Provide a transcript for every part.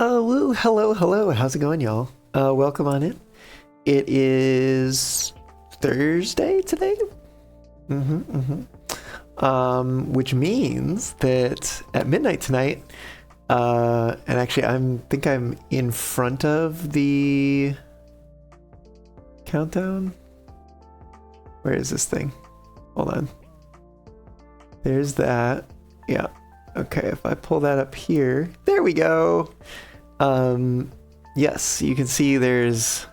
Woo, hello, hello. How's it going, y'all? Welcome on in. It is Thursday today. Which means that at midnight tonight, and actually think I'm in front of the countdown. Where is this thing? Hold on. There's that. Yeah. Okay, if I pull that up here, there we go. Yes, you can see there's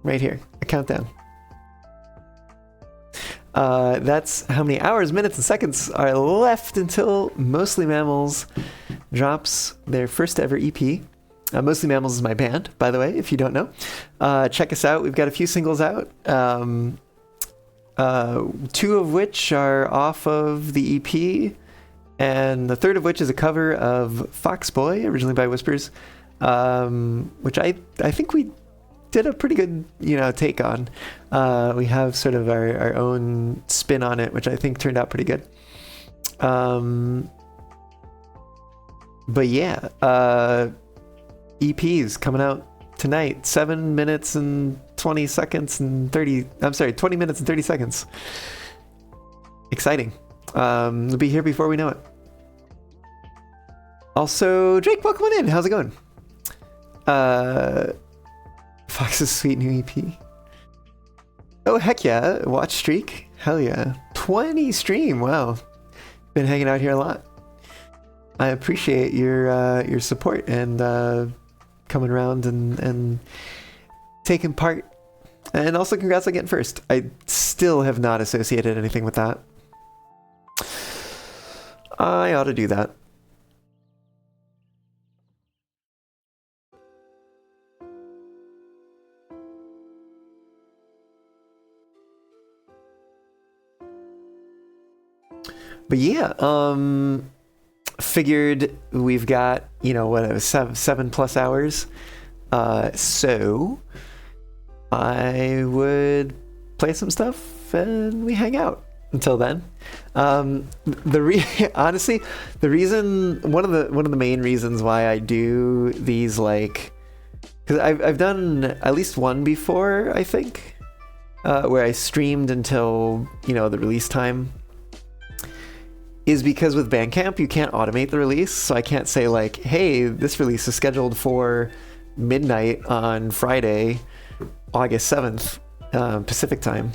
right here a countdown. That's how many hours, minutes, and seconds are left until Mostly Mammals drops their first ever EP. Mostly Mammals is my band, by the way, if you don't know. Check us out. We've got a few singles out. Two of which are off of the EP, and the third of which is a cover of Foxboy, originally by Whispers, which I think we did a pretty good, take on. We have sort of our own spin on it, which I think turned out pretty good. But yeah, EPs coming out tonight, 7 minutes and 20 seconds and 30, I'm sorry, 20 minutes and 30 seconds. Exciting. We'll be here before we know it. Also, Drake, welcome on in. How's it going? Fox's sweet new EP. Oh, heck yeah. Watch streak. Hell yeah. 20 stream. Wow. Been hanging out here a lot. I appreciate your support and coming around and taking part. And also congrats on getting first. I still have not associated anything with that. I ought to do that. But yeah, figured we've got, what, it was 7+ hours. So I would play some stuff and we hang out until then. Honestly, the reason, one of the main reasons why I do these, because I've done at least one before, I think, where I streamed until, the release time, is because with Bandcamp, you can't automate the release. So I can't say hey, this release is scheduled for midnight on Friday, August 7th, Pacific time,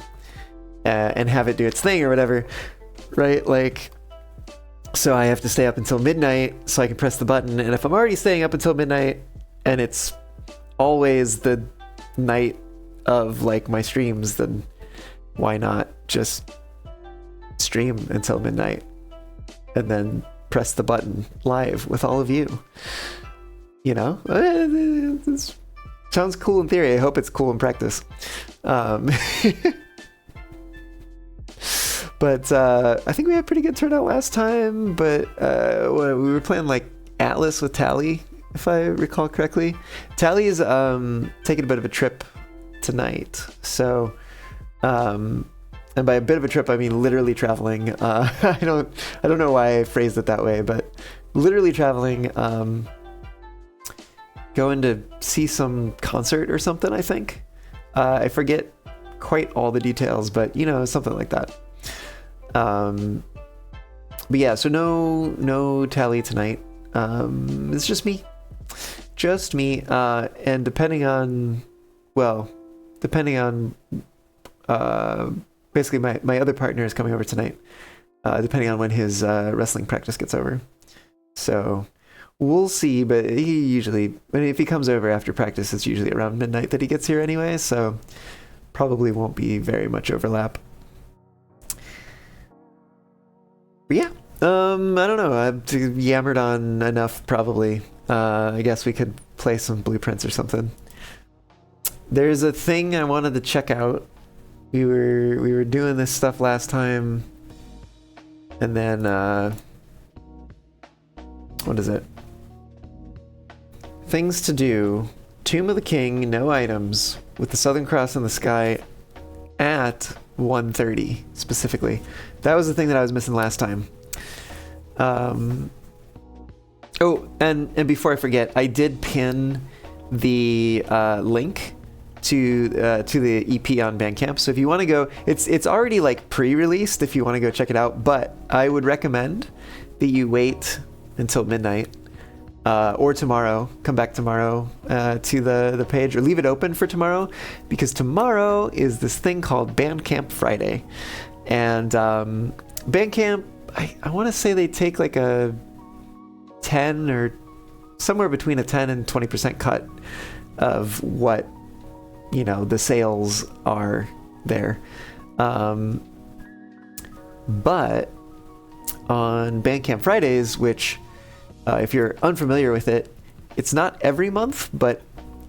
and have it do its thing or whatever, right? So I have to stay up until midnight so I can press the button. And if I'm already staying up until midnight and it's always the night of my streams, then why not just stream until midnight and then press the button live with all of you? This sounds cool in theory. I hope it's cool in practice. But I think we had pretty good turnout last time. But we were playing Atlas with Tally, if I recall correctly. Tally is taking a bit of a trip tonight. So, and by a bit of a trip, I mean literally traveling. I don't know why I phrased it that way, but literally traveling. Going to see some concert or something, I think. I forget quite all the details, but something like that. But yeah, so no Tally tonight. It's just me. And depending on basically my other partner is coming over tonight, depending on when his wrestling practice gets over. So we'll see, but he usually, if he comes over after practice, it's usually around midnight that he gets here anyway, so probably won't be very much overlap. But yeah, I don't know, I've yammered on enough probably. I guess we could play some blueprints or something. There's a thing I wanted to check out. We were doing this stuff last time, and then what is it? Things to do. Tomb of the King, no items, with the Southern Cross in the sky at 1:30 specifically. That was the thing that I was missing last time. Oh, and And before I forget, I did pin the link to the EP on Bandcamp. So if you want to go, it's already like pre-released if you want to go check it out. But I would recommend that you wait until midnight or tomorrow. Come back tomorrow to the page, or leave it open for tomorrow, because tomorrow is this thing called Bandcamp Friday, and Bandcamp. I want to say they take like a 10 or somewhere between a 10 and 20% cut of what, you know, the sales are there. But on Bandcamp Fridays, which if you're unfamiliar with it, it's not every month, but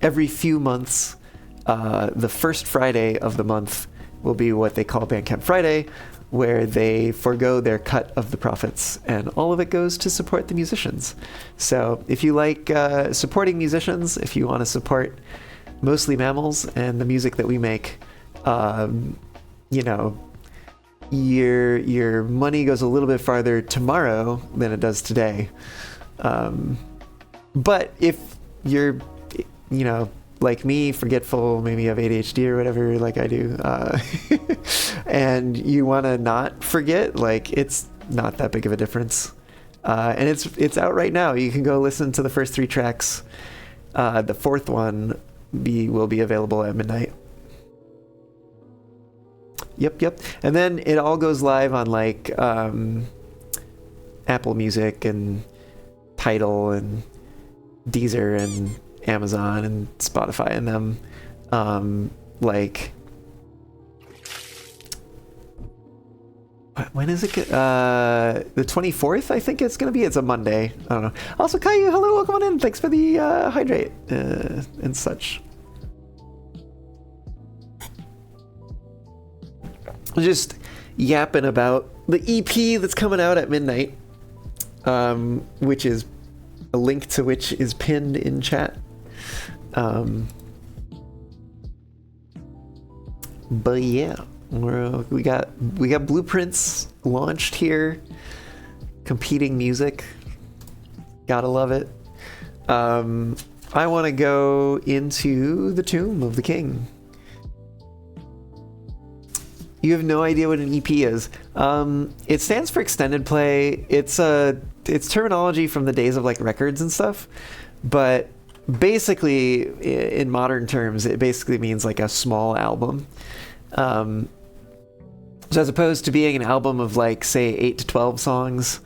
every few months, the first Friday of the month will be what they call Bandcamp Friday, where they forego their cut of the profits, and all of it goes to support the musicians. So if you like supporting musicians, if you want to support mostly Mammals and the music that we make, you know, your money goes a little bit farther tomorrow than it does today. But if you're, you know, like me, forgetful, maybe you have ADHD or whatever, like I do, and you want to not forget, like, it's not that big of a difference. And it's out right now. You can go listen to the first 3 tracks. The fourth one will be available at midnight. Yep. And then it all goes live on like Apple Music and Tidal and Deezer and Amazon and Spotify and them. Like, when is it? The 24th, I think it's going to be. It's a Monday. I don't know. Also, Caillou, hello, welcome on in. Thanks for the hydrate and such. Just yapping about the EP that's coming out at midnight, which is a link to which is pinned in chat. But yeah, we got Blueprints launched here, competing music. Gotta love it. I want to go into the Tomb of the King. You have no idea what an EP is. It stands for extended play. It's terminology from the days of like records and stuff, but basically in modern terms, it basically means like a small album. So as opposed to being an album of like, say, 8 to 12 songs,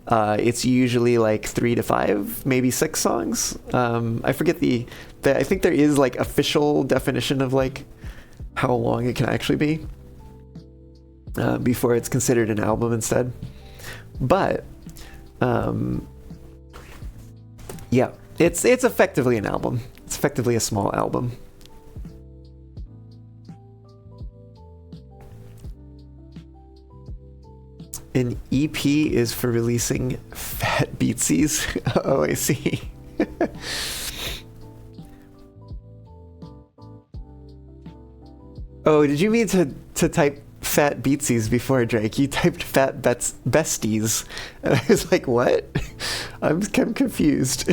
it's usually like 3 to 5, maybe 6 songs. I forget I think there is like official definition of like how long it can actually be. Before it's considered an album instead. But yeah, it's effectively an album. It's effectively a small album. An EP is for releasing fat beatsies. Oh, I see. Oh, did you mean to type fat beatsies before, Drake? You typed fat besties, and I was like, what? I'm confused.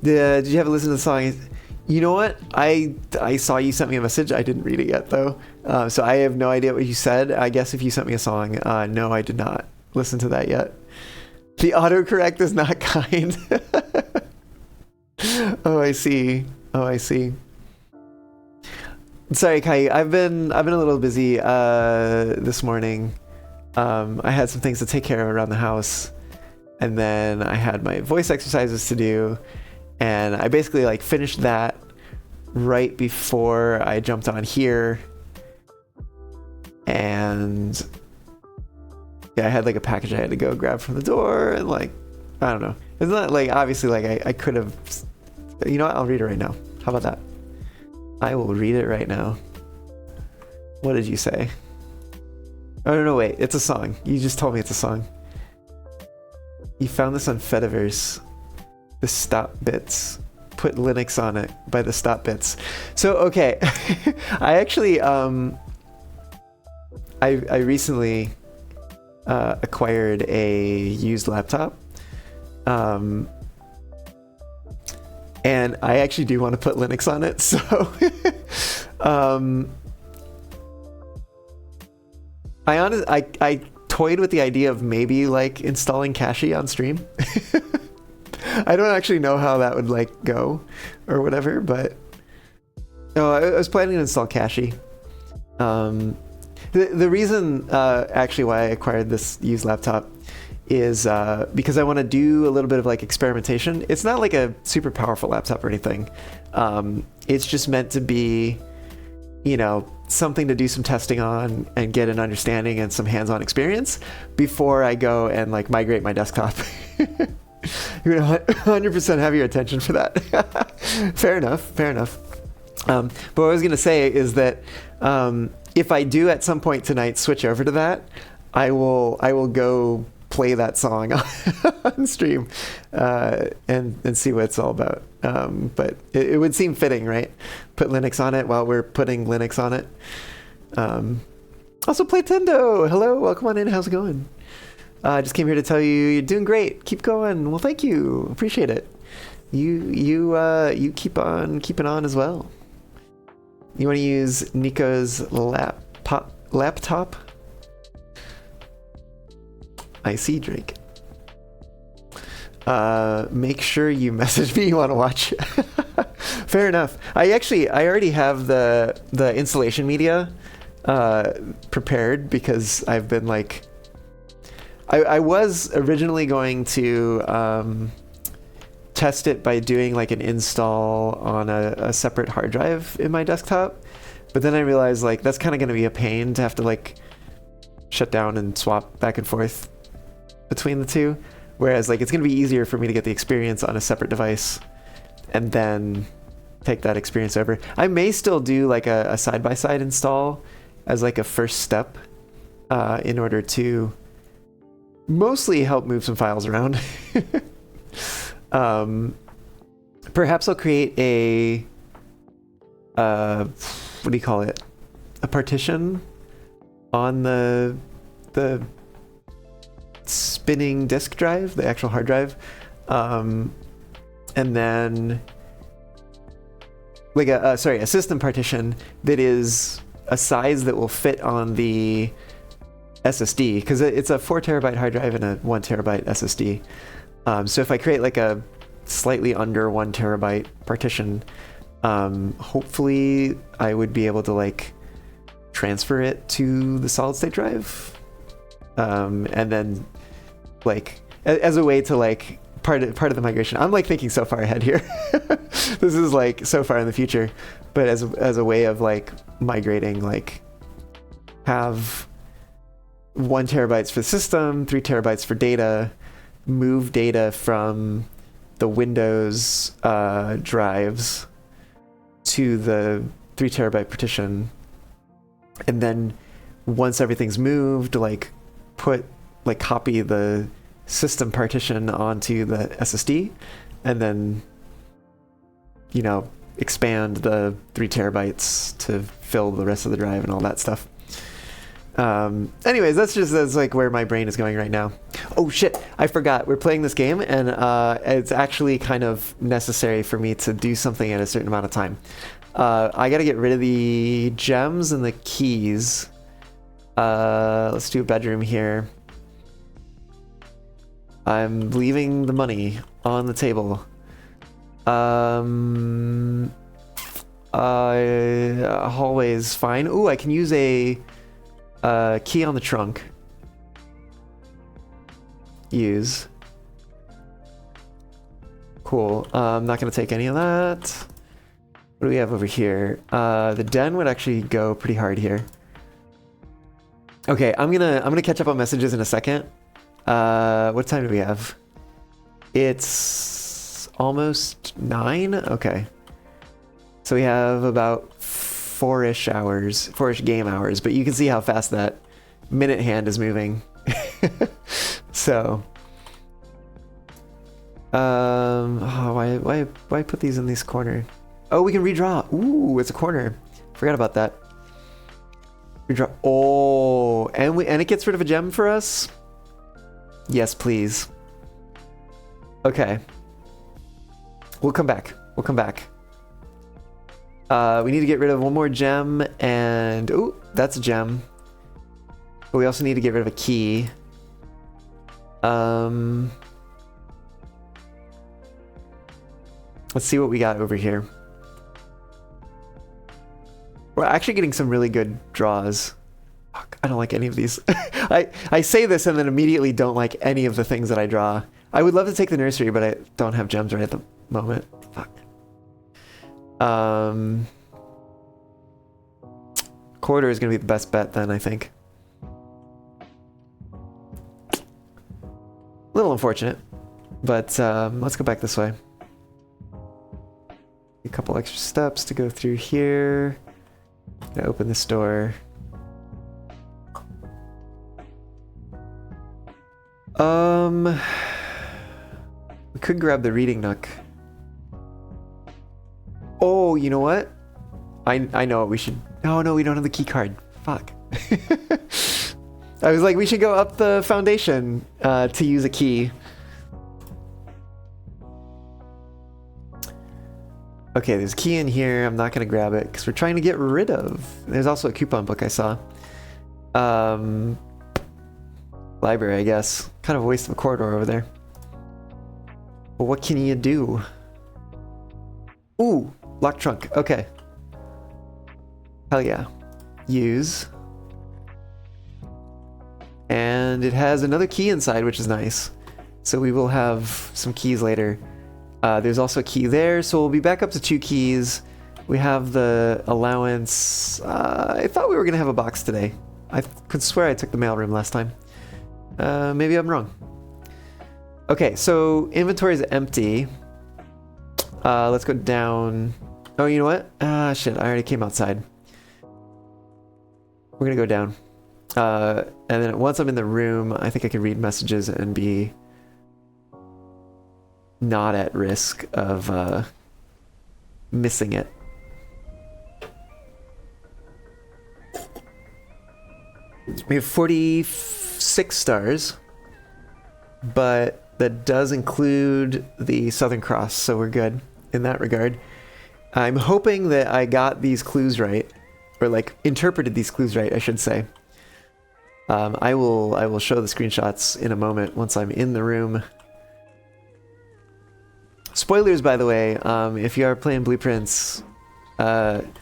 Did you ever listen to the song? You know what? I saw you sent me a message. I didn't read it yet though, so I have no idea what you said. I guess if you sent me a song, no, I did not listen to that yet. The autocorrect is not kind. Oh, I see. Sorry, Kai. I've been a little busy this morning. I had some things to take care of around the house, and then I had my voice exercises to do, and I basically like finished that right before I jumped on here. And yeah, I had like a package I had to go grab from the door, and like, I don't know. It's not like, obviously, like I could have, you know what? I'll read it right now. How about that? I will read it right now. What did you say? Oh, no, wait. It's a song. You just told me it's a song. You found this on Fediverse. The Stop Bits. Put Linux on it by the Stop Bits. So, okay. I actually, I recently acquired a used laptop. And I actually do want to put Linux on it, so I toyed with the idea of maybe like installing Cache on stream. I don't actually know how that would like go or whatever, but I was planning to install Cache. The reason actually why I acquired this used laptop is because I want to do a little bit of like experimentation. It's not like a super powerful laptop or anything. It's just meant to be, you know, something to do some testing on and get an understanding and some hands-on experience before I go and like migrate my desktop. You're gonna 100% have your attention for that. Fair enough. But what I was gonna say is that if I do at some point tonight switch over to that, I will go play that song on stream and see what it's all about. But it would seem fitting, right? Put Linux on it while we're putting Linux on it. Also, Playtendo, hello, welcome on in. How's it going? I just came here to tell you you're doing great. Keep going. Well, thank you. Appreciate it. You keep on keeping on as well. You want to use Nico's laptop? I see, Drake. Make sure you message me you want to watch. Fair enough. I already have the installation media prepared because I've been like, I was originally going to test it by doing like an install on a separate hard drive in my desktop, but then I realized like that's kind of going to be a pain to have to like shut down and swap back and forth between the two, whereas like it's going to be easier for me to get the experience on a separate device and then take that experience over. I may still do like a side-by-side install as like a first step in order to mostly help move some files around. Perhaps I'll create a what do you call it? A partition on the spinning disk drive, the actual hard drive, and then like a system partition that is a size that will fit on the SSD, because it's a 4 terabyte hard drive and a 1 terabyte SSD. So if I create like a slightly under 1 terabyte partition, hopefully I would be able to like transfer it to the solid state drive, and then like as a way to like part of the migration. I'm like thinking so far ahead here. This is like so far in the future, but as a way of like migrating, like have 1 terabytes for the system, 3 terabytes for data, move data from the Windows drives to the 3 terabyte partition, and then once everything's moved, like copy the system partition onto the SSD, and then expand the 3 terabytes to fill the rest of the drive and all that stuff. Anyways, that's like where my brain is going right now. Oh shit, I forgot. We're playing this game, and it's actually kind of necessary for me to do something at a certain amount of time. I gotta get rid of the gems and the keys. Let's do a bedroom here. I'm leaving the money on the table. Hallway's fine. Ooh, I can use a key on the trunk. Use. Cool. I'm not gonna take any of that. What do we have over here? The den would actually go pretty hard here. Okay, I'm gonna catch up on messages in a second. What time do we have? It's almost 9. Okay, so we have about 4-ish game hours, but you can see how fast that minute hand is moving. So why put these in this corner? Oh, we can redraw. Ooh, it's a corner. Forgot about that. Redraw. Oh, and it gets rid of a gem for us. Yes, please. Okay. We'll come back. We'll come back. We need to get rid of one more gem and... Ooh, that's a gem. But we also need to get rid of a key. Let's see what we got over here. We're actually getting some really good draws. Fuck, I don't like any of these. I say this and then immediately don't like any of the things that I draw. I would love to take the nursery, but I don't have gems right at the moment. Fuck. Corridor is going to be the best bet then, I think. A little unfortunate, but let's go back this way. A couple extra steps to go through here. Gonna open this door. We could grab the reading nook. Oh, you know what? I know what we should... Oh no, we don't have the key card. Fuck. I was like, we should go up the foundation to use a key. Okay, there's a key in here. I'm not going to grab it because we're trying to get rid of... There's also a coupon book I saw. Library, I guess. Kind of a waste of a corridor over there. But what can you do? Ooh, locked trunk. Okay. Hell yeah. Use. And it has another key inside, which is nice. So we will have some keys later. There's also a key there, so we'll be back up to 2 keys. We have the allowance. I thought we were going to have a box today. I could swear I took the mailroom last time. Maybe I'm wrong. Okay, so inventory is empty. Let's go down. Oh, you know what? Shit, I already came outside. We're going to go down. And then once I'm in the room, I think I can read messages and be not at risk of missing it. We have 46 stars, but that does include the Southern Cross, so we're good in that regard. I'm hoping that I got these clues right, or like interpreted these clues right, I should say. I will show the screenshots in a moment once I'm in the room. Spoilers, by the way, if you are playing Blueprints, I'm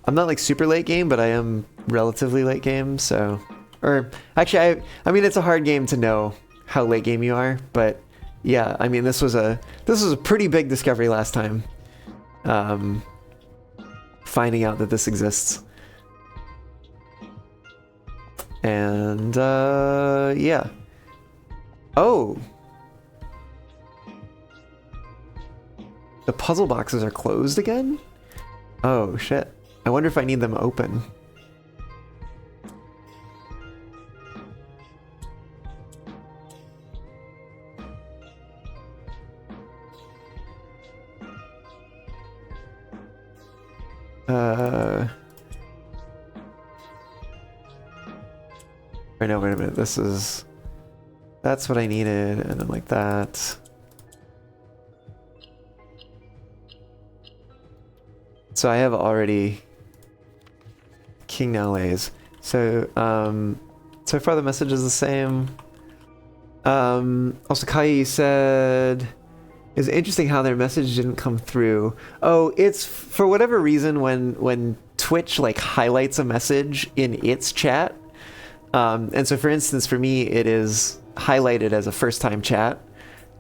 not like super late game, but I am relatively late game, so... Or, actually, I mean, it's a hard game to know how late game you are, but yeah, I mean, this was a pretty big discovery last time. Finding out that this exists. And, yeah. Oh! The puzzle boxes are closed again? Oh, shit. I wonder if I need them open. Right now, wait a minute. That's what I needed, and then like that. So I have already King now lays. So, so far the message is the same. Also, Kai said, it's interesting how their message didn't come through. Oh, it's for whatever reason when Twitch like highlights a message in its chat. And so for instance, for me, it is highlighted as a first time chat.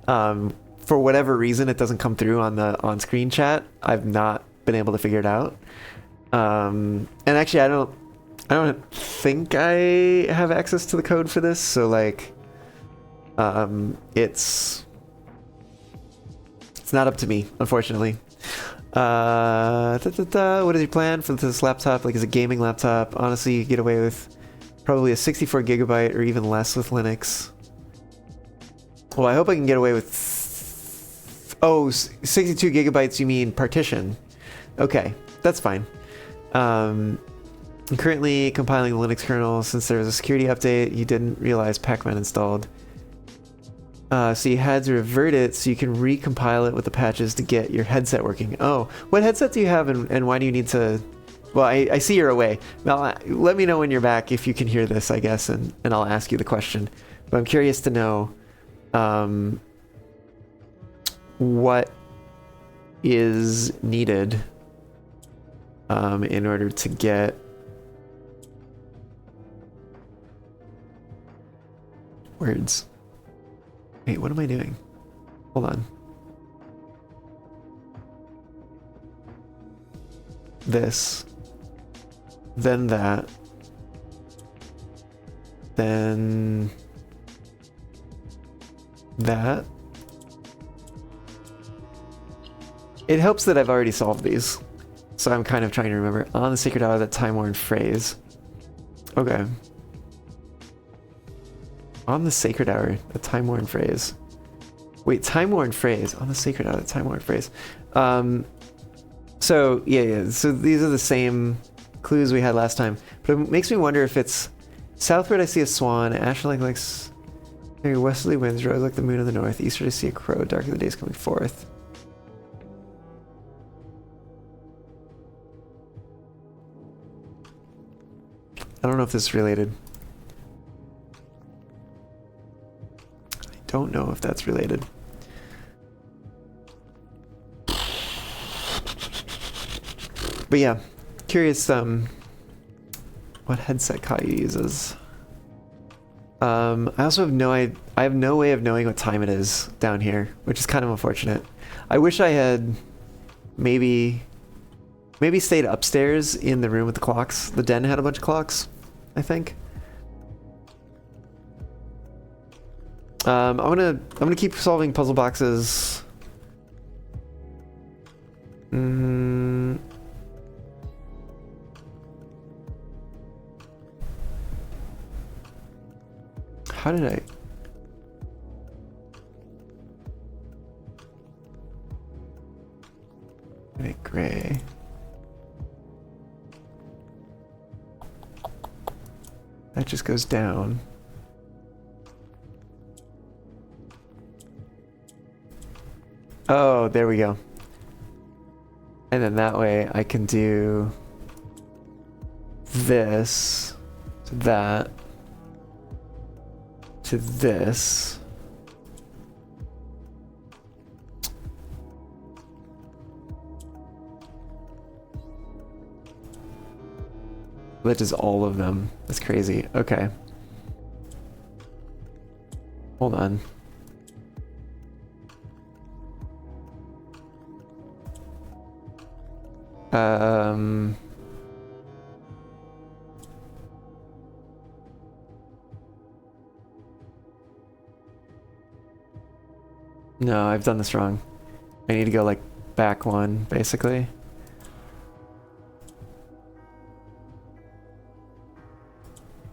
For whatever reason, it doesn't come through on the on-screen chat. I've not been able to figure it out. And actually, I don't think I have access to the code for this. So like, it's not up to me, unfortunately. What is your plan for this laptop? Like, is a gaming laptop? Honestly, you get away with probably a 64 gigabyte or even less with Linux. Well, I hope I can get away with... Oh, 62 gigabytes, you mean partition. Okay, that's fine. I'm currently compiling the Linux kernel. Since there was a security update, you didn't realize Pacman installed. So you had to revert it so you can recompile it with the patches to get your headset working. Oh, what headset do you have and why do you need to... Well, I see you're away. Now, let me know when you're back if you can hear this, I guess, and I'll ask you the question. But I'm curious to know what is needed in order to get... words. Wait, what am I doing? Hold on. This. Then that. Then that. It helps that I've already solved these. So I'm kind of trying to remember. On the sacred hour, that time-worn phrase. Okay. On the sacred hour, a time-worn phrase. Wait, time-worn phrase. On the sacred hour, the time-worn phrase. So, yeah. So these are the same clues we had last time. But it makes me wonder if it's... Southward, I see a swan. Ashland likes... Very westerly winds rose like the moon in the north. Eastward, I see a crow. Dark of the days coming forth. I don't know if this is related. Don't know if that's related. But yeah, curious what headset Kai uses. I also have I have no way of knowing what time it is down here, which is kind of unfortunate. I wish I had maybe stayed upstairs in the room with the clocks. The den had a bunch of clocks, I think. I'm gonna keep solving puzzle boxes. How did I? Make gray. That just goes down. Oh, there we go. And then that way I can do this to that to this. That does all of them. That's crazy. Okay. Hold on. No, I've done this wrong. I need to go like back one, basically.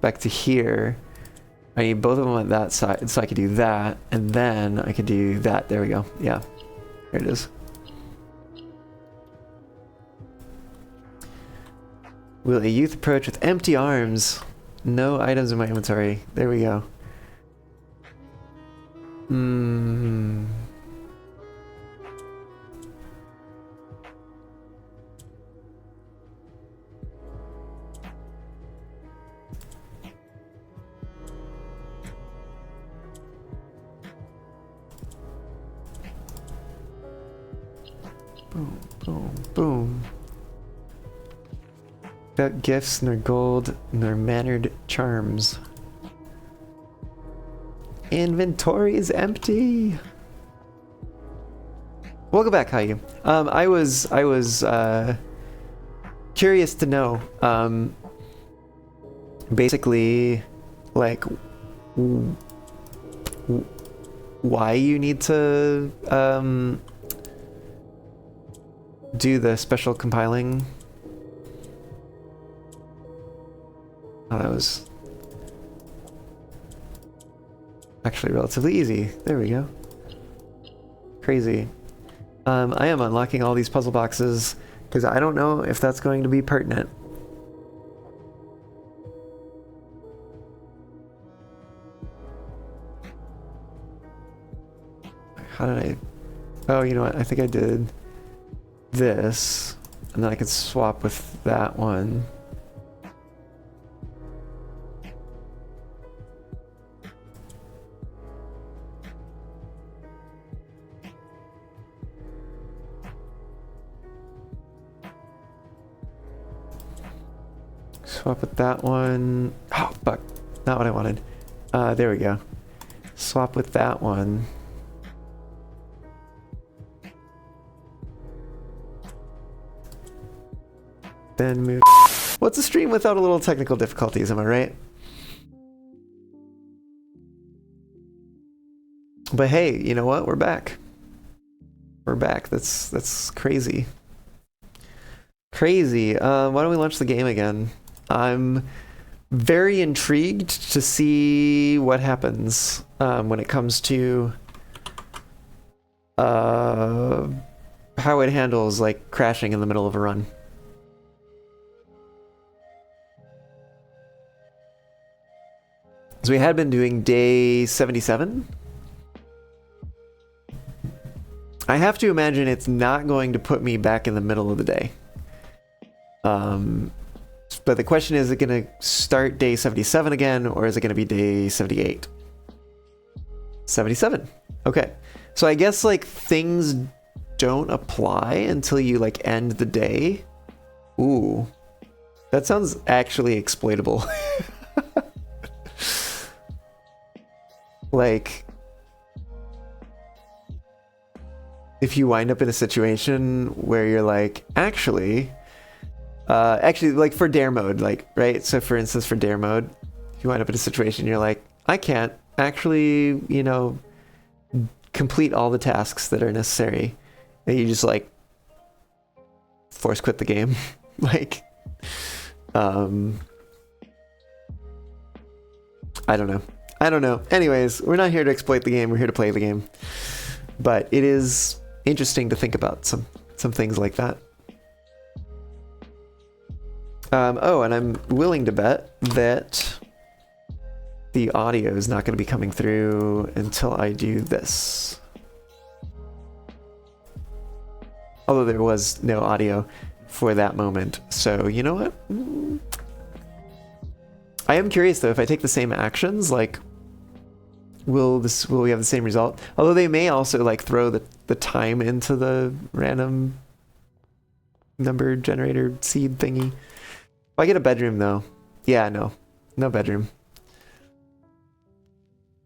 Back to here. I need both of them on that side, so I can do that, and then I can do that. There we go. Yeah, there it is. Will a youth approach with empty arms? No items in my inventory. There we go. Boom, boom, boom. Without gifts, nor gold, nor mannered charms. Inventory is empty. Welcome back, Caillou. I was curious to know, basically, like, why you need to do the special compiling. Oh, that was actually relatively easy. There we go. Crazy. I am unlocking all these puzzle boxes because I don't know if that's going to be pertinent. How did I... Oh, you know what? I think I did this. And then I could swap with that one. Swap with that one. Oh, fuck. Not what I wanted. There we go. Swap with that one. Then move. What's a stream without a little technical difficulties, am I right? But hey, you know what? We're back. We're back. That's crazy. Crazy. Why don't we launch the game again? I'm very intrigued to see what happens when it comes to how it handles like crashing in the middle of a run. So we had been doing day 77. I have to imagine it's not going to put me back in the middle of the day. But the question is it going to start day 77 again, or is it going to be day 78? 77. Okay. So I guess like things don't apply until you like end the day. Ooh. That sounds actually exploitable. Like, if you wind up in a situation where you're like, actually, like for dare mode, like, right? So for instance, for dare mode, if you wind up in a situation, you're like, I can't actually, you know, complete all the tasks that are necessary. And you just like force quit the game. Like, I don't know. I don't know. Anyways, we're not here to exploit the game. We're here to play the game. But it is interesting to think about some things like that. Oh, and I'm willing to bet that the audio is not going to be coming through until I do this. Although there was no audio for that moment. So, you know what? I am curious though, if I take the same actions, like, will we have the same result? Although they may also like throw the time into the random number generator seed thingy. If I get a bedroom though. Yeah, no bedroom.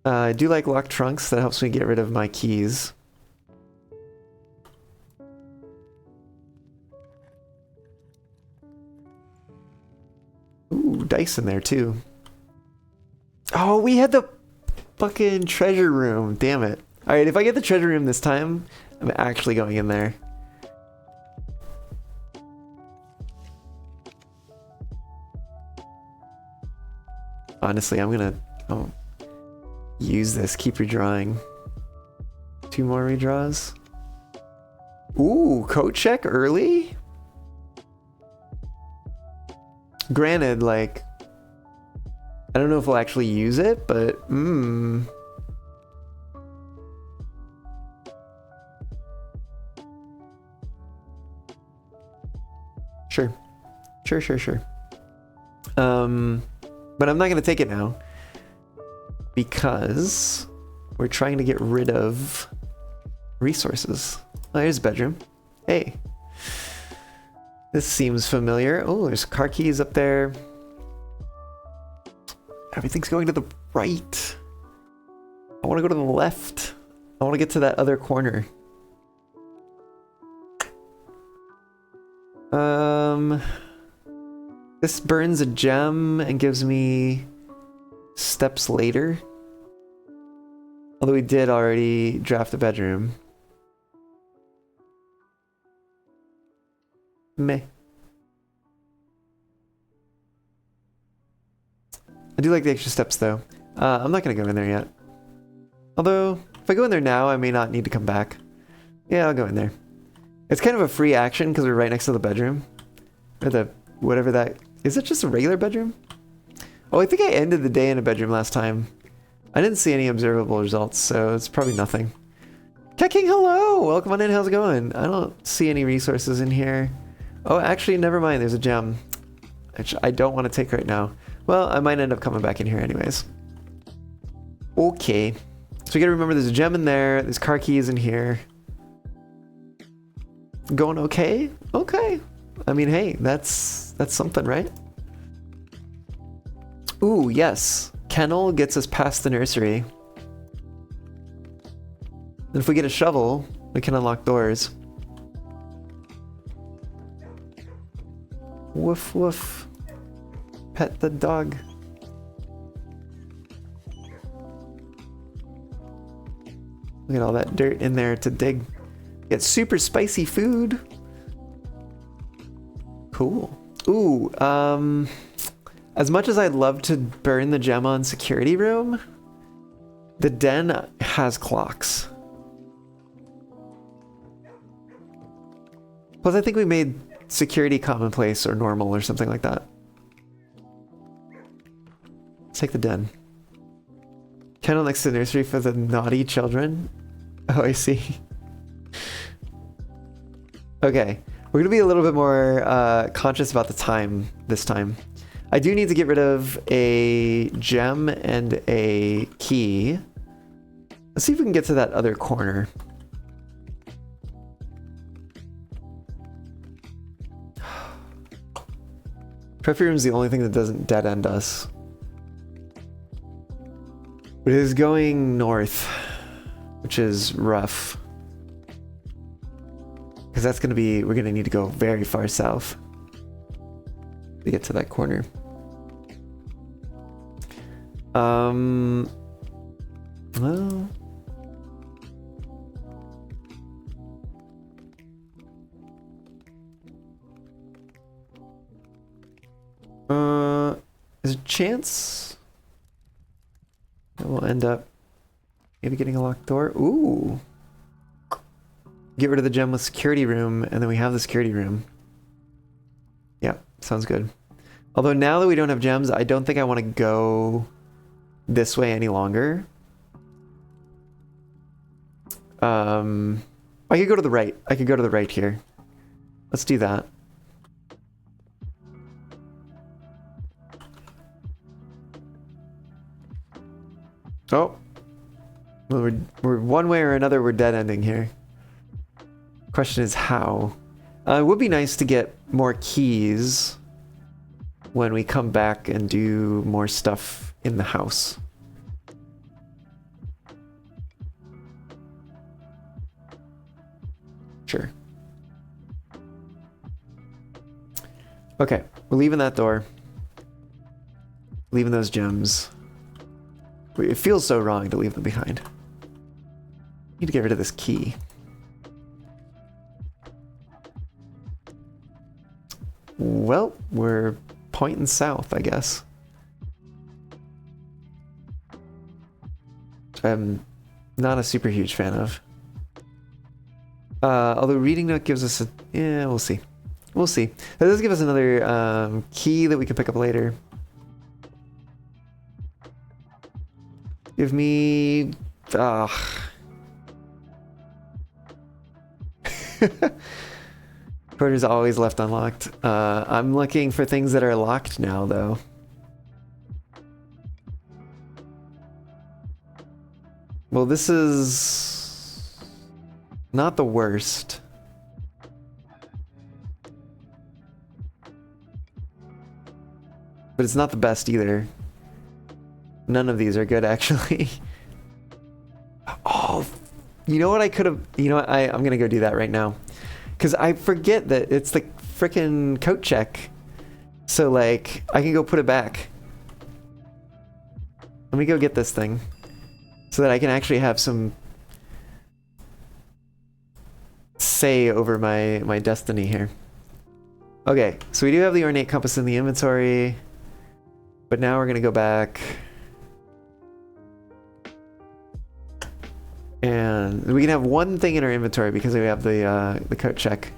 I do like locked trunks. That helps me get rid of my keys. Ooh, dice in there too. Oh, we had the fucking treasure room. Damn it. Alright, if I get the treasure room this time, I'm actually going in there. Honestly, I'm gonna use this. Keep redrawing. 2 more redraws. Ooh, coat check early? Granted, like, I don't know if we'll actually use it, but Sure. But I'm not gonna take it now because we're trying to get rid of resources. Oh, here's a bedroom. Hey. This seems familiar. Oh, there's car keys up there. Everything's going to the right. I want to go to the left. I want to get to that other corner. This burns a gem and gives me steps later. Although we did already draft a bedroom. Meh. I do like the extra steps though. I'm not gonna go in there yet. Although, if I go in there now, I may not need to come back. Yeah, I'll go in there. It's kind of a free action because we're right next to the bedroom. Or the, whatever that, is it just a regular bedroom? Oh, I think I ended the day in a bedroom last time. I didn't see any observable results, so it's probably nothing. King, hello! Welcome on in, how's it going? I don't see any resources in here. Oh, actually, never mind, there's a gem. Which I don't want to take right now. Well, I might end up coming back in here anyways. Okay. So we gotta remember there's a gem in there, there's car keys in here. Going okay? Okay. I mean, hey, that's something, right? Ooh, yes. Kennel gets us past the nursery. And if we get a shovel, we can unlock doors. Woof woof. Pet the dog. Look at all that dirt in there to dig. Get super spicy food. Cool. Ooh, as much as I'd love to burn the gem on security room, the den has clocks. Plus, I think we made security commonplace or normal or something like that. Let's take the den. Kennel next to the nursery for the naughty children. Oh, I see. Okay, we're gonna be a little bit more conscious about the time this time. I do need to get rid of a gem and a key. Let's see if we can get to that other corner. Trophy room is the only thing that doesn't dead end us. But it is going north, which is rough. Because that's gonna be, we're gonna need to go very far south to get to that corner. Well. There's a chance that we'll end up maybe getting a locked door. Ooh. Get rid of the gem with security room, and then we have the security room. Yeah, sounds good. Although now that we don't have gems, I don't think I want to go this way any longer. I could go to the right. I could go to the right here. Let's do that. Oh. Well, we're one way or another, we're dead ending here. Question is how. It would be nice to get more keys when we come back and do more stuff in the house. Sure. Okay, we're leaving that door. Leaving those gems. It feels so wrong to leave them behind. Need to get rid of this key. Well, we're pointing south, I guess. Which I'm not a super huge fan of. Although reading note gives us a... Yeah, we'll see. We'll see. That does give us another key that we can pick up later. Give me... Quarters always left unlocked. I'm looking for things that are locked now, though. Well, this is not the worst. But it's not the best either. None of these are good, actually. Oh, you know what I could have... You know what? I'm going to go do that right now. Because I forget that it's the frickin' coat check. So, like, I can go put it back. Let me go get this thing. So that I can actually have some say over my destiny here. Okay, so we do have the ornate compass in the inventory. But now we're going to go back. And we can have one thing in our inventory because we have the coat check.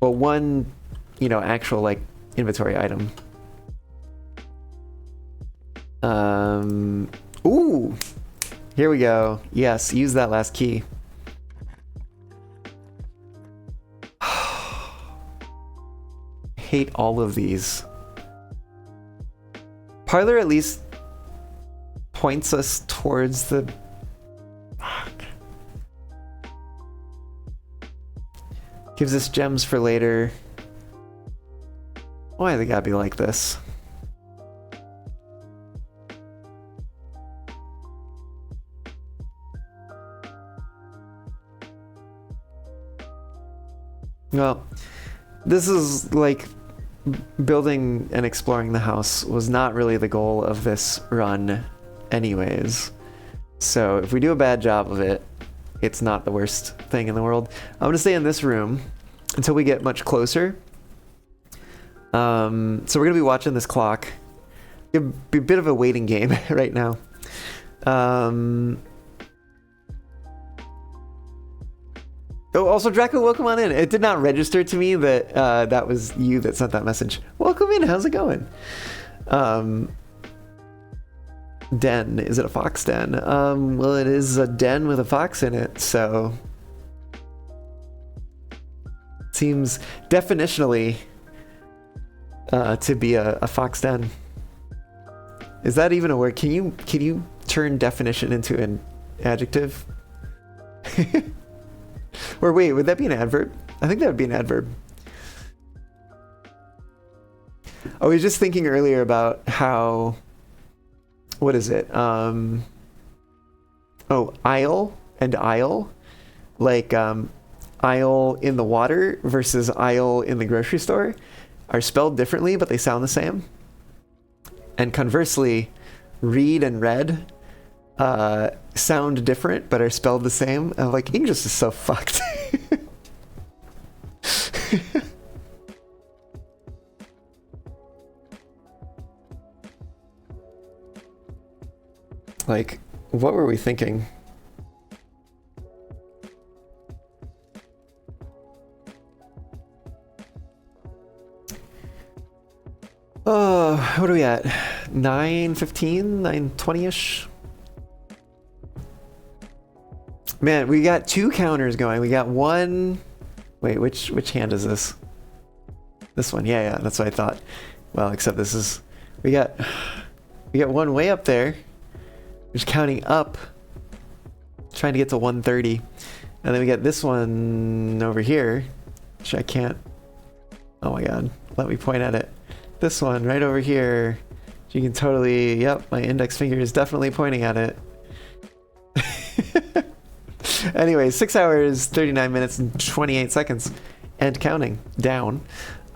Well, one, you know, actual, like, inventory item. Ooh! Here we go. Yes, use that last key. Hate all of these. Parlor at least points us towards the... Fuck. Gives us gems for later. Why they gotta be like this? Well, this is like building and exploring the house was not really the goal of this run anyways. So if we do a bad job of it, it's not the worst thing in the world. I'm gonna stay in this room until we get much closer. So we're gonna be watching this clock. It'll be a bit of a waiting game right now. Oh, also Draco, welcome on in. It did not register to me that that was you that sent that message. Welcome in, how's it going? Den, is it a fox den? Well, it is a den with a fox in it, so... Seems definitionally to be a fox den. Is that even a word? Can you turn definition into an adjective? Or wait, would that be an adverb? I think that would be an adverb. I was just thinking earlier about how, what is it? Oh, aisle and aisle. Like aisle in the water versus aisle in the grocery store are spelled differently, but they sound the same. And conversely, read and read sound different but are spelled the same. I'm like, English is so fucked. Like, what were we thinking? Oh, what are we at? 9:15, 9:20ish. Man, we got two counters going. We got one. Wait, which hand is this? This one. Yeah, that's what I thought. Well, except this is. We got one way up there. We're just counting up, trying to get to 130, and then we get this one over here, which I can't. Oh my god! Let me point at it. This one right over here. You can totally. Yep, my index finger is definitely pointing at it. Anyway, 6 hours, 39 minutes, and 28 seconds, and counting down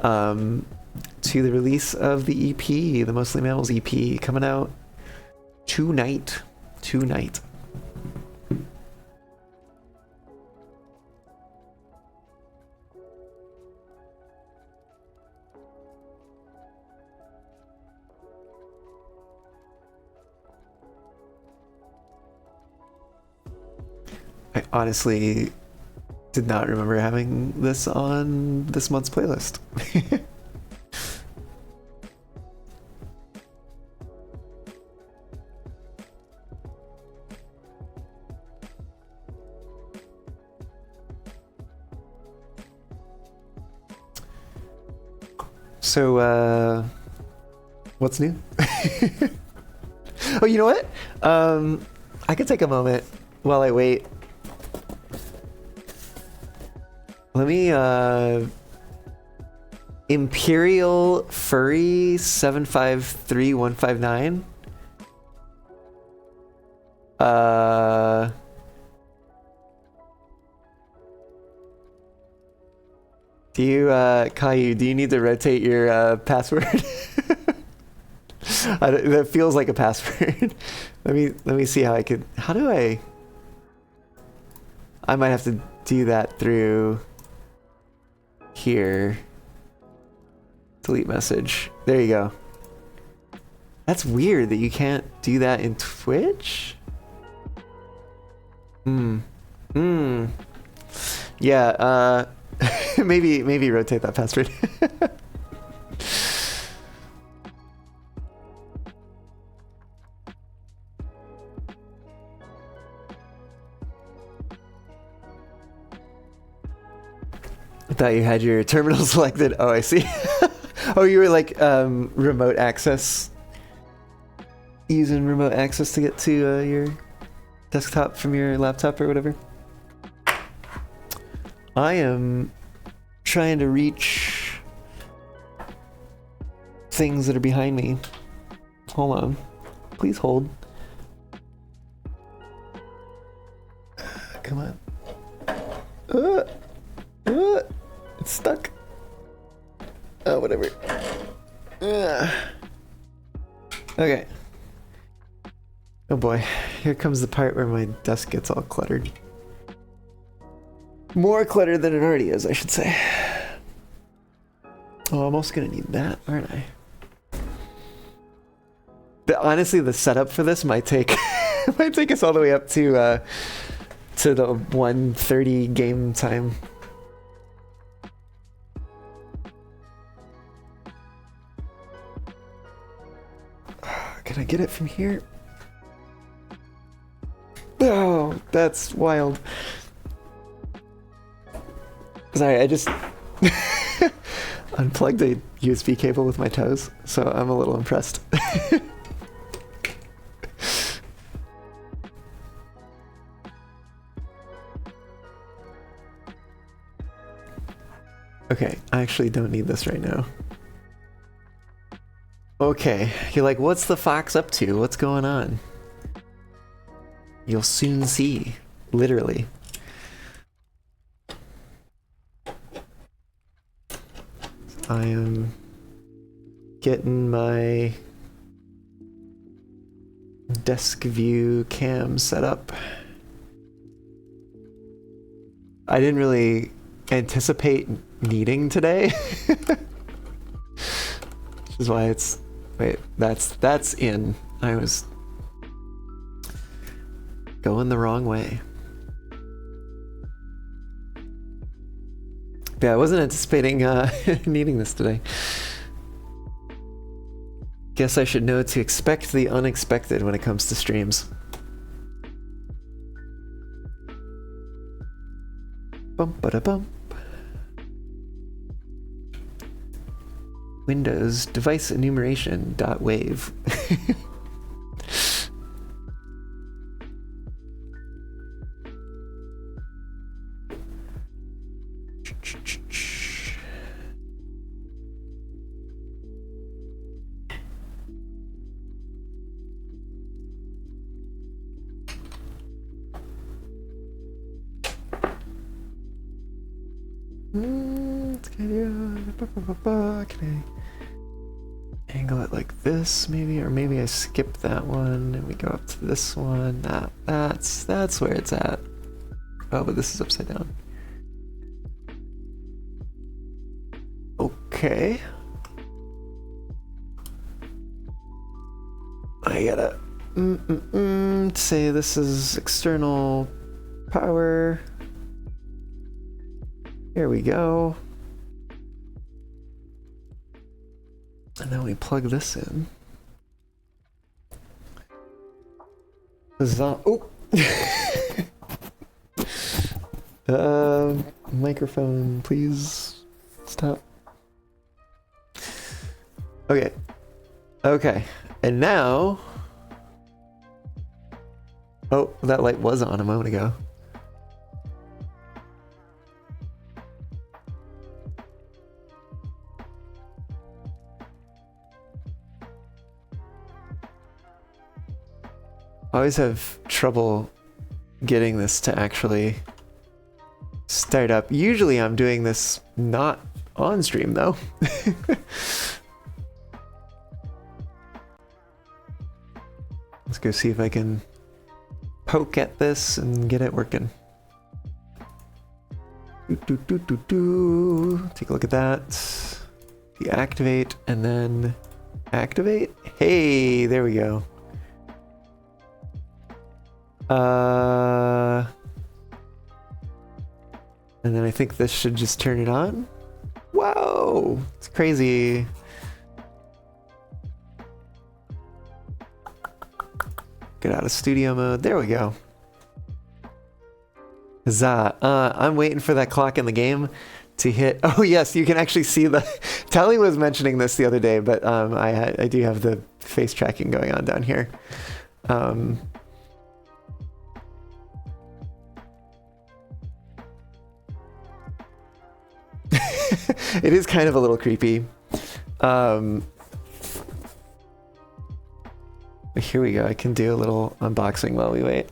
to the release of the EP, the Mostly Mammals EP, coming out tonight. I honestly did not remember having this on this month's playlist. So, what's new? Oh, you know what? I could take a moment while I wait. Let me, Imperial Furry 753159. Do you, Caillou, do you need to rotate your, password? That feels like a password. Let me see how I could, how do I might have to do that through here. Delete message. There you go. That's weird that you can't do that in Twitch. Yeah, maybe rotate that password. I thought you had your terminal selected. Oh, I see. Oh, you were like remote access. Using remote access to get to your desktop from your laptop or whatever. I am trying to reach things that are behind me. Hold on. Please hold. Come on. It's stuck. Oh, whatever. Okay. Oh boy. Here comes the part where my desk gets all cluttered. More cluttered than it already is, I should say. Oh, I'm also gonna need that, aren't I? But honestly, the setup for this might take might take us all the way up to the 1:30 game time. Can I get it from here? Oh, that's wild. Sorry, I just unplugged a USB cable with my toes, so I'm a little impressed. Okay, I actually don't need this right now. Okay, you're like, what's the fox up to? What's going on? You'll soon see, literally. I am getting my desk view cam set up. I didn't really anticipate needing today. Which is why it's... Wait, that's in. I was going the wrong way. Yeah, I wasn't anticipating needing this today. Guess I should know to expect the unexpected when it comes to streams. Bump ba da bump. Windows device enumeration .wave. Can I angle it like this maybe, or maybe I skip that one and we go up to this one. That's where it's at. Oh, but this is upside down. Okay. I gotta say this is external power. Here we go. And then we plug this in. Oh! Microphone, please stop. Okay. Okay. And now... Oh, that light was on a moment ago. I always have trouble getting this to actually start up. Usually I'm doing this not on stream though. Let's go see if I can poke at this and get it working. Take a look at that. Deactivate and then activate. Hey, there we go. And then I think this should just turn it on. Whoa, it's crazy. Get out of studio mode. There we go. Huzzah. I'm waiting for that clock in the game to hit. Oh yes, you can actually see the. Tally was mentioning this the other day, but I do have the face tracking going on down here. It is kind of a little creepy. Here we go. I can do a little unboxing while we wait.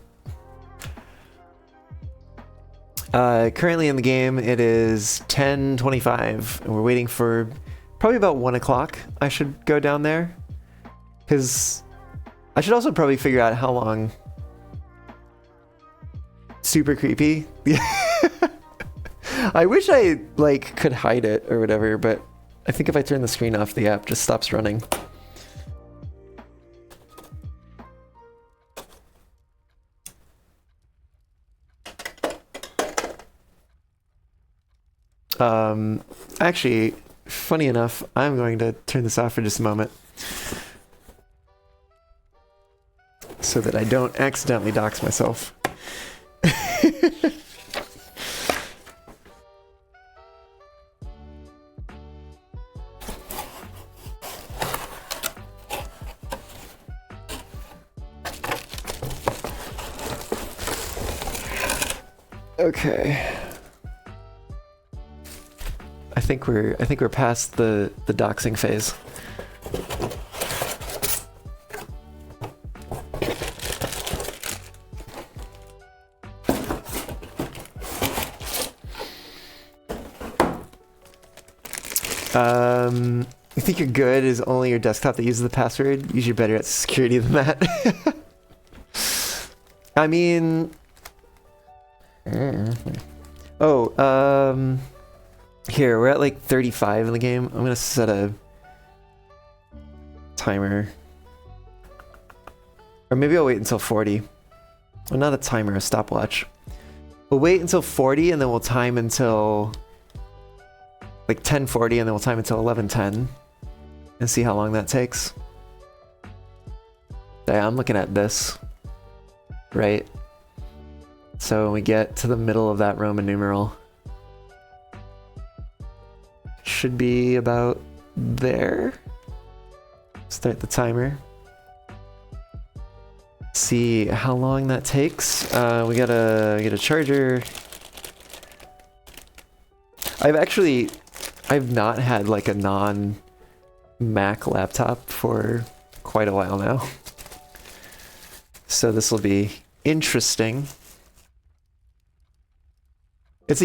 Currently in the game, it is 10:25, and we're waiting for probably about 1 o'clock. I should go down there, because I should also probably figure out how long. Super creepy. I wish I like could hide it or whatever, but I think if I turn the screen off, the app just stops running. Actually, funny enough, I'm going to turn this off for just a moment so that I don't accidentally dox myself. Okay. I think we're past the doxing phase. You think you're good is only your desktop that uses the password? Usually you're better at security than that. I mean... Oh, here, we're at like 35 in the game. I'm gonna set a timer. Or maybe I'll wait until 40. Well, not a timer, a stopwatch. We'll wait until 40 and then we'll time until like 10:40 and then we'll time until 11:10 and see how long that takes. Yeah, I'm looking at this. Right. So when we get to the middle of that Roman numeral, should be about there. Start the timer. See how long that takes. We gotta get a charger. I've not had like a non-Mac laptop for quite a while now. So this will be interesting. It's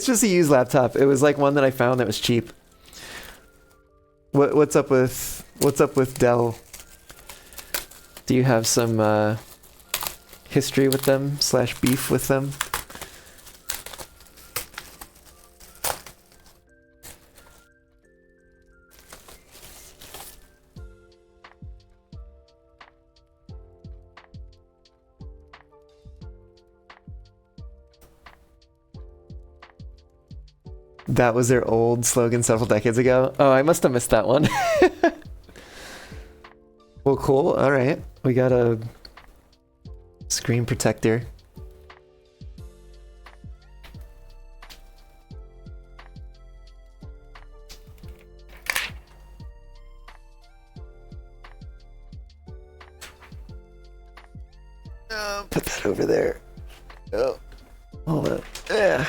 just a used laptop. It was like one that I found that was cheap. What's up with Dell? Do you have some history with them / beef with them? That was their old slogan several decades ago. Oh, I must have missed that one. Well, cool. All right. We got a screen protector. Put that over there. Oh, hold on. Yeah.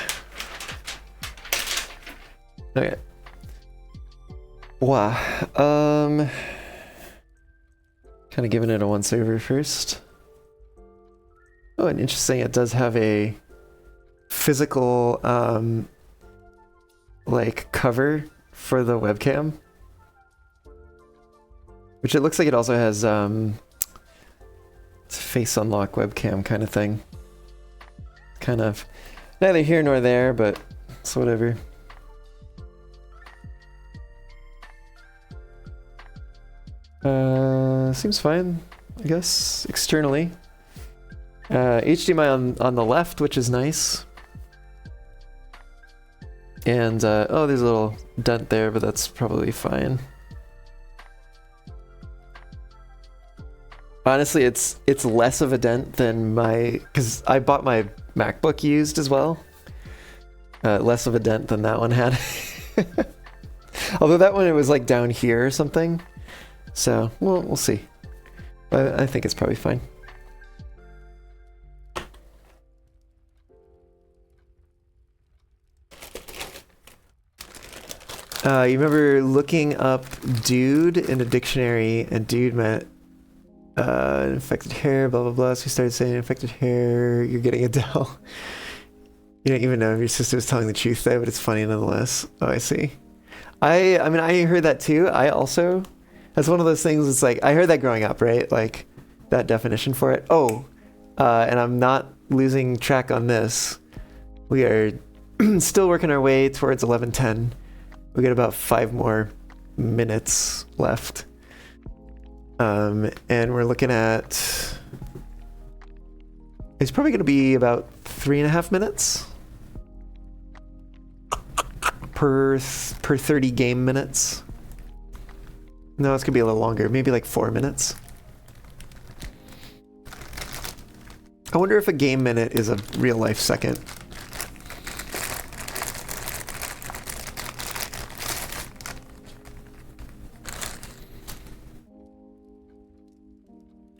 Okay. Wow. Kind of giving it a once over first. Oh, and interesting, it does have a physical like cover for the webcam. Which it looks like it also has it's a face unlock webcam kind of thing. Kind of neither here nor there, but it's whatever. Seems fine, I guess, externally. HDMI on the left, which is nice. And, oh, there's a little dent there, but that's probably fine. Honestly, it's less of a dent than my... because I bought my MacBook used as well. Less of a dent than that one had. Although that one, it was like down here or something. So, well, we'll see. But I think it's probably fine. You remember looking up dude in a dictionary, and dude meant infected hair, blah, blah, blah. So we started saying infected hair, you're getting Adele. You don't even know if your sister was telling the truth there, but it's funny nonetheless. Oh, I see. I mean, I heard that too. I also, that's one of those things, it's like, I heard that growing up, right? Like, that definition for it. Oh, and I'm not losing track on this. We are still working our way towards 11:10. We got about 5 more minutes left. And we're looking at, it's probably going to be about 3.5 minutes per 30 game minutes. No, it's going to be a little longer, maybe like 4 minutes. I wonder if a game minute is a real life second.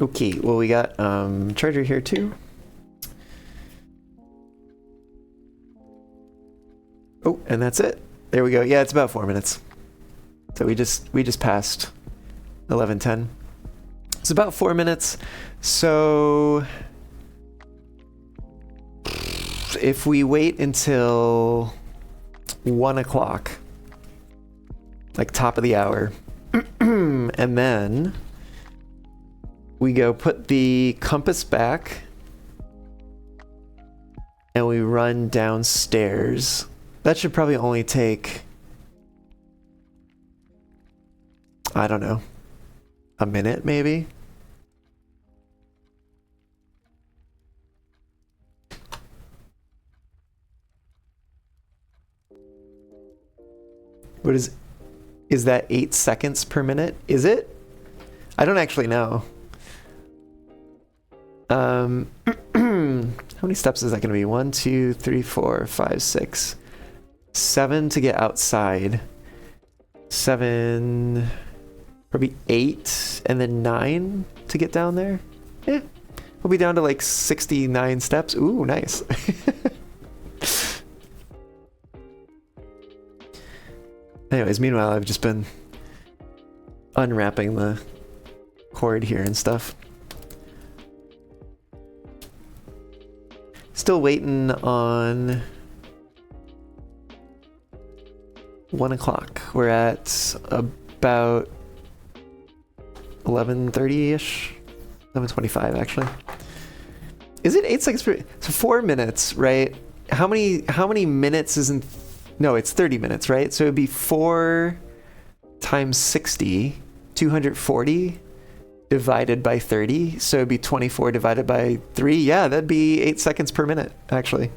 Okay, well, we got charger here too. Oh, and that's it. There we go. Yeah, it's about 4 minutes. So we just passed 11:10. It's about 4 minutes. So if we wait until 1 o'clock, like top of the hour, and then we go put the compass back and we run downstairs. That should probably only take, I don't know, a minute maybe? What is that 8 seconds per minute? Is it? I don't actually know. How many steps is that going to be? 1, 2, 3, 4, 5, 6, 7 to get outside. 7, probably 8, and then 9 to get down there. Yeah, we'll be down to like 69 steps. Ooh, nice. Anyways, meanwhile, I've just been unwrapping the cord here and stuff. Still waiting on 1 o'clock. We're at about 11:30-ish, 11:25 actually. Is it 8 seconds per? So 4 minutes, right? How many minutes isn't? No, it's 30 minutes, right? So it'd be 4 times 60, 240. Divided by 30, so it'd be 24 divided by 3. Yeah, that'd be 8 seconds per minute, actually.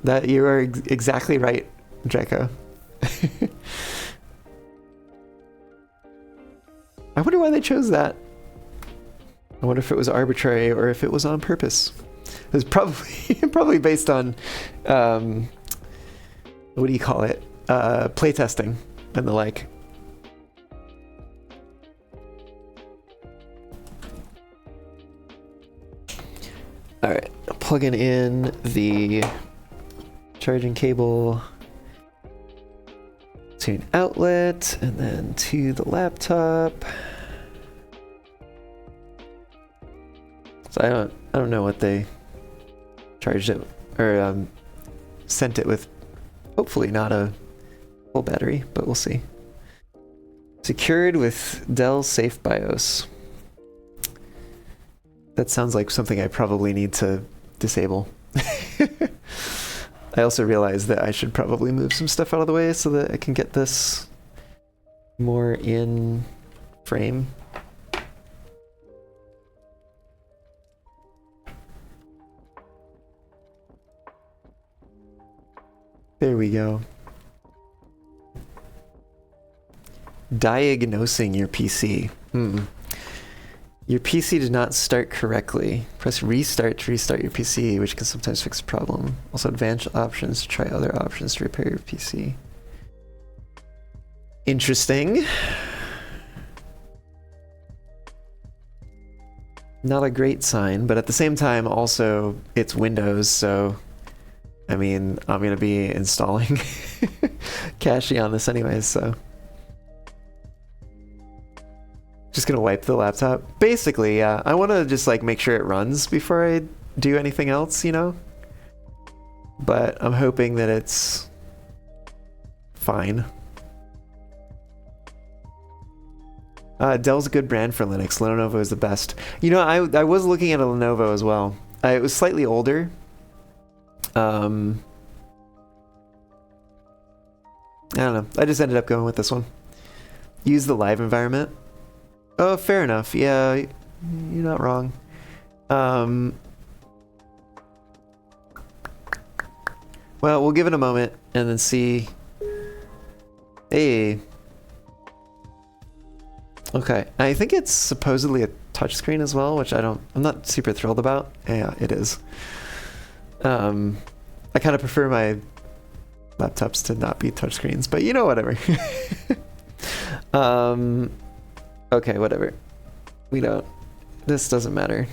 That you are exactly right, Draco. I wonder why they chose that. I wonder if it was arbitrary or if it was on purpose. It was probably based on what do you call it? Playtesting and the like. All right, plugging in the charging cable to an outlet and then to the laptop. So I don't know what they charged it or sent it with. Hopefully not a full battery, but we'll see. Secured with Dell Safe BIOS. That sounds like something I probably need to disable. I also realized that I should probably move some stuff out of the way so that I can get this more in frame. There we go. Diagnosing your PC. Your PC did not start correctly. Press restart to restart your PC, which can sometimes fix the problem. Also, advanced options to try other options to repair your PC. Interesting. Not a great sign, but at the same time, also, it's Windows, so... I mean, I'm going to be installing Cache on this anyways, so... Just gonna wipe the laptop. Basically, yeah. I want to just like make sure it runs before I do anything else, you know? But I'm hoping that it's fine. Dell's a good brand for Linux. Lenovo is the best. You know, I was looking at a Lenovo as well. It was slightly older. I don't know. I just ended up going with this one. Use the live environment. Oh, fair enough. Yeah, you're not wrong. Well, we'll give it a moment and then see. Hey. Okay, I think it's supposedly a touchscreen as well, which I'm not super thrilled about. Yeah, it is. I kind of prefer my laptops to not be touchscreens, but you know, whatever. Okay, whatever. This doesn't matter.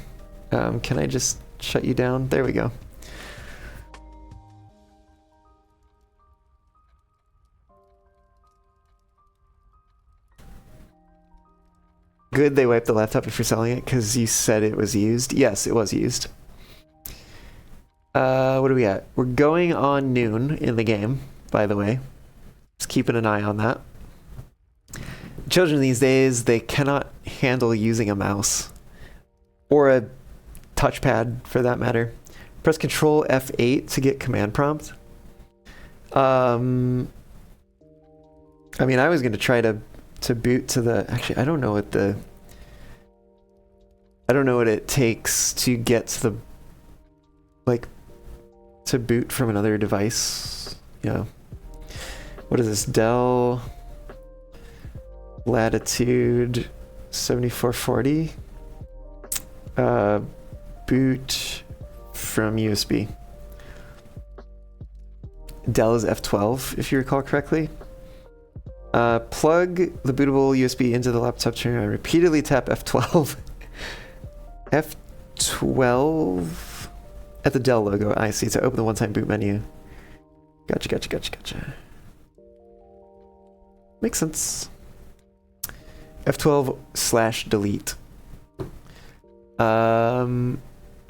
Can I just shut you down? There we go. Good, they wiped the laptop before selling it because you said it was used. Yes, it was used. What are we at? We're going on noon in the game, by the way. Just keeping an eye on that. Children these days, they cannot handle using a mouse. Or a touchpad, for that matter. Press Control F8 to get command prompt. I mean, I was going to try to boot to the... Actually, I don't know what it takes to get to the... Like, to boot from another device. Yeah. What is this? Dell... Latitude 7440. Boot from USB. Dell is F12, if you recall correctly. Plug the bootable USB into the laptop terminal and repeatedly tap F12. F12 at the Dell logo. I see. To open the one-time boot menu. Gotcha. Makes sense. F12/delete.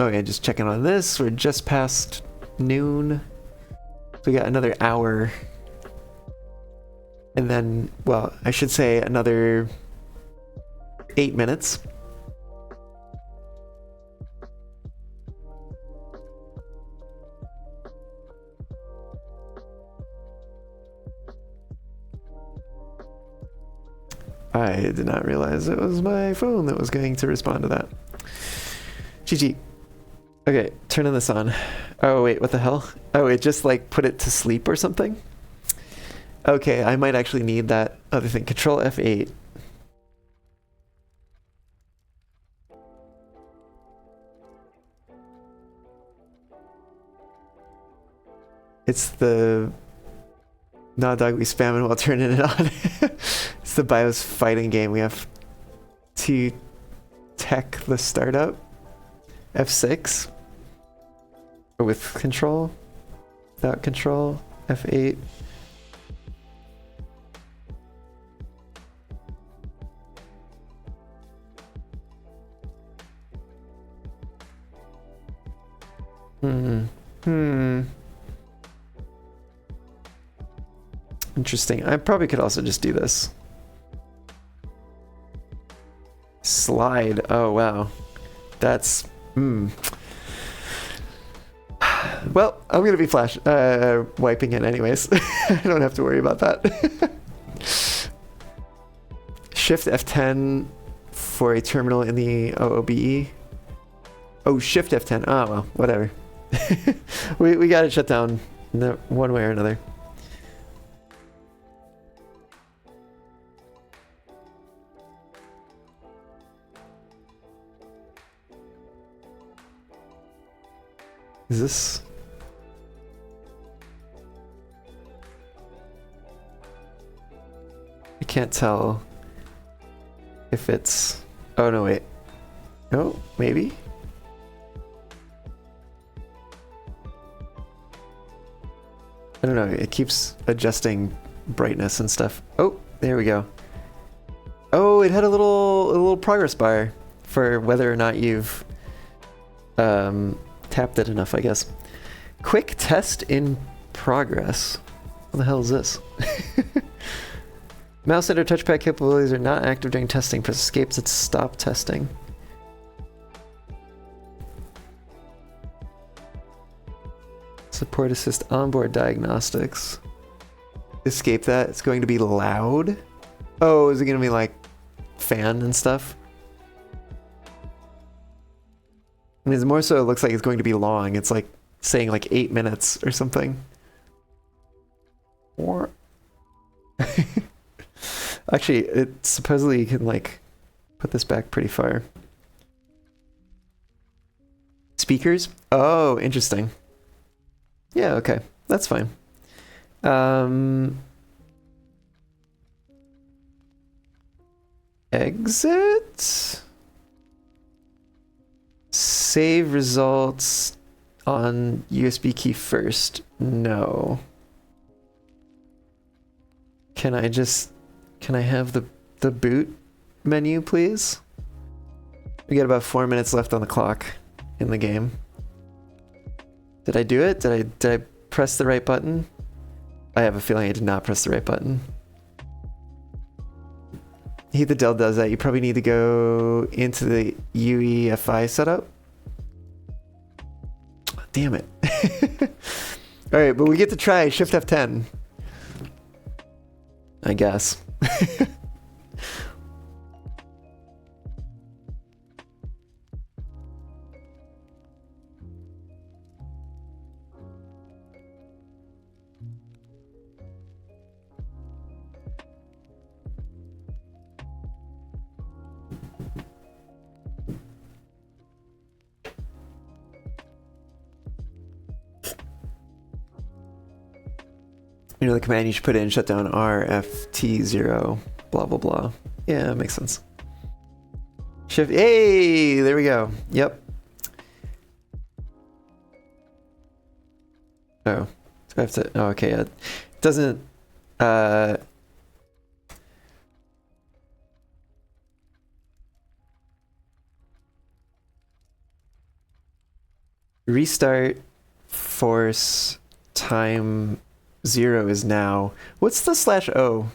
Okay, just checking on this. We're just past noon. So we got another hour. And then, well, I should say another 8 minutes. I did not realize it was my phone that was going to respond to that. GG. Okay, turning this on. Oh, wait, what the hell? Oh, it just like put it to sleep or something? Okay, I might actually need that other thing. Control F8. It's the... Nah, dog, we spamming while turning it on. It's the BIOS fighting game. We have to tech the startup. F6. Or with control. Without control. F8. Interesting. I probably could also just do this. Slide. Oh, wow. That's... Well, I'm going to be wiping it anyways. I don't have to worry about that. Shift F10 for a terminal in the OOBE. Oh, Shift F10. Oh, well, whatever. we got it shut down one way or another. Is this? I can't tell if it's... Oh, no, wait. No, maybe? I don't know, it keeps adjusting brightness and stuff. Oh, there we go. Oh, it had a little progress bar for whether or not you've tapped it enough, I guess. Quick test in progress. What the hell is this? Mouse and or touchpad capabilities are not active during testing. Press escape to stop testing. Support assist onboard diagnostics. Escape that. It's going to be loud. Oh, is it going to be like fan and stuff? I mean, more so it looks like it's going to be long. It's like saying like 8 minutes or something. Or actually, it supposedly you can like put this back pretty far. Speakers? Oh, interesting. Yeah, okay. That's fine. Exit? Save results on USB key first. No. Can I have the boot menu, please? We got about 4 minutes left on the clock in the game. Did I do it? Did I press the right button? I have a feeling I did not press the right button. He the Dell does that. You probably need to go into the UEFI setup. Damn it. All right, but we get to try Shift F10. I guess. You know the command you should put in, shut down RFT0, blah, blah, blah. Yeah, makes sense. Shift, hey, there we go. Yep. Oh, do I have to, oh, okay, it doesn't, restart, force, time, 0 is now. What's the /O?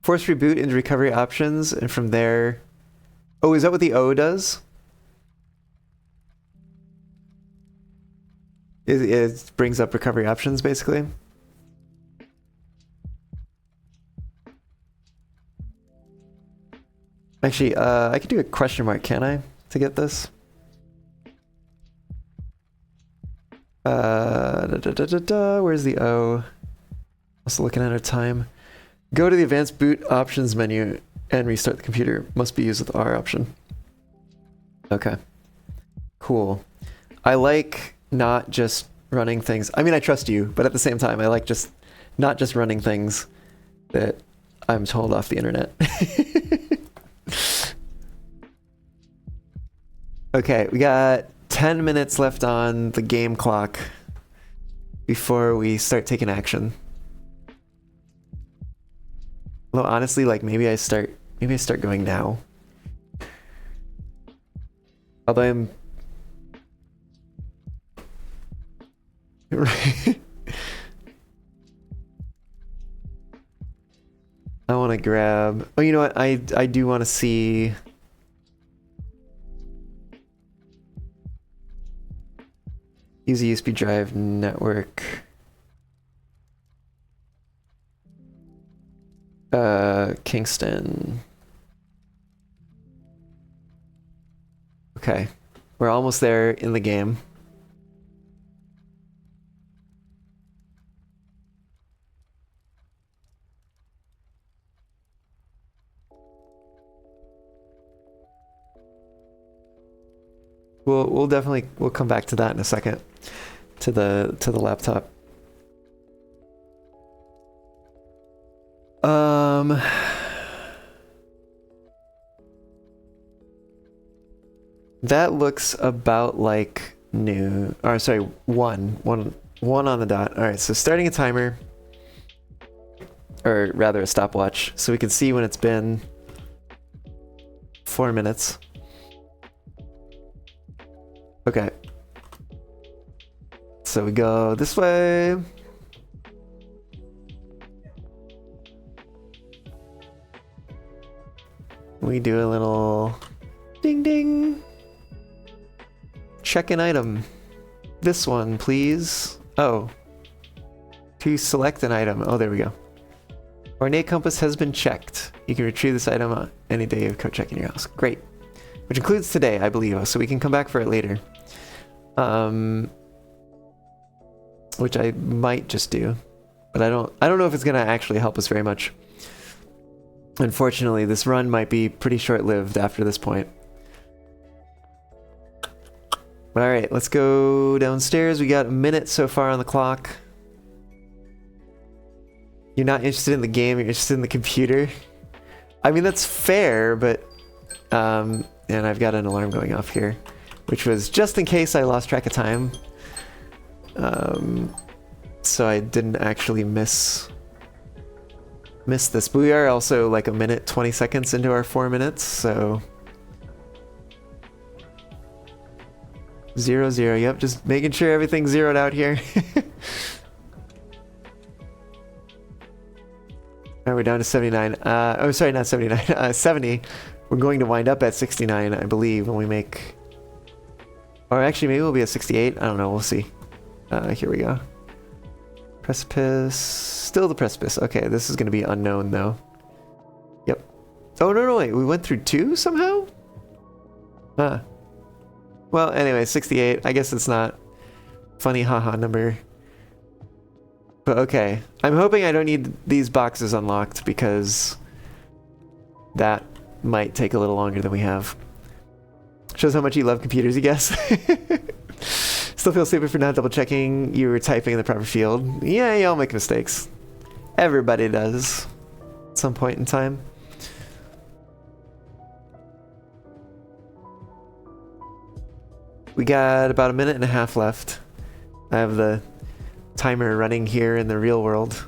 Force reboot into recovery options, and from there... Oh, is that what the O does? It brings up recovery options, basically? Actually, I could do a question mark, can I? To get this? Where's the O? Also looking at our time. Go to the advanced boot options menu and restart the computer. Must be used with R option. Okay. Cool. I like not just running things. I mean, I trust you, but at the same time, I like just not just running things that I'm told off the internet. Okay, we got 10 minutes left on the game clock before we start taking action. Although honestly, like maybe I start going now. Although I'm right. I want to grab. Oh, you know what? I do want to see. Use a USB drive network. Kingston. Okay. We're almost there in the game. We'll definitely come back to that in a second. To the laptop. That looks about like new. Or sorry, one on the dot. All right, so starting a timer, or rather a stopwatch, so we can see when it's been 4 minutes. Okay. So we go this way. We do a little ding ding. Check an item. This one, please. Oh. To select an item. Oh, there we go. Ornate compass has been checked. You can retrieve this item on any day of code checking your house. Great. Which includes today, I believe, so we can come back for it later. Which I might just do. But I don't know if it's gonna actually help us very much. Unfortunately, this run might be pretty short-lived after this point. Alright, let's go downstairs. We got a minute so far on the clock. You're not interested in the game, you're interested in the computer. I mean, that's fair, but... and I've got an alarm going off here, which was just in case I lost track of time. So I didn't actually miss this. But we are also like a minute, 20 seconds into our 4 minutes, so... 0, 0, yep, just making sure everything's zeroed out here. Alright, we're down to 79. Oh, sorry, not 79. 70. We're going to wind up at 69, I believe, when we make... Or actually, maybe we'll be at 68. I don't know, we'll see. Here we go. Precipice. Still the precipice. Okay, this is going to be unknown, though. Yep. Oh, no, wait. We went through 2 somehow? Huh. Well, anyway, 68. I guess it's not funny haha number. But okay. I'm hoping I don't need these boxes unlocked because that might take a little longer than we have. Shows how much you love computers, I guess. Still feel stupid for not double checking you were typing in the proper field. Yeah, you all make mistakes. Everybody does. At some point in time. We got about a minute and a half left. I have the timer running here in the real world.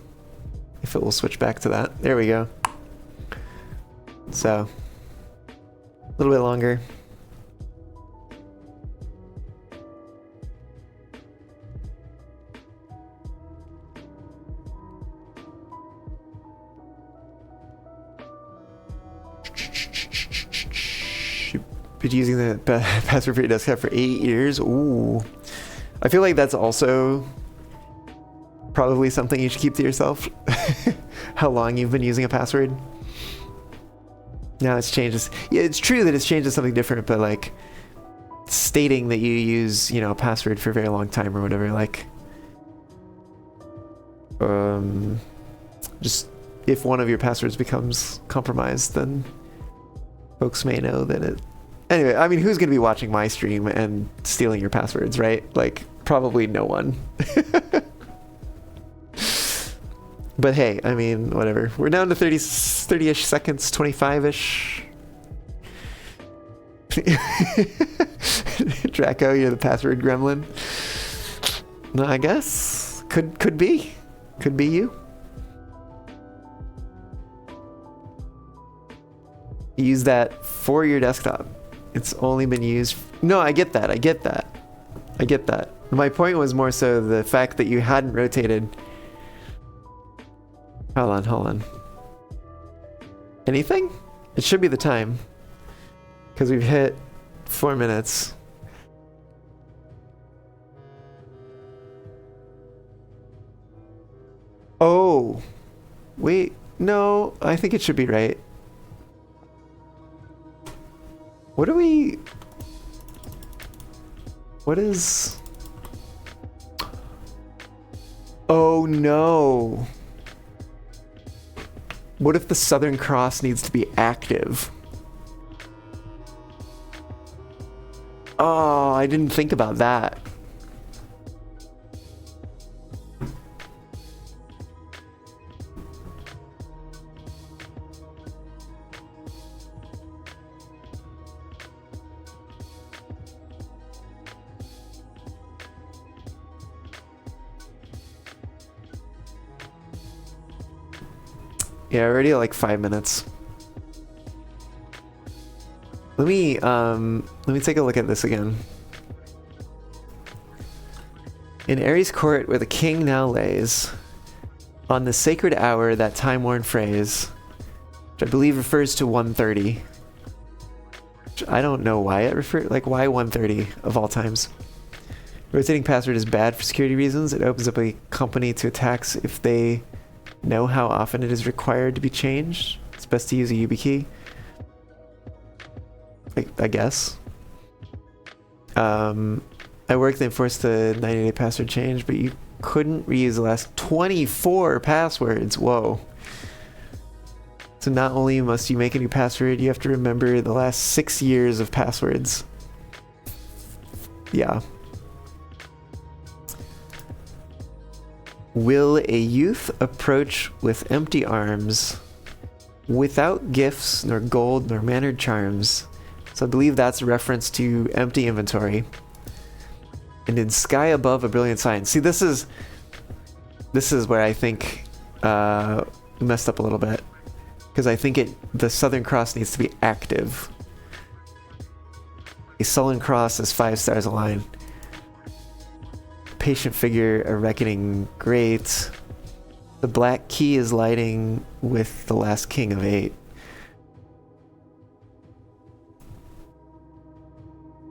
If it will switch back to that. There we go. So, a little bit longer. Been using the password for your desktop for 8 years. Ooh. I feel like that's also probably something you should keep to yourself. How long you've been using a password. Now it's changed. Yeah, it's true that it's changed to something different, but like stating that you use, you know, a password for a very long time or whatever, like just if one of your passwords becomes compromised, then folks may know that it... Anyway, I mean, who's going to be watching my stream and stealing your passwords, right? Like, probably no one. But hey, I mean, whatever. We're down to 30-ish seconds, 25-ish. Draco, you're the password gremlin. No, I guess. Could be. Could be you. Use that for your desktop. It's only been used... No, I get that. I get that. I get that. My point was more so the fact that you hadn't rotated... Hold on. Anything? It should be the time. Because we've hit 4 minutes. Oh. Wait. No, I think it should be right. What are we... What is... Oh no. What if the Southern Cross needs to be active? Oh, I didn't think about that. Yeah, already at like 5 minutes. Let me take a look at this again. In Ares' court, where the king now lays, on the sacred hour, that time-worn phrase, which I believe refers to 1:30. I don't know why it refers, like why 1:30 of all times. Rotating password is bad for security reasons. It opens up a company to attacks if they know how often it is required to be changed. It's best to use a YubiKey. I guess. I worked to enforce the 90-day password change, but you couldn't reuse the last 24 passwords. Whoa. So not only must you make a new password, you have to remember the last 6 years of passwords. Yeah. Will a youth approach with empty arms, without gifts, nor gold, nor mannered charms? So I believe that's a reference to empty inventory. And in sky above a brilliant sign. See, this is where I think we messed up a little bit, because I think the Southern Cross needs to be active. A sullen cross is 5 stars a line. Patient figure, a reckoning great. The black key is lighting with the last king of 8.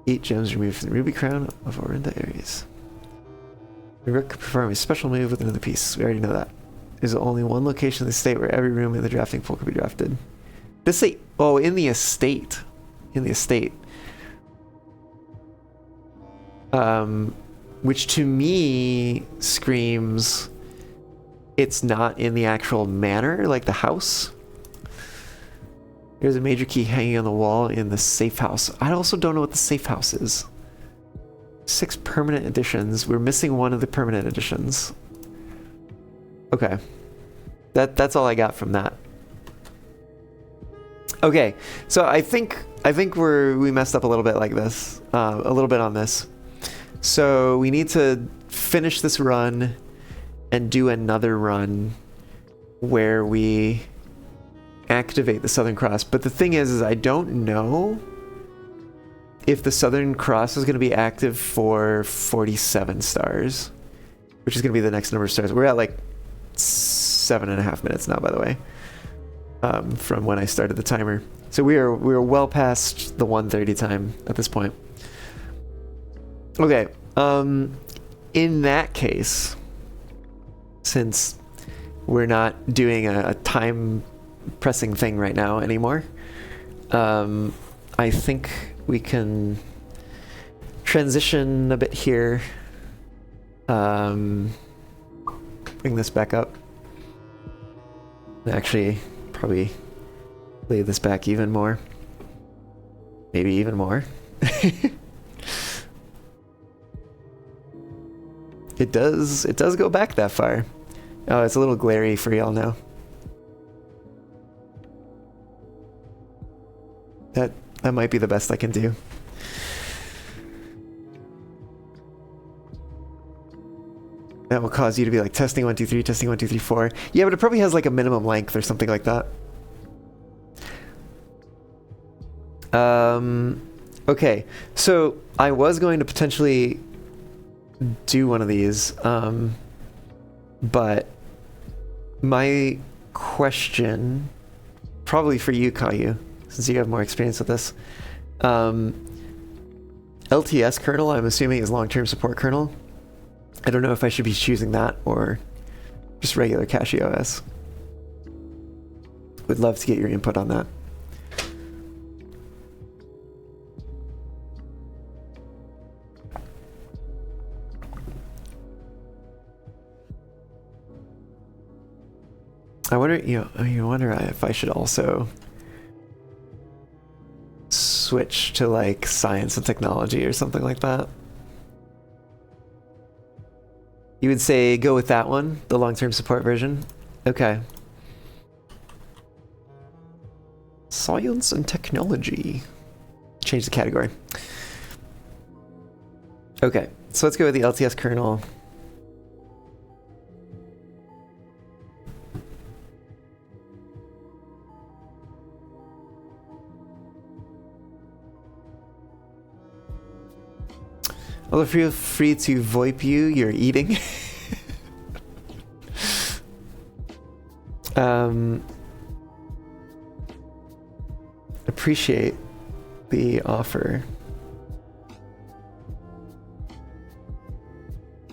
8 gems removed from the ruby crown of Orinda Ares. The rook could perform a special move with another piece. We already know that. There's only one location in the state where every room in the drafting pool could be drafted. This say, oh, in the estate. In the estate. Which to me screams it's not in the actual manor, like the house. There's a major key hanging on the wall in the safe house. I also don't know what the safe house is. 6 permanent editions. We're missing one of the permanent editions. Okay. That's all I got from that. Okay, so I think we messed up a little bit like this. A little bit on this. So we need to finish this run and do another run where we activate the Southern Cross. But the thing is I don't know if the Southern Cross is going to be active for 47 stars, which is going to be the next number of stars. We're at like 7.5 minutes now, by the way, from when I started the timer. So we are well past the 1:30 time at this point. Okay, in that case, since we're not doing a time pressing thing right now anymore, I think we can transition a bit here. Bring this back up. Actually, probably lay this back even more. Maybe even more. It does go back that far. Oh, it's a little glary for y'all now. That might be the best I can do. That will cause you to be like testing 1 2 3, testing 1 2 3 4. Yeah, but it probably has like a minimum length or something like that. Okay, so I was going to potentially do one of these, but my question, probably for you, Caillou, since you have more experience with this, LTS kernel, I'm assuming, is long-term support kernel. I don't know if I should be choosing that or just regular CachyOS. Would love to get your input on that. I wonder, I wonder if I should also switch to like science and technology or something like that. You would say go with that one, the long-term support version? Okay. Science and technology. Change the category. Okay, so let's go with the LTS kernel. Although feel free to VoIP you, you're eating. Appreciate the offer.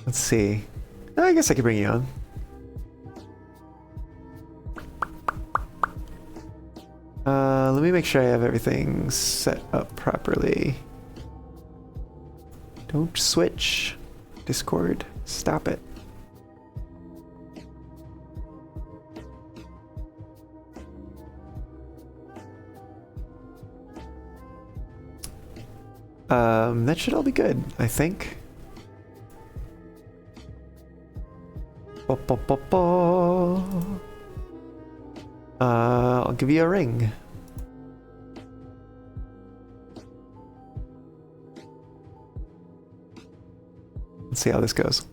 Let's see. Oh, I guess I could bring you on. Let me make sure I have everything set up properly. Don't switch. Discord, stop it. That should all be good, I think. I'll give you a ring. Let's see how this goes.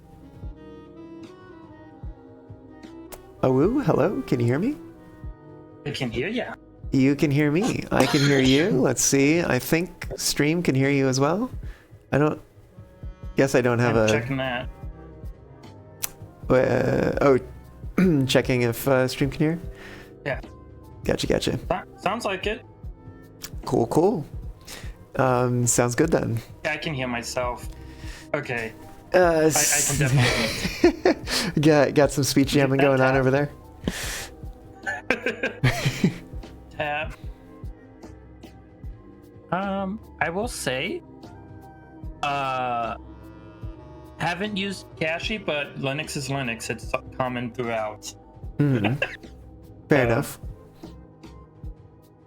Oh, hello, can you hear me? I can hear you. You can hear me. I can hear you. Let's see. I think stream can hear you as well. I don't... Guess I don't have I'm checking that. Checking if stream can hear? Yeah. Gotcha. Sounds like it. Cool. Sounds good then. Yeah, I can hear myself. Okay. I can definitely... got some speech jamming going on over there? Tab. I will say, haven't used Cache, but Linux is Linux. It's common throughout. Fair enough.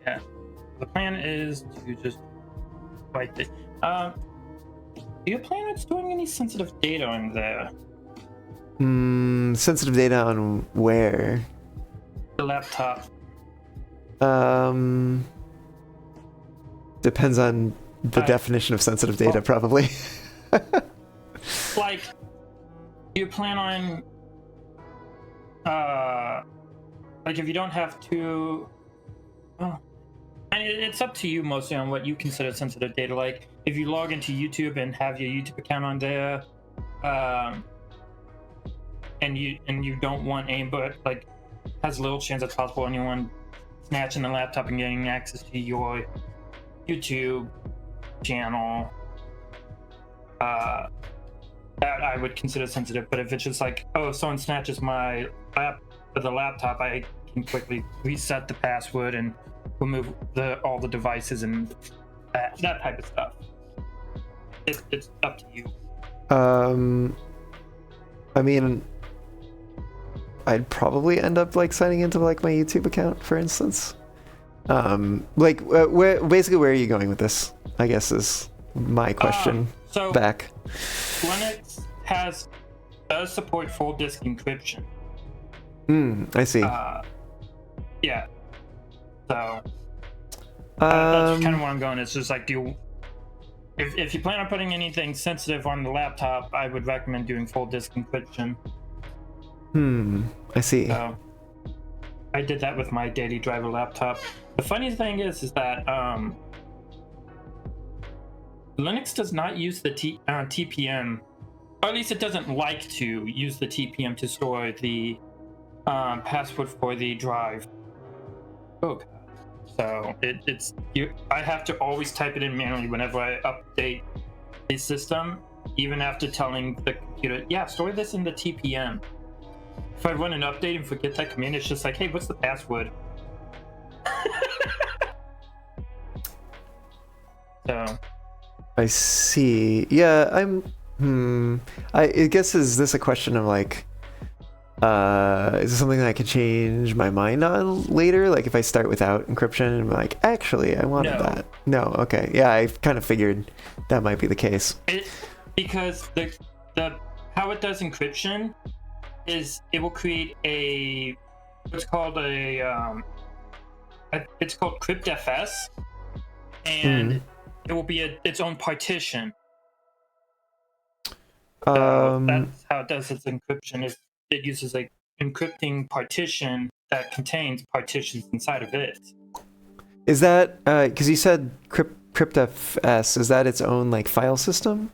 Yeah. The plan is to just wipe it. Do you plan on storing any sensitive data in there? Sensitive data on where? The laptop. Depends on the definition of sensitive data, probably. Like, do you plan on, like, if you don't have to, it's up to you mostly on what you consider sensitive data. Like, if you log into YouTube and have your YouTube account on there, and you don't want aim, but like has little chance as possible anyone snatching the laptop and getting access to your YouTube channel, that I would consider sensitive. But if it's just like, oh, if someone snatches my laptop, I can quickly reset the password and remove all the devices and that type of stuff. It's up to you. I mean, I'd probably end up like signing into like my YouTube account, for instance. Basically, where are you going with this? I guess is my question. So back. Linux does support full disk encryption. I see. Yeah. So that's kind of where I'm going. It's just like, if you plan on putting anything sensitive on the laptop, I would recommend doing full disk encryption. I see. So I did that with my daily driver laptop. The funny thing is that Linux does not use the TPM, or at least it doesn't like to use the TPM to store the password for the drive. Oh, God. So I have to always type it in manually whenever I update the system, even after telling the computer, yeah, store this in the TPM. If I run an update and forget that command, it's just like, hey, what's the password? So I see. Yeah, I guess, is this a question of like, Is this something that I can change my mind on later? Like if I start without encryption and I'm like, actually, I wanted that. No, okay. Yeah, I kind of figured that might be the case. Because the how it does encryption is it will create what's called it's called cryptfs, and it will be its own partition. That's how it does its encryption. It uses a encrypting partition that contains partitions inside of it. Is that because you said cryptfs? Is that its own like file system?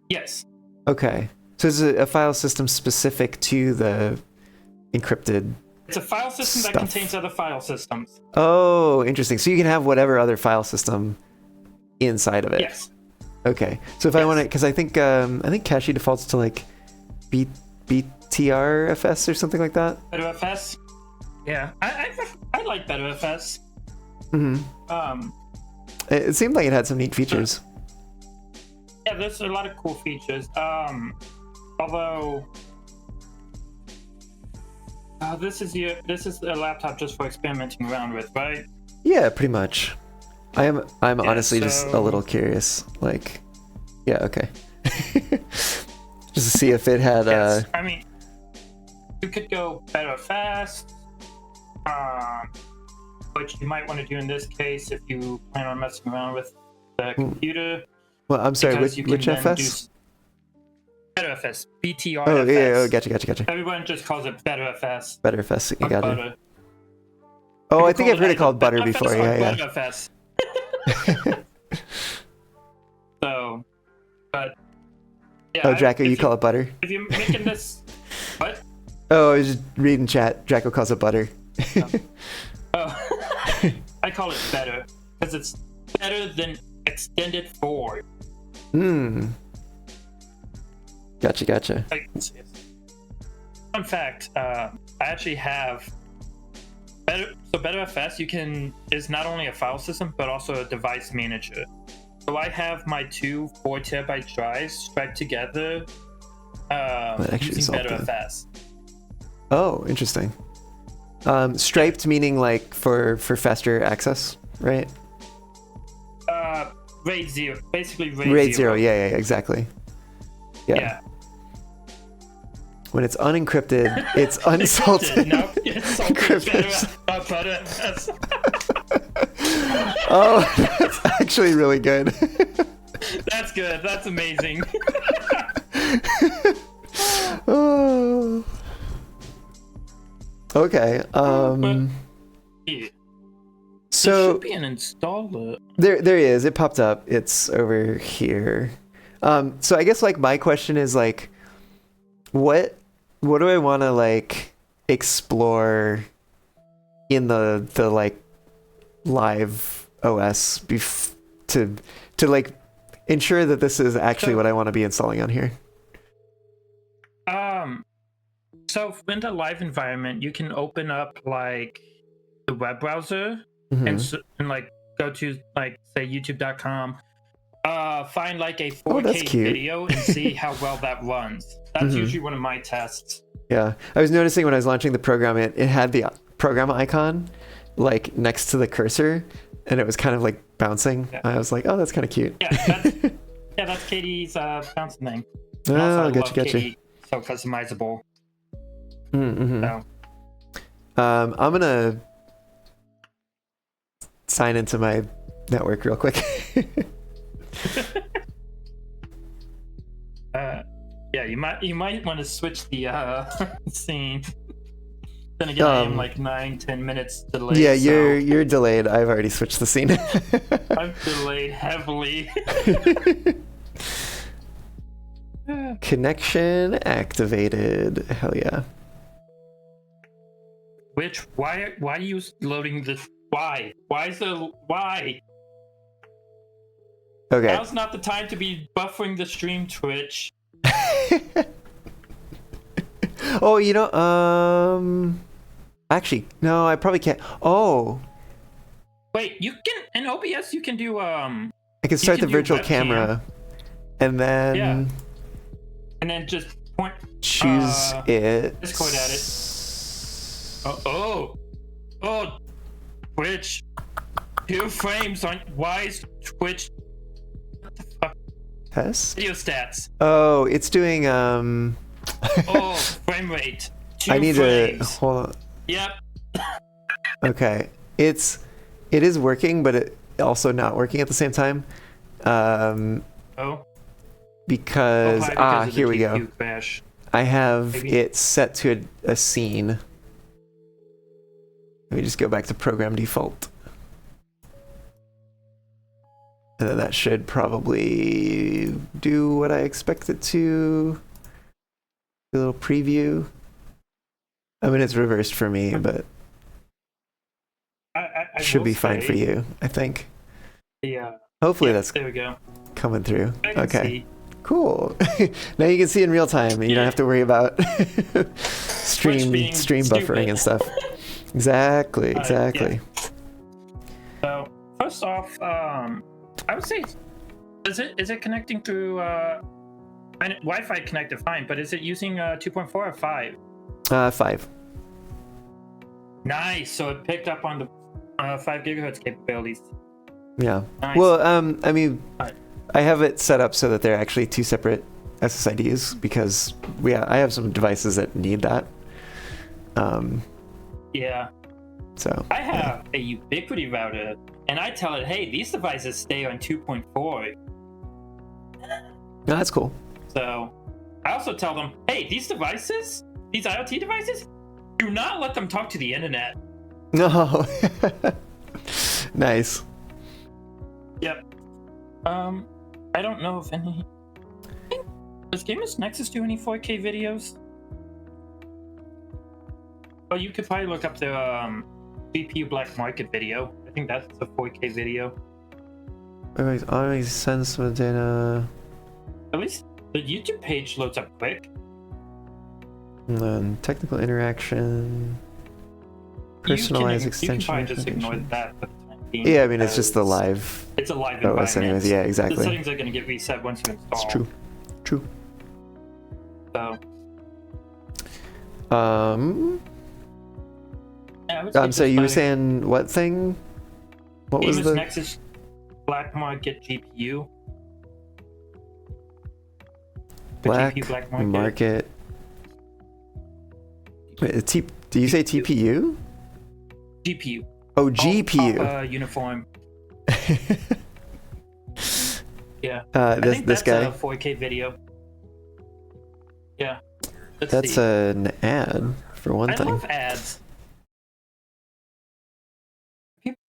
Yes. Okay, so is it a file system specific to the encrypted? It's a file system that contains other file systems. Oh, interesting. So you can have whatever other file system inside of it. Yes. Okay. So if I want to, because I think Cache defaults to like BTRFS or something like that. BetterFS. Yeah, I like BetterFS. It seemed like it had some neat features. Yeah, there's a lot of cool features. Although this is a laptop just for experimenting around with, right? Yeah, pretty much. I'm honestly just a little curious. Like, yeah, okay. Just to see if it had. Yes, I mean, you could go BetterFast. Which you might want to do in this case if you plan on messing around with the computer. Well, I'm sorry, which FS? BetterFS. BTRFS. Oh, yeah, oh, gotcha. Everyone just calls it BetterFS. BetterFS, you got it. Oh, I think I've heard it called Butter before, yeah. BetterFS. So, but... Yeah, oh, Draco, you call it Butter? If you're making this... What? Oh, I was just reading chat. Draco calls it Butter. Oh. I call it better, because it's better than extended forward. Gotcha. Fun fact, I actually have BetterFS is not only a file system but also a device manager. So I have my two 4 terabyte drives striped together using BetterFS. Oh, interesting. Striped meaning like for faster access, right? RAID 0, basically RAID 0. Yeah, exactly. Yeah. When it's unencrypted, it's unsalted. No, it's salted. Oh, that's actually really good. That's good. That's amazing. Oh. Okay. So there should be an installer. There is. It popped up. It's over here. So I guess like my question is like, what do I want to like explore in the like live OS to like ensure that this is actually what I want to be installing on here? So in the live environment, you can open up like the web browser and like go to like say youtube.com, find like a 4K video and see how well that runs. That's usually one of my tests. Yeah, I was noticing when I was launching the program, it had the program icon like next to the cursor, and it was kind of like bouncing. Yeah. I was like, oh, that's kind of cute. Yeah, that's Katie's bouncing thing. Oh, gotcha. Katie, so customizable. So. I'm gonna sign into my network real quick. Yeah, you might want to switch the scene. Then again, I am like 9-10 minutes delayed. Yeah, you're delayed. I've already switched the scene. I'm delayed heavily. Connection activated. Hell yeah. Why are you loading this? Why why? Okay. Now's not the time to be buffering the stream, Twitch. Oh, actually, no, I probably can't. Oh. Wait, you can in OBS you can do I can start the virtual camera and then and then just choose it. Discord at it. Oh, Twitch. 2 frames on why is Twitch? What the fuck? Test? Video stats. Oh, it's doing Oh, frame rate. 2 I need frames. to hold on. Yep. Okay. It is working, but it also not working at the same time. Because of the here we go. GPU crash. I have Maybe. it set to a scene. Let me just go back to program default. And then that should probably do what I expect it to. A little preview. I mean, it's reversed for me, but I should will be fine say, for you, I think. Yeah. Hopefully Yeah, that's there we go. coming through. I can Okay. see. Cool. Now you can see in real time. You don't have to worry about stream being buffering stupid. and stuff. Exactly. Yeah. So first off, I would say, is it connecting through Wi-Fi connected fine, but is it using 2.4 or 5? 5. Nice. So it picked up on the 5 gigahertz capabilities. Yeah. Nice. Well, I mean, Alright. I have it set up so that they're actually 2 separate SSIDs because I have some devices that need that. Yeah. So I have a Ubiquiti router, and I tell it, hey, these devices stay on 2.4. no, that's cool. So I also tell them, hey, these devices, these IoT devices, do not let them talk to the internet. No. Nice. Yep. I don't know if any. Does Gamers Nexus do any 4K videos? Oh, you could probably look up the GPU Black Market video. I think that's a 4K video. Always send some data. At least the YouTube page loads up quick. And then technical interaction. Personalized extension. You can probably just ignore information. that for the time being. Yeah, I mean, it's just the because live It's a live OS environment. anyways. Yeah, The exactly. settings are going to get reset once you install. It's true. True. So, yeah, I would say so just you were like saying what thing? What was Gamers the? Nexus Black Market GPU. The Black GPU Black Market. Wait, do you say TPU? GPU. Oh, GPU. Alpha uniform. Yeah. I This think this that's guy. a 4K video. Yeah. Let's That's see. an ad for one I thing. love ads.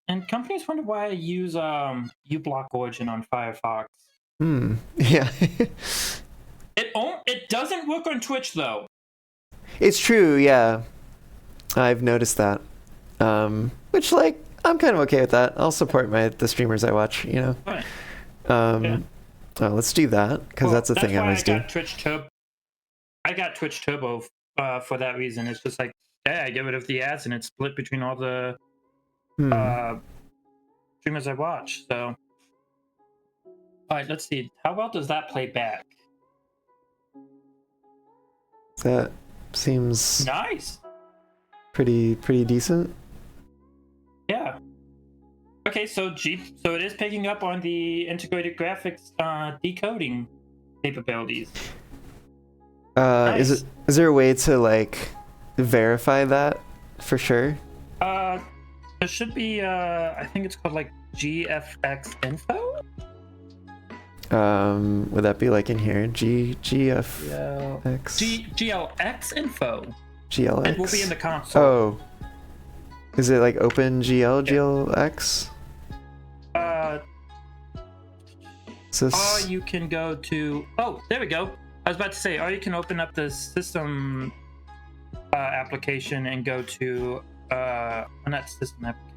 And companies wonder why I use uBlock Origin on Firefox. Yeah. It doesn't work on Twitch though. It's true. Yeah. I've noticed that. Which like I'm kind of okay with that. I'll support the streamers I watch. You know. Right. Yeah. Let's do that because that's the thing I always do. I got Twitch Turbo for that reason. It's just like, hey, I get rid of the ads and it's split between all the streamers I watch. So, all right, let's see. How well does that play back? That seems Nice. pretty decent. Yeah. Okay, so it is picking up on the integrated graphics decoding capabilities. Is there a way to like verify that for sure? There should be I think it's called like GFX info. Would that be like in here? GFX? GLX info. GLX? It will be in the console. Oh. Is it like GLX? Or you can go to... Oh, there we go. I was about to say, or you can open up the system application and go to... not system application.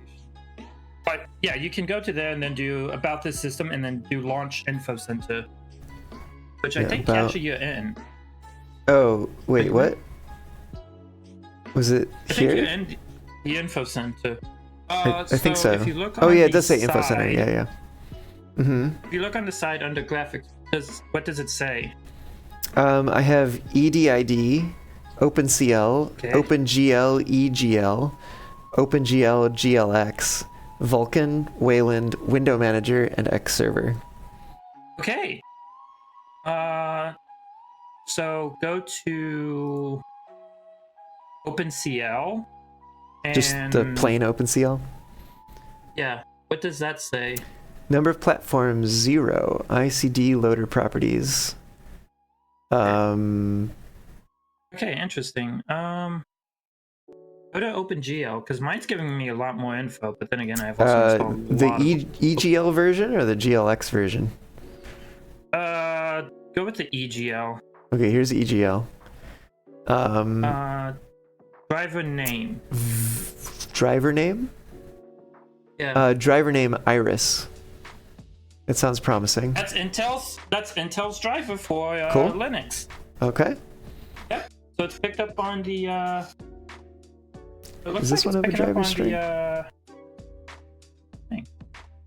But yeah, you can go to there and then do About This System and then do Launch Info Center. Which I think catches you in. Oh, wait, what? Was it I here? think you're in the Info Center. I think so. If you look Oh on yeah, it the does say Info Center. side- Yeah. Mm-hmm. If you look on the side under graphics, what does it say? I have EDID, OpenCL, Okay. OpenGL EGL, OpenGL GLX, Vulkan, Wayland, Window Manager, and Xserver. Okay. So go to OpenCL. And Just the plain OpenCL. yeah, what does that say? Number of platforms 0. ICD loader properties. Okay, interesting. Go to OpenGL because mine's giving me a lot more info, but then again, I've also installed a the lot of... EGL version or the GLX version? Go with the EGL. Okay, here's the EGL. Driver name. Driver name? Yeah. Driver name Iris. It sounds promising. That's Intel's driver for Cool. Linux. Okay. Yep. So it's picked up on the. It looks Is this like one it's of a picking up driver on string? the thing.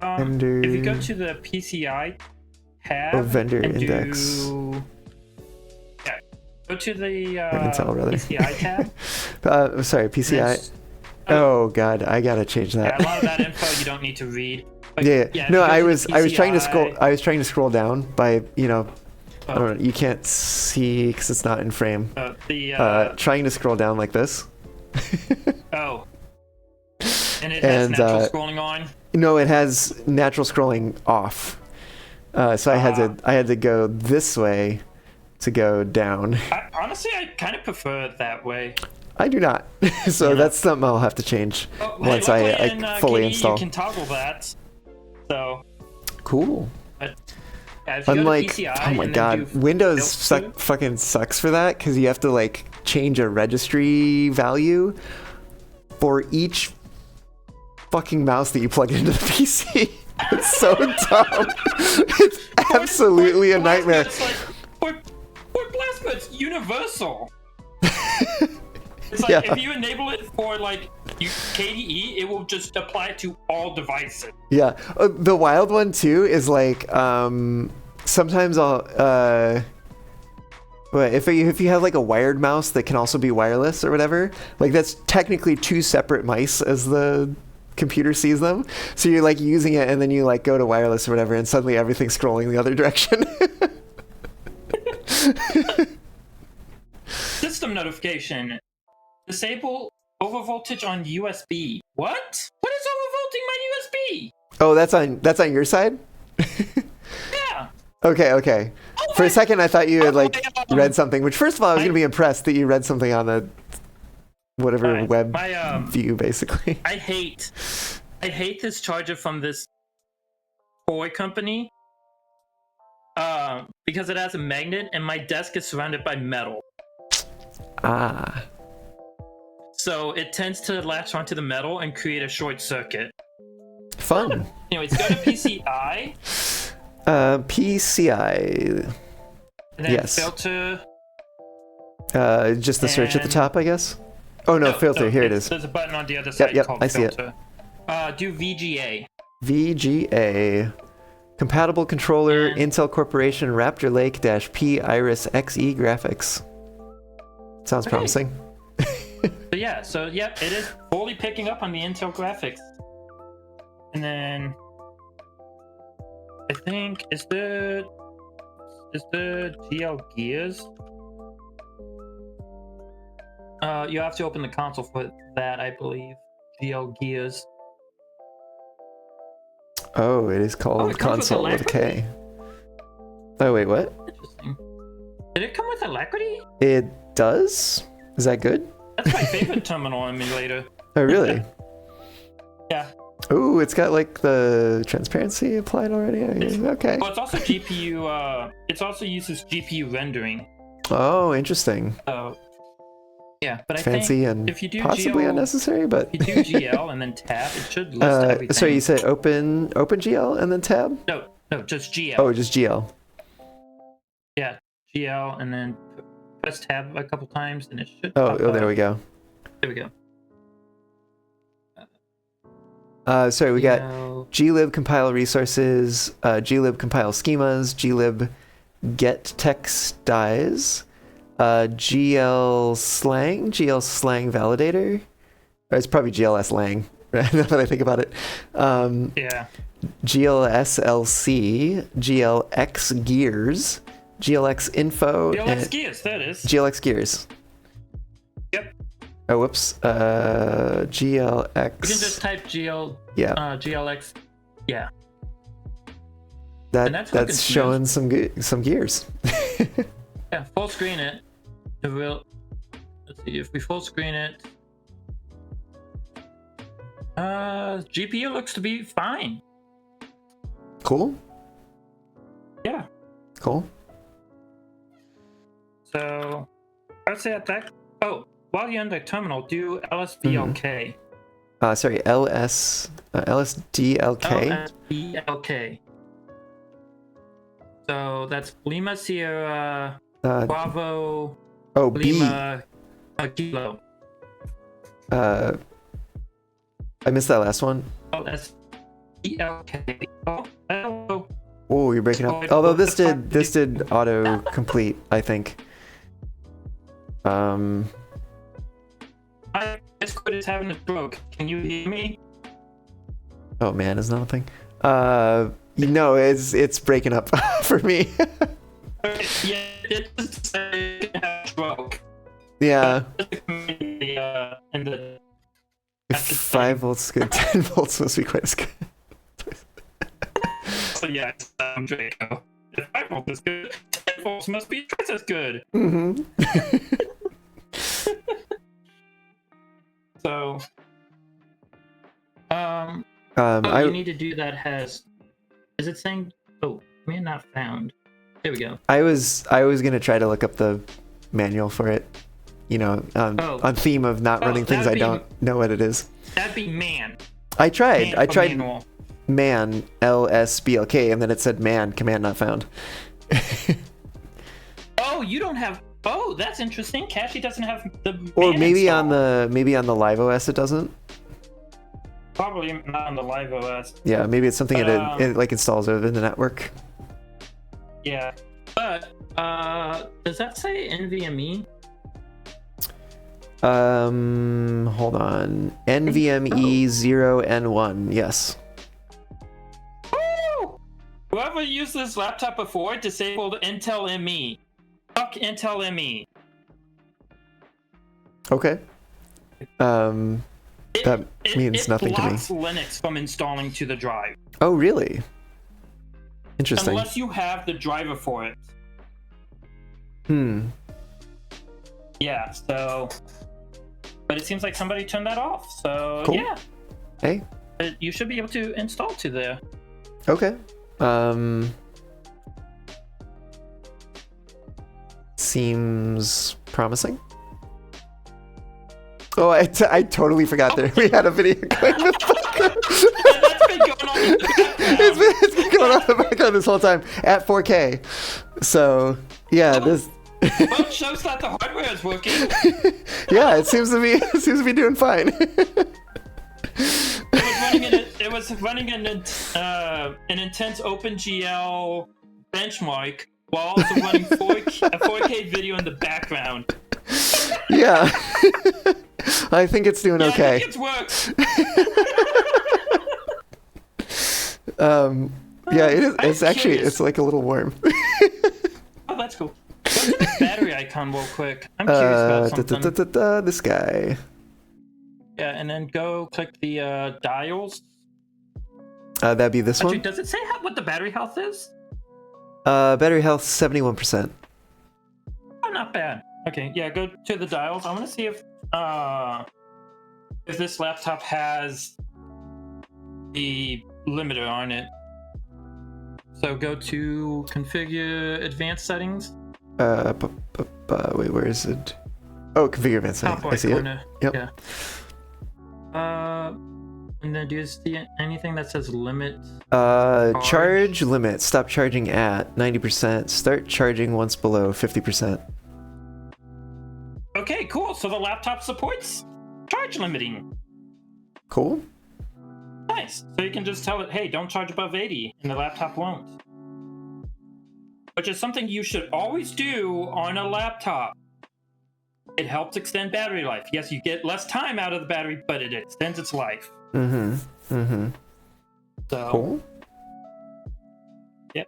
Vendor. If you go to the PCI tab. Oh, vendor and index. Yeah. Go to the Intel, rather. PCI tab. Sorry, PCI. Oh god, I gotta change that. Yeah, a lot of that info you don't need to read. But Yeah. if No, you go I to the was trying to scroll. PCI I was trying to scroll down by I don't Oh, know. You can't see because it's not in frame. Trying to scroll down like this. Oh. And it has And, natural scrolling on. No, it has natural scrolling off. So I had to go this way to go down. Honestly, I kind of prefer it that way. I do not. So Yeah. that's something I'll have to change once luckily I in, fully KDE install. You can toggle that. So, Cool. but yeah, if you Unlike, go to PCI oh my and then god, do Windows filter- fucking sucks for that because you have to like change a registry value for each fucking mouse that you plug into the PC. It's so dumb. It's absolutely a nightmare. It's like, for Plasma, it's universal. It's like Yeah. if you enable it for like KDE, it will just apply to all devices. Yeah, the wild one too is like sometimes I'll if you have like a wired mouse that can also be wireless or whatever, like that's technically two separate mice as the computer sees them. So you're like using it and then you like go to wireless or whatever and suddenly everything's scrolling the other direction. System notification. Disable overvoltage on USB. What? What is overvolting my USB? Oh, that's on your side? Yeah. Okay. Oh, For a second I thought you had like my, read something, which first of all I was going to be impressed that you read something on a whatever web view basically. I hate this charger from this toy company because it has a magnet and my desk is surrounded by metal. Ah. So it tends to latch onto the metal and create a short circuit. Fun. Anyways, go to PCI. PCI. And then Yes. filter. Just the search at the And- top, I guess. Oh no, filter. Here it is. There's a button on the other side Yep, called I see it. filter. Do VGA. VGA. Compatible controller, And- Intel Corporation, Raptor Lake -P Iris Xe graphics. Sounds Okay. promising. So yep, it is fully picking up on the Intel graphics. And then I think is the GL Gears? You have to open the console for that, I believe. GL Gears. Oh, it is called it comes with console with a K. Oh wait, what? Interesting. Did it come with Alacrity? It does? Is that good? That's my favorite terminal emulator. Oh really? Yeah. Ooh, it's got like the transparency applied already. Okay. Well, it's also GPU. It also uses GPU rendering. Oh, interesting. So, yeah, but I Fancy think and if you do possibly GL, unnecessary, but if you do GL and then tab, it should list everything. so you said open GL and then tab? No, just GL. Oh, just GL. Yeah, GL and then press tab a couple times and it should. Oh, pop there up. we go. There we go. Sorry, we got GL. glib compile resources, glib compile schemas, glib Get Text Dies, GL Slang Validator. Or it's probably GLS Lang, right? Now that I think about it. Yeah. GLSLC, GLX Gears, GLX Info, GLX Gears, that is. GLX Gears. Yep. Oh, whoops. GLX. You can just type GLX. Yeah. That's showing some gears. Yeah, full screen it. It will. Let's see if we full screen it. GPU looks to be fine. Cool. Yeah. Cool. So, I'd say at that. Oh, while you're in the terminal, do LSDLK. Sorry, LSDLK. LSDLK. So that's Lima Sierra Bravo. Lima Kilo. I missed that last one. LSDLK. Oh, hello. Oh, you're breaking up. Although this did auto complete, I think. Discord is having a stroke. Can you hear me? Oh man, is not a thing. No, it's breaking up for me. Yeah, it just say have a stroke. Yeah. And the 5 volts is good. 10 volts must be quite as good. So yeah, it's Draco. If 5 volts is good, 10 volts must be twice as good. Mm-hmm. So, you need to do that. Is it saying? Oh, command not found. There we go. I was gonna try to look up the manual for it. You know, on theme of not running things I don't know what it is. That'd be man. I tried Manual. man LSBLK and then it said man command not found. Oh, you don't have. Oh, that's interesting. Cashy doesn't have the. Or man maybe installed. on the Live OS it doesn't. Probably not on the Live OS. Yeah, maybe it's something it like installs over the network. Yeah, but does that say NVMe? Hold on. NVMe 0N1. Yes. Woo! Whoever used this laptop before disabled Intel ME. Fuck Intel ME. Okay. That means nothing to me. It blocks Linux from installing to the drive. Oh, really? Interesting. Unless you have the driver for it. Yeah, so... But it seems like somebody turned that off, so cool. Yeah. Hey. But you should be able to install to there. Okay. Seems promising. Oh, I totally forgot there. We had a video going in the background. That's been going on in the background. It's been going on in the background this whole time at 4K. So, yeah, this... Well, it shows that the hardware is working. Yeah, it seems to be doing fine. It was running an intense OpenGL benchmark while also running a 4K video in the background. Yeah. I think it's doing okay. I think it's worked. Yeah, it is. It's actually, it's like a little warm. Oh, that's cool. Go to the battery icon real quick. I'm curious about something. This guy. Yeah, and then go click the dials. That'd be this Actually, one. does it say what the battery health is? Battery health 71%. Oh, not bad. Okay, yeah, go to the dials. I want to see if this laptop has the limiter on it. So go to configure advanced settings. Wait, where is it? Oh, configure advanced settings. I see corner. it. Yep. Yeah. And then do you see anything that says limit? Charge limit. Stop charging at 90%. Start charging once below 50%. Okay, cool. So the laptop supports charge limiting. Cool. Nice. So you can just tell it, hey, don't charge above 80, and the laptop won't. which is something you should always do on a laptop. It helps extend battery life. Yes, you get less time out of the battery, but it extends its life. So, Cool. Yep.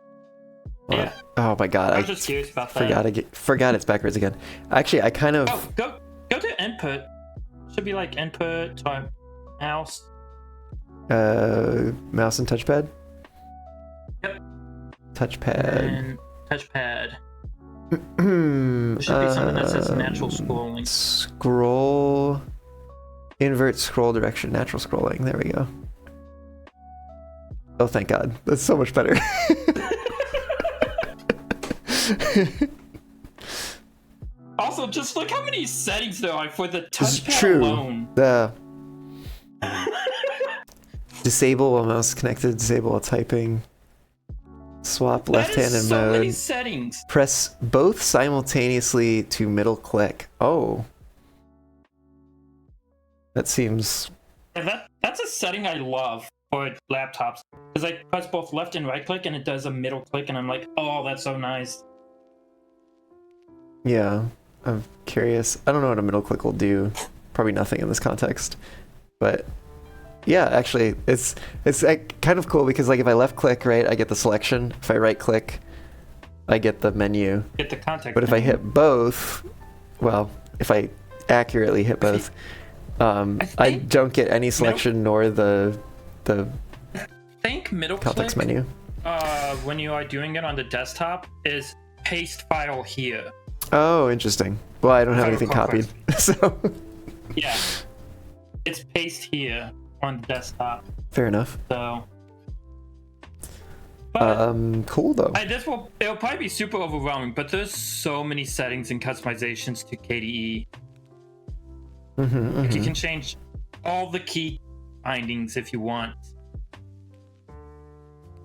Well, Yeah. oh my god, I was just curious about that. Forgot it's backwards again. Actually, I kind of. Oh, go to input. Should be like input, time, mouse. Mouse and touchpad. Yep. Touchpad. And touchpad. There should be something that says natural scrolling. Scroll. Invert scroll direction. Natural scrolling. There we go. Oh, thank God. That's so much better. Also, just look how many settings there are for the touchpad True. alone. The disable while mouse connected. Disable while typing. Swap left-handed so mode. many settings. Press both simultaneously to middle click. Oh. That seems... And that's a setting I love for laptops. Because I press both left and right click and it does a middle click and I'm like, oh, that's so nice. Yeah, I'm curious. I don't know what a middle click will do. Probably nothing in this context. But yeah, actually, it's kind of cool because like if I left click, right, I get the selection. If I right click, I get the menu. Get the context. But if I hit both, well, if I accurately hit both, I don't get any selection nor the think middle context click, menu. when you are doing it on the desktop is paste file here. Oh, interesting. Well, I don't have I anything recall copied, so Yeah. It's paste here on the desktop. fair enough. So but Cool though. it'll probably be super overwhelming, but there's so many settings and customizations to KDE. You can change all the key bindings if you want.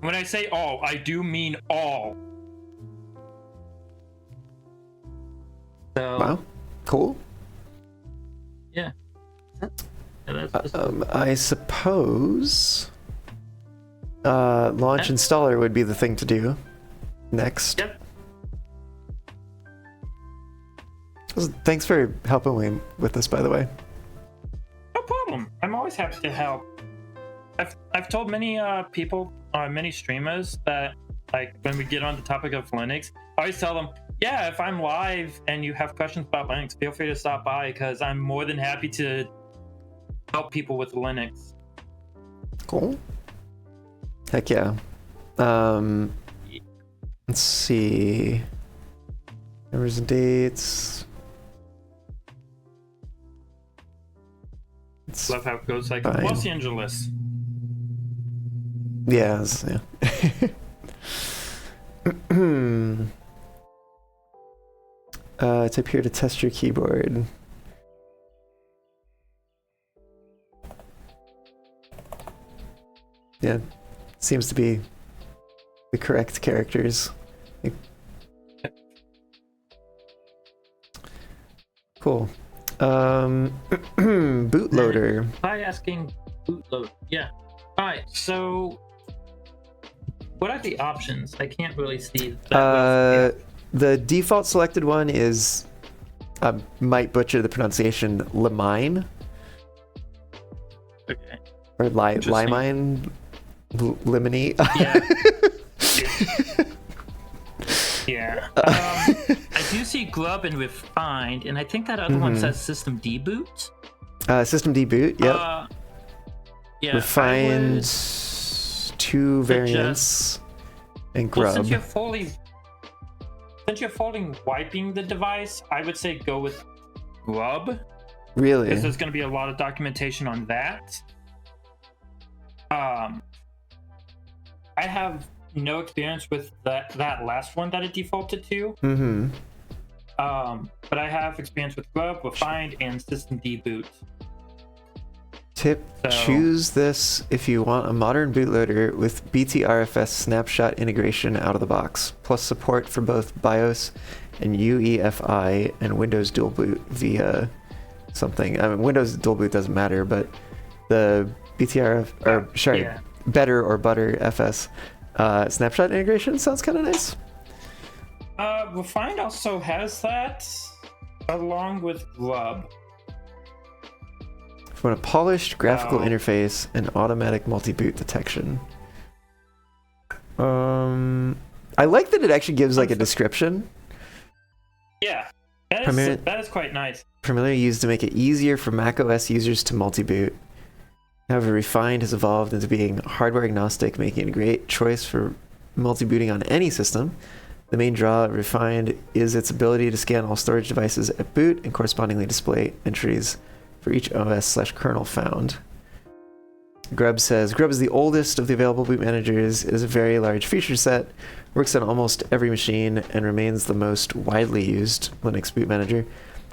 When I say all, I do mean all. So, Wow, cool. Yeah. I suppose launch installer would be the thing to do next. Yep. Thanks for helping me with this, by the way. No problem. I'm always happy to help. I've told many people, many streamers that like when we get on the topic of Linux, I always tell them, yeah, if I'm live and you have questions about Linux, feel free to stop by because I'm more than happy to help people with Linux. Cool. Heck yeah. Let's see. Numbers and dates. Love how it goes like fine. Los Angeles. Yeah. Type here to test your keyboard. Yeah, seems to be the correct characters. Cool. Bootloader. By asking bootloader. Yeah. Alright, so what are the options? I can't really see that. The default selected one is, I might butcher the pronunciation, Limine. Okay. Or Limine? Limony? Yeah. I do see Grub and Refined, and I think that other one says System Deboot. System deboot, yep. Yeah. Refined, two variants, and Grub. Well, since you're fully wiping the device, I would say go with Grub. Really? Because there's going to be a lot of documentation on that. I have no experience with that last one that it defaulted to. But I have experience with Grub, Refined, and System Deboot. Tip, choose this if you want a modern bootloader with BTRFS snapshot integration out of the box, plus support for both BIOS and UEFI and Windows dual boot via something. I mean, Windows dual boot doesn't matter, but the Better or Butter FS snapshot integration sounds kind of nice. Refined also has that, along with Grub. For a polished graphical Oh. interface and automatic multi-boot detection. I like that it actually gives like a description. Yeah, Primar- that is quite nice. Primarily used to make it easier for macOS users to multi-boot. However, Refined has evolved into being hardware agnostic, making it a great choice for multi-booting on any system. The main draw of Refined is its ability to scan all storage devices at boot and correspondingly display entries for each OS/kernel found. Grub says, Grub is the oldest of the available boot managers, it is a very large feature set, works on almost every machine, and remains the most widely used Linux boot manager.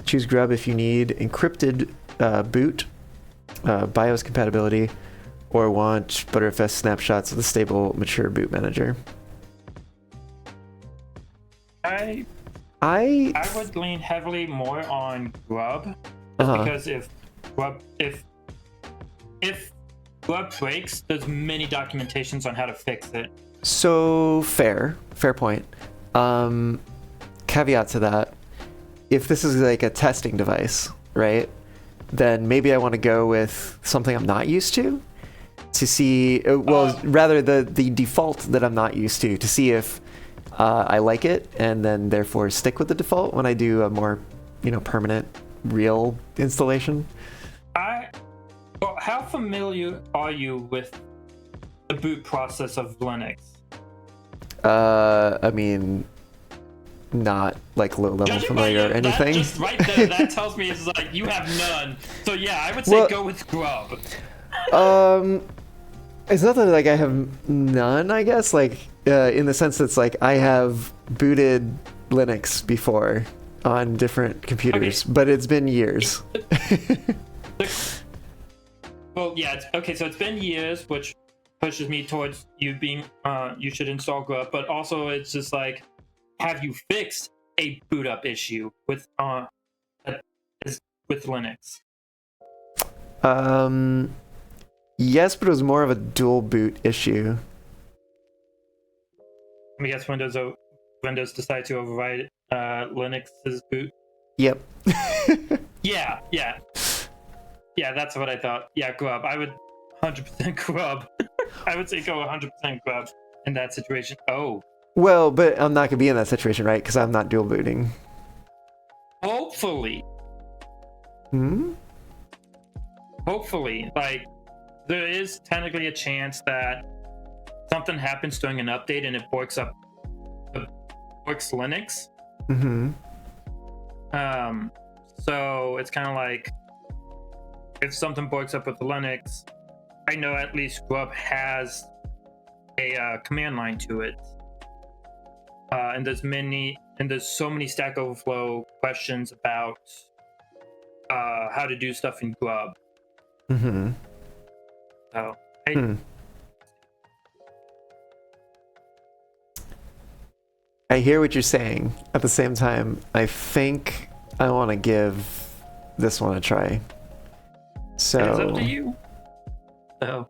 Choose Grub if you need encrypted boot, BIOS compatibility, or want Btrfs snapshots of the stable, mature boot manager. I would lean heavily more on Grub, because if Grub breaks, there's many documentations on how to fix it. So fair point. Caveat to that, if this is like a testing device, right, then maybe I want to go with something I'm not used to see, rather the default that I'm not used to see if I like it, and then therefore stick with the default when I do a more, permanent, real installation. Well, how familiar are you with the boot process of Linux? I mean, not like low level familiar or anything. Just right there, that tells me it's like you have none. So yeah, I would say go with Grub. It's not that like I have none, I guess, like in the sense that it's like I have booted Linux before on different computers, but it's been years. Well, yeah, so it's been years, which pushes me towards you being, you should install Grub, but also it's just like, have you fixed a boot up issue with Linux? Yes, but it was more of a dual boot issue. I guess Windows decided to override Linux's boot. Yep. Yeah, that's what I thought. Yeah, Grub. I would 100% Grub. I would say go 100% Grub in that situation. Oh. Well, but I'm not going to be in that situation, right? Because I'm not dual booting. Hopefully. Hopefully. Like, there is technically a chance that something happens during an update and it forks Linux. So it's kind of like, if something borks up with Linux, I know at least Grub has a command line to it, and there's so many Stack Overflow questions about how to do stuff in Grub. So I hear what you're saying. At the same time, I think I want to give this one a try. So it's up to you. So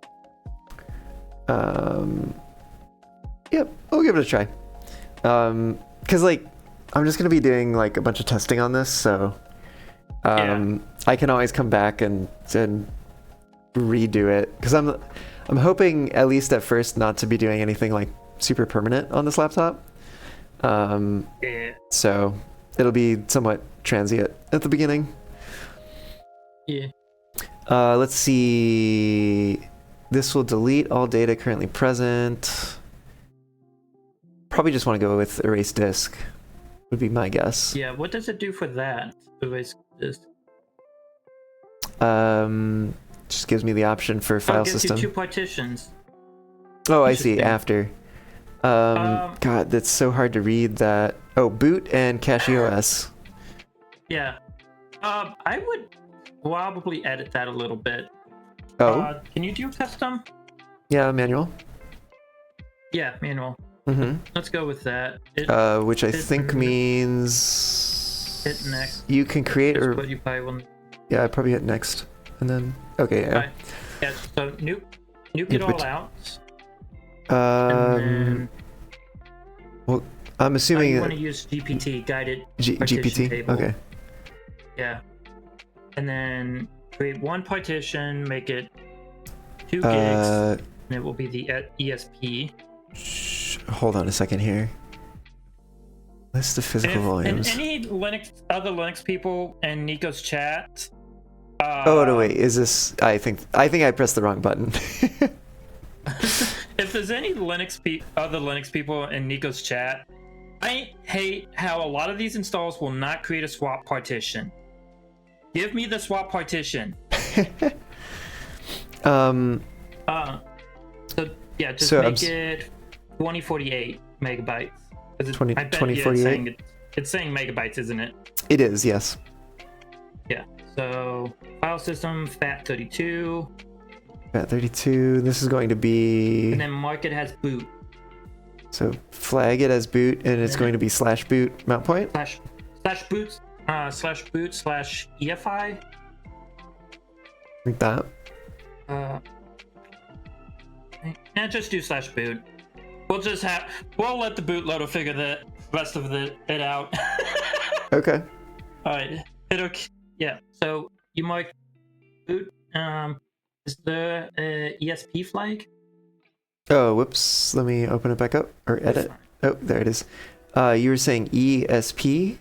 yep, I'll give it a try. Because like I'm just gonna be doing like a bunch of testing on this, so I can always come back and redo it. Because I'm hoping at least at first not to be doing anything like super permanent on this laptop. So it'll be somewhat transient at the beginning. Yeah. Let's see. This will delete all data currently present. Probably just want to go with erase disk, would be my guess. Yeah, what does it do for that? Erase disk. Just gives me the option for file system. Gives you 2 partitions. Oh, I see. After. God, that's so hard to read that. Oh, boot and cache OS. Yeah. I would probably edit that a little bit. Oh. Can you do custom? Yeah, manual. Yeah, manual. Let's go with that. Which I think means hit next. You can create or you probably will... Yeah, I probably hit next and then okay. Yeah. So nuke it all out. And then... Well, I'm assuming you want to use GPT guided partition GPT. table. Okay. Yeah. And then create one partition, make it 2 gigs, and it will be the ESP. Hold on a second here. List of physical volumes. And any other Linux people in Nico's chat. Oh no, wait. Is this? I think I pressed the wrong button. If there's any other Linux people in Nico's chat, I hate how a lot of these installs will not create a swap partition. Give me the swap partition. So yeah, just make it 2048 megabytes. 2048. It's saying megabytes, isn't it? It is, yes. Yeah. So file system FAT32. FAT32. This is going to be. And then mark it as boot. So flag it as boot, and it's going to be /boot mount point. /boot boot /EFI. Like that. And just do /boot. We'll let the bootloader figure the rest of it out. Okay. All right. Hit OK. Yeah. So you mark boot. Is there a ESP flag? Oh, whoops. Let me open it back up or edit. Oh, there it is. You were saying ESP?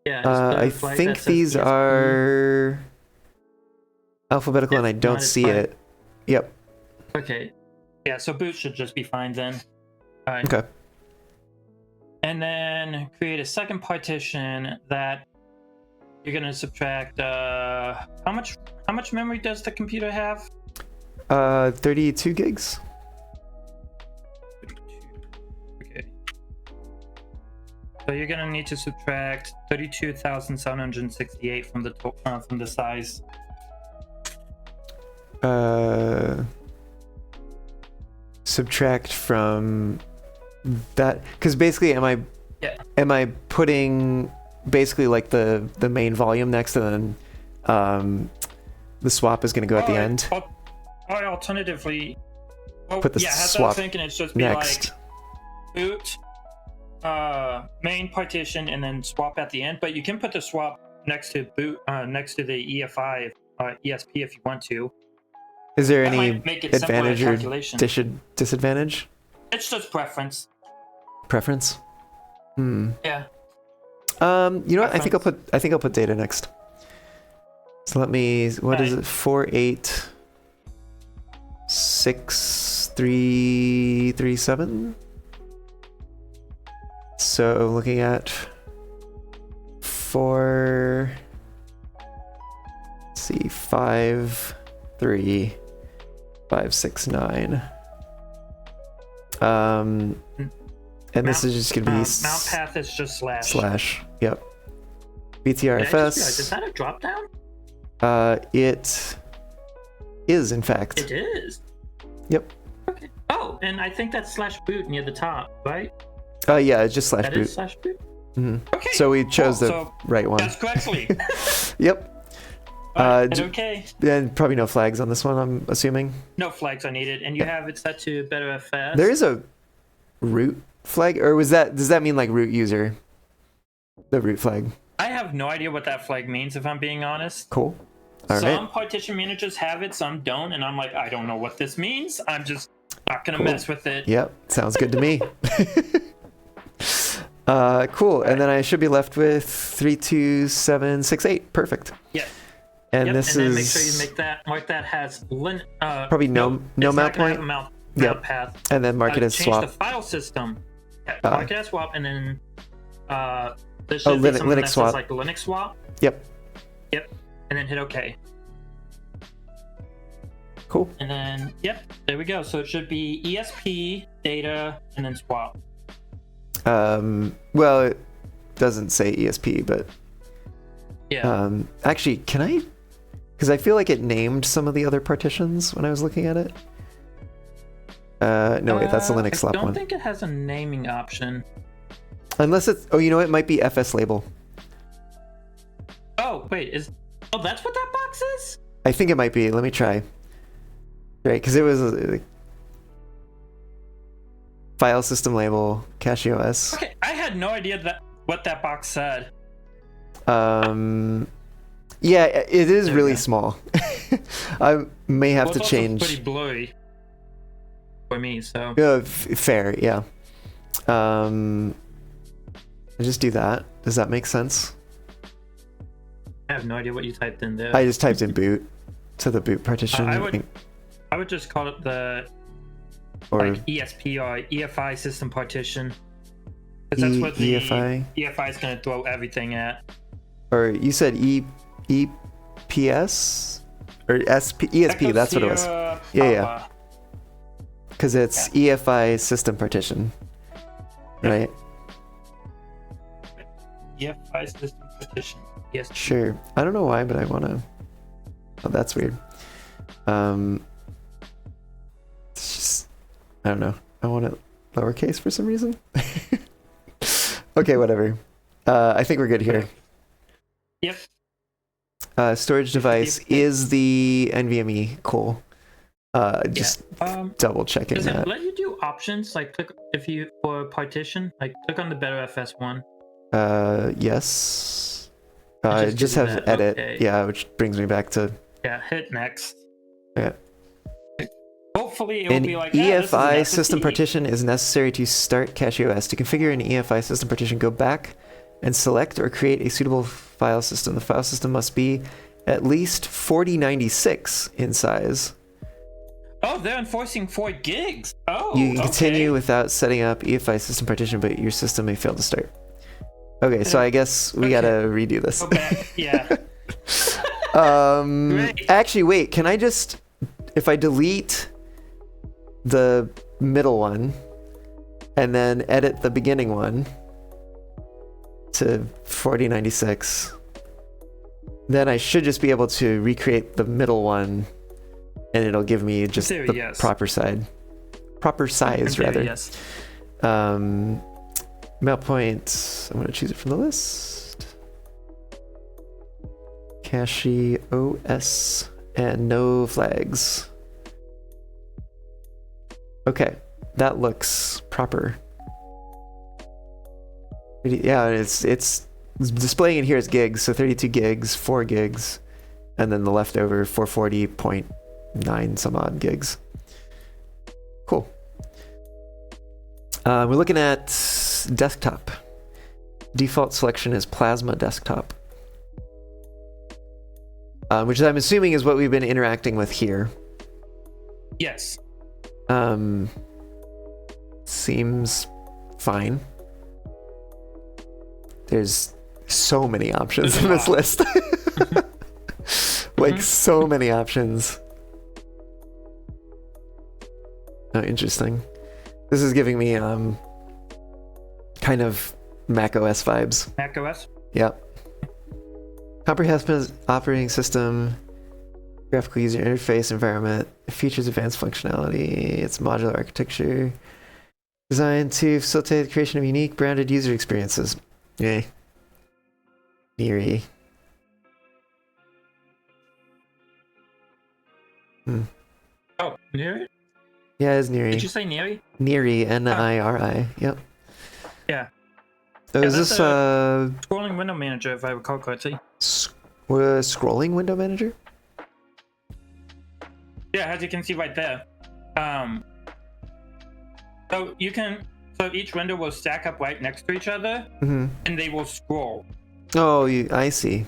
Yeah. I think these ESP? are alphabetical, and I don't see it. Yep. Okay. Yeah, so boot should just be fine then. All right. Okay. And then create a second partition that you're gonna subtract. How much memory does the computer have? 32 gigs. Okay. So you're gonna need to subtract 32,768 from the size. Subtract from that, because basically am I putting basically like the main volume next, and then the swap is going to go at the end? Alternatively, put the swap thinking it's just next. Be like boot main partition and then swap at the end, but you can put the swap next to boot next to the EFI ESP if you want to. Is there That any might make it advantage simpler or calculation. disadvantage? It's just preference. Preference? Yeah. You know what? I think I'll put data next. So let me. What is it? 486337. So looking at 4. Let's see, 53569. And this is just gonna be mount path is just slash. Yep. BTRFS. Is that a drop down? It is, in fact. It is. Yep. Okay. Oh, and I think that's /boot near the top, right? Yeah, it's just /boot. That is /boot. Mm-hmm. Okay. So we chose the right one. That's correctly. Yep. Okay. And probably no flags on this one, I'm assuming. No flags are needed, and you have it set to better FS. There is a root flag, or does that mean like root user? The root flag. I have no idea what that flag means, if I'm being honest. Cool. All some right. partition managers have it, some don't, and I'm like, I don't know what this means. I'm just not gonna mess with it. Yep, sounds good to me. Cool. And then I should be left with 32768. Perfect. Yeah. And this and is. Then make sure you mark that has probably no mount point. Mount path. And then mark it as swap. Change the file system. Yeah, mark it as swap, and then there should be Linux something that swap. says like Linux swap. Yep. And then hit OK. Cool. And then there we go. So it should be ESP, data, and then swap. Well, it doesn't say ESP, but yeah. Actually, can I? Because I feel like it named some of the other partitions when I was looking at it. No, wait, that's the Linux swap one. I don't think it has a naming option. Unless it's. Oh, you know what? It might be FS label. Oh, wait. That's what that box is? I think it might be. Let me try. Right, because it was. file system label, CacheOS. Okay, I had no idea what that box said. Yeah, it is really Okay. small. I may have to It's change. also pretty blurry for me, so. Fair, yeah. I just do that. Does that make sense? I have no idea what you typed in there. I just typed in boot to the boot partition. I would just call it the or like ESP or EFI system partition. Because that's what the EFI is going to throw everything at. Or you said EPS? Or ESP, that's what it was. Yeah. Because it's EFI system partition. Right? EFI system partition. Yes. Sure. I don't know why, but I want to... Oh, that's weird. It's just... I don't know. I want it lowercase for some reason. Okay, whatever. I think we're good here. Yep. Storage device is the NVMe. Cool. Just double checking does that. it let you do options? Like click for partition, like click on the BetterFS one. Yes. I just have that. edit. Okay. Yeah, which brings me back to... Yeah, hit next. Yeah. Hopefully it will be like EFI system partition is necessary to start CacheOS. To configure an EFI system partition, go back and select or create a suitable file system. The file system must be at least 4096 in size. Oh, they're enforcing 4 gigs. Oh, you can continue without setting up EFI system partition, but your system may fail to start. Okay, so I guess we gotta redo this. Go back. Yeah. Actually, wait. Can I just, if I delete the middle one and then edit the beginning one to 4096, then I should just be able to recreate the middle one, and it'll give me just the proper size rather. Yes. Mail point, I'm going to choose it from the list. CacheOS and no flags. Okay, that looks proper. Yeah, it's displaying it here as gigs, so 32 gigs, 4 gigs, and then the leftover 440.9 some odd gigs. Cool. We're looking at desktop. Default selection is Plasma Desktop, which I'm assuming is what we've been interacting with here. Yes. Seems fine. There's so many options in this list. Like so many options. Oh, interesting. This is giving me kind of Mac OS vibes. Mac OS? Yep. Comprehensive operating system, graphical user interface environment, features advanced functionality, it's modular architecture, designed to facilitate the creation of unique branded user experiences. Yay. Neary. Oh, Neary? Yeah, it's Neary. Did you say Neary? Neary, N-I-R-I. Yep. Yeah. So is this scrolling window manager, if I recall correctly? Scrolling window manager? Yeah, as you can see right there. So each window will stack up right next to each other, and they will scroll. Oh, I see.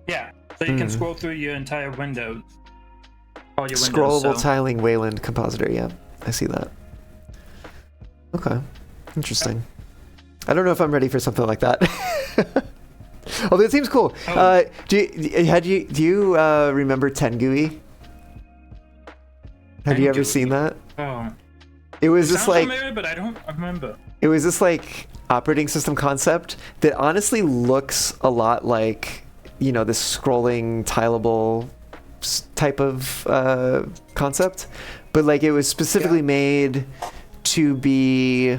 Yeah, so you can scroll through your entire window. All your Scrollable windows, tiling Wayland compositor. Yeah, I see that. Okay, interesting. I don't know if I'm ready for something like that. Although it seems cool. Oh. Do you remember Tengui? Have you ever seen that? Oh. It was just like familiar, but I don't remember. It was this like operating system concept that honestly looks a lot like, you know, this scrolling tileable type of concept, but like it was specifically made to be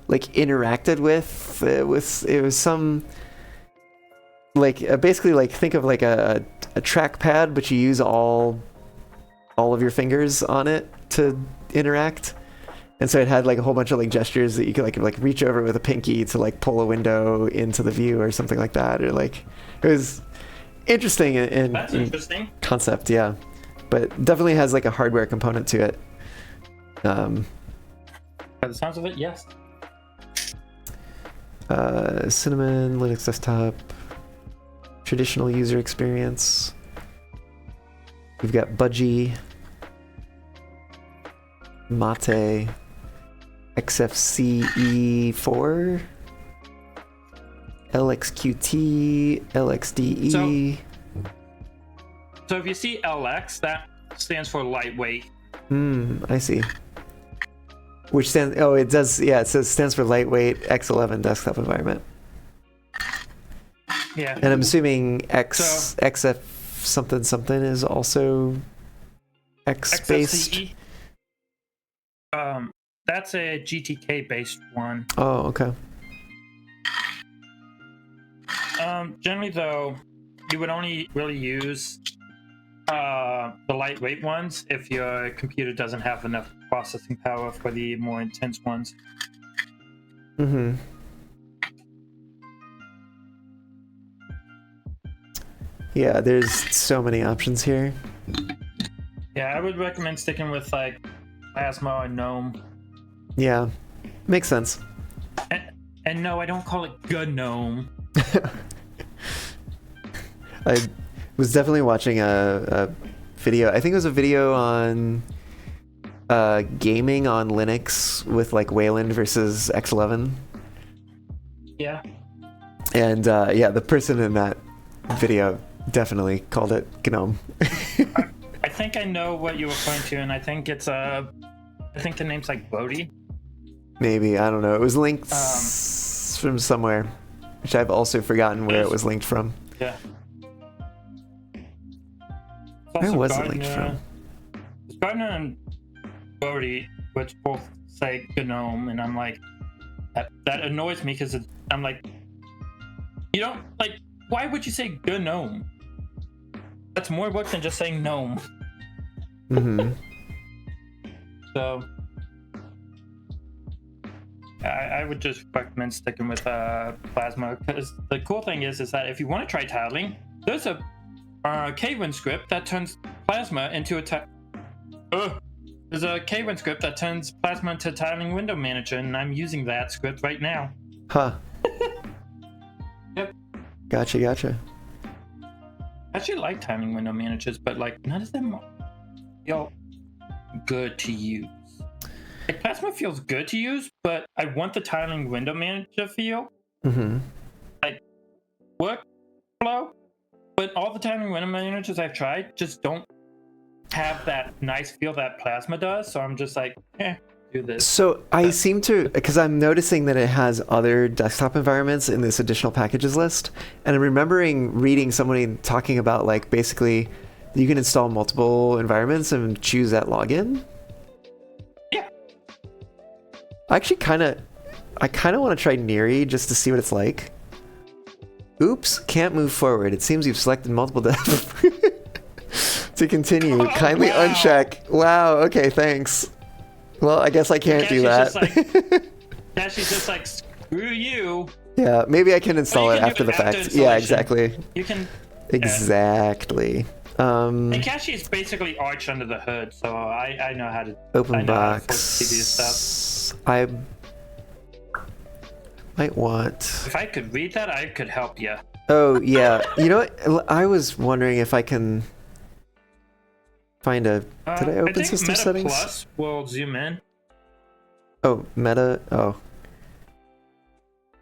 like interacted with. It was some like basically like think of like a trackpad, but you use all of your fingers on it to interact. And so it had like a whole bunch of like gestures that you could like reach over with a pinky to like pull a window into the view or something like that, or like it was interesting That's interesting concept, yeah. But definitely has like a hardware component to it. By the sounds of it, yes. Cinnamon, Linux desktop, traditional user experience. We've got Budgie, Mate, XFCE4, LXQT, LXDE. So if you see LX, that stands for lightweight. I see. Which stands, oh, it does, yeah, it says stands for lightweight X11 desktop environment. Yeah. And I'm assuming XF something something is also X based. XFCE, that's a GTK based one. Oh, okay. Generally though, you would only really use the lightweight ones if your computer doesn't have enough processing power for the more intense ones. Yeah, there's so many options here. Yeah, I would recommend sticking with like Plasma or GNOME. Yeah, makes sense. And no, I don't call it GNOME. I was definitely watching a video. I think it was a video on gaming on Linux with like Wayland versus X11. Yeah. And yeah, the person in that video definitely called it GNOME. I think I know what you're referring to, and I think it's I think the name's like Bodhi. Maybe, I don't know. It was linked from somewhere, which I've also forgotten where it was linked from. Yeah. Where was it linked from? Gardner and Bodhi, which both say GNOME, and I'm like, that annoys me because I'm like, you don't like. Why would you say GNOME? That's more work than just saying gnome. So I would just recommend sticking with Plasma, because the cool thing is that if you want to try tiling, there's a Kwin script that turns Plasma into a there's a Kwin script that turns Plasma into a tiling window manager, and I'm using that script right now. Huh. Yep. Gotcha. I actually like tiling window managers, but like none of them feel good to use. Like Plasma feels good to use, but I want the tiling window manager feel. Like workflow, but all the tiling window managers I've tried just don't have that nice feel that Plasma does. So I'm just like, do this. So I seem to, because I'm noticing that it has other desktop environments in this additional packages list, and I'm remembering reading somebody talking about like basically you can install multiple environments and choose that login. Yeah. I kind of want to try Neri just to see what it's like. Oops, can't move forward. It seems you've selected multiple to continue. Kindly uncheck. Wow. Okay. Thanks. Well, I guess I can't do that. She's just like, screw you. Yeah, maybe I can install it after the fact. Yeah, exactly. You can. Exactly. And Cashy is basically Arch under the hood, so I know how to open box. Stuff. I might want. If I could read that, I could help you. Oh yeah, you know what? I was wondering if I can find a. Did I open system Meta settings? Plus will zoom in. Oh, Meta. Oh.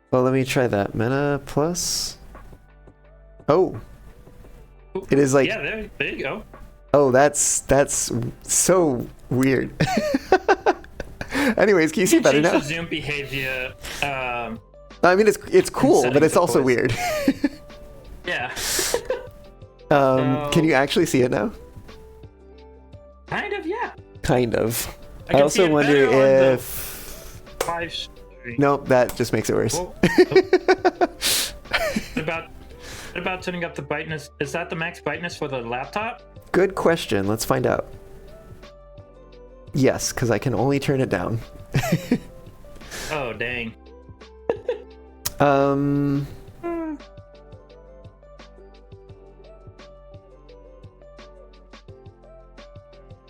Well, let me try that. Meta Plus. Oh. It is like. Yeah, there you go. Oh, that's so weird. Anyways, can you see better now? The zoom behavior. I mean, it's cool, but it's also weird. Yeah. Can you actually see it now? Kind of, yeah. Kind of. I also wonder if. Nope, that just makes it worse. What about turning up the brightness? Is that the max brightness for the laptop? Good question. Let's find out. Yes, because I can only turn it down. Oh, dang. Um,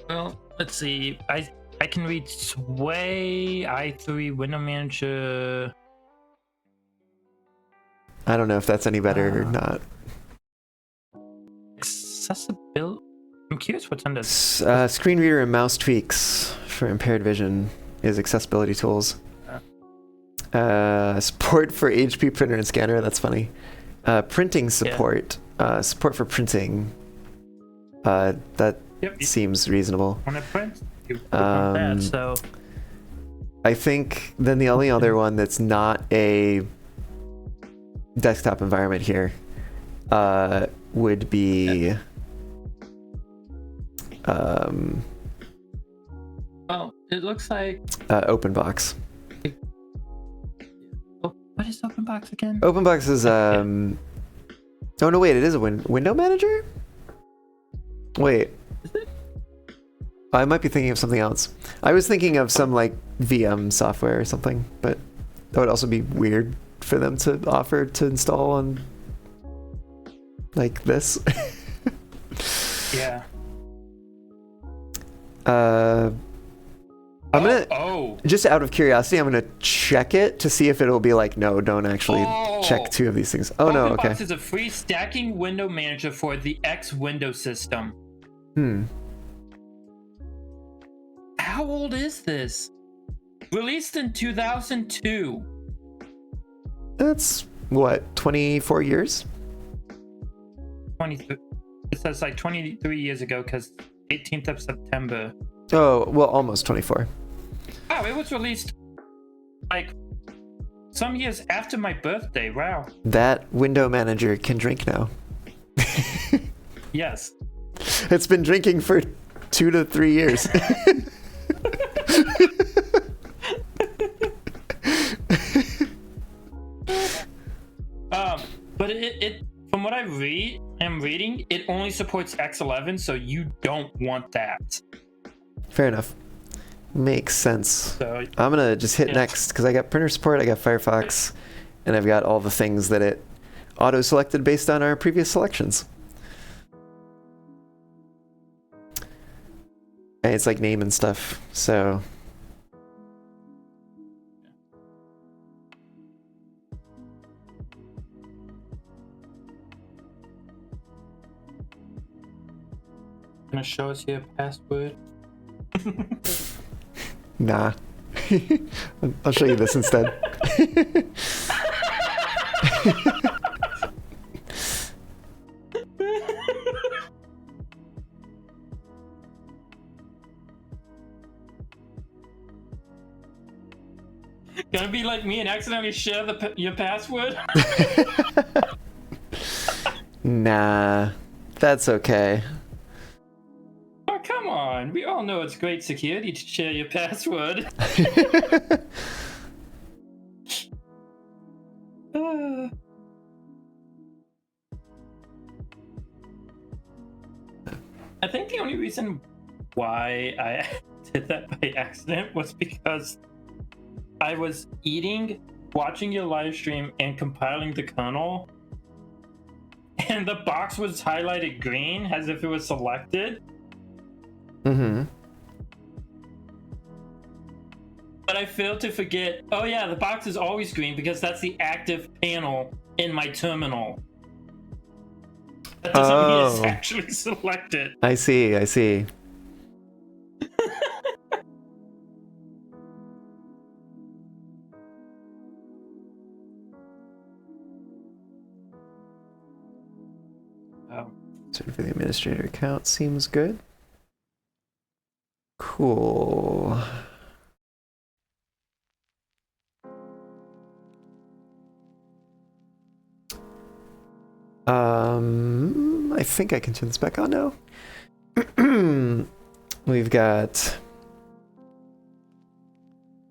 Well, let's see. I can read Sway, i3, Window Manager. I don't know if that's any better or not. Accessibility. I'm curious what's under. Screen reader and mouse tweaks for impaired vision is accessibility tools. Support for HP printer and scanner. That's funny. Printing support. Support for printing. That seems reasonable. When it prints, you want that, so. I think then the only other one that's not a desktop environment here would be Oh, it looks like OpenBox. what is OpenBox again? OpenBox is oh no, wait, it is a window manager? Wait. Is it? I might be thinking of something else. I was thinking of some like VM software or something, but that would also be weird for them to offer to install on like this. Yeah. I'm gonna just out of curiosity, I'm gonna check it to see if it'll be like, no, don't actually check two of these things. Oh no, okay. OpenBox is a free stacking window manager for the X window system. How old is this? Released in 2002. That's what, 24 years? 23. It says like 23 years ago because 18th of September. Oh, well, almost 24. Oh, it was released like some years after my birthday. Wow. That window manager can drink now. Yes. It's been drinking for 2 to 3 years. But it from what I'm reading, it only supports X11, so you don't want that. Fair enough. Makes sense. So, I'm gonna just hit next because I got printer support, I got Firefox, and I've got all the things that it auto-selected based on our previous selections. And it's like name and stuff, so... Gonna show us your password? Nah. I'll show you this instead. Gonna be like me and accidentally share your password? Nah, that's okay. Oh, come on. We all know it's great security to share your password. I think the only reason why I did that by accident was because I was eating, watching your live stream, and compiling the kernel, and the box was highlighted green as if it was selected. Mm-hmm. But I failed to forget, oh yeah, the box is always green because that's the active panel in my terminal. That doesn't mean it's actually selected. I see, I see. Search for the administrator account seems good. Cool. I think I can turn this back on now. We've got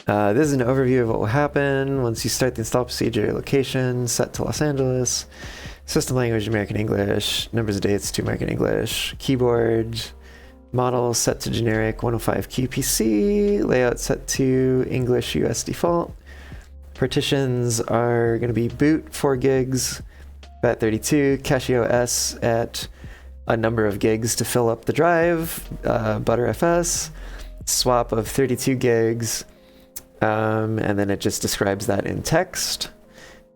this is an overview of what will happen once you start the install procedure. Location set to Los Angeles. System language American English. Numbers of dates to American English. Keyboard. Model set to generic 105 QPC. Layout set to English US default. Partitions are going to be boot 4 gigs, FAT32, CacheOS at a number of gigs to fill up the drive, ButterFS, swap of 32 gigs, and then it just describes that in text,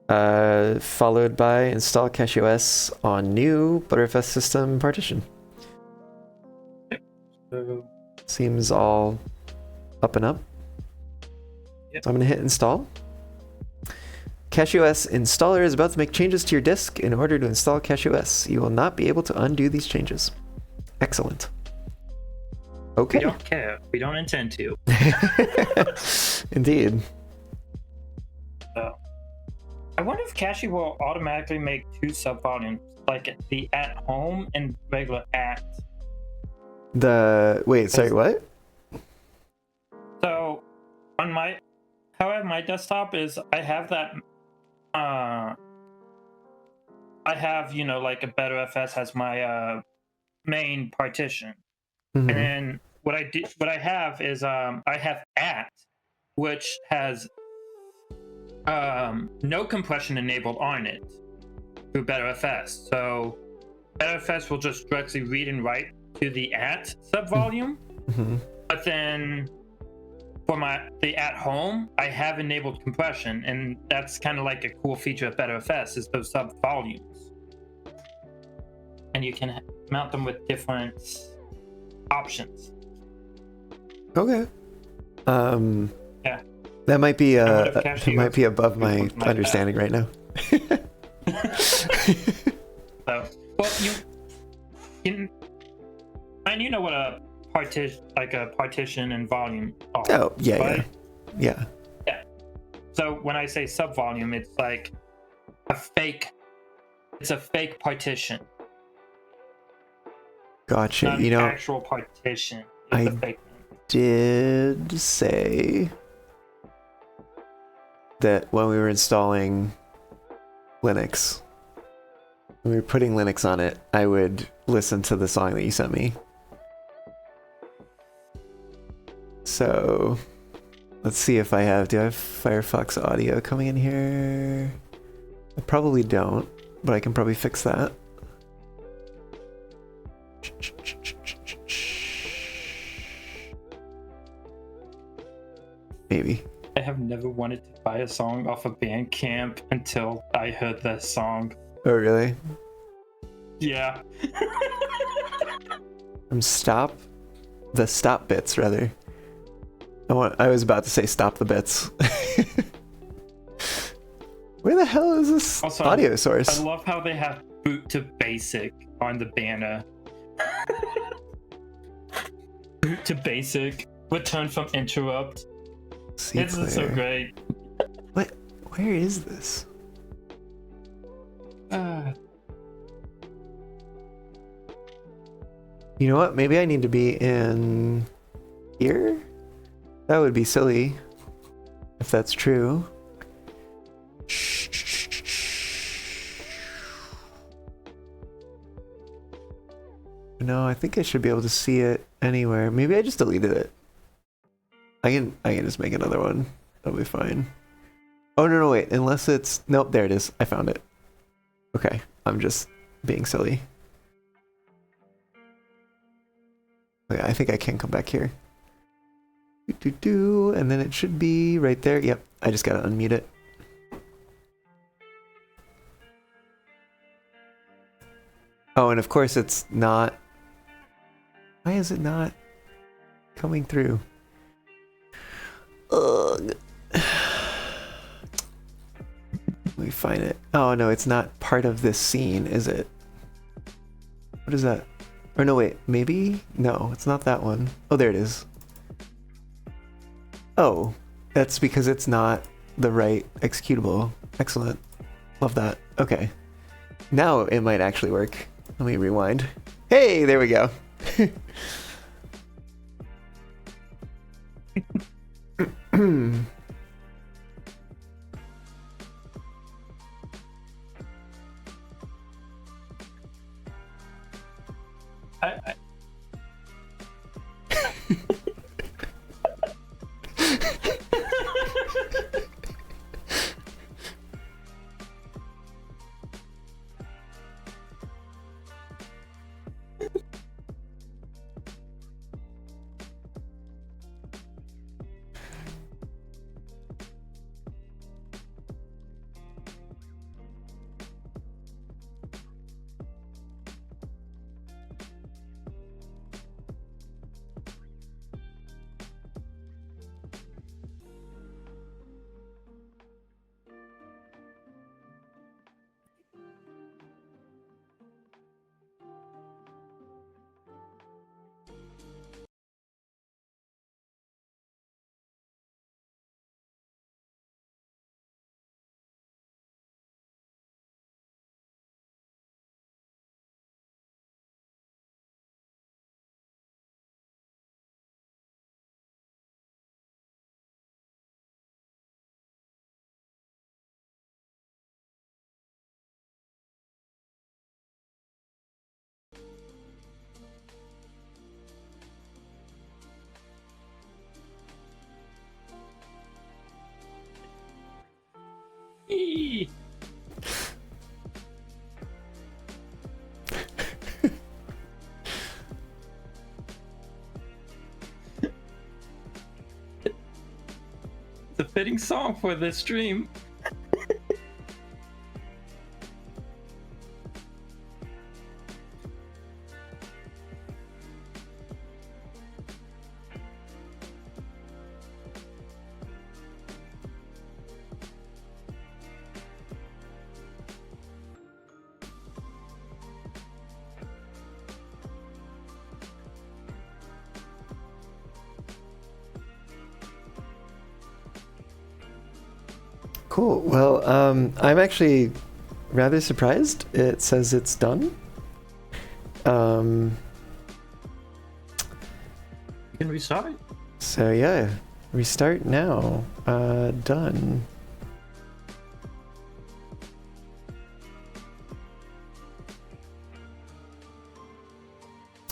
followed by install CacheOS on new ButterFS system partition. So, Seems all up and up. Yep. So I'm going to hit install. CacheOS installer is about to make changes to your disk. In order to install CacheOS, you will not be able to undo these changes. Excellent. Okay. we don't care. We don't intend to. Indeed. So, I wonder if Cache will automatically make 2 subvolumes, like the at home and regular at. Wait, sorry, what? So, on my, how I have my desktop is I have that. I have, like a BetterFS has my main partition, Mhm. and then what I have is I have at, which has no compression enabled on it through BetterFS. So BetterFS will just directly read and write to the at subvolume, Mhm. but then for the at home, I have enabled compression, and that's kind of like a cool feature of BetterFS is those sub volumes, and you can mount them with different options. Okay. Yeah. That might be And what if Cache it might be above my becomes my understanding right now. So, well, you know what a partition and volume are. Oh, yeah, right? yeah. Yeah. So when I say subvolume, it's like it's a fake partition. Gotcha. Not an actual partition. It's a fake one. Did say that when we were installing Linux, when we were putting Linux on it, I would listen to the song that you sent me. So let's see if do I have Firefox audio coming in here? I probably don't, but I can probably fix that. Maybe. I have never wanted to buy a song off of Bandcamp until I heard this song. Oh, really? Yeah. From the stop bits, rather. I was about to say stop the bits. Where the hell is this Also, audio source? I love how they have boot to basic on the banner. Boot to basic, return from interrupt. This is so great. What? Where is this? You know what? Maybe I need to be in here? That would be silly if that's true. No, I think I should be able to see it anywhere. Maybe I just deleted it. I can just make another one. That'll be fine. Oh, no, wait. Unless it's... Nope, there it is. I found it. Okay, I'm just being silly. Okay, I think I can come back here. And then it should be right there. Yep, I just gotta unmute it. Oh, and of course it's not... Why is it not coming through? Ugh. Let me find it. Oh, no, it's not part of this scene, is it? What is that? Or no, wait, maybe? No, it's not that one. Oh, there it is. Oh, that's because it's not the right executable. Excellent. Love that. Okay. Now it might actually work. Let me rewind. Hey, there we go. Eee. It's a fitting song for this stream. Cool. Well, I'm actually rather surprised. It says it's done. You can restart. So yeah, restart now. Done.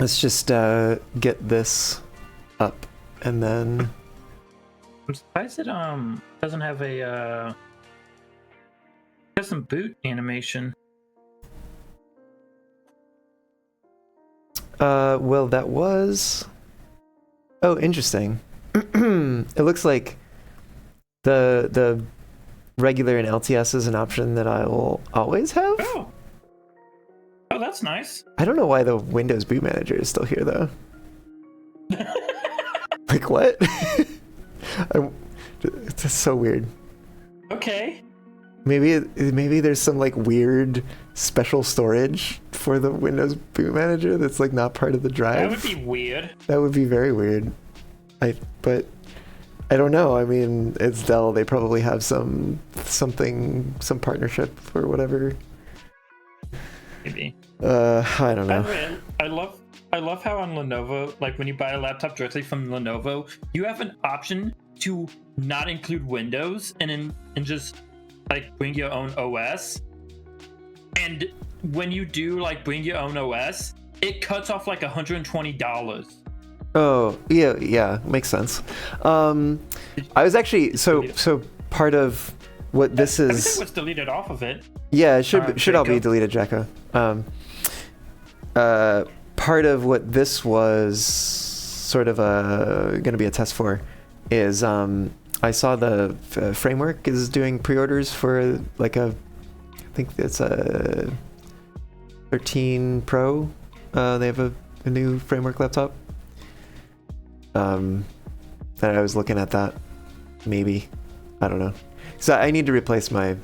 Let's just get this up and then. I'm surprised it doesn't have a custom boot animation. Well, that was. Oh, interesting. It looks like the regular and LTS is an option that I will always have. Oh, that's nice. I don't know why the Windows Boot Manager is still here though. Like what? It's just so weird. Okay. Maybe there's some like weird special storage for the Windows Boot Manager that's like not part of the drive. That would be weird. That would be very weird. But I don't know. I mean, it's Dell. They probably have some partnership or whatever. Maybe. I don't know. I love how on Lenovo, like when you buy a laptop directly from Lenovo, you have an option to not include Windows and just like bring your own OS. And when you do like bring your own OS, it cuts off like $120. Oh, yeah, makes sense. I was actually so part of what this is. Everything was deleted off of it. Yeah, it should all be deleted, Jacko. Part of what this was sort of going to be a test for is I saw the framework is doing pre-orders for like I think it's a 13 Pro. They have a new framework laptop. That I was looking at that. Maybe. I don't know. So I need to replace my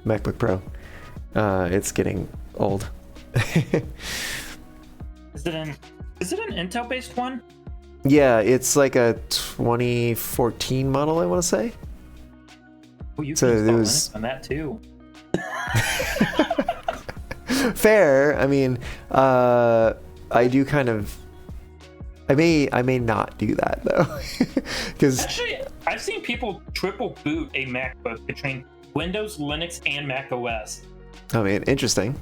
MacBook Pro. It's getting old. Is it an Intel based one? Yeah, it's like a 2014 model, I want to say. Oh, you can install Linux on that too. Fair. I mean, I do kind of. I may not do that though, because actually, I've seen people triple boot a MacBook between Windows, Linux, and Mac OS. I mean, interesting.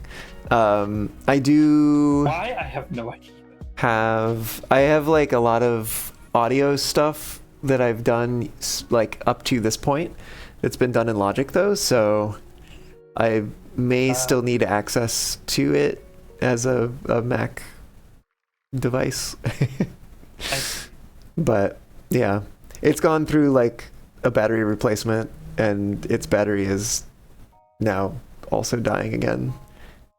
I do. Why? I have no idea. I have like a lot of audio stuff that I've done like up to this point. It's been done in Logic though, so I may still need access to it as a Mac device. But yeah, it's gone through like a battery replacement, and its battery is now also dying again,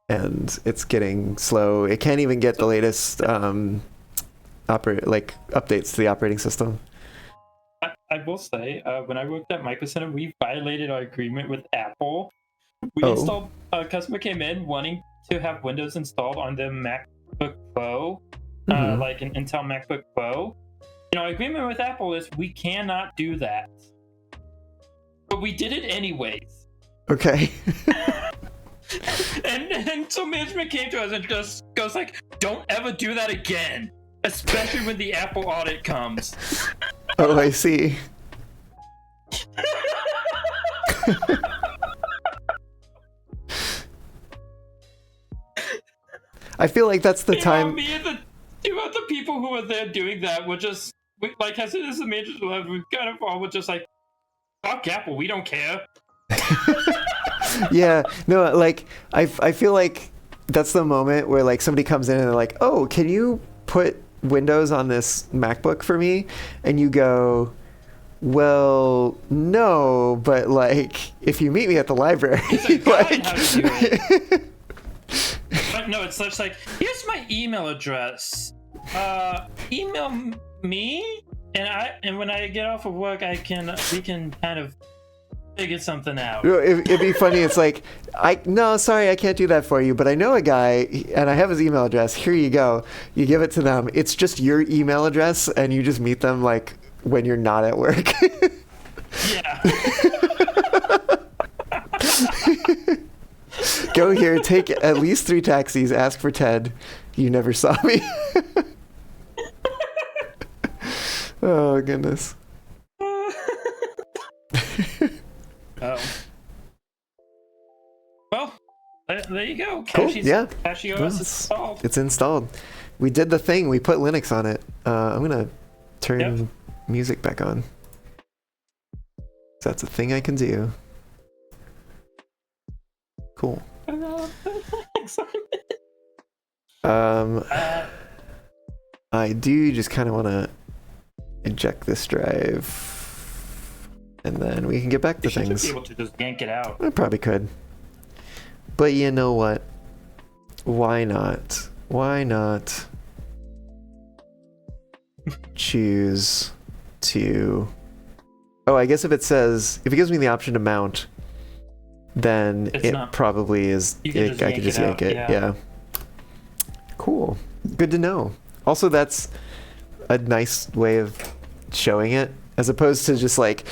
and it's getting slow. It can't even get the latest updates to the operating system. I will say, when I worked at Micro Center, we violated our agreement with Apple. We Oh. installed, a customer came in wanting to have Windows installed on the MacBook Pro, like an Intel MacBook Pro. Our agreement with Apple is we cannot do that. But we did it anyways. Okay. and so management came to us and just goes like, don't ever do that again. Especially when the Apple audit comes. Oh, I see. I feel like that's the time. Me and the people who were there doing that were just like, as soon as the managers left, we kind of all were just like, fuck Apple, we don't care. Yeah, no, like I feel like that's the moment where like somebody comes in and they're like, oh, can you put Windows on this MacBook for me? And you go, well, no, but like if you meet me at the library, like, how to do it. But no, it's just like, here's my email address. Email me, and when I get off of work, we can kind of figure something out. It'd be funny. It's like, no, sorry, I can't do that for you, but I know a guy and I have his email address. Here you go. You give it to them. It's just your email address, and you just meet them like when you're not at work. Yeah. Go here, take at least 3 taxis, ask for Ted. You never saw me. Oh, goodness. Oh. Well, there you go. Cool, yeah. CachyOS is installed. It's installed. We did the thing. We put Linux on it. I'm going to turn music back on. That's a thing I can do. Cool. I do just kind of want to eject this drive, and then we can get back to You things. should be able to just yank it out. I probably could. But you know what? Why not? Why not choose to... Oh, I guess if it gives me the option to mount, then probably is... I could just yank it. Yeah. Cool. Good to know. Also, that's a nice way of showing it, as opposed to just like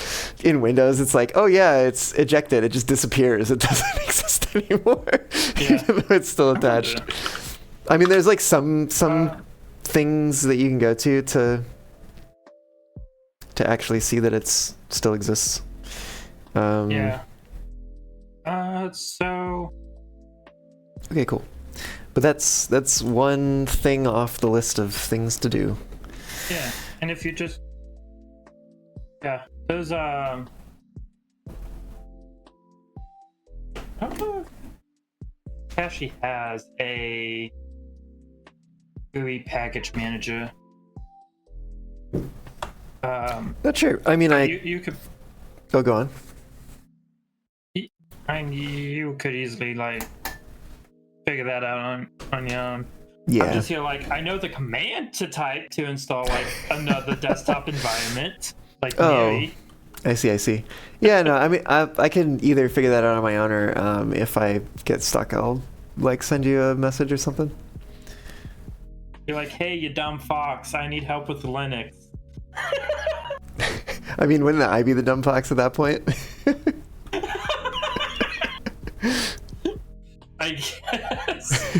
in Windows, it's like, oh yeah, it's ejected. It just disappears. It doesn't exist anymore. Even though it's still attached. I mean, there's like some things that you can go to actually see that it's still exists. So... Okay, cool. But that's one thing off the list of things to do. Yeah, and if you just... Yeah, there's I don't know if Cachy has a GUI package manager. Not sure. I mean, you could... Oh, go on. You could easily like figure that out on your own. Yeah. I'm just here like, I know the command to type to install like another desktop environment. Like, Mary. I see. Yeah, no, I mean, I can either figure that out on my own, or if I get stuck, I'll like send you a message or something. You're like, hey, you dumb fox, I need help with Linux. I mean, wouldn't I be the dumb fox at that point? I guess.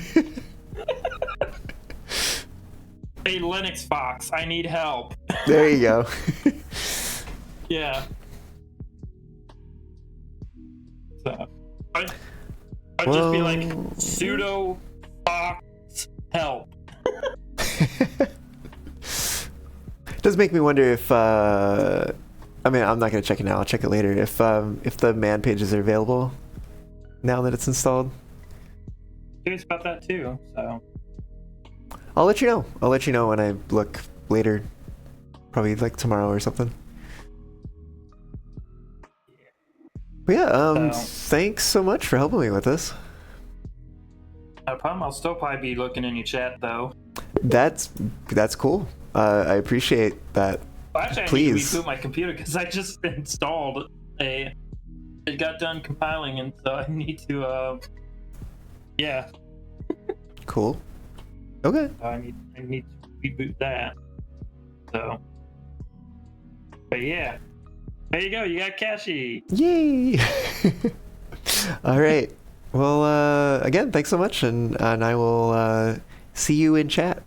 Hey, Linux fox, I need help. There you go. Yeah. So, I'd just be like, sudo fox help. It does make me wonder if I mean, I'm not gonna check it now. I'll check it later. If the man pages are available now that it's installed. Curious about that too. So I'll let you know. I'll let you know when I look later. Probably like tomorrow or something. But yeah, thanks so much for helping me with this. No problem. I'll still probably be looking in your chat though. That's cool. I appreciate that. Well, actually, Please. I need to reboot my computer because I just installed a. It got done compiling, and so I need to. Yeah. Cool. Okay. So I need to reboot that. So. But yeah. There you go. You got Cashy. Yay! All right. Well, again, thanks so much, and I will see you in chat.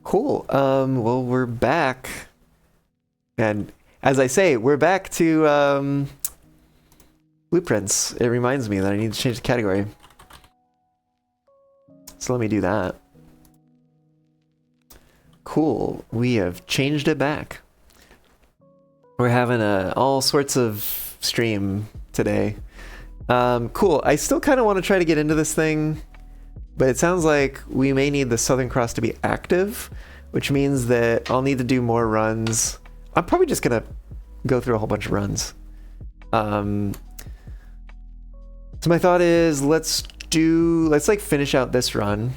Cool. Well, we're back, and as I say, we're back to blueprints. It reminds me that I need to change the category, so let me do that. Cool. We have changed it back. We're having all sorts of stream today. Cool. I still kind of want to try to get into this thing, but it sounds like we may need the Southern Cross to be active, which means that I'll need to do more runs. I'm probably just gonna go through a whole bunch of runs. So my thought is let's like finish out this run.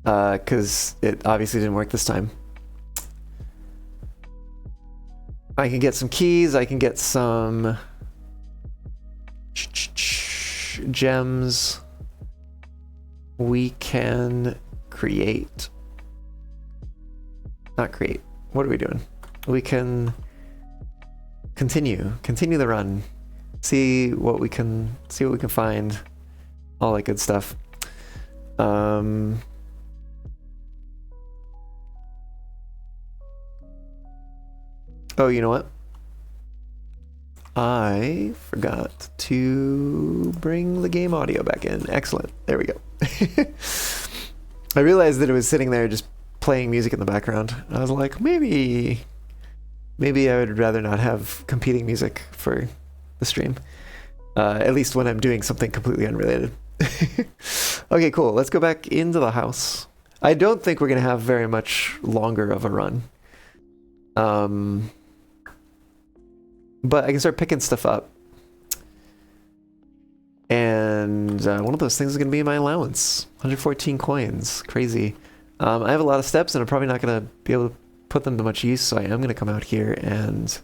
Because it obviously didn't work this time. I can get some keys, I can get some gems. We can create. Not create. What are we doing? We can continue the run. See what we can find. All that good stuff. Oh, you know what? I forgot to bring the game audio back in. Excellent. There we go. I realized that it was sitting there just playing music in the background. I was like, maybe I would rather not have competing music for the stream. At least when I'm doing something completely unrelated. Okay, cool. Let's go back into the house. I don't think we're going to have very much longer of a run. But I can start picking stuff up. And one of those things is going to be my allowance. 114 coins. Crazy. I have a lot of steps, and I'm probably not going to be able to put them to much use, so I am going to come out here and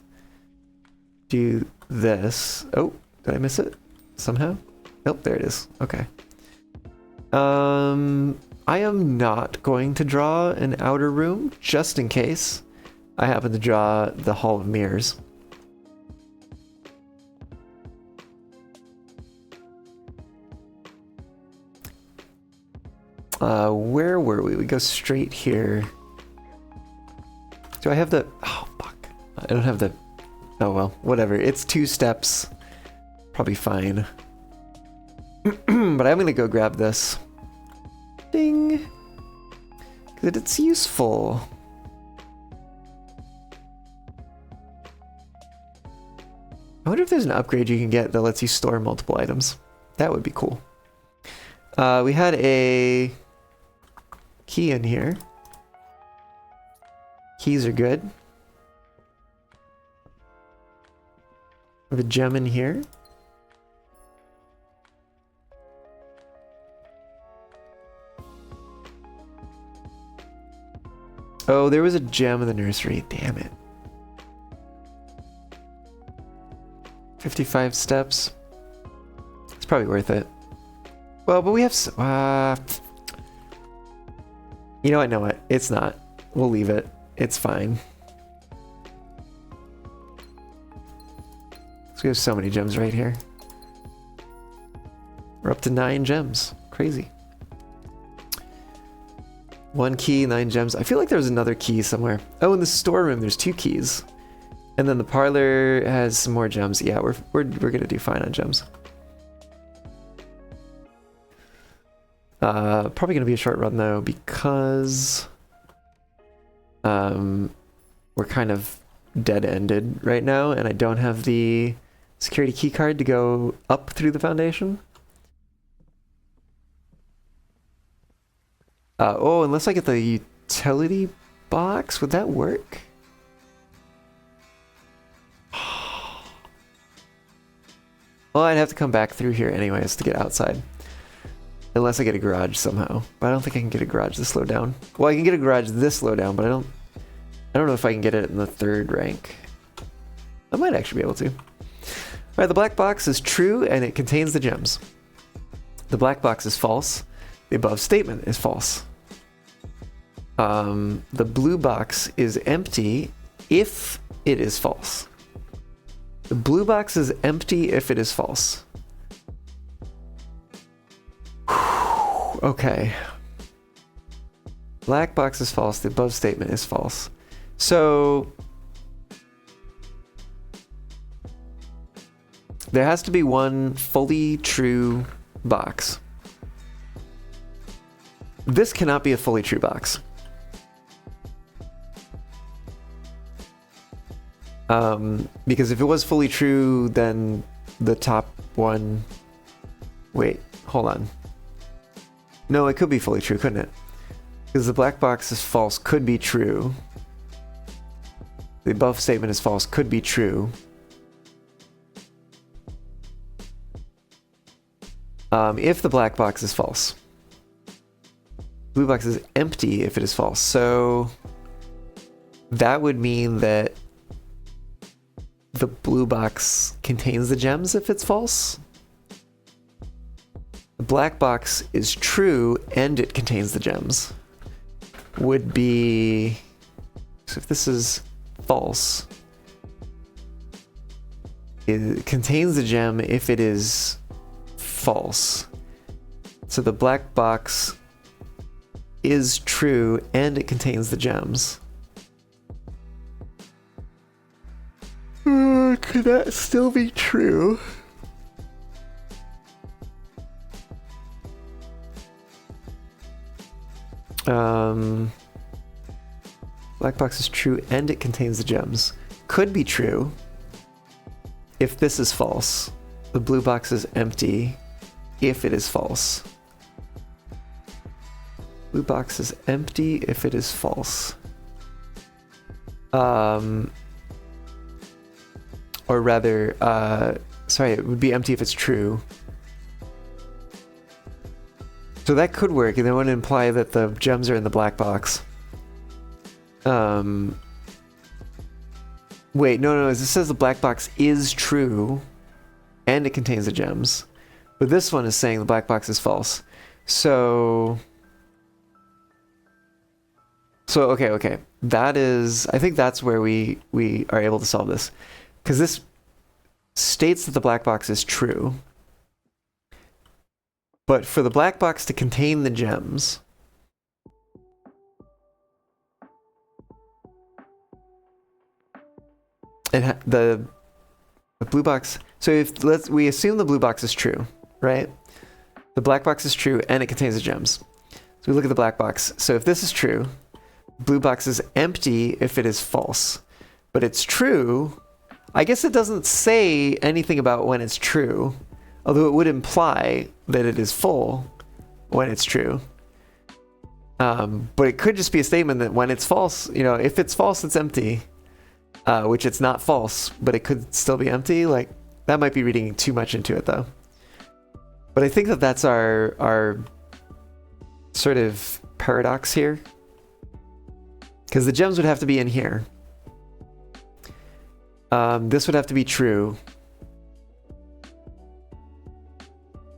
do this. Oh, did I miss it somehow? Nope, there it is. Okay. I am not going to draw an outer room, just in case I happen to draw the Hall of Mirrors. Where were we? We go straight here. Do I have the... Oh, fuck. I don't have the... Oh, well, whatever. It's 2 steps. Probably fine. But I'm going to go grab this. Ding! Because it's useful. I wonder if there's an upgrade you can get that lets you store multiple items. That would be cool. We had a key in here. Keys are good. We have a gem in here. Oh, there was a gem in the nursery. Damn it. 55 steps. It's probably worth it. Well, but we have... you know what? No, what? It's not. We'll leave it. It's fine. So we have so many gems right here. We're up to 9 gems. Crazy. 1 key, 9 gems. I feel like there was another key somewhere. Oh, in the storeroom, there's 2 keys. And then the parlor has some more gems. Yeah, we're gonna do fine on gems. Probably gonna be a short run though, because we're kind of dead-ended right now, and I don't have the security key card to go up through the foundation. Oh, unless I get the utility box, would that work? Well, I'd have to come back through here anyways to get outside. Unless I get a garage somehow. But I don't think I can get a garage this low down. Well, I can get a garage this low down, but I don't know if I can get it in the 3rd rank. I might actually be able to. Alright, the black box is true and it contains the gems. The black box is false. The above statement is false. The blue box is empty if it is false. The blue box is empty if it is false. Okay. Black box is false. The above statement is false. So there has to be one fully true box. This cannot be a fully true box. Because if it was fully true, then the top one... Wait, hold on. No, it could be fully true, couldn't it? Because the black box is false could be true. The above statement is false could be true. If the black box is false. Blue box is empty if it is false. So that would mean that the blue box contains the gems if it's false. The black box is true and it contains the gems. Would be... So if this is false, it contains the gem if it is false. So the black box is true and it contains the gems. Could that still be true? Black box is true and it contains the gems. Could be true if this is false. The blue box is empty if it is false. Blue box is empty if it is false. Or rather, sorry, it would be empty if it's true. So that could work, and that would imply that the gems are in the black box. Wait, no, it says the black box is true, and it contains the gems. But this one is saying the black box is false. So okay. That is, I think that's where we are able to solve this. Because this states that the black box is true. But for the black box to contain the gems, the blue box... So if we assume the blue box is true, right? The black box is true and it contains the gems. So we look at the black box. So if this is true, blue box is empty if it is false. But it's true... I guess it doesn't say anything about when it's true, although it would imply that it is full when it's true. But it could just be a statement that when it's false, if it's false, it's empty, which it's not false, but it could still be empty. Like, that might be reading too much into it, though. But I think that that's our sort of paradox here, because the gems would have to be in here. This would have to be true.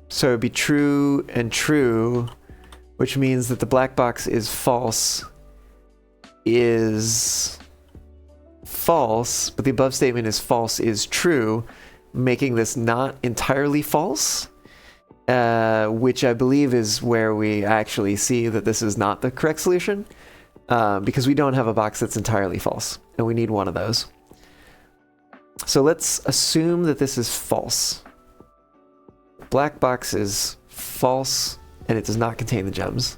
So it'd be true and true, which means that the black box is false, but the above statement is false is true, making this not entirely false, which I believe is where we actually see that this is not the correct solution, because we don't have a box that's entirely false, and we need one of those. So let's assume that this is false. Black box is false, and it does not contain the gems,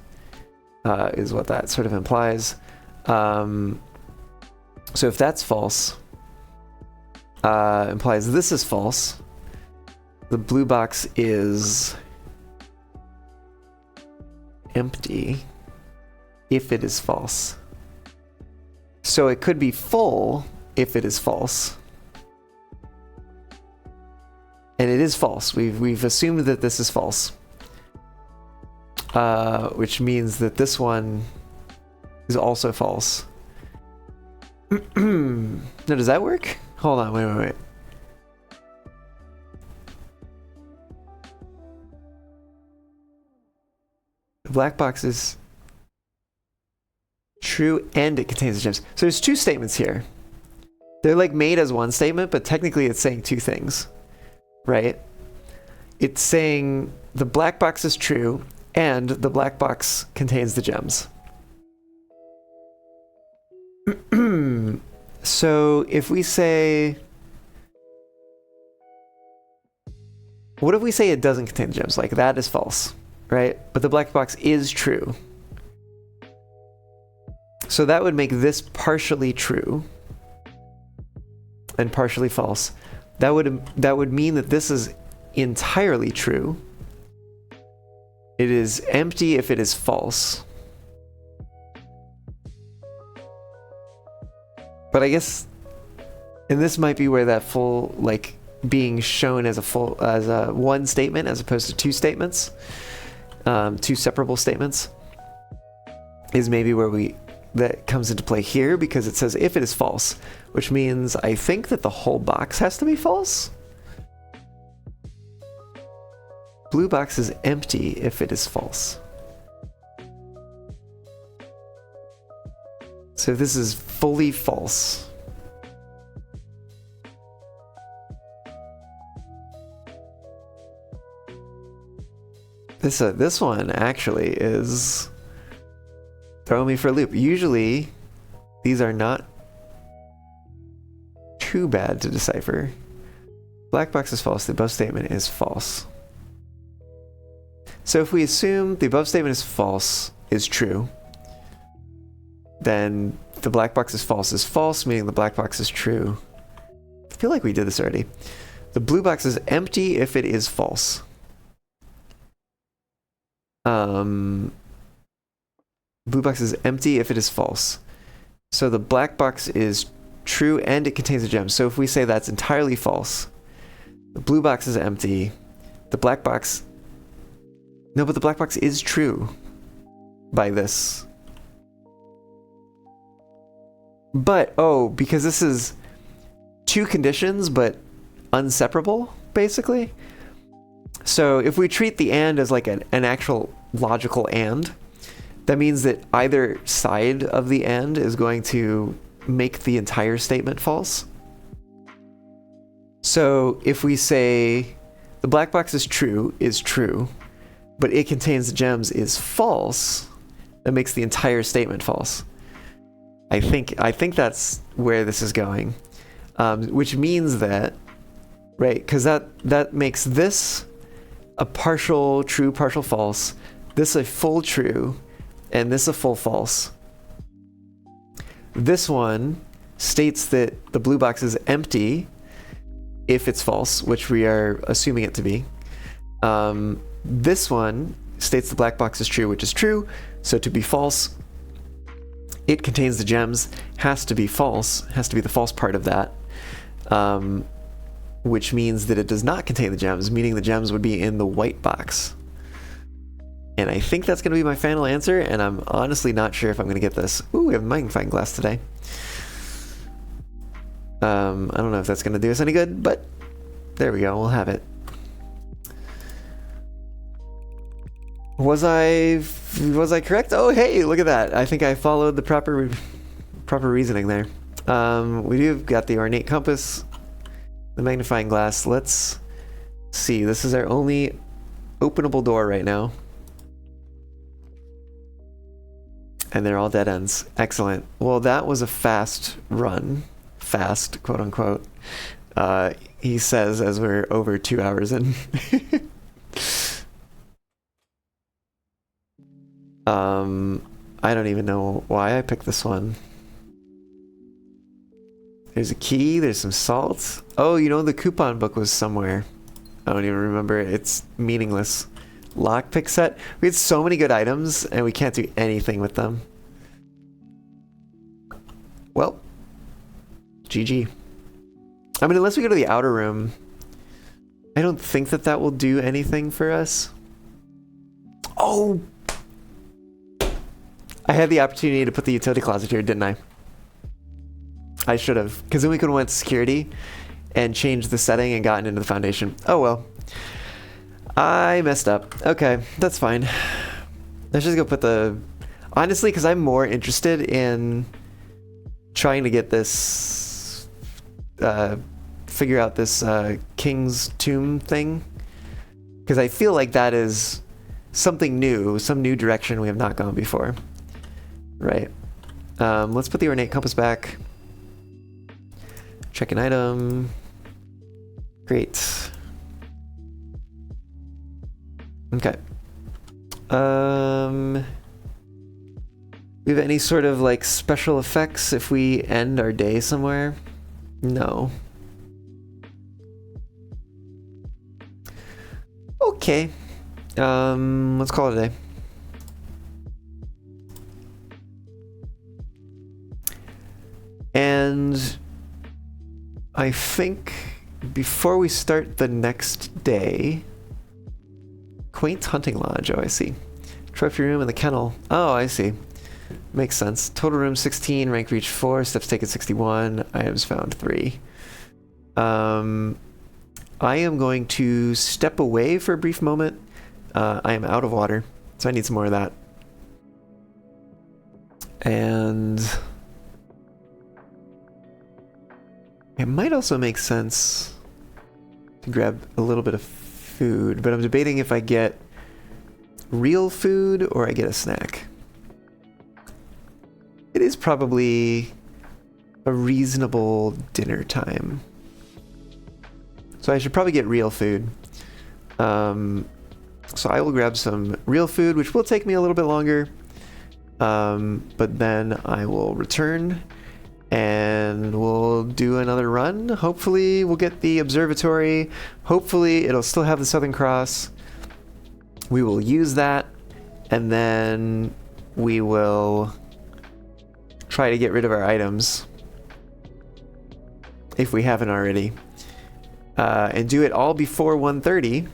is what that sort of implies. So if that's false, implies this is false. The blue box is empty if it is false. So it could be full if it is false. And it is false. We've assumed that this is false. Which means that this one is also false. Now, does that work? Hold on, wait. The black box is true and it contains the gems. So there's two statements here. They're like made as one statement, but technically it's saying two things, right? It's saying the black box is true and the black box contains the gems. So if we say, what if we say it doesn't contain the gems? Like that is false, right? But the black box is true. So that would make this partially true and partially false. That would mean that this is entirely true. It is empty if it is false. But I guess, and this might be where that full, like, being shown as a one statement as opposed to two statements, two separable statements, is maybe where that comes into play here, because it says if it is false, which means I think that the whole box has to be false. Blue box is empty if it is false. So this is fully false. This one actually is throwing me for a loop. Usually, these are not too bad to decipher. Black box is false. The above statement is false. So if we assume the above statement is false, is true, then the black box is false, meaning the black box is true. I feel like we did this already. The blue box is empty if it is false. Blue box is empty if it is false. So the black box is true and it contains a gem. So if we say that's entirely false, the blue box is empty. The black box... No, but the black box is true by this. But, because this is two conditions, but inseparable, basically. So if we treat the and as like an actual logical and, that means that either side of the and is going to make the entire statement false. So if we say the black box is true, but it contains the gems is false, that makes the entire statement false. I think that's where this is going, which means that, right, because that makes this a partial true, partial false, this a full true, and this a full false. This one states that the blue box is empty if it's false, which we are assuming it to be. This one states the black box is true, which is true. So to be false, it contains the gems, has to be false, has to be the false part of that, which means that it does not contain the gems, meaning the gems would be in the white box. And I think that's going to be my final answer, and I'm honestly not sure if I'm going to get this. Ooh, we have a magnifying glass today. I don't know if that's going to do us any good, but there we go, we'll have it. Was I correct? Oh, hey, look at that. I think I followed the proper reasoning there. We do got the ornate compass, the magnifying glass. Let's see. This is our only openable door right now. And they're all dead ends. Excellent. Well, that was a fast run. Fast, quote unquote. He says as we're over 2 hours in. I don't even know why I picked this one. There's a key, there's some salt. Oh, you know, the coupon book was somewhere. I don't even remember. It's meaningless. Lockpick set. We had so many good items, and we can't do anything with them. Well, GG. I mean, unless we go to the outer room, I don't think that that will do anything for us. Oh! I had the opportunity to put the utility closet here, didn't I? I should have, because then we could have went to security and changed the setting and gotten into the foundation. Oh well. I messed up. Okay, that's fine. Let's just go put the... Honestly, because I'm more interested in trying to get this... figure out this King's Tomb thing. Because I feel like that is something new, some new direction we have not gone before. Right. Let's put the ornate compass back. Check an item. Great. Okay. We have any sort of like special effects if we end our day somewhere? No. Okay. Let's call it a day. And I think before we start the next day, quaint hunting lodge. Oh, I see. Trophy room and the kennel. Oh, I see. Makes sense. Total room 16, rank reach 4, steps taken 61, items found 3. I am going to step away for a brief moment. I am out of water, so I need some more of that. And it might also make sense to grab a little bit of food, but I'm debating if I get real food or I get a snack. It is probably a reasonable dinner time. So I should probably get real food. So I will grab some real food, which will take me a little bit longer. But then I will return and we'll do another run. Hopefully we'll get the observatory. Hopefully it'll still have the Southern Cross. We will use that, and then we will try to get rid of our items if we haven't already, and do it all before 1:30.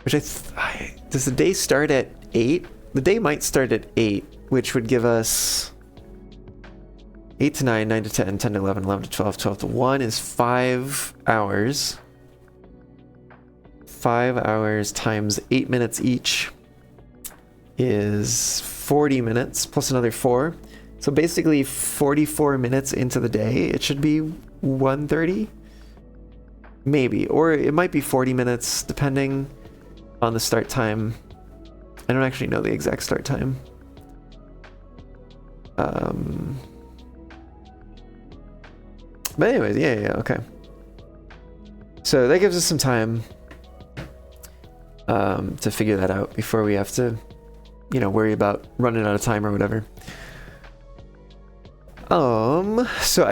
Which does the day start at 8? The day might start at 8, which would give us 8 to 9, 9 to 10, 10 to 11, 11 to 12, 12 to 1 is 5 hours. 5 hours times 8 minutes each is 40 minutes plus another 4. So basically 44 minutes into the day, it should be 1:30. Maybe, or it might be 40 minutes depending on the start time. I don't actually know the exact start time. But anyways, yeah, okay. So that gives us some time to figure that out before we have to, worry about running out of time or whatever. So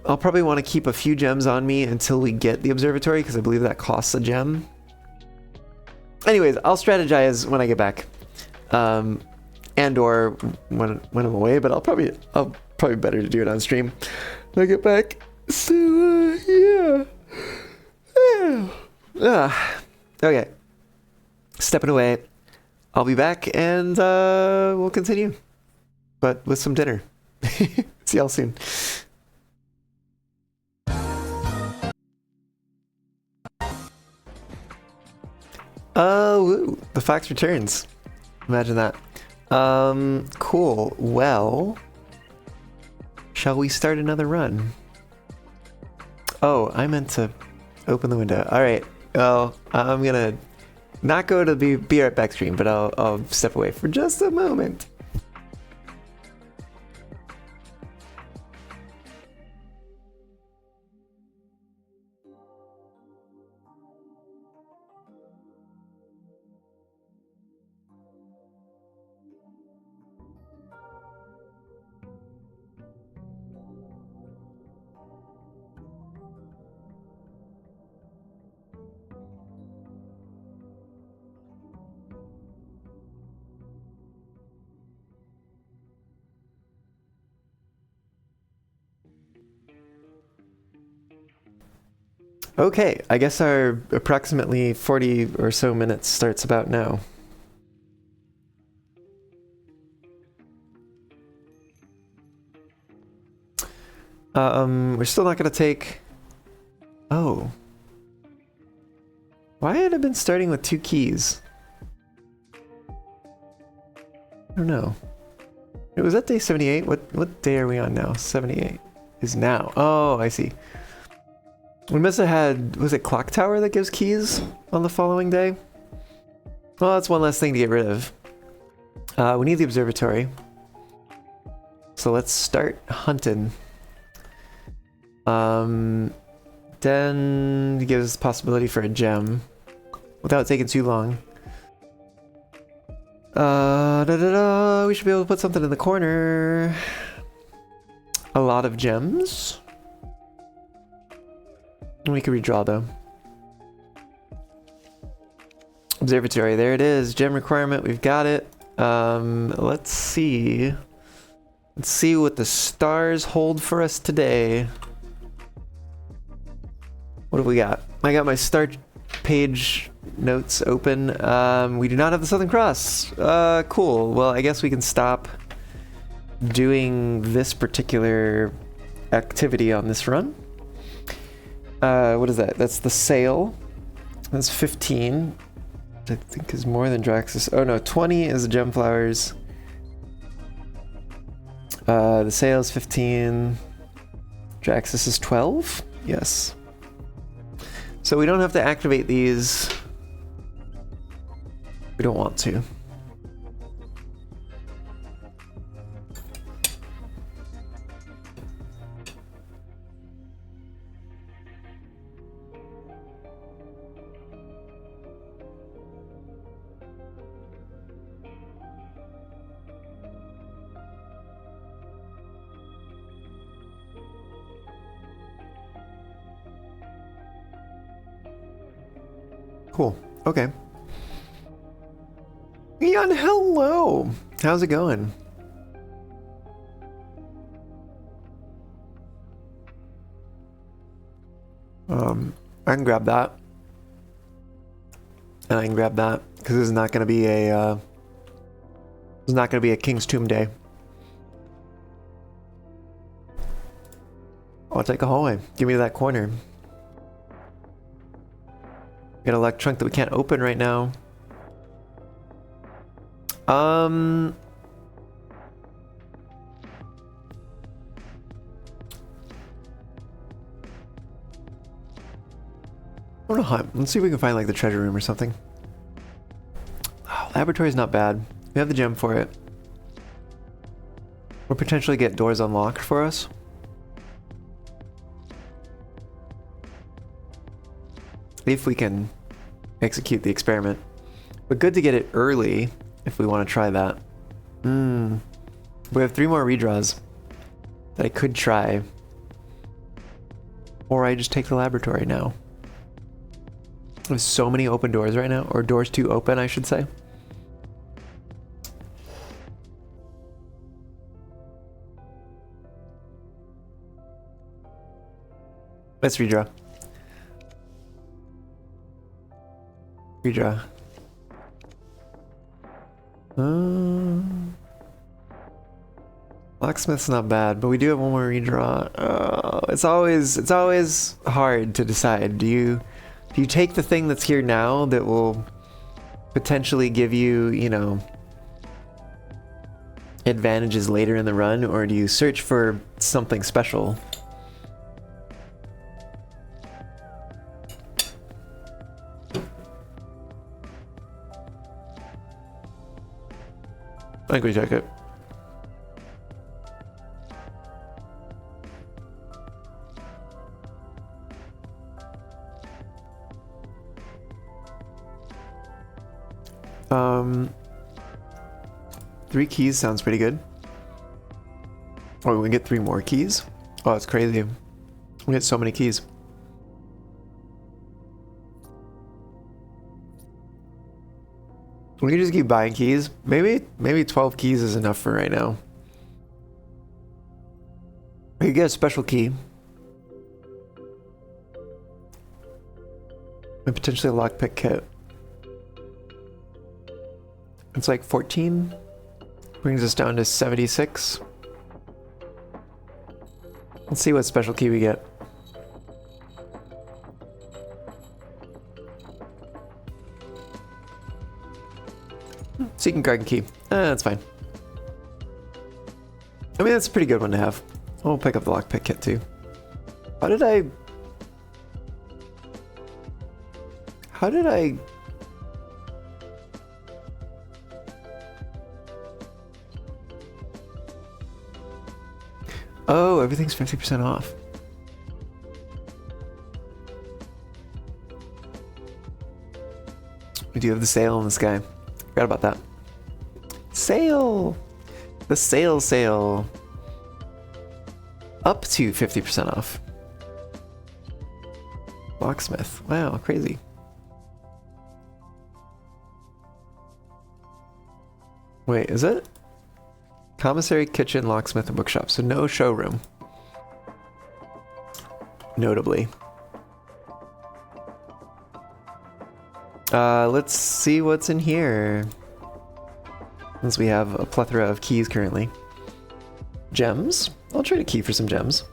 I'll probably want to keep a few gems on me until we get the observatory, because I believe that costs a gem. Anyways, I'll strategize when I get back. And or when I'm away, but I'll probably better to do it on stream when I get back. So yeah. Okay. Stepping away. I'll be back and we'll continue. But with some dinner. See y'all soon. Oh, the fox returns. Imagine that. Cool. Well, shall we start another run? Oh, I meant to open the window. All right. Well, I'm gonna not go to the be right back stream, but I'll step away for just a moment. Okay, I guess our approximately 40 or so minutes starts about now. We're still not gonna take... Oh. Why had I been starting with 2 keys? I don't know. It was that day 78? What day are we on now? 78 is now. Oh, I see. We must have had, was it Clock Tower that gives keys on the following day? Well, that's one less thing to get rid of. We need the observatory. So let's start hunting. Then it gives us the possibility for a gem without taking too long. We should be able to put something in the corner. A lot of gems. We can redraw though. Observatory, there it is. Gem requirement, we've got it. Let's see. Let's see what the stars hold for us today. What have we got? I got my start page notes open. We do not have the Southern Cross. Cool. Well, I guess we can stop doing this particular activity on this run. What is that? That's the sail. That's 15. I think is more than Draxus. Oh no, 20 is the gem flowers. The sail is 15. Draxus is 12? Yes. So we don't have to activate these. We don't want to. Cool. Okay. Ian, hello! How's it going? I can grab that. And I can grab that, because this is not gonna be a, this is not gonna be a King's Tomb day. I'll take a hallway. Give me that corner. Got a luck trunk that we can't open right now. I don't know how. Let's see if we can find like the treasure room or something. Oh, laboratory's not bad. We have the gem for it. Or potentially get doors unlocked for us. If we can execute the experiment. But good to get it early if we want to try that. We have 3 more redraws that I could try. Or I just take the laboratory now. There's so many open doors right now. Or doors to open, I should say. Let's redraw. Redraw. Locksmith's not bad, but we do have one more redraw. It's always hard to decide. Do you take the thing that's here now that will potentially give you, you know, advantages later in the run, or do you search for something special? I think we take it. Three keys sounds pretty good. Oh, we get 3 more keys? Oh, it's crazy. We get so many keys. We can just keep buying keys. Maybe 12 keys is enough for right now. We could get a special key. And potentially a lockpick kit. It's like 14. Brings us down to 76. Let's see what special key we get. Seeking Garden Key. That's fine. I mean, that's a pretty good one to have. We'll pick up the lockpick kit too. How did I... Oh, everything's 50% off. We do have the sale in the sky. Forgot about that. Sale! The sale. Up to 50% off. Locksmith. Wow, crazy. Wait, is it? Commissary, kitchen, locksmith, and bookshop. So no showroom. Notably. Let's see what's in here. Since we have a plethora of keys currently. Gems? I'll trade a key for some gems.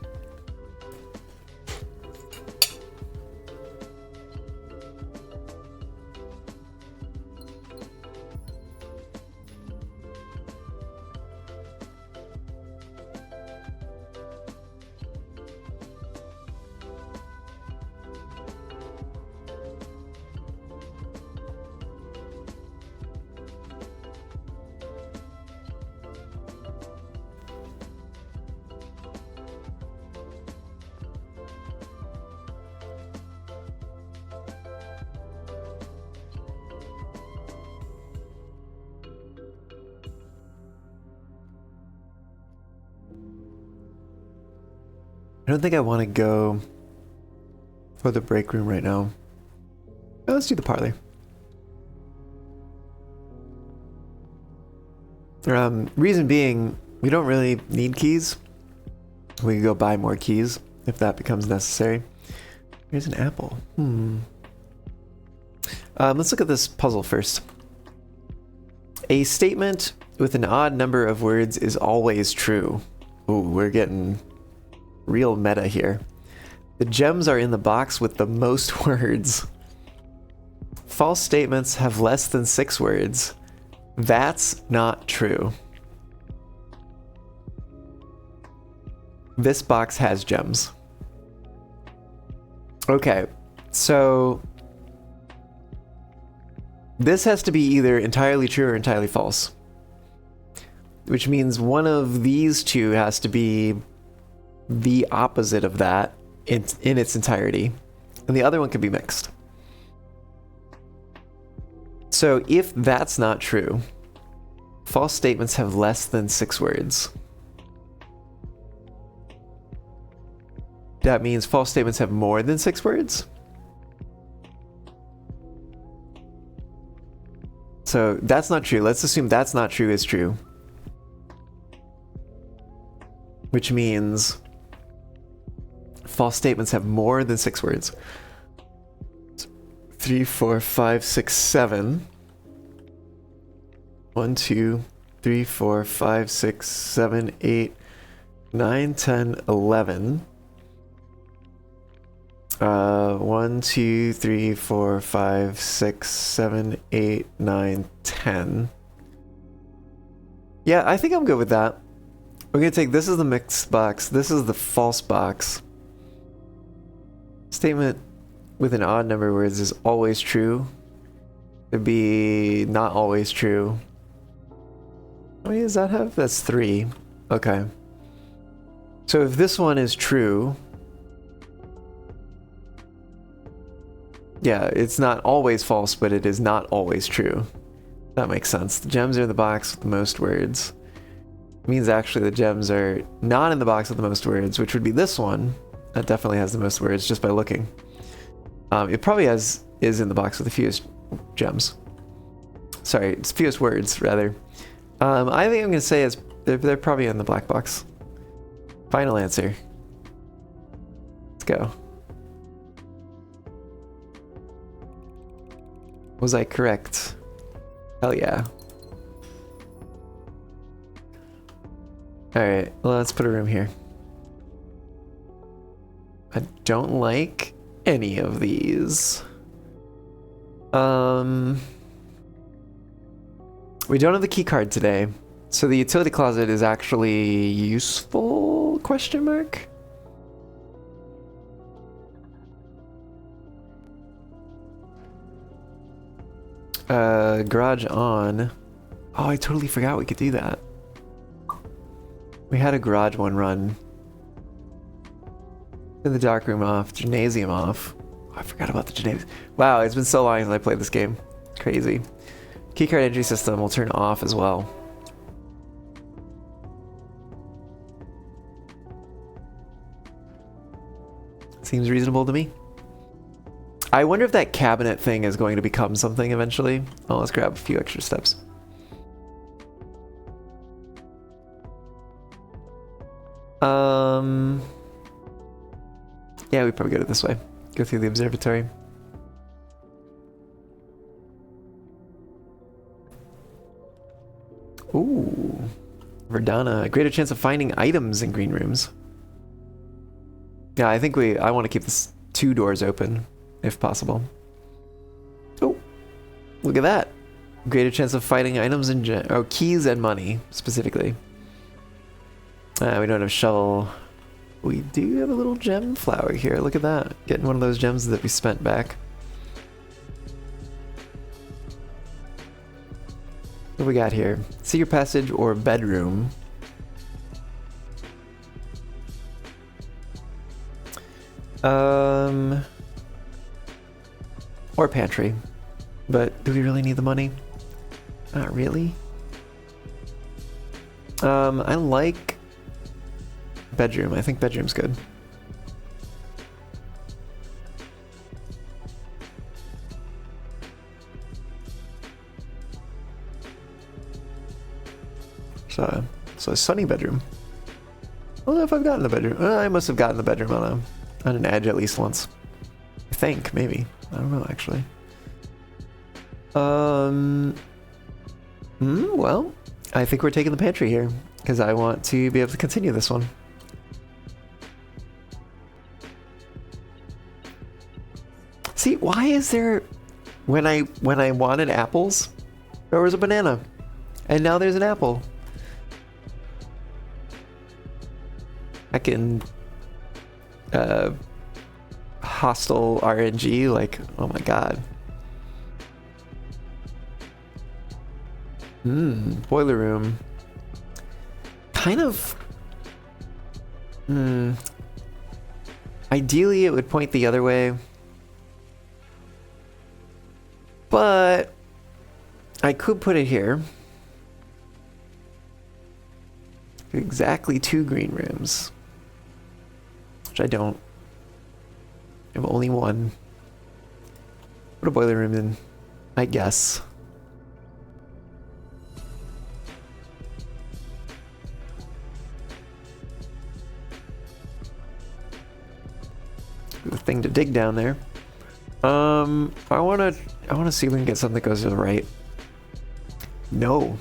I don't think I want to go for the break room right now. Oh, let's do the parlor. Reason being, we don't really need keys. We can go buy more keys if that becomes necessary. Here's an apple. Let's look at this puzzle first. A statement with an odd number of words is always true. Ooh, we're getting real meta here. The gems are in the box with the most words. False statements have less than 6 words. That's not true. This box has gems. Okay, so this has to be either entirely true or entirely false. Which means one of these two has to be the opposite of that in its entirety, and the other one could be mixed. So if that's not true, false statements have less than 6 words. That means false statements have more than 6 words. So that's not true. Let's assume that's not true is true. Which means false statements have more than 6 words. 3, 4, 5, 6, 7. 1, 2, 3, 4, 5, 6, 7, 8, 9, 10, 11. 1, 2, 3, 4, 5, 6, 7, 8, 9, 10. Yeah, I think I'm good with that. We're gonna take, this is the mixed box, this is the false box. Statement with an odd number of words is always true. It'd be not always true. How many does that have? That's 3. Okay. So if this one is true, yeah, it's not always false, but it is not always true. That makes sense. The gems are in the box with the most words. It means actually the gems are not in the box with the most words, which would be this one. That definitely has the most words just by looking. It probably is in the box with the fewest gems. Sorry, it's fewest words, rather. I think I'm going to say they're probably in the black box. Final answer. Let's go. Was I correct? Hell yeah. Alright, well, let's put a room here. I don't like any of these. We don't have the key card today, so the utility closet is actually useful? Question mark? Garage on. Oh, I totally forgot we could do that. We had a garage one run. In the dark room off, gymnasium off. Oh, I forgot about the gymnasium. Wow, it's been so long since I played this game. Crazy. Keycard entry system will turn off as well. Seems reasonable to me. I wonder if that cabinet thing is going to become something eventually. Oh, let's grab a few extra steps. Yeah, we probably go this way. Go through the observatory. Ooh. Verdana. A greater chance of finding items in green rooms. Yeah, I think I want to keep this 2 doors open, if possible. Oh, look at that. Greater chance of finding items in keys and money, specifically. We don't have a shovel. We do have a little gem flower here. Look at that. Getting one of those gems that we spent back. What do we got here? Secret passage or bedroom? Or pantry. But do we really need the money? Not really. I like bedroom. I think bedroom's good. So a sunny bedroom. I don't know if I've gotten the bedroom. I must have gotten the bedroom on an edge at least once. I think, maybe. I don't know, actually. Well, I think we're taking the pantry here, because I want to be able to continue this one. See, why is there... When I wanted apples, there was a banana. And now there's an apple. I can... hostile RNG, like, oh my god. Boiler room. Kind of... Ideally, it would point the other way. But... I could put it here. Exactly 2 green rooms. Which I don't. I have only 1. Put a boiler room in, I guess. The thing to dig down there. I wanna see if we can get something that goes to the right. No.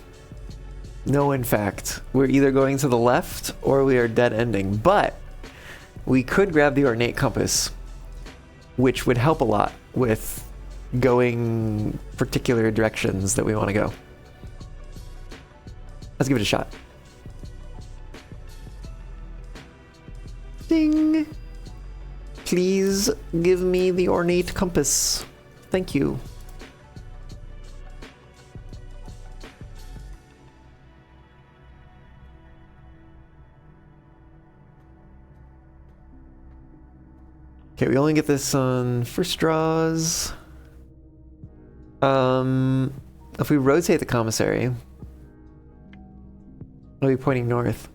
No, in fact. We're either going to the left or we are dead ending. But we could grab the ornate compass, which would help a lot with going particular directions that we want to go. Let's give it a shot. Ding! Please give me the ornate compass. Thank you. Okay, we only get this on first draws. If we rotate the commissary, it'll be pointing north.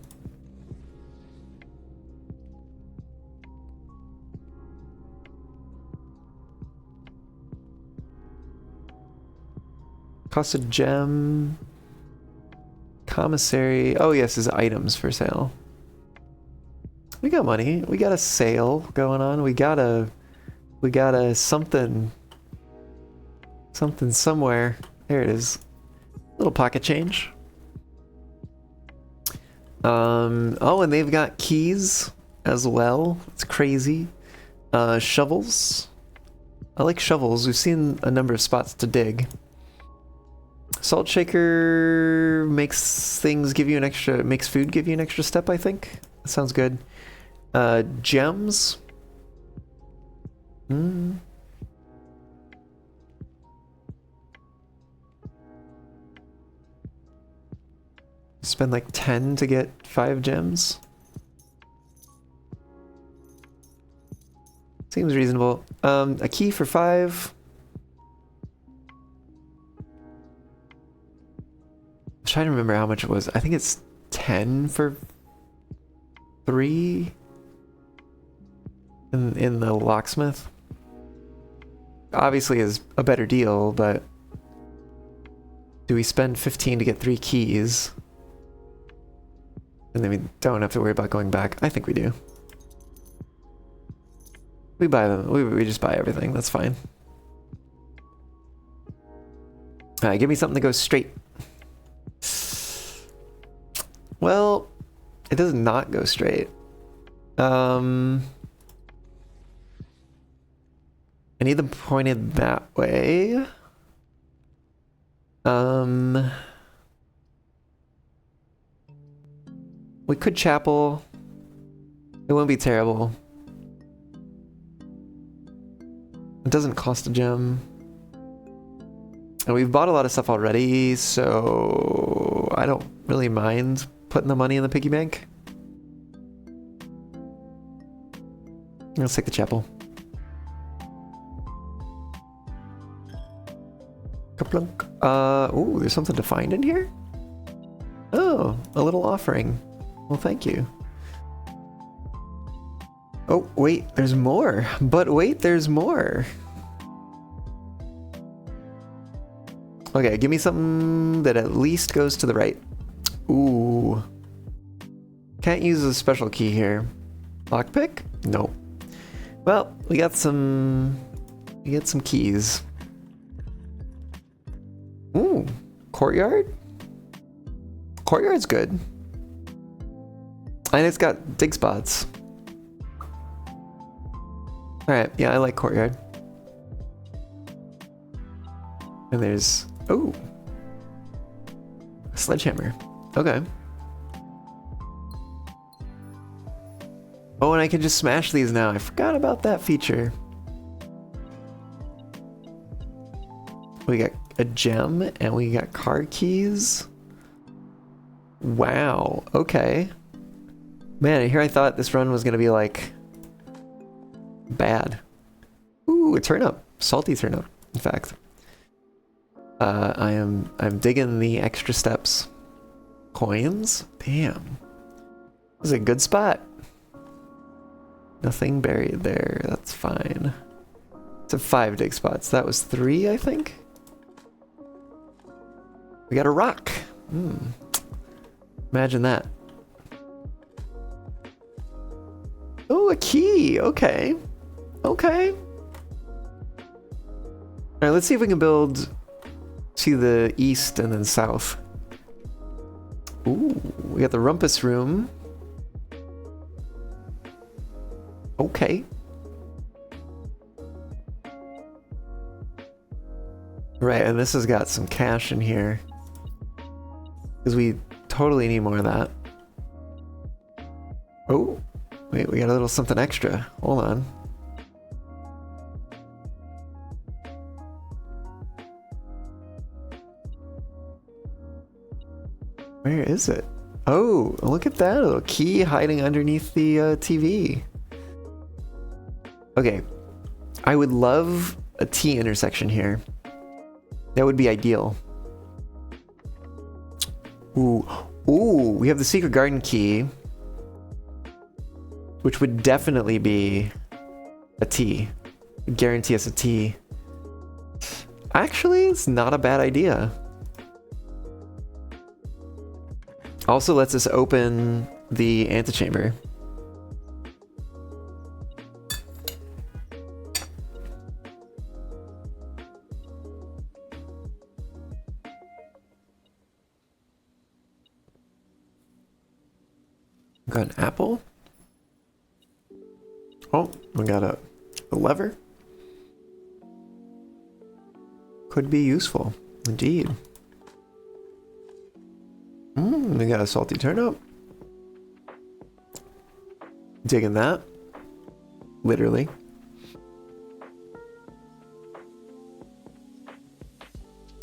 Cost a gem. Commissary. Oh yes, is items for sale. We got money. We got a sale going on. We got a something somewhere. There it is. Little pocket change. Oh, and they've got keys as well. It's crazy. Shovels. I like shovels. We've seen a number of spots to dig. Salt shaker makes things give you an extra, makes food give you an extra step, I think. That sounds good. Gems. Spend like 10 to get 5 gems. Seems reasonable. A key for 5. I'm trying to remember how much it was. I think it's 10 for 3 in the locksmith. Obviously is a better deal, but do we spend 15 to get 3 keys? And then we don't have to worry about going back. I think we do. We buy them. We just buy everything. That's fine. Alright, give me something that goes straight. Well, it does not go straight. I need them pointed that way. We could chapel. It wouldn't be terrible. It doesn't cost a gem. And we've bought a lot of stuff already, so I don't really mind putting the money in the piggy bank. Let's take the chapel. Kaplunk. Ooh, there's something to find in here? Oh, a little offering. Well, thank you. Oh, wait, there's more. But wait, there's more. Okay, give me something that at least goes to the right. Ooh. Can't use a special key here. Lockpick? Nope. Well, we got some keys. Ooh, courtyard? Courtyard's good. And it's got dig spots. Alright, yeah, I like courtyard. And there's... oh! A sledgehammer. Okay. Oh, and I can just smash these now. I forgot about that feature. We got a gem, and we got car keys. Wow, okay. Man, here I thought this run was gonna be like... bad. Ooh, a turnip. Salty turnip, in fact. I'm digging the extra steps. Coins? Damn. This is a good spot. Nothing buried there. That's fine. It's a 5 dig spots. That was 3, I think? We got a rock. Imagine that. Oh, a key. Okay. Okay. Alright, let's see if we can build to the east and then south. Ooh, we got the rumpus room. Okay. Right, and this has got some cash in here. Because we totally need more of that. Oh, wait, we got a little something extra. Hold on. Where is it? Oh, look at that, a little key hiding underneath the TV. Okay, I would love a T intersection here. That would be ideal. Ooh, ooh, we have the secret garden key, which would definitely be a T. Would guarantee us a T. Actually, it's not a bad idea. Also lets us open the antechamber. Got an apple. Oh, we got a lever. Could be useful, indeed. We got a salty turnip. Digging that. Literally.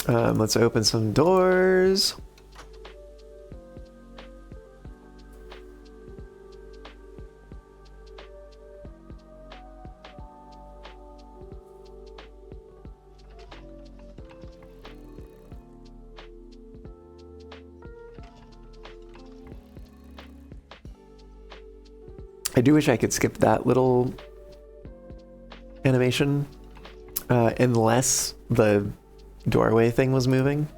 Let's open some doors. I do wish I could skip that little animation, unless the doorway thing was moving.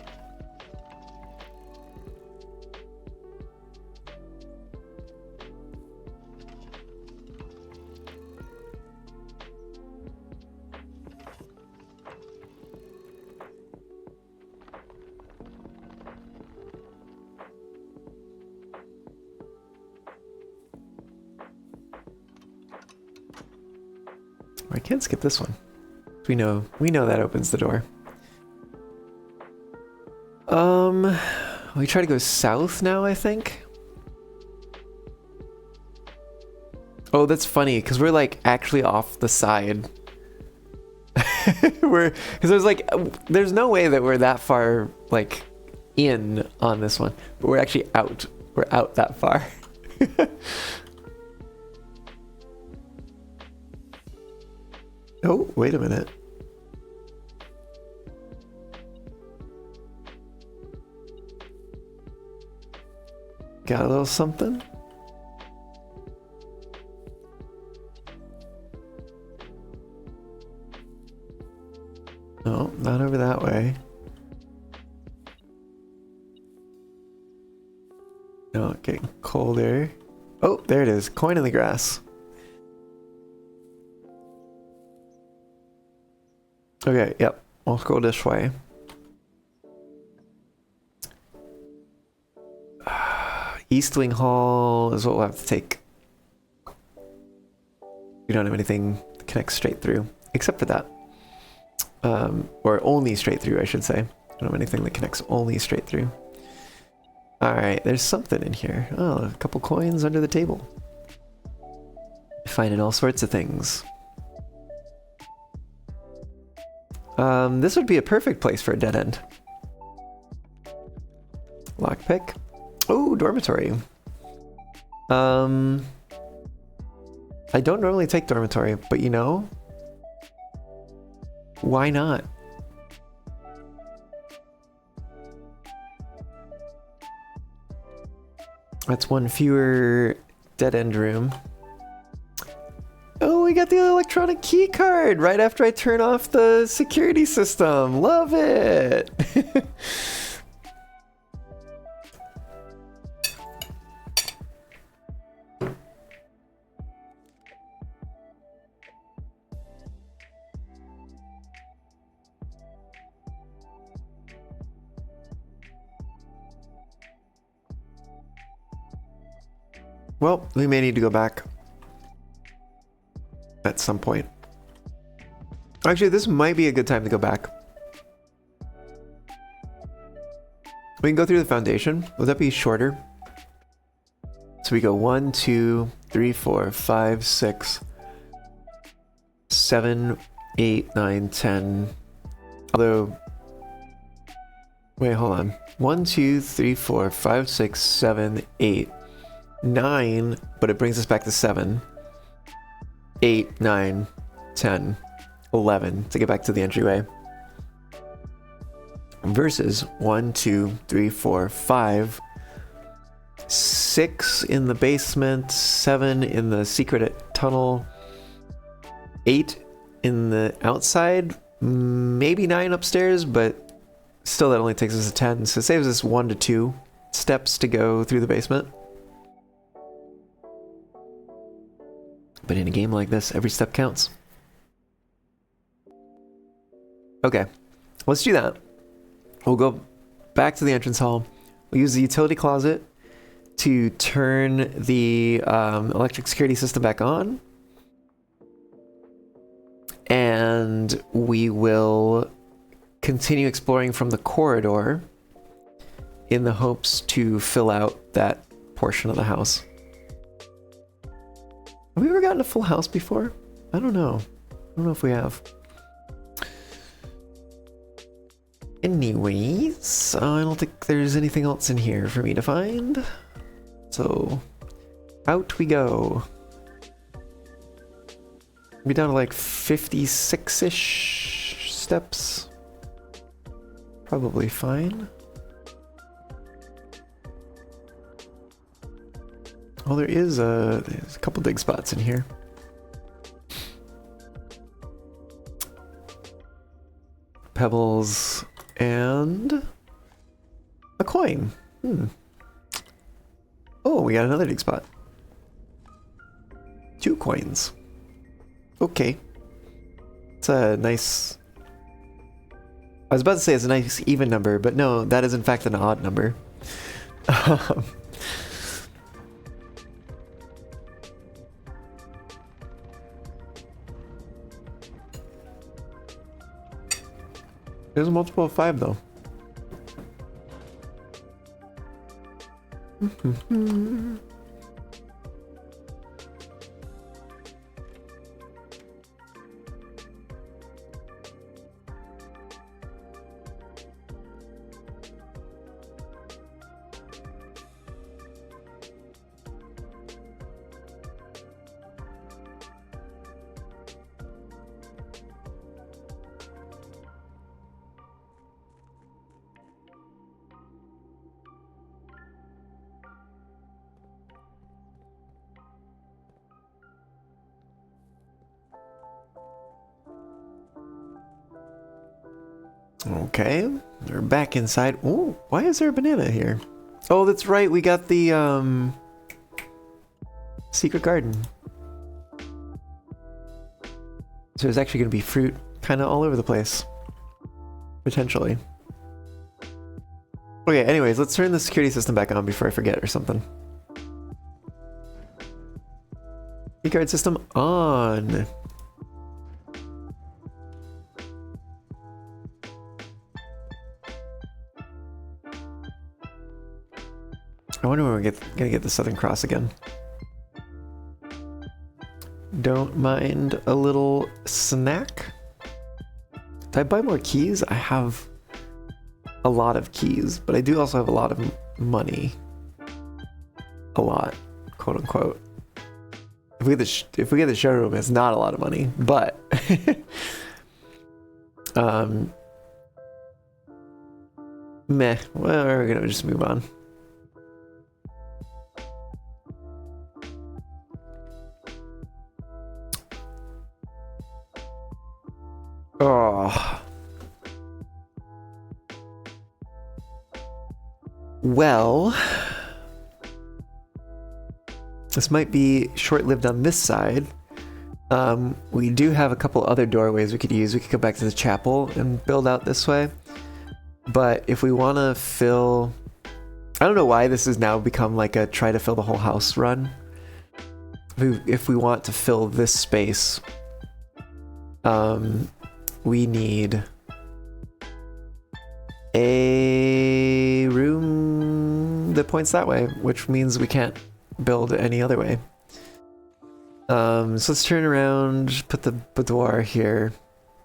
I can't skip this one. We know that opens the door. We try to go south now, I think. Oh, that's funny, because we're like actually off the side. Because there's no way that we're that far like in on this one, but we're actually out. We're out that far. Oh, wait a minute. Got a little something? No, not over that way. No, getting colder. Oh, there it is. Coin in the grass. Okay, yep. I'll go this way. East Wing Hall is what we'll have to take. We don't have anything that connects straight through, except for that. Or only straight through, I should say. I don't have anything that connects only straight through. Alright, there's something in here. Oh, a couple coins under the table. Finding all sorts of things. This would be a perfect place for a dead end. Lockpick. Oh, dormitory. I don't normally take dormitory, but you know, why not? That's one fewer dead end room. Oh, we got the electronic key card right after I turn off the security system. Love it. Well, we may need to go back at some point. Actually, this might be a good time to go back. We can go through the foundation. Would that be shorter? So we go 1, 2, 3, 4, 5, 6, 7, 8, 9, 10. Although, wait, hold on. 1, 2, 3, 4, 5, 6, 7, 8, 9, but it brings us back to 7, 8, 9, 10, 11 to get back to the entryway. Versus 1, 2, 3, 4, 5, 6 in the basement, 7 in the secret tunnel, 8 in the outside, maybe 9 upstairs, but still that only takes us to 10, so it saves us 1 to 2 steps to go through the basement. But in a game like this, every step counts. Okay, let's do that. We'll go back to the entrance hall. We'll use the utility closet to turn the electric security system back on. And we will continue exploring from the corridor in the hopes to fill out that portion of the house. Have we ever gotten a full house before? I don't know. I don't know if we have. Anyways, I don't think there's anything else in here for me to find. So, out we go. Be down to like 56-ish steps. Probably fine. Oh, there's a couple dig spots in here. Pebbles and a coin. Oh, we got another dig spot. 2 coins. Okay. It's a nice... I was about to say it's a nice even number, but no, that is in fact an odd number. There's a multiple of 5 though. Okay, we're back inside. Oh, why is there a banana here? Oh, that's right, we got the secret garden. So there's actually going to be fruit kind of all over the place. Potentially. Okay, anyways, let's turn the security system back on before I forget or something. Keycard system on. I wonder when we're gonna get the Southern Cross again. Don't mind a little snack. Did I buy more keys? I have a lot of keys, but I do also have a lot of money. A lot, quote unquote. If we get the showroom, it's not a lot of money, but meh. Well, we're gonna just move on. Oh. Well, this might be short-lived on this side. We do have a couple other doorways we could use. We could go back to the chapel and build out this way. But if we want to fill... I don't know why this has now become like a try to fill the whole house run. If we want to fill this space, we need a room that points that way, which means we can't build any other way. So let's turn around, put the boudoir here.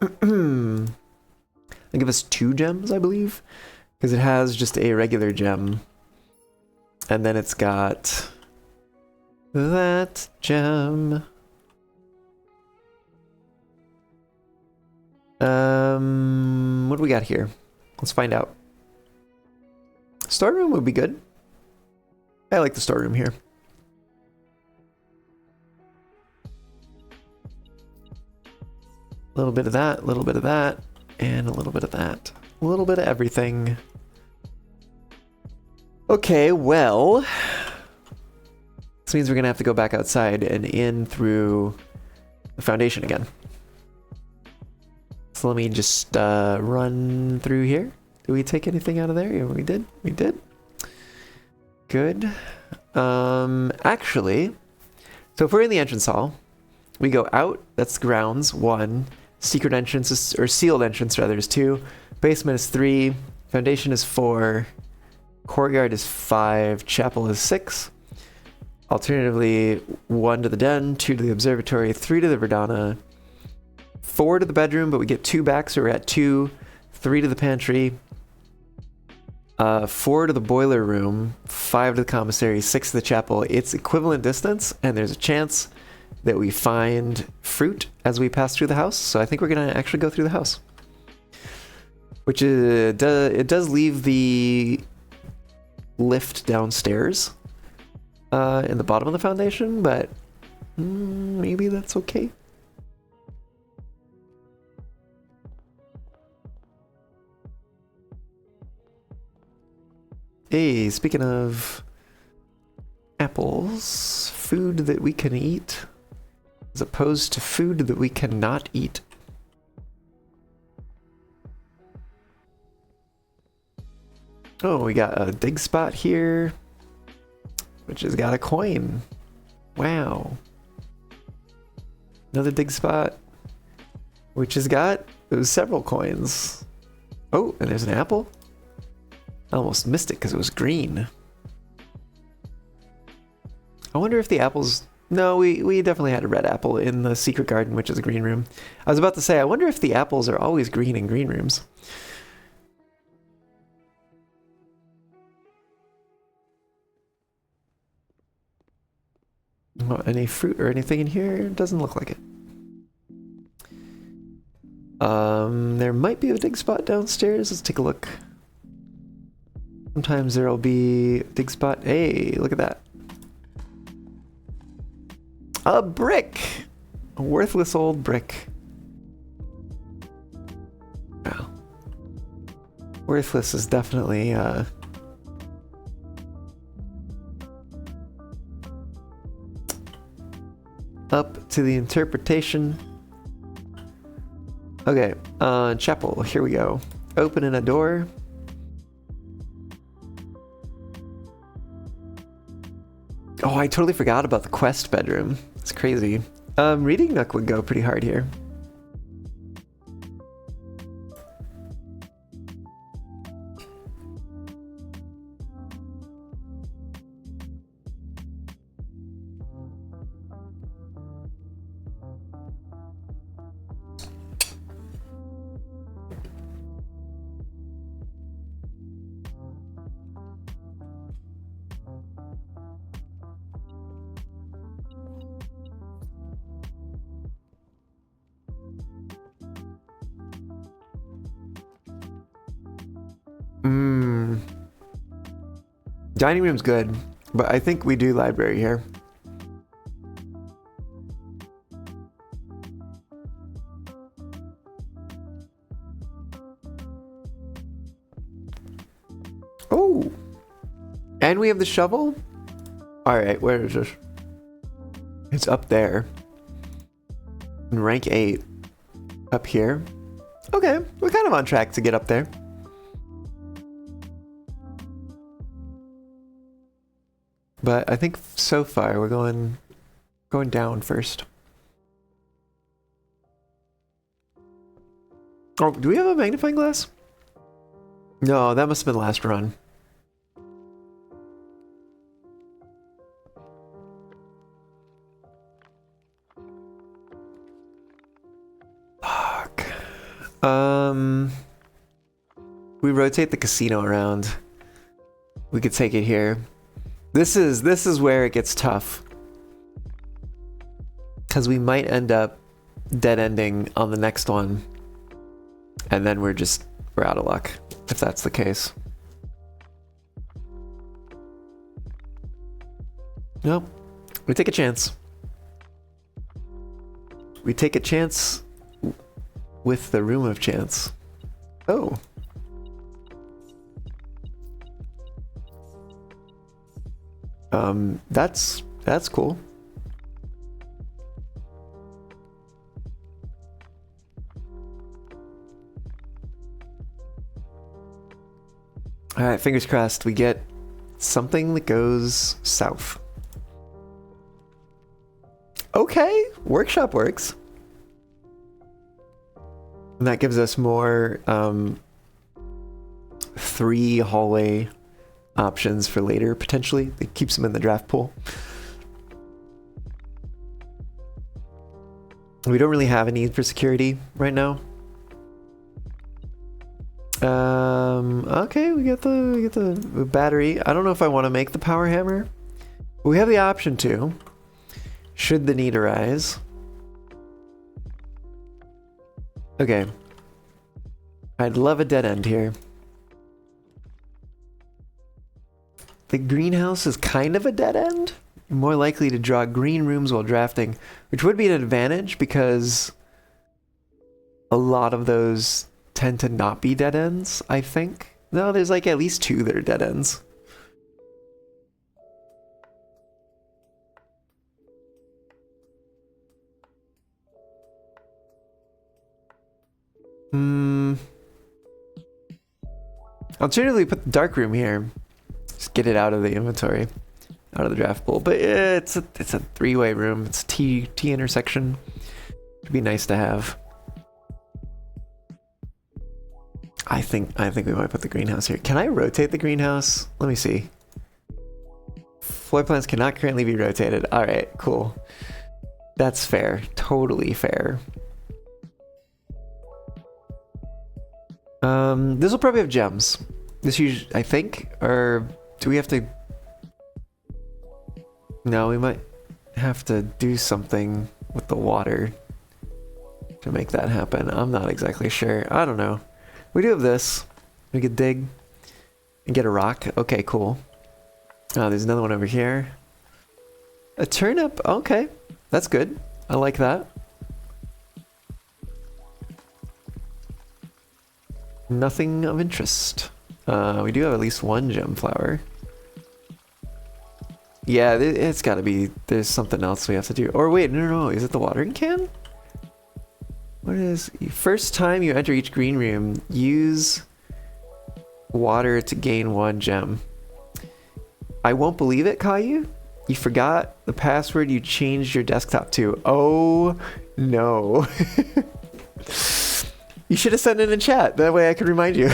They give us 2 gems, I believe, because it has just a regular gem. And then it's got that gem. What do we got here? Let's find out. Storeroom would be good. I like the storeroom here. A little bit of that, a little bit of that, and a little bit of that. A little bit of everything. Okay, well, this means we're gonna have to go back outside and in through the foundation again. So let me just run through here. Did we take anything out of there? Yeah, we did. We did. Good. Actually, so if we're in the entrance hall, we go out, that's grounds, 1. Secret entrance is, or sealed entrance rather, is 2. Basement is 3. Foundation is 4. Courtyard is 5. Chapel is 6. Alternatively, 1 to the den, 2 to the observatory, 3 to the Verdana, 4 to the bedroom, but we get 2 back, so we're at 2. 3 to the pantry, 4 to the boiler room, 5 to the commissary, 6 to the chapel. It's equivalent distance, and there's a chance that we find fruit as we pass through the house. So I think we're gonna actually go through the house, which is, it does leave the lift downstairs in the bottom of the foundation, but maybe that's okay. Hey, speaking of apples, food that we can eat as opposed to food that we cannot eat. Oh, we got a dig spot here, which has got a coin. Wow. Another dig spot, which has got several coins. Oh, and there's an apple. I almost missed it because it was green. I wonder if the apples... No, we definitely had a red apple in the secret garden, which is a green room. I was about to say, I wonder if the apples are always green in green rooms. Oh, any fruit or anything in here? Doesn't look like it. There might be a dig spot downstairs. Let's take a look. Sometimes there'll be a dig spot. Hey, look at that. A brick! A worthless old brick. Wow. Worthless is definitely, up to the interpretation. Okay, chapel, here we go. Opening a door. Oh, I totally forgot about the quest bedroom. It's crazy. Reading nook would go pretty hard here. Dining room's good, but I think we do library here. Oh! And we have the shovel? Alright, where is this? It's up there. In rank 8. Up here. Okay, we're kind of on track to get up there. But I think so far we're going down first. Oh, do we have a magnifying glass? No, that must have been the last run. Fuck. We rotate the casino around. We could take it here. This is where it gets tough. Because we might end up dead ending on the next one. And then we're out of luck, if that's the case. Nope. We take a chance. We take a chance with the room of chance. Oh. That's cool. All right, fingers crossed we get something that goes south. Okay, workshop works. And that gives us more 3 hallway options for later, potentially. It keeps them in the draft pool. We don't really have a need for security right now. Okay, we get the battery. I don't know if I want to make the power hammer. We have the option to, should the need arise. Okay. I'd love a dead end here. The greenhouse is kind of a dead end. More likely to draw green rooms while drafting, which would be an advantage because a lot of those tend to not be dead ends, I think. No, there's like at least 2 that are dead ends. Alternatively, put the dark room here. Just get it out of the inventory, out of the draft pool. But it's a 3-way room. It's T intersection. It'd be nice to have. I think we might put the greenhouse here. Can I rotate the greenhouse? Let me see. Floor plans cannot currently be rotated. All right, cool. That's fair. Totally fair. This will probably have gems. This usually, I think, or do we have to? No, we might have to do something with the water to make that happen. I'm not exactly sure. I don't know. We do have this. We could dig and get a rock. Okay, cool. Oh, there's another one over here. A turnip. Okay, that's good. I like that. Nothing of interest. We do have at least 1 gem flower. Yeah, it's gotta be, there's something else we have to do. Or wait, no, is it the watering can? What is, first time you enter each green room, use water to gain 1 gem. I won't believe it, Caillou. You forgot the password you changed your desktop to. Oh, no. You should have sent it in chat. That way I could remind you.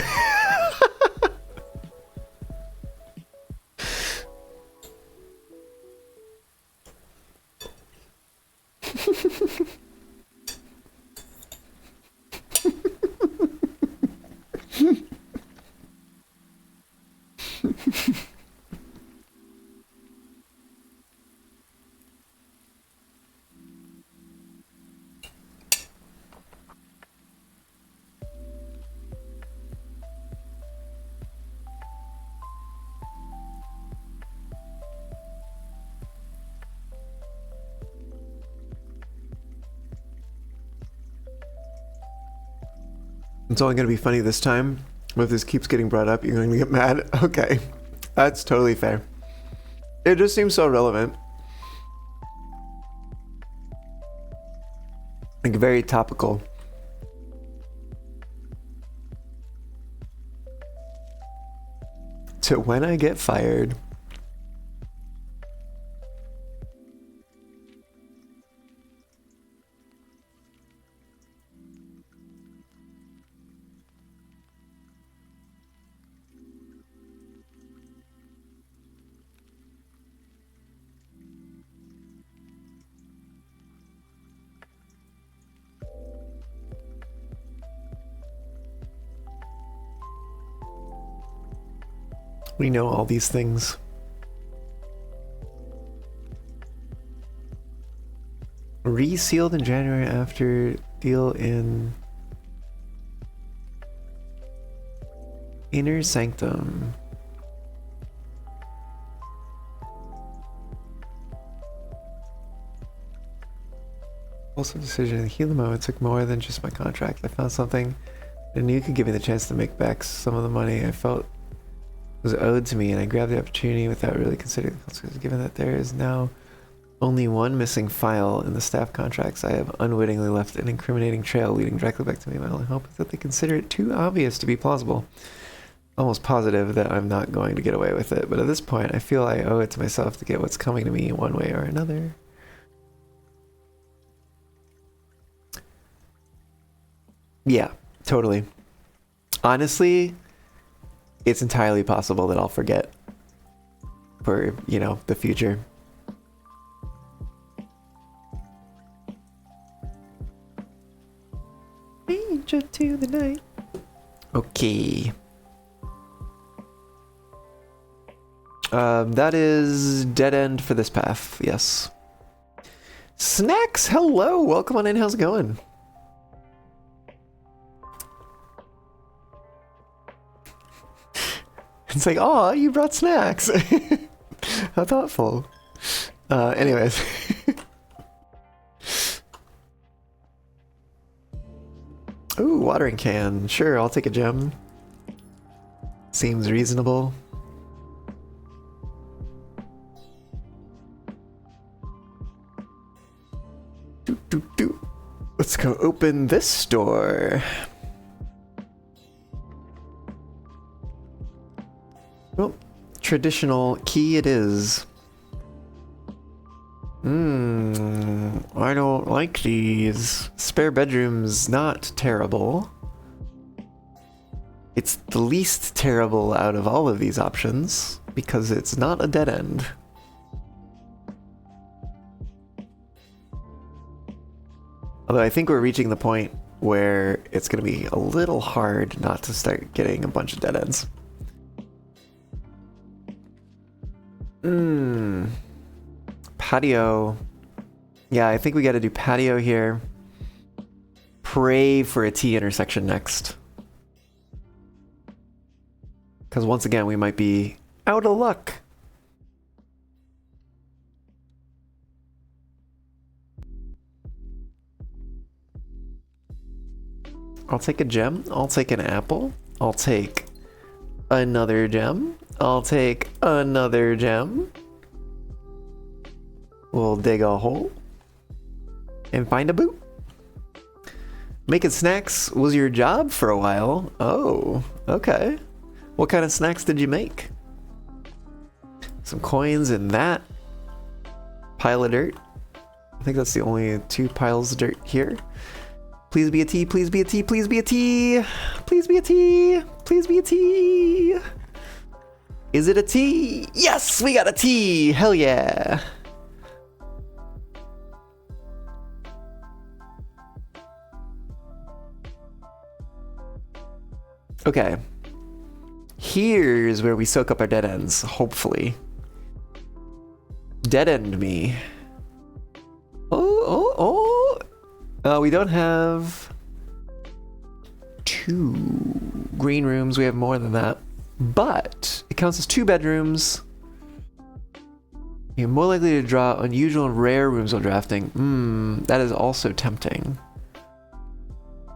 It's only going to be funny this time. If this keeps getting brought up, you're going to get mad. Okay, that's totally fair. It just seems so relevant. Like very topical. To when I get fired. We know all these things. Resealed in January after deal in Inner Sanctum. Also decision to heal the moment took more than just my contract. I found something I knew could give me the chance to make back some of the money I felt was owed to me, and I grabbed the opportunity without really considering the consequences. Given that there is now only 1 missing file in the staff contracts, I have unwittingly left an incriminating trail leading directly back to me. My only hope is that they consider it too obvious to be plausible. almost positive that I'm not going to get away with it. But at this point, I feel I owe it to myself to get what's coming to me one way or another. Yeah, totally. Honestly, it's entirely possible that I'll forget for, you know, the future. Angel to the night. Okay. That is dead end for this path, yes. Snacks, hello! Welcome on in, how's it going? It's like, oh, you brought snacks. How thoughtful. Anyways. Ooh, watering can. Sure, I'll take a gem. Seems reasonable. Let's go open this door. Well, traditional key it is. I don't like these. Spare bedroom's not terrible. It's the least terrible out of all of these options because it's not a dead end. Although I think we're reaching the point where it's going to be a little hard not to start getting a bunch of dead ends. Patio. Yeah, I think we got to do patio here. Pray for a T intersection next. Because once again, we might be out of luck. I'll take a gem. I'll take an apple. I'll take another gem. I'll take another gem. We'll dig a hole and find a boot. Making snacks was your job for a while. Oh, okay. What kind of snacks did you make? Some coins in that pile of dirt. I think that's the only two piles of dirt here. Please be a T, please be a T, please be a T. Please be a T, please be a T. Is it a T? Yes, we got a T. Hell yeah. Okay. Here's where we soak up our dead ends, hopefully. Dead end me. We don't have 2 green rooms. We have more than that. But it counts as 2 bedrooms. You're more likely to draw unusual and rare rooms while drafting. That is also tempting.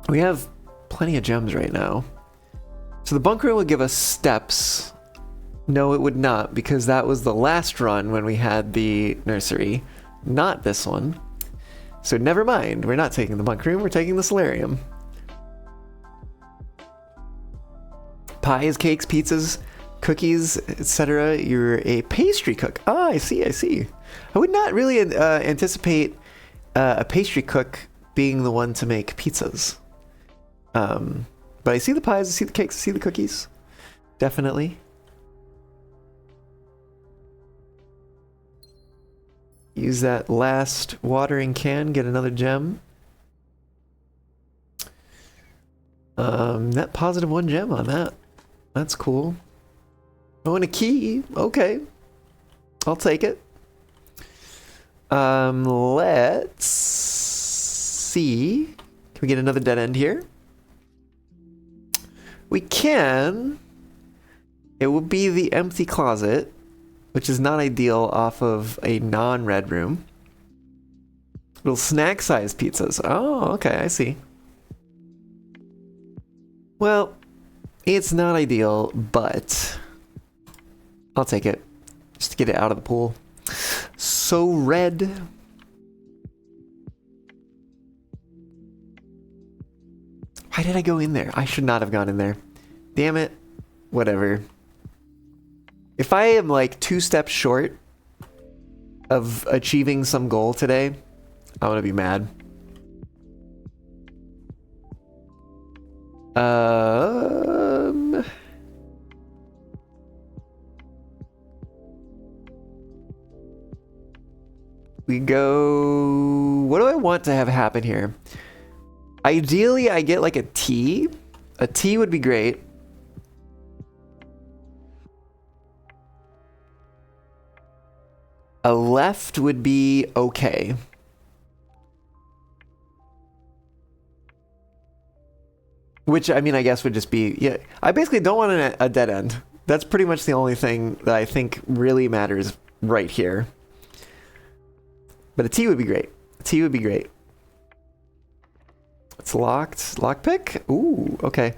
We have plenty of gems right now. So the bunk room will give us steps. No, it would not, because that was the last run when we had the nursery. Not this one. So never mind, we're not taking the bunk room, we're taking the solarium. Pies, cakes, pizzas, cookies, etc. You're a pastry cook. Ah, I see, I see. I would not really anticipate a pastry cook being the one to make pizzas. But I see the pies, I see the cakes, I see the cookies. Definitely. Use that last watering can, get another gem. Net positive 1 gem on that. That's cool. Oh, and a key. Okay. I'll take it. Let's see. Can we get another dead end here? We can. It will be the empty closet, which is not ideal off of a non-red room. Little snack-sized pizzas. Oh, okay, I see. Well, it's not ideal, but I'll take it. Just to get it out of the pool. So red. Why did I go in there? I should not have gone in there. Damn it. whatever. If I am like 2 steps short of achieving some goal today, I'm gonna be mad. We go... What do I want to have happen here? Ideally, I get like a T. A T would be great. A left would be okay. Which, I mean, I guess would just be... Yeah, I basically don't want a dead end. That's pretty much the only thing that I think really matters right here. But a T would be great. A T would be great. It's locked. Lockpick? Ooh, okay.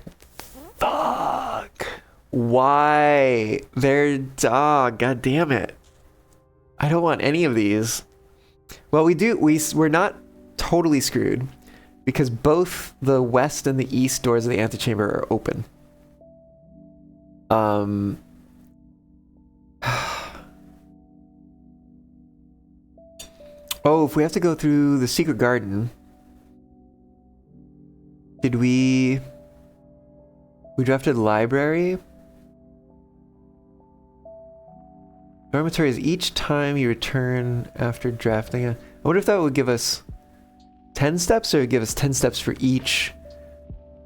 Fuck. Why? They're dog. God damn it. I don't want any of these. Well, we're not totally screwed because both the west and the east doors of the antechamber are open. Oh, if we have to go through the secret garden, we drafted library? Dormitory is each time you return after drafting I wonder if that would give us 10 steps or it would give us 10 steps for each,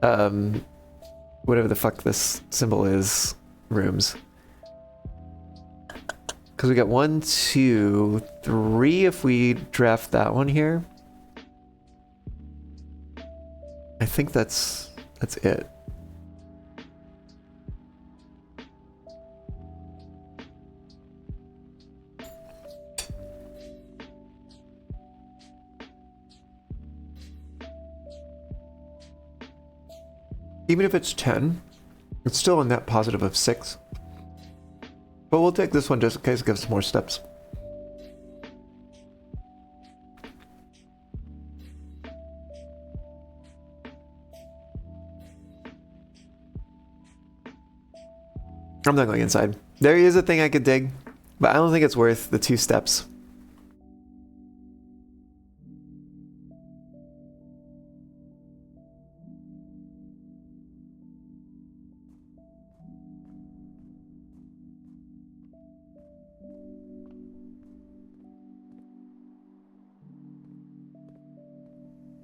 whatever the fuck this symbol is, rooms. Because we got 1, 2, 3 if we draft that one here. I think that's it. Even if it's 10, it's still a net positive of 6. But we'll take this one just in case it gives us more steps. I'm not going inside. There is a thing I could dig, but I don't think it's worth the 2 steps.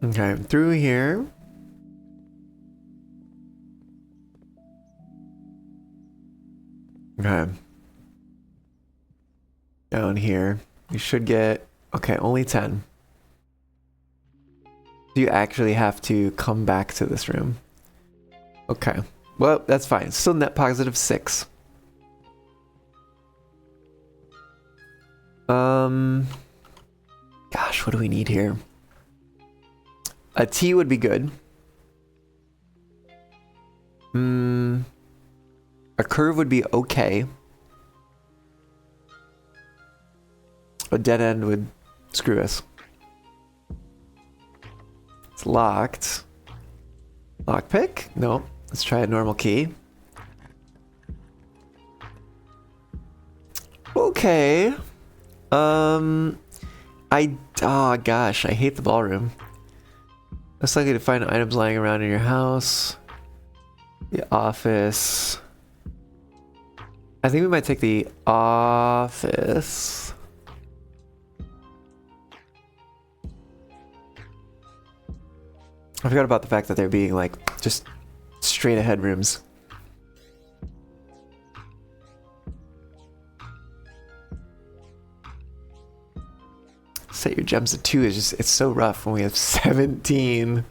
Okay, through here. Okay. Down here. You should get... Okay, only 10. You actually have to come back to this room. Okay. Well, that's fine. Still net positive 6. Gosh, what do we need here? A T would be good. A curve would be okay. A dead end would screw us. It's locked. Lockpick? No. Let's try a normal key. Okay. Oh gosh, I hate the ballroom. Less likely to find items lying around in your house. The office. I think we might take the office. I forgot about the fact that they're being like just straight ahead rooms. Set your gems at 2 is just, it's so rough when we have 17.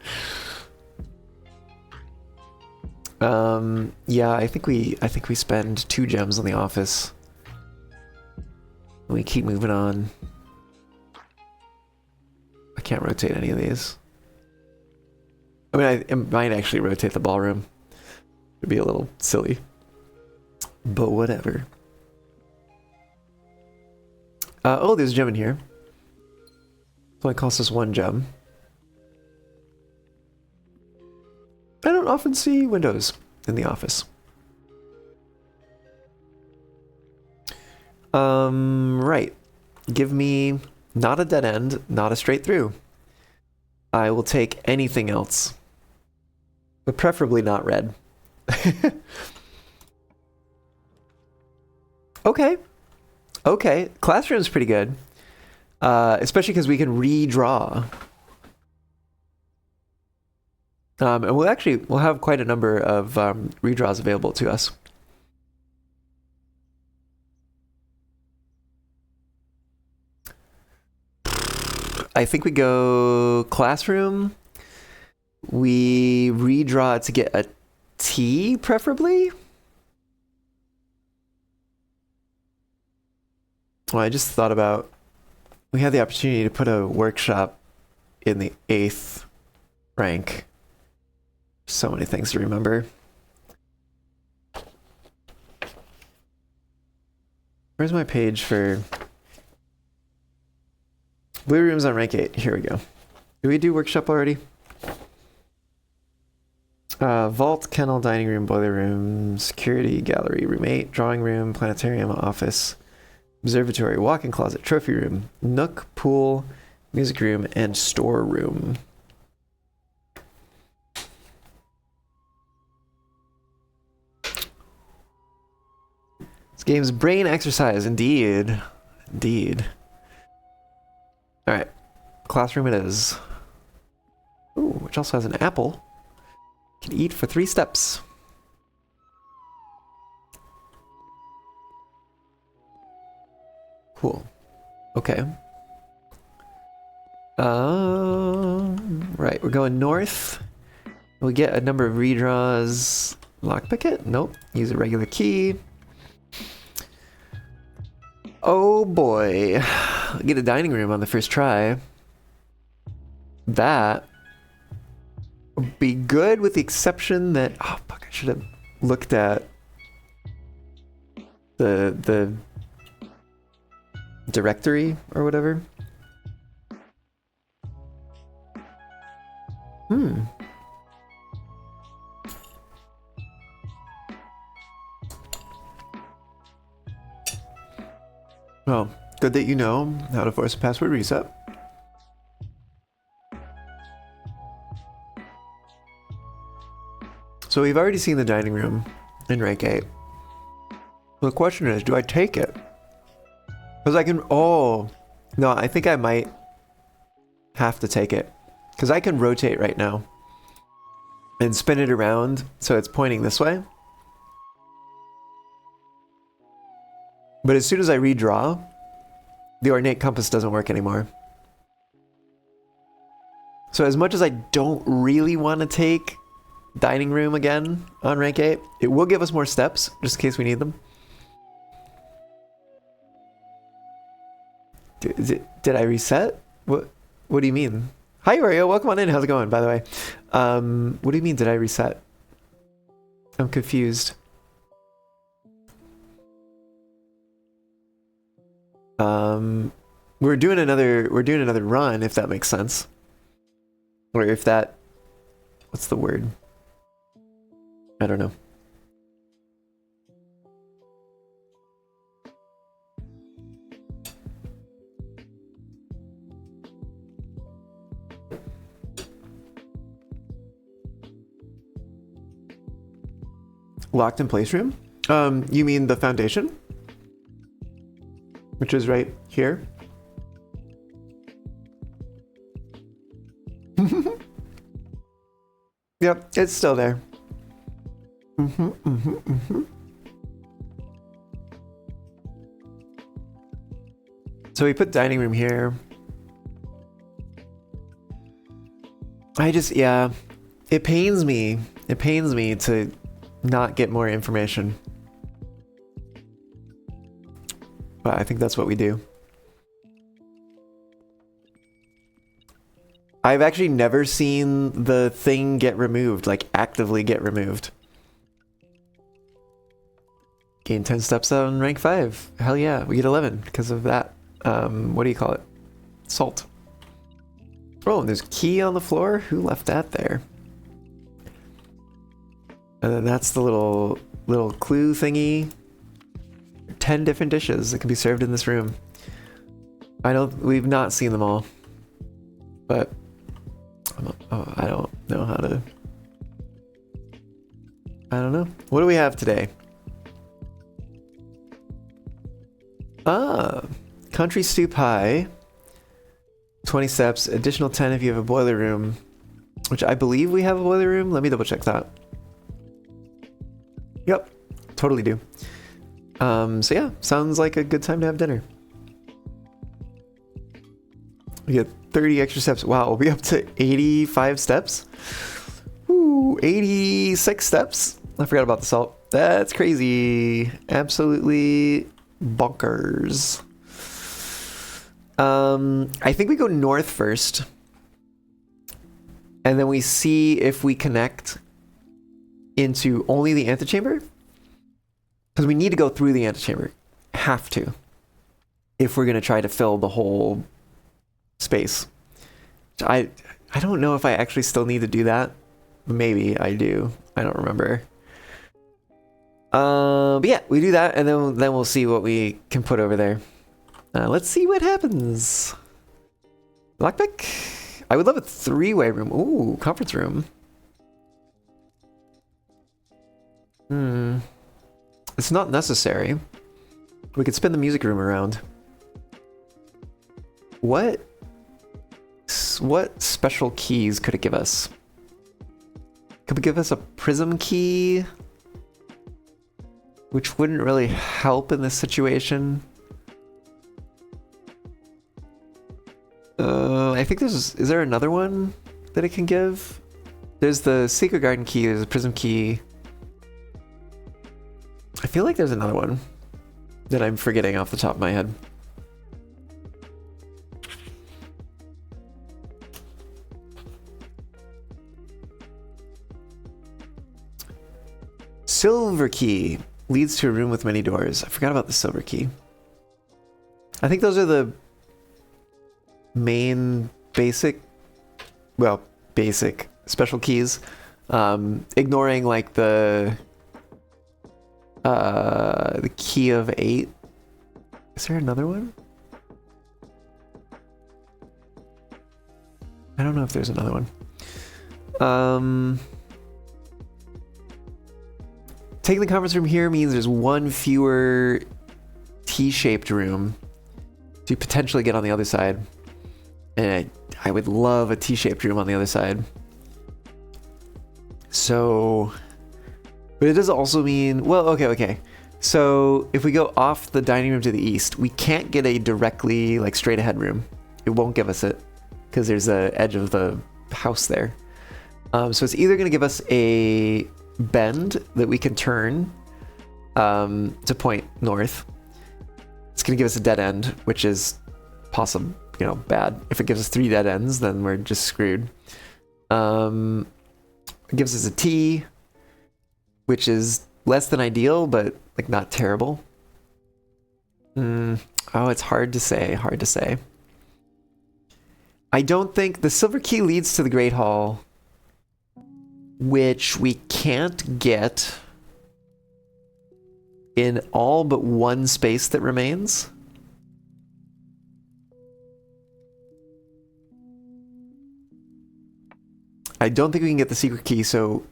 Yeah, I think we spend 2 gems on the office. And we keep moving on. I can't rotate any of these. I mean, I might actually rotate the ballroom. It'd be a little silly. But whatever. Oh, there's a gem in here. It only costs us 1 gem. I don't often see windows in the office. Right. Give me not a dead end, not a straight through. I will take anything else. But preferably not red. Okay. Okay. Classroom's pretty good. Especially because we can redraw. And we'll have quite a number of redraws available to us. I think we go classroom. We redraw it to get a T, preferably. Well, I just thought about, we had the opportunity to put a workshop in the 8th rank. So many things to remember. Where's my page for blue rooms on rank 8? Here we go. Did we do workshop already? Vault, kennel, dining room, boiler room, security, gallery, room 8, drawing room, planetarium, office, observatory, walk-in closet, trophy room, nook, pool, music room, and store room. This game's brain exercise, indeed. Indeed. Alright. Classroom it is. Ooh, which also has an apple. Can eat for 3 steps. Cool. Okay. Right, we're going north. We get a number of redraws. Lockpick it? Nope. Use a regular key. Oh boy. Get a dining room on the first try. That would be good with the exception that... Oh, fuck, I should have looked at the directory or whatever. Well, good that you know how to force a password reset. So we've already seen the dining room in rank 8. The question is, do I take it? Because I can... Oh, no, I think I might have to take it. Because I can rotate right now and spin it around so it's pointing this way. But as soon as I redraw, the ornate compass doesn't work anymore. So as much as I don't really want to take dining room again on rank 8, it will give us more steps, just in case we need them. Did I reset? What do you mean? Hi, Oreo. Welcome on in. How's it going, by the way? What do you mean, did I reset? I'm confused. We're doing another run, if that makes sense. Or if that... What's the word? I don't know. Locked in place room? You mean the foundation? Which is right here. Yep, it's still there. So we put dining room here. Yeah, it pains me. It pains me to not get more information. But I think that's what we do. I've actually never seen the thing get removed, like actively get removed. Gain 10 steps on rank 5. Hell yeah, we get 11 because of that. What do you call it? Salt. Oh, and there's a key on the floor? Who left that there? And then that's the little clue thingy. 10 different dishes that can be served in this room. We've not seen them all, but I don't know how to. I don't know. What do we have today? Country stew pie. 20 steps. Additional 10 if you have a boiler room, which I believe we have a boiler room. Let me double check that. Yep, totally do. So yeah, sounds like a good time to have dinner. We get 30 extra steps. Wow, we'll be up to 85 steps. Ooh, 86 steps. I forgot about the salt. That's crazy. Absolutely bonkers. I think we go north first. And then we see if we connect into only the antechamber. Because we need to go through the antechamber. Have to. If we're going to try to fill the whole space. I don't know if I actually still need to do that. Maybe I do. I don't remember. But yeah, we do that, and then we'll see what we can put over there. Let's see what happens. Lockpick? I would love a 3-way room. Ooh, conference room. It's not necessary. We could spin the music room around. What special keys could it give us? Could it give us a prism key? Which wouldn't really help in this situation. I think is there another one that it can give? There's the Secret Garden key, there's a prism key. I feel like there's another one that I'm forgetting off the top of my head. Silver key leads to a room with many doors. I forgot about the silver key. I think those are the main basic special keys. Ignoring like the key of 8. Is there another one? I don't know if there's another one. Taking the conference room here means there's one fewer T-shaped room to potentially get on the other side. And I would love a T-shaped room on the other side. So, but it does also mean, well, okay. So if we go off the dining room to the east, we can't get a directly like straight ahead room. It won't give us it because there's a edge of the house there. So it's either going to give us a bend that we can turn to point north. It's going to give us a dead end, which is possible, bad. If it gives us 3 dead ends, then we're just screwed. It gives us a T, which is less than ideal, but like not terrible. Oh, it's hard to say. I don't think the silver key leads to the Great Hall, which we can't get in all but one space that remains. I don't think we can get the secret key, so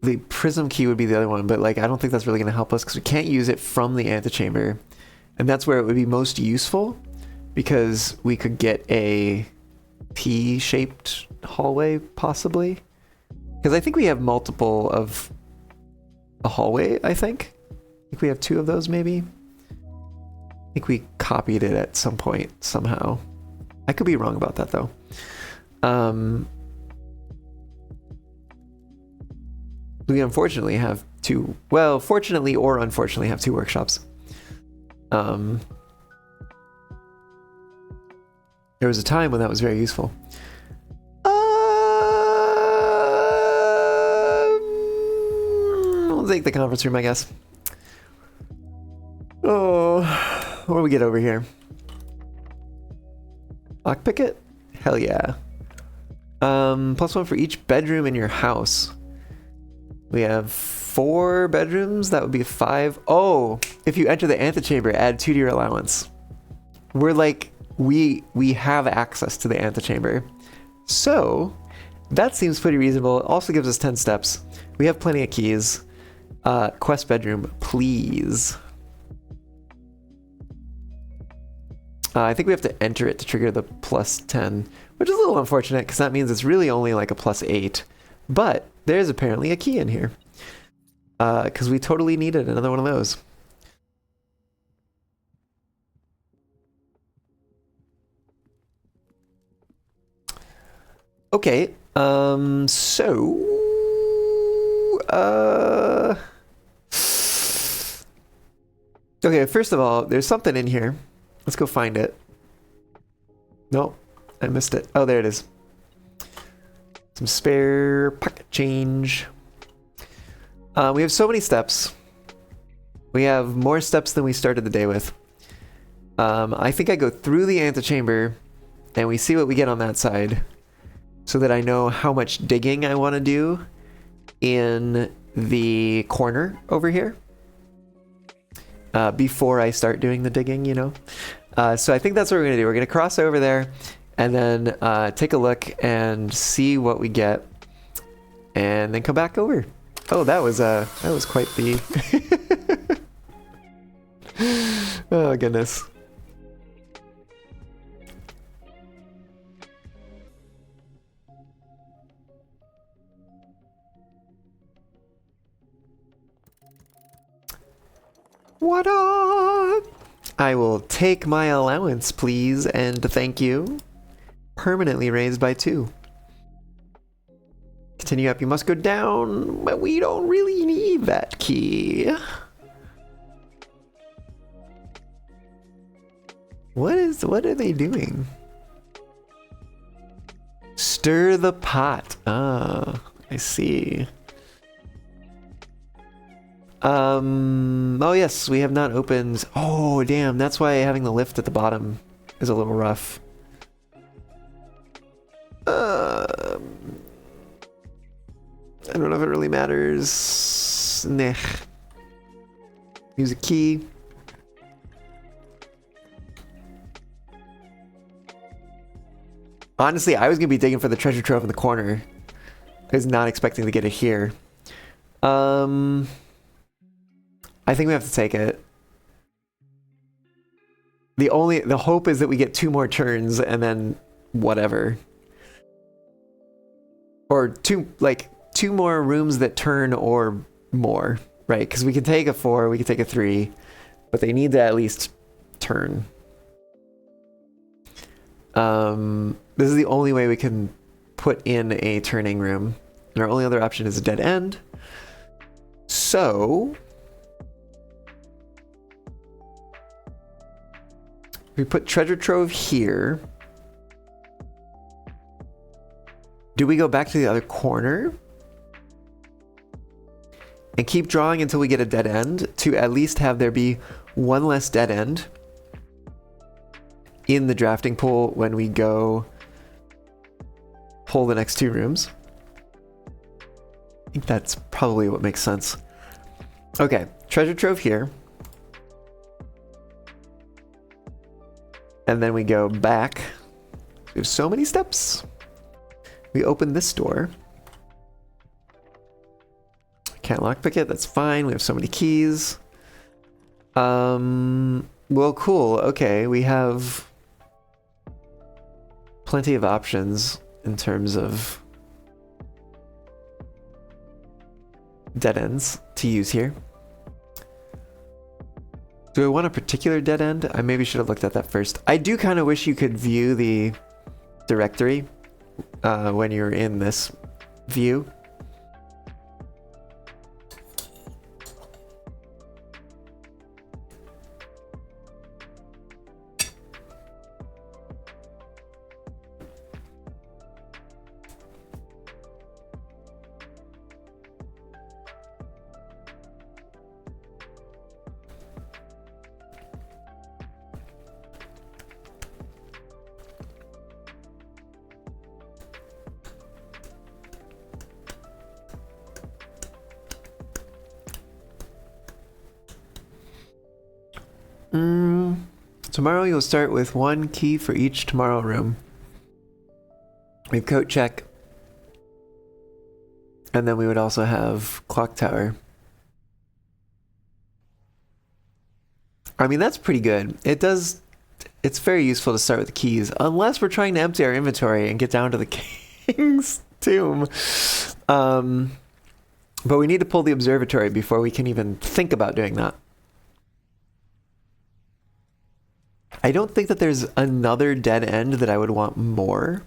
the prism key would be the other one, but like I don't think that's really going to help us because we can't use it from the antechamber. And that's where it would be most useful, because we could get a T-shaped hallway possibly, because I think we have multiple of a hallway. I think we have 2 of those maybe. I think we copied it at some point somehow. I could be wrong about that though. We unfortunately have 2, well, fortunately or unfortunately have 2 workshops. There was a time when that was very useful. We'll take the conference room, I guess. Oh, what do we get over here? Lockpick it? Hell yeah. +1 for each bedroom in your house. We have 4 bedrooms. That would be 5. Oh, if you enter the antechamber, add 2 to your allowance. We're like, we have access to the antechamber. So that seems pretty reasonable. It also gives us 10 steps. We have plenty of keys. Quest bedroom, please. I think we have to enter it to trigger the plus 10, which is a little unfortunate because that means it's really only like a plus 8. But there's apparently a key in here because we totally needed another one of those. Okay, okay, first of all, there's something in here. Let's go find it. Nope, I missed it. Oh, there it is. Some spare pocket change. We have so many steps. We have more steps than we started the day with. I think I go through the antechamber and we see what we get on that side so that I know how much digging I want to do in the corner over here before I start doing the digging, you know? So I think that's what we're going to do. We're going to cross over there and then take a look and see what we get and then come back over. Oh, that was quite the... Oh, goodness. What up? I will take my allowance, please, and thank you. Permanently raised by 2. Continue up, you must go down, but we don't really need that key. What are they doing? Stir the pot. Ah, I see. Oh yes, we have not opened. Oh damn, that's why having the lift at the bottom is a little rough. I don't know if it really matters. Nah. Use a key. Honestly, I was gonna be digging for the treasure trove in the corner. I was not expecting to get it here. I think we have to take it. The hope is that we get 2 more turns and then whatever. Or 2 more rooms that turn or more, right? Because we can take a 4, we can take a 3, but they need to at least turn. This is the only way we can put in a turning room. And our only other option is a dead end. So we put treasure trove here. Do we go back to the other corner and keep drawing until we get a dead end to at least have there be 1 less dead end in the drafting pool when we go pull the next 2 rooms? I think that's probably what makes sense. Okay, treasure trove here. And then we go back. We have so many steps. We open this door. Can't lockpick it, that's fine. We have so many keys. Well, cool. Okay, we have plenty of options in terms of dead ends to use here. Do I want a particular dead end? I maybe should have looked at that first. I do kind of wish you could view the directory when you're in this view. Tomorrow you'll start with 1 key for each tomorrow room. We have coat check. And then we would also have clock tower. I mean, that's pretty good. It's very useful to start with the keys, unless we're trying to empty our inventory and get down to the king's tomb. But we need to pull the observatory before we can even think about doing that. I don't think that there's another dead end that I would want more.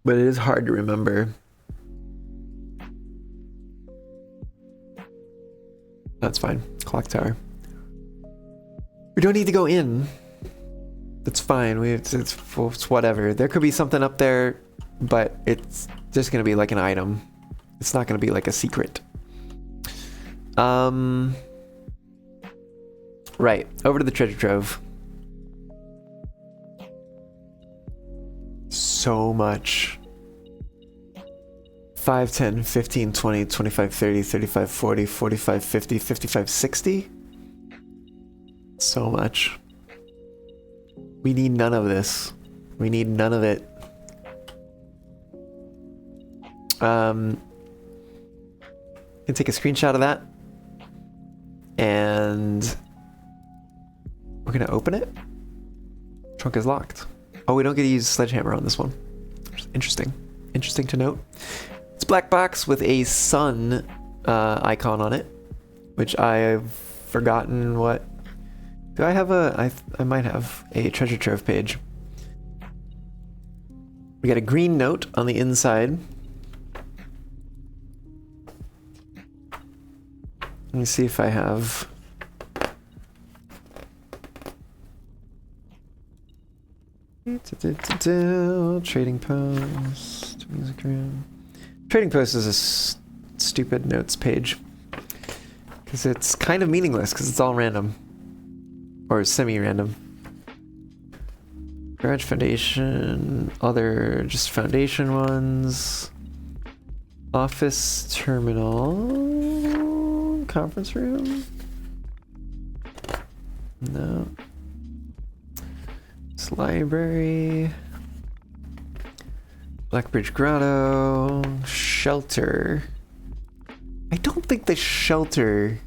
But it is hard to remember. That's fine. Clock tower. We don't need to go in. That's fine. It's whatever. There could be something up there, but it's just going to be like an item. It's not going to be like a secret. Right. Over to the treasure trove. So much. 5, 10, 15, 20, 25, 30, 35, 40, 45, 50, 55, 60. So much. We need none of this. We need none of it. Can take a screenshot of that. And we're gonna open it. Trunk is locked. Oh, we don't get to use sledgehammer on this one. Interesting. Interesting to note. It's a black box with a sun icon on it, which I've forgotten what. Do I have I might have a treasure trove page. We got a green note on the inside. Let me see if I have. Trading post, music room. Trading post is a stupid notes page because it's kind of meaningless because it's all random or semi-random. Garage foundation, other just foundation ones. Office terminal, conference room. No. Library, Blackbridge Grotto, shelter. I don't think the shelter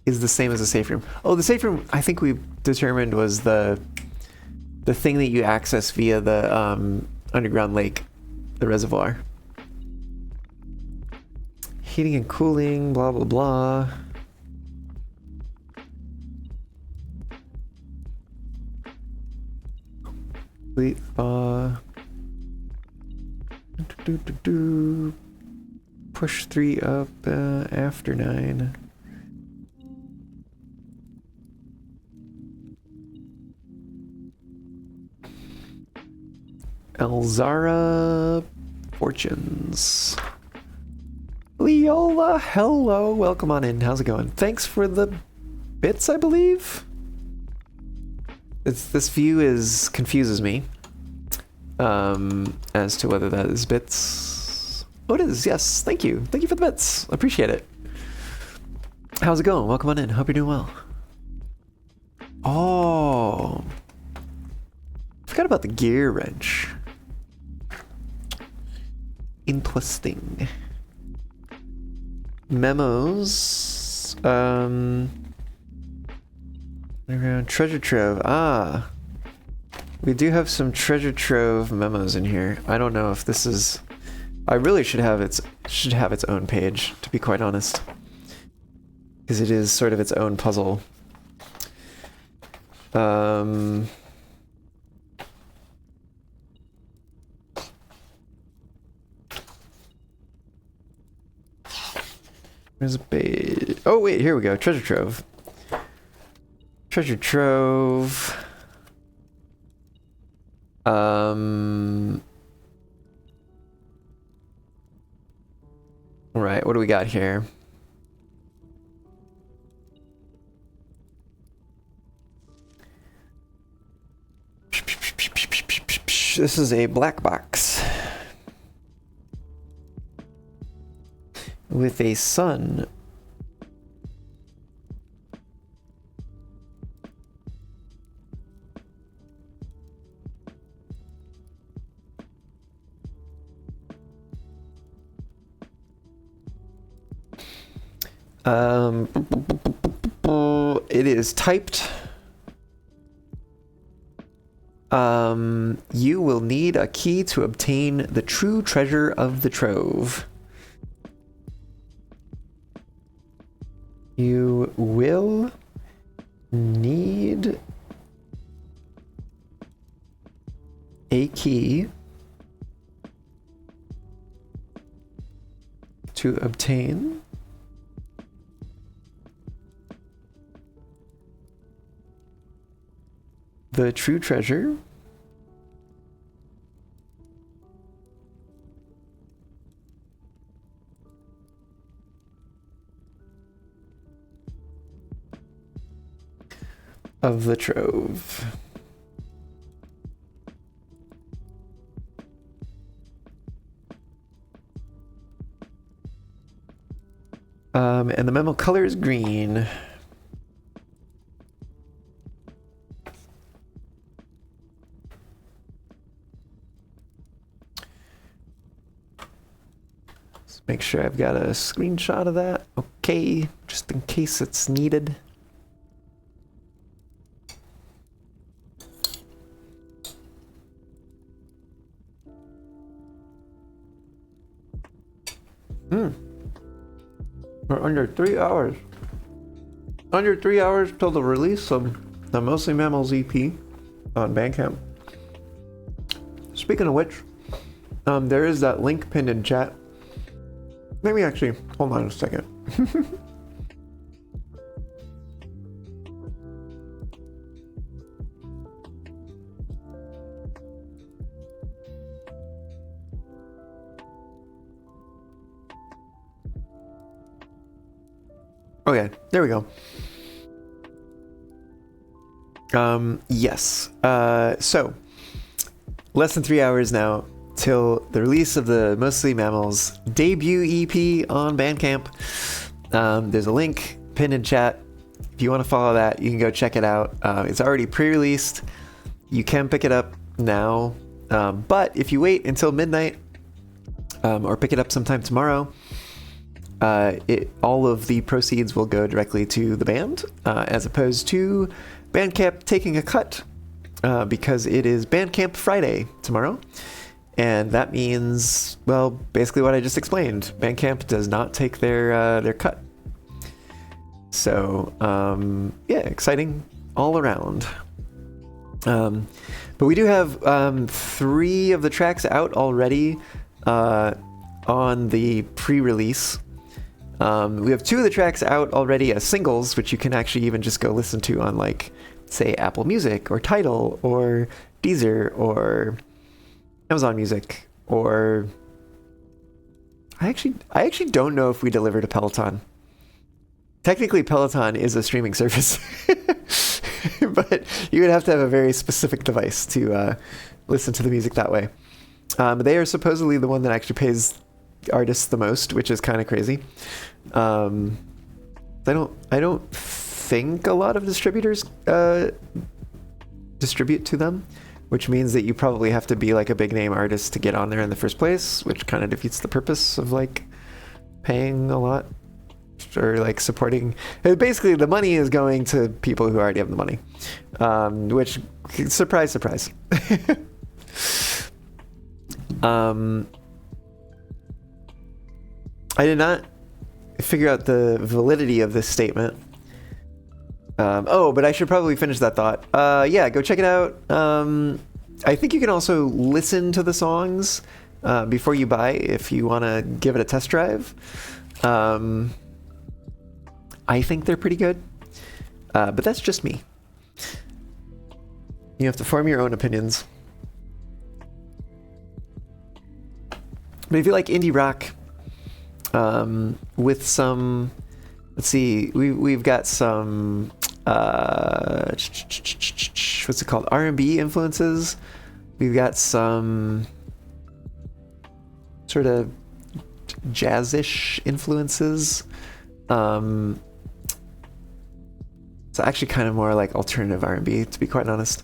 is the same as the safe room. Oh, the safe room I think we determined was the thing that you access via the underground lake, the reservoir. Heating and cooling, blah blah blah. Complete push 3 up after 9. Elzara Fortunes. Leola, hello, welcome on in. How's it going? Thanks for the bits, I believe. This view confuses me as to whether that is bits. Oh, it is. Yes, thank you. Thank you for the bits. Appreciate it. How's it going? Welcome on in. Hope you're doing well. Oh, forgot about the gear wrench. Interesting. Memos. Around treasure trove. Ah, we do have some treasure trove memos in here. I don't know if this is. I really should have its own page, to be quite honest, because it is sort of its own puzzle. There's a page. Oh wait, here we go. Treasure trove. Treasure trove. All right, what do we got here? This is a black box with a sun. It is typed. You will need a key to obtain the true treasure of the trove. You will need a key to obtain the true treasure of the trove. And the memo color is green. Let's make sure I've got a screenshot of that. Okay, just in case it's needed. We're under 3 hours. Under 3 hours till the release of the Mostly Mammals EP on Bandcamp. Speaking of which, there is that link pinned in chat. Maybe actually, hold on a second. Okay, there we go. Yes. So, less than 3 hours now till the release of the Mostly Mammals debut EP on Bandcamp. There's a link pinned in chat. If you want to follow that, you can go check it out. It's already pre-released. You can pick it up now. But if you wait until midnight, or pick it up sometime tomorrow, all of the proceeds will go directly to the band, as opposed to Bandcamp taking a cut, because it is Bandcamp Friday tomorrow. And that means, well, basically what I just explained. Bandcamp does not take their cut. So, yeah, exciting all around. But we do have 3 of the tracks out already on the pre-release. We have 2 of the tracks out already as singles, which you can actually even just go listen to on, like, say, Apple Music or Tidal or Deezer or Amazon Music, or I actually don't know if we deliver to Peloton. Technically, Peloton is a streaming service, but you would have to have a very specific device to listen to the music that way. They are supposedly the one that actually pays artists the most, which is kind of crazy. I don't think a lot of distributors distribute to them, which means that you probably have to be like a big name artist to get on there in the first place, which kind of defeats the purpose of like paying a lot or like supporting. Basically, the money is going to people who already have the money, which, surprise, surprise. I did not figure out the validity of this statement. But I should probably finish that thought. Yeah, go check it out. I think you can also listen to the songs before you buy if you want to give it a test drive. I think they're pretty good, but that's just me. You have to form your own opinions. But if you like indie rock, with some, let's see, we've got some what's it called, R&B influences We've got some sort of jazzish influences. It's actually kind of more like alternative R&B, to be quite honest.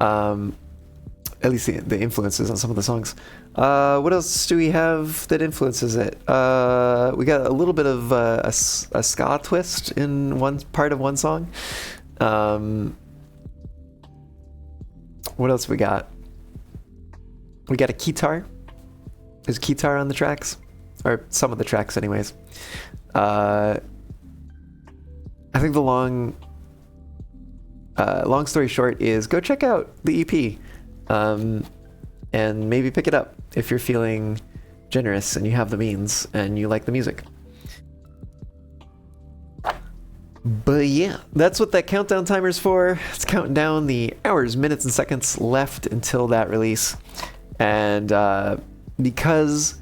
At least the influences on some of the songs. What else do we have that influences it? We got a little bit of a ska twist in one part of one song. What else we got? We got a keytar. There's a keytar on the tracks, or some of the tracks anyways. I think the long story short is go check out the EP, and maybe pick it up if you're feeling generous and you have the means and you like the music. But yeah, that's what that countdown timer's for. It's counting down the hours, minutes, and seconds left until that release. And because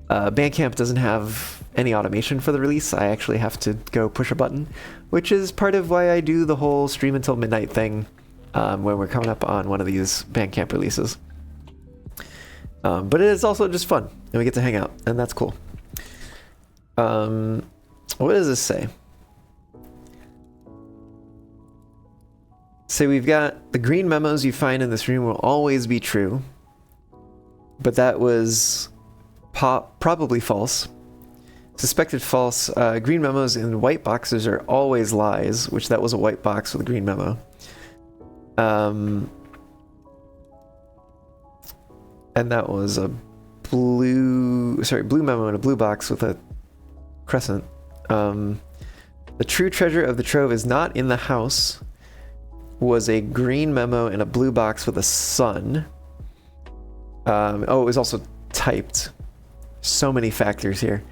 Bandcamp doesn't have any automation for the release, I actually have to go push a button, which is part of why I do the whole stream until midnight thing when we're coming up on one of these Bandcamp releases. But it is also just fun, and we get to hang out, and that's cool. What does this say? So we've got the green memos you find in this room will always be true, but that was probably false. Suspected false. Green memos in white boxes are always lies, which that was a white box with a green memo. And that was a blue memo in a blue box with a crescent. The true treasure of the trove is not in the house was a green memo in a blue box with a sun. It was also typed. So many factors here.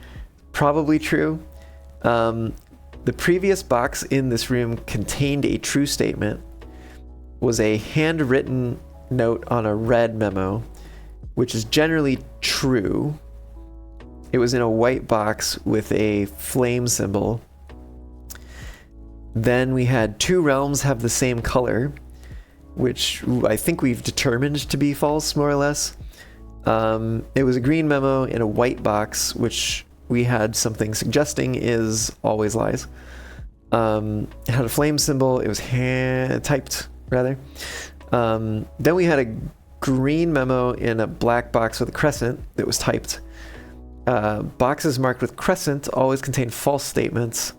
Probably true. The previous box in this room contained a true statement, was a handwritten note on a red memo, which is generally true. It was in a white box with a flame symbol. Then we had two realms have the same color, which I think we've determined to be false, more or less. It was a green memo in a white box, which we had something suggesting is always lies. It had a flame symbol. It was typed, rather. Then we had a green memo in a black box with a crescent that was typed. Boxes marked with crescent always contain false statements,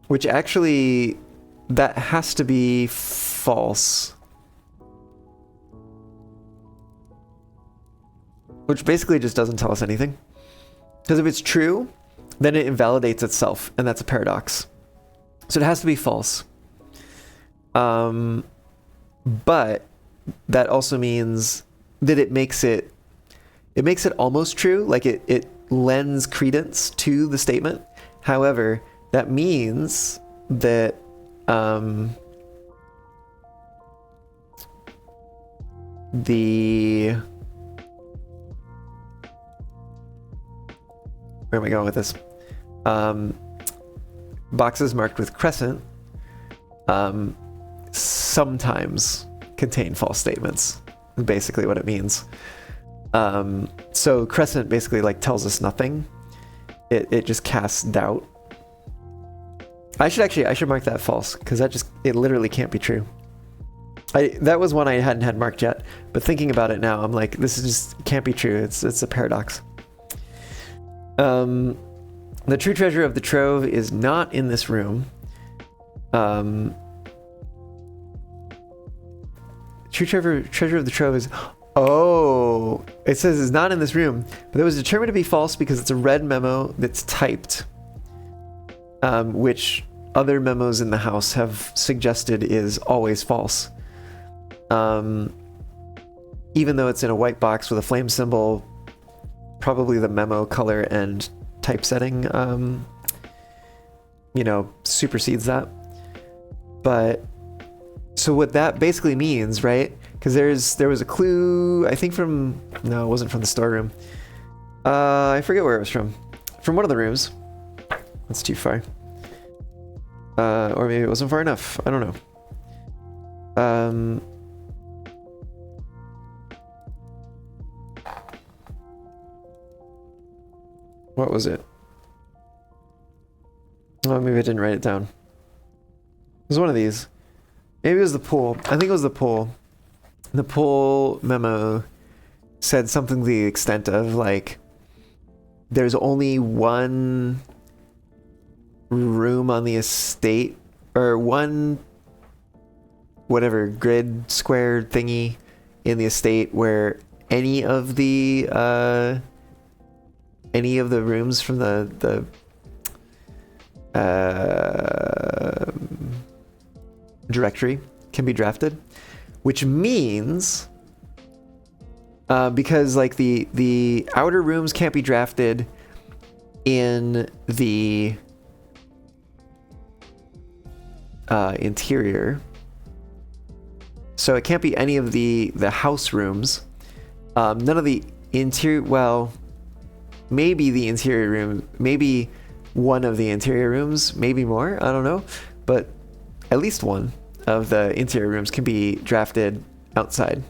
which actually, that has to be false. Which basically just doesn't tell us anything. Because if it's true, then it invalidates itself, and that's a paradox. So it has to be false. But that also means that it makes it almost true, like it lends credence to the statement. However, that means that where am I going with this? Boxes marked with crescent sometimes contain false statements, is basically what it means. So crescent basically like tells us nothing. It just casts doubt. I should mark that false, because it literally can't be true. That was one I hadn't had marked yet, but thinking about it now, I'm like, this is just can't be true. It's a paradox. The true treasure of the trove is not in this room. True treasure of the trove is... Oh, it says it's not in this room, but it was determined to be false because it's a red memo that's typed, which other memos in the house have suggested is always false. Even though it's in a white box with a flame symbol, probably the memo color and typesetting, supersedes that. But so what that basically means, right? Because there was a clue, I think no, it wasn't from the storeroom. I forget where it was from. From one of the rooms. That's too far. Or maybe it wasn't far enough. I don't know. What was it? Oh, maybe I didn't write it down. It was one of these. Maybe it was the poll. I think it was the poll. The poll memo said something to the extent of like, there's only one room on the estate, or one whatever grid square thingy in the estate where any of the rooms from the directory can be drafted, which means because like the outer rooms can't be drafted in the interior, so it can't be any of the house rooms. None of the interior, well, maybe the interior room, maybe one of the interior rooms, maybe more, I don't know, but at least one of the interior rooms can be drafted outside.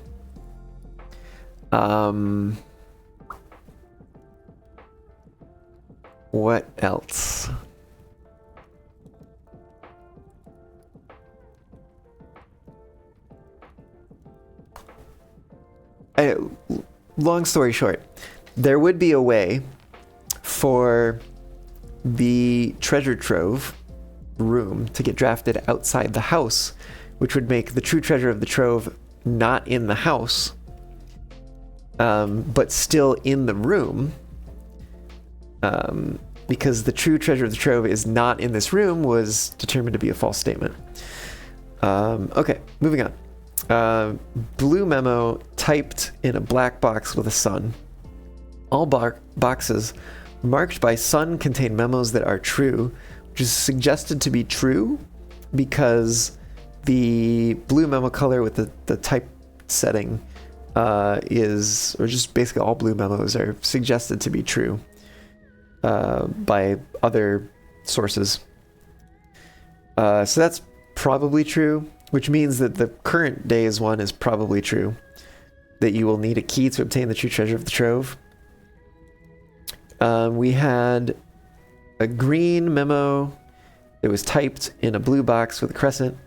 What else? Long story short, there would be a way for the treasure trove room to get drafted outside the house, which would make the true treasure of the trove not in the house, but still in the room, because the true treasure of the trove is not in this room was determined to be a false statement. Okay, moving on. Blue memo typed in a black box with a sun. All boxes marked by sun contain memos that are true, which is suggested to be true because the blue memo color with the type setting is, or just basically all blue memos are suggested to be true by other sources. So that's probably true, which means that the current day's one is probably true, that you will need a key to obtain the true treasure of the trove. We had a green memo that was typed in a blue box with a crescent.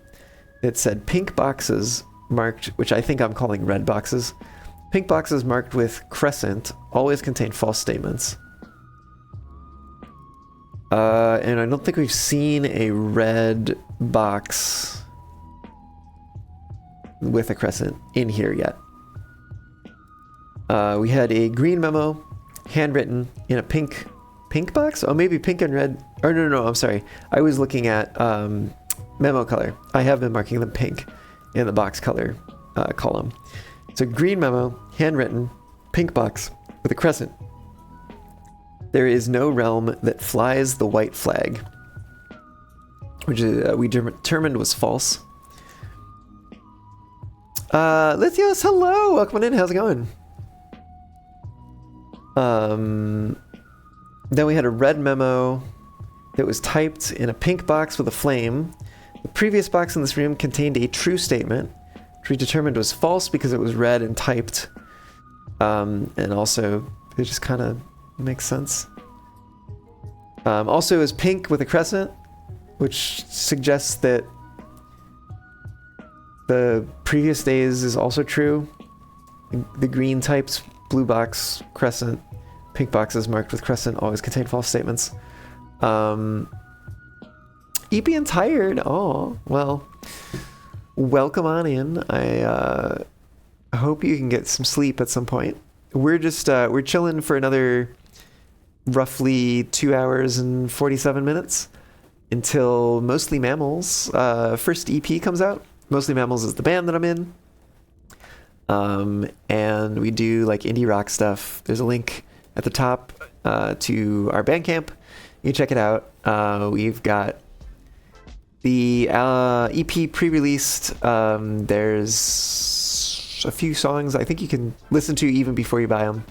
It said pink boxes marked, which I think I'm calling red boxes. Pink boxes marked with crescent always contain false statements. And I don't think we've seen a red box with a crescent in here yet. We had a green memo, handwritten in a pink box? Oh, maybe pink and red. Or no, I'm sorry. I was looking at memo color. I have been marking them pink in the box color column. So green memo, handwritten, pink box with a crescent. There is no realm that flies the white flag, which we determined was false. Lithios, hello! Welcome in, how's it going? Then we had a red memo that was typed in a pink box with a flame. The previous box in this room contained a true statement, which we determined was false because it was red and typed. And also, it just kind of makes sense. Also, it was pink with a crescent, which suggests that the previous days is also true. The green types, blue box, crescent, pink boxes marked with crescent always contain false statements. EP and tired. Oh, well, welcome on in. I hope you can get some sleep at some point. We're just we're chilling for another roughly 2 hours and 47 minutes until Mostly Mammals first EP comes out. Mostly Mammals is the band that I'm in. And we do like indie rock stuff. There's a link at the top to our Bandcamp. You can check it out. We've got the EP pre-released. There's a few songs I think you can listen to even before you buy them.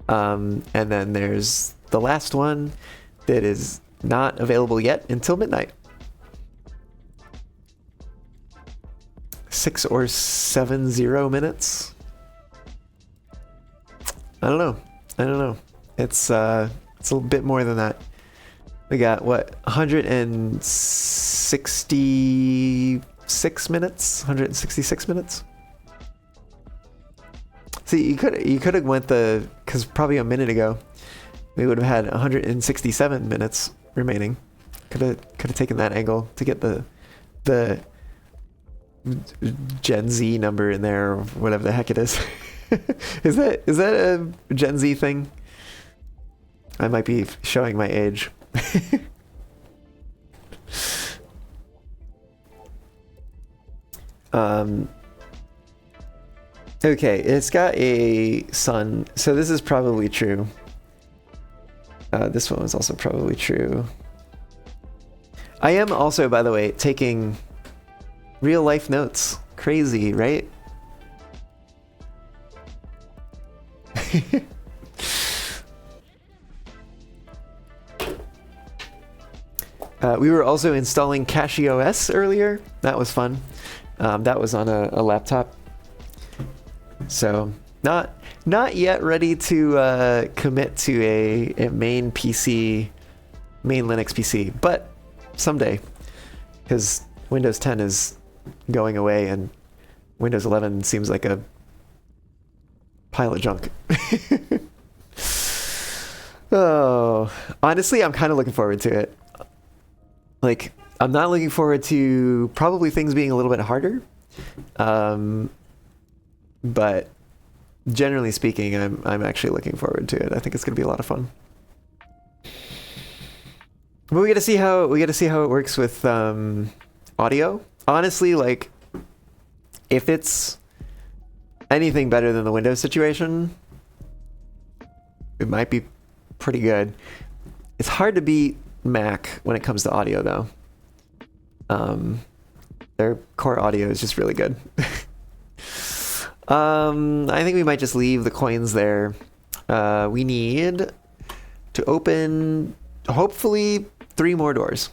And then there's the last one that is not available yet until midnight. 6 or 7 minutes. I don't know. It's It's a bit more than that. We got what, 166 minutes? 166 minutes? See, you could have went because probably a minute ago we would have had 167 minutes remaining. Could have taken that angle to get the Gen Z number in there, or whatever the heck it is. Is that a Gen Z thing? I might be showing my age. Okay, it's got a sun, so this is probably true. This one was also probably true. I am also, by the way, taking real life notes. Crazy, right? We were also installing CachyOS earlier. That was fun. That was on a laptop. So not yet ready to commit to a main PC, main Linux PC, but someday, because Windows 10 is going away and Windows 11 seems like a pile of junk. Oh, honestly, I'm kind of looking forward to it. Like, I'm not looking forward to probably things being a little bit harder. But generally speaking, I'm actually looking forward to it. I think it's going to be a lot of fun. But we get to see how it works with audio. Honestly, like, if it's anything better than the Windows situation, it might be pretty good. It's hard to beat Mac when it comes to audio, though. Their core audio is just really good. I think we might just leave the coins there. We need to open, hopefully, 3 more doors.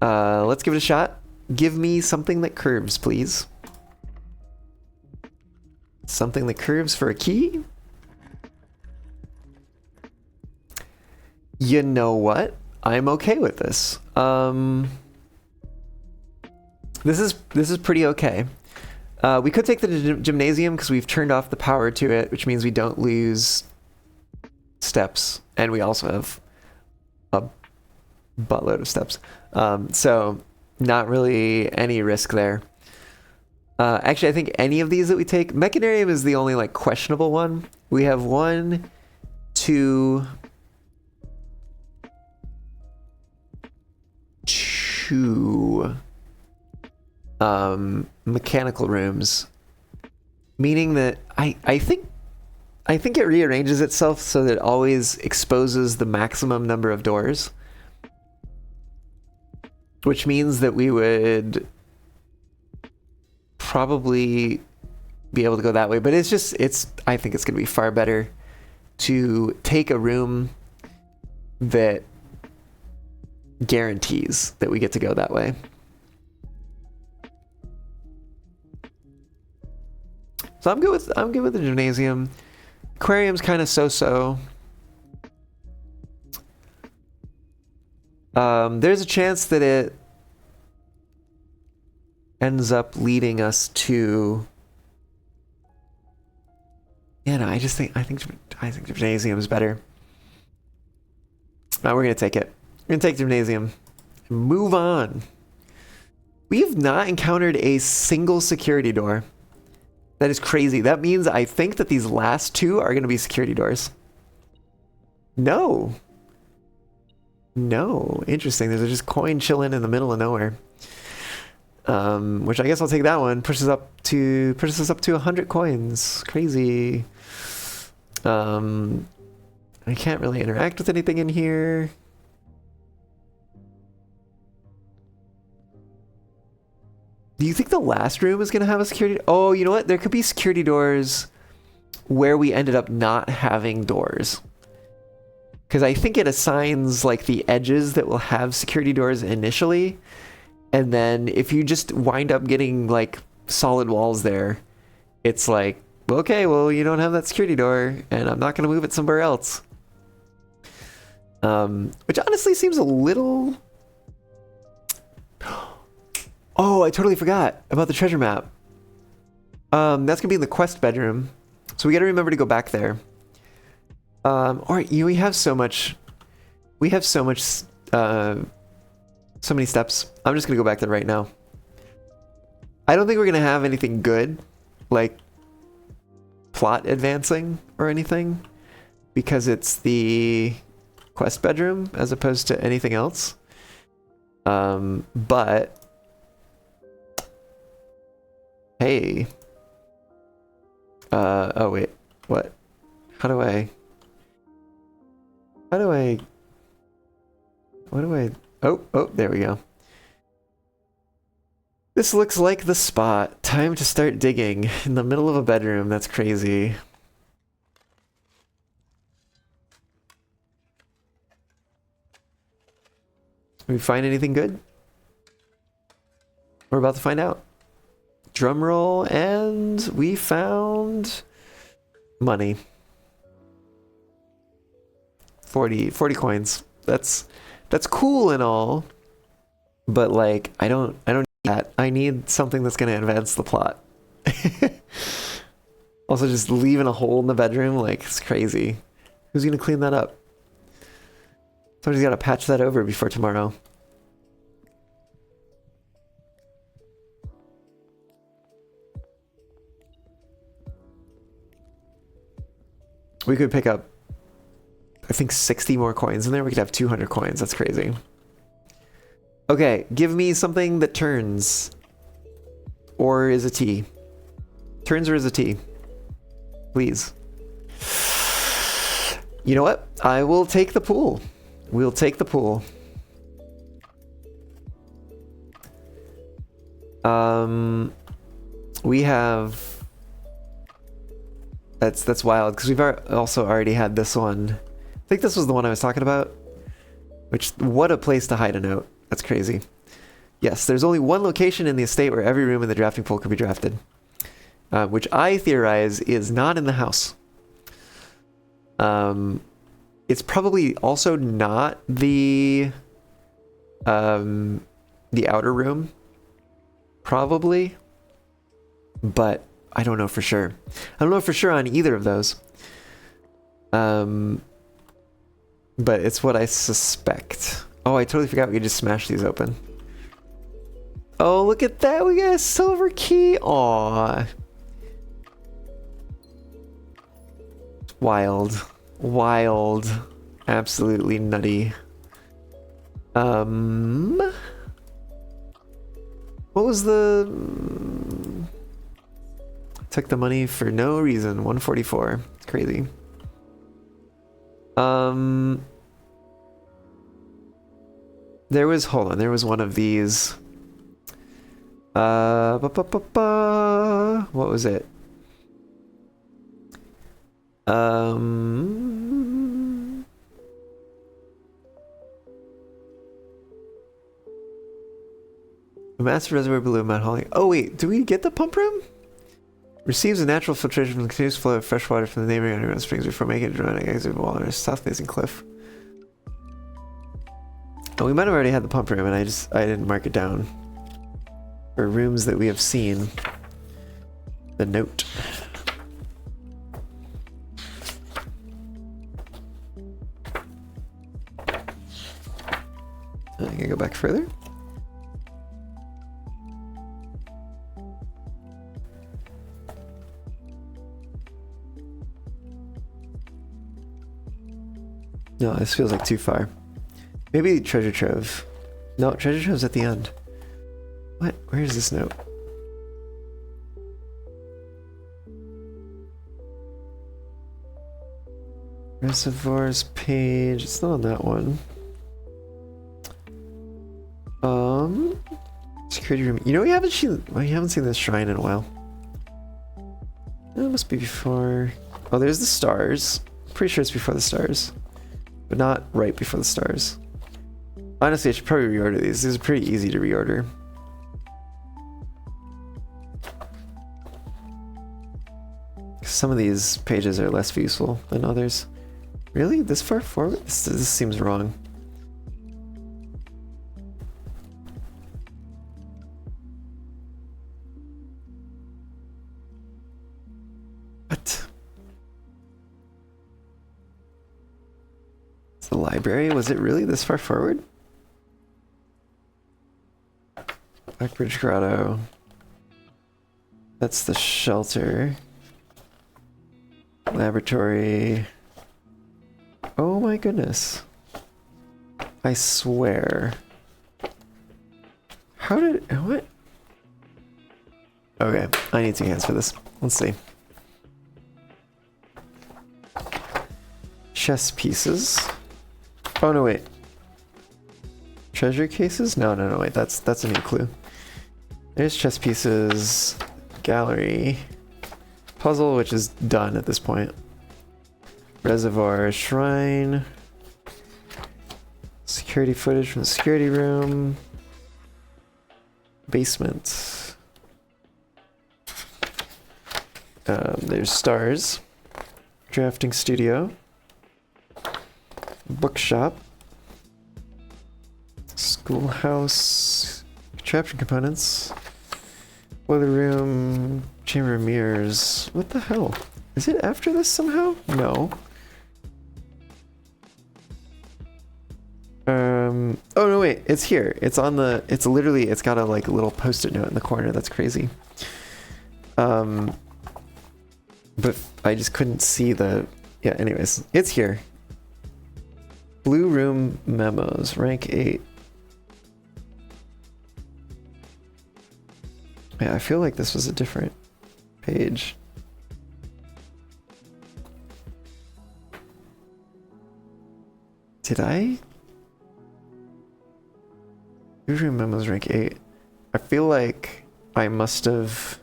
Let's give it a shot. Give me something that curves, please. Something that curves for a key? You know what? I'm okay with this. This is pretty okay. We could take the gymnasium because we've turned off the power to it, which means we don't lose steps, and we also have a buttload of steps. So not really any risk there. Actually, I think any of these that we take, Mechanarium is the only like questionable one. We have 1, 2, 2 mechanical rooms, meaning that I think it rearranges itself so that it always exposes the maximum number of doors, which means that we would probably be able to go that way. But I think it's going to be far better to take a room that guarantees that we get to go that way. So I'm good with the gymnasium. Aquarium's kind of so-so. There's a chance that it ends up leading us to. Yeah, no, I think gymnasium is better. We're gonna take it. We're gonna take gymnasium. Move on. We've not encountered a single security door. That is crazy. That means I think that these last 2 are going to be security doors. No. Interesting. There's just coin chilling in the middle of nowhere. Which I guess I'll take that one. Pushes us up to 100 coins. Crazy. I can't really interact with anything in here. Do you think the last room is going to have a security? Oh, you know what? There could be security doors where we ended up not having doors. Because I think it assigns like the edges that will have security doors initially. And then if you just wind up getting like solid walls there, it's like, okay, well, you don't have that security door and I'm not going to move it somewhere else. Which honestly seems a little... Oh, I totally forgot about the treasure map. That's gonna be in the quest bedroom, so we gotta remember to go back there. Or we have so much. We have so much. So many steps. I'm just gonna go back there right now. I don't think we're gonna have anything good, like plot advancing or anything, because it's the quest bedroom as opposed to anything else. But hey. Oh wait, what? What do I, oh, there we go. This looks like the spot. Time to start digging in the middle of a bedroom. That's crazy. Did we find anything good? We're about to find out. Drum roll, and we found money. 40 coins. That's cool and all, but like I don't need that. I need something that's gonna advance the plot. Also, just leaving a hole in the bedroom, like, it's crazy. Who's gonna clean that up? Somebody's gotta patch that over before tomorrow. We could pick up, I think, 60 more coins in there. We could have 200 coins. That's crazy. Okay, give me something that turns. Or is a T. Turns or is a T. Please. You know what? I will take the pool. We'll take the pool. We have... That's wild, because we've also already had this one. I think this was the one I was talking about. Which, what a place to hide a note. That's crazy. Yes, there's only one location in the estate where every room in the drafting pool could be drafted. Which I theorize is not in the house. It's probably also not the outer room. Probably. But I don't know for sure. I don't know for sure on either of those. But it's what I suspect. Oh, I totally forgot we could just smash these open. Oh, look at that. We got a silver key. Aw. Wild. Wild. Absolutely nutty. What was the... Took the money for no reason. 144. It's crazy. There was, hold on, there was one of these. What was it? A massive reservoir below Mount Holly. Oh wait, do we get the pump room? Receives a natural filtration from the continuous flow of fresh water from the neighboring underground springs before making a dramatic exit wall on a south-facing cliff. Oh, we might have already had the pump room, and I didn't mark it down. For rooms that we have seen. The note. I can go back further. No, this feels like too far. Maybe treasure trove. No, treasure trove's at the end. What? Where is this note? Reservoirs page. It's not on that one. Security room. You know, we haven't seen this shrine in a while. It must be before. Oh, there's the stars. Pretty sure it's before the stars. But not right before the stars. Honestly, I should probably reorder these. These are pretty easy to reorder. Some of these pages are less useful than others. Really? This far forward? This seems wrong. What? It's the library? Was it really this far forward? Blackbridge Grotto. That's the shelter. Laboratory. Oh my goodness. I swear. How did... What? Okay, I need 2 hands for this. Let's see. Chess pieces. Oh no, wait. Treasure cases? No, wait, that's a new clue. There's chess pieces. Gallery. Puzzle, which is done at this point. Reservoir, shrine. Security footage from the security room. Basement. There's stars. Drafting studio. Bookshop. Schoolhouse. Contraption components. Weather room. Chamber of mirrors. What the hell? Is it after this somehow? No. Oh no, wait. It's here. It's on the... It's literally... It's got a like little post-it note in the corner. That's crazy. But I just couldn't see the... Yeah, anyways. It's here. Blue room memos. Rank 8. Yeah, I feel like this was a different page. Did I? Blue room memos rank 8. I feel like I must have...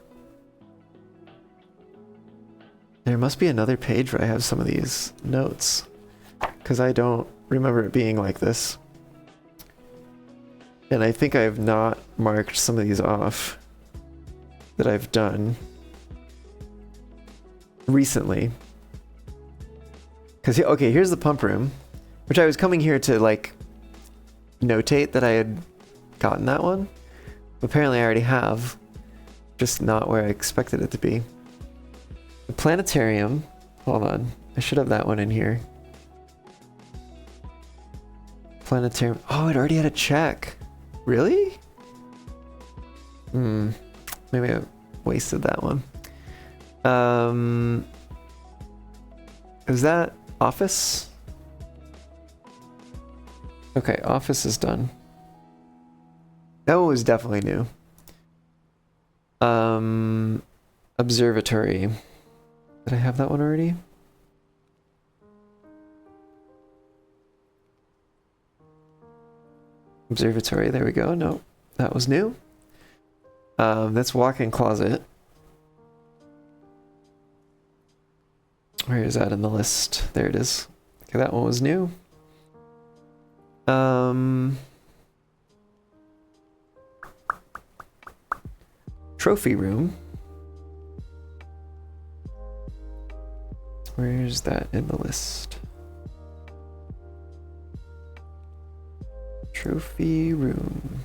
There must be another page where I have some of these notes. Because I don't remember it being like this. And I think I have not marked some of these off that I've done recently. Because, okay, here's the pump room, which I was coming here to, like, notate that I had gotten that one. Apparently I already have, just not where I expected it to be. The planetarium, hold on, I should have that one in here. Planetarium, oh, it already had a check. Really? Maybe I wasted that one. Is that office? Okay, office is done. That one was definitely new. Observatory. Did I have that one already? Observatory, there we go. No, that was new. That's walk-in closet. Where is that in the list? There it is. Okay, that one was new. Trophy room. Where's that in the list? Trophy room.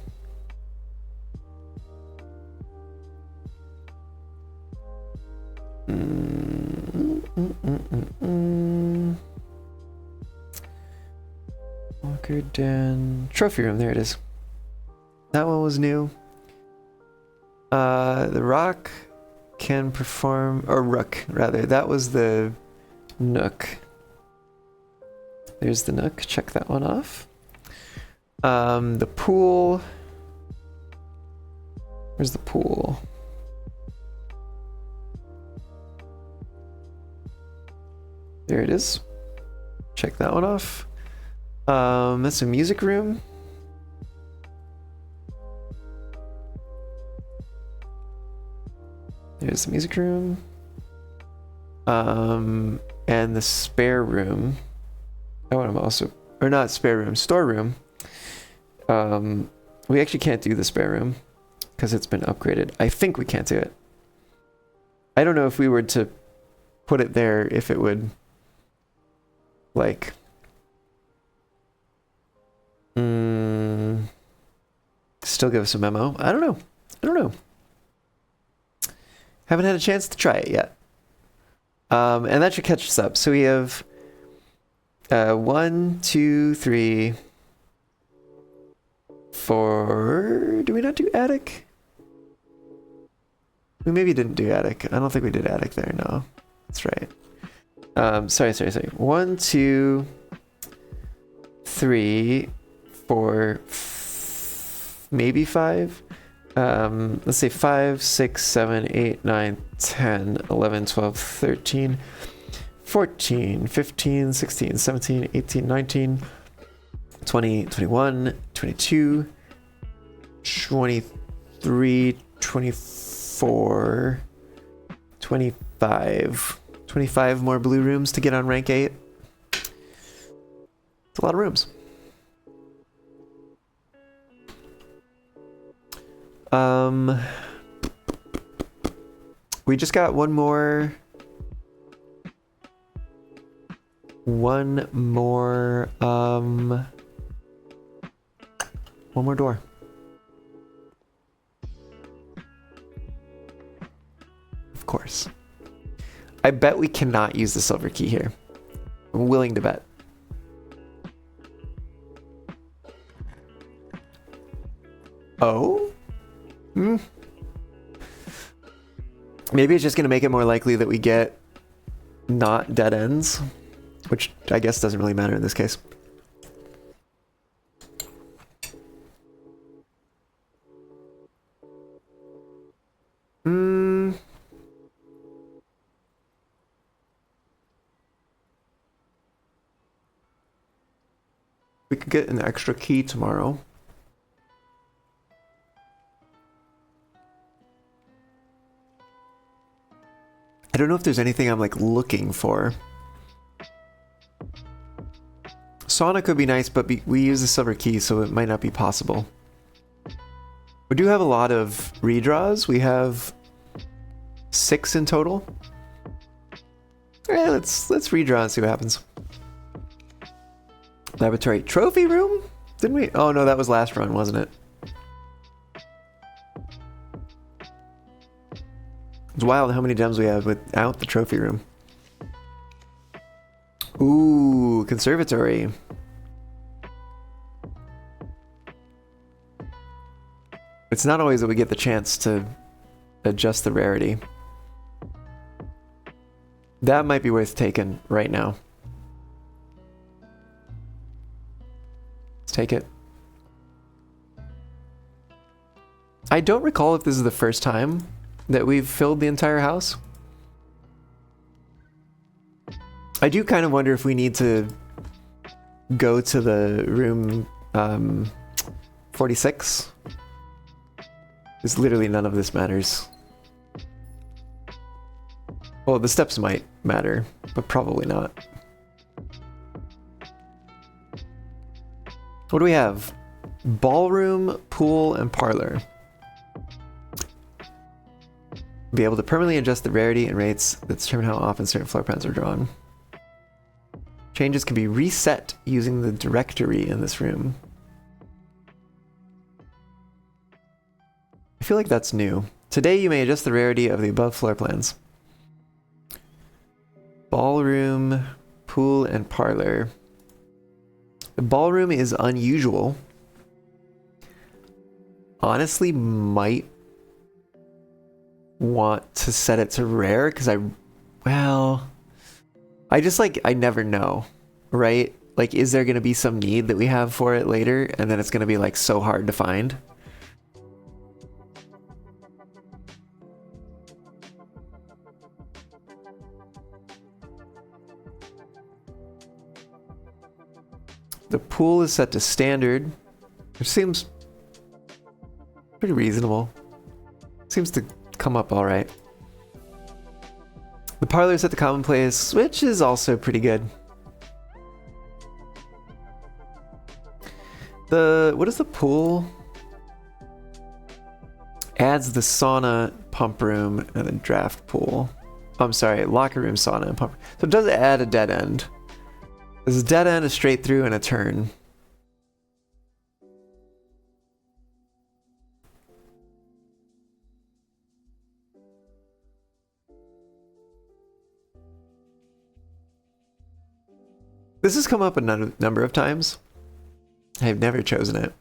Walker Den. Trophy room, there it is. That one was new. The rock can perform, or rook rather. That was the nook. There's the nook. Check that one off. The pool. Where's the pool? There it is. Check that one off. That's a music room. There's the music room. And the spare room. Oh, I'm also, or not spare room, storeroom. We actually can't do the spare room because it's been upgraded. I think we can't do it. I don't know if we were to put it there if it would like still give us a memo. I don't know. Haven't had a chance to try it yet. And that should catch us up. So we have 1, 2, 3, 4. Do we not do attic? We maybe didn't do attic. I don't think we did attic there. No, that's right. Sorry. 1, 2, 3, 4, maybe 5. Let's say 5, 6, 7, 8, 9, 10, 11, 12, 13, 14, 15, 16, 17, 18, 19, 20, 21, 22, 23, 24, 25. 25 more blue rooms to get on rank 8. It's a lot of rooms. We just got one more door. Of course. I bet we cannot use the silver key here. I'm willing to bet. Oh? Maybe it's just going to make it more likely that we get not dead ends, which I guess doesn't really matter in this case. We could get an extra key tomorrow. I don't know if there's anything I'm like looking for. Sauna could be nice, but we use the silver key, so it might not be possible. We do have a lot of redraws. We have 6 in total. Let's redraw and see what happens. Laboratory trophy room? Didn't we? Oh no, that was last run, wasn't it? It's wild how many gems we have without the trophy room. Ooh, conservatory. It's not always that we get the chance to adjust the rarity. That might be worth taking right now. Let's take it. I don't recall if this is the first time that we've filled the entire house. I do kind of wonder if we need to go to the room 46. Because literally none of this matters. Well, the steps might matter, but probably not. What do we have? Ballroom, pool, and parlor. Be able to permanently adjust the rarity and rates that determine how often certain floor plans are drawn. Changes can be reset using the directory in this room. I feel like that's new. Today you may adjust the rarity of the above floor plans. Ballroom, pool, and parlor. The ballroom is unusual. Honestly, might want to set it to rare because I never know, right? Like, is there going to be some need that we have for it later and then it's going to be like so hard to find? The pool is set to standard, which seems pretty reasonable. Seems to come up all right. The parlor is set to commonplace, which is also pretty good. What is the pool? Adds the sauna, pump room, and a draft pool. I'm sorry, locker room, sauna, and pump. So it does add a dead end. There's a dead end, a straight through, and a turn. This has come up a number of times. I've never chosen it.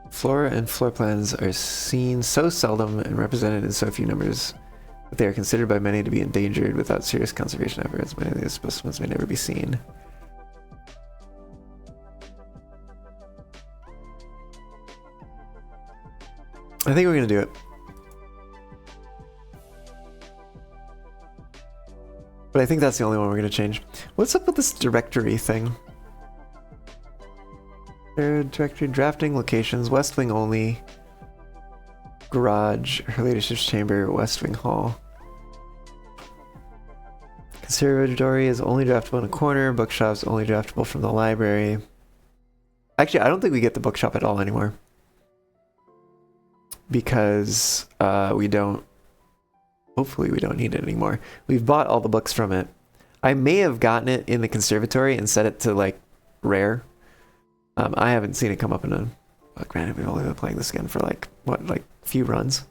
Flora and floor plans are seen so seldom and represented in so few numbers that they are considered by many to be endangered without serious conservation efforts. Many of these specimens may never be seen. I think we're going to do it. But I think that's the only one we're going to change. What's up with this directory thing? Directory drafting locations, West Wing only. Garage, her ladyship's chamber, West Wing hall. Conservatory is only draftable in a corner. Bookshop's only draftable from the library. Actually, I don't think we get the bookshop at all anymore. Because we don't... Hopefully we don't need it anymore. We've bought all the books from it. I may have gotten it in the conservatory and set it to, like, rare. I haven't seen it come up in a... Well, granted, we've only been playing this again for, like, what, like, few runs.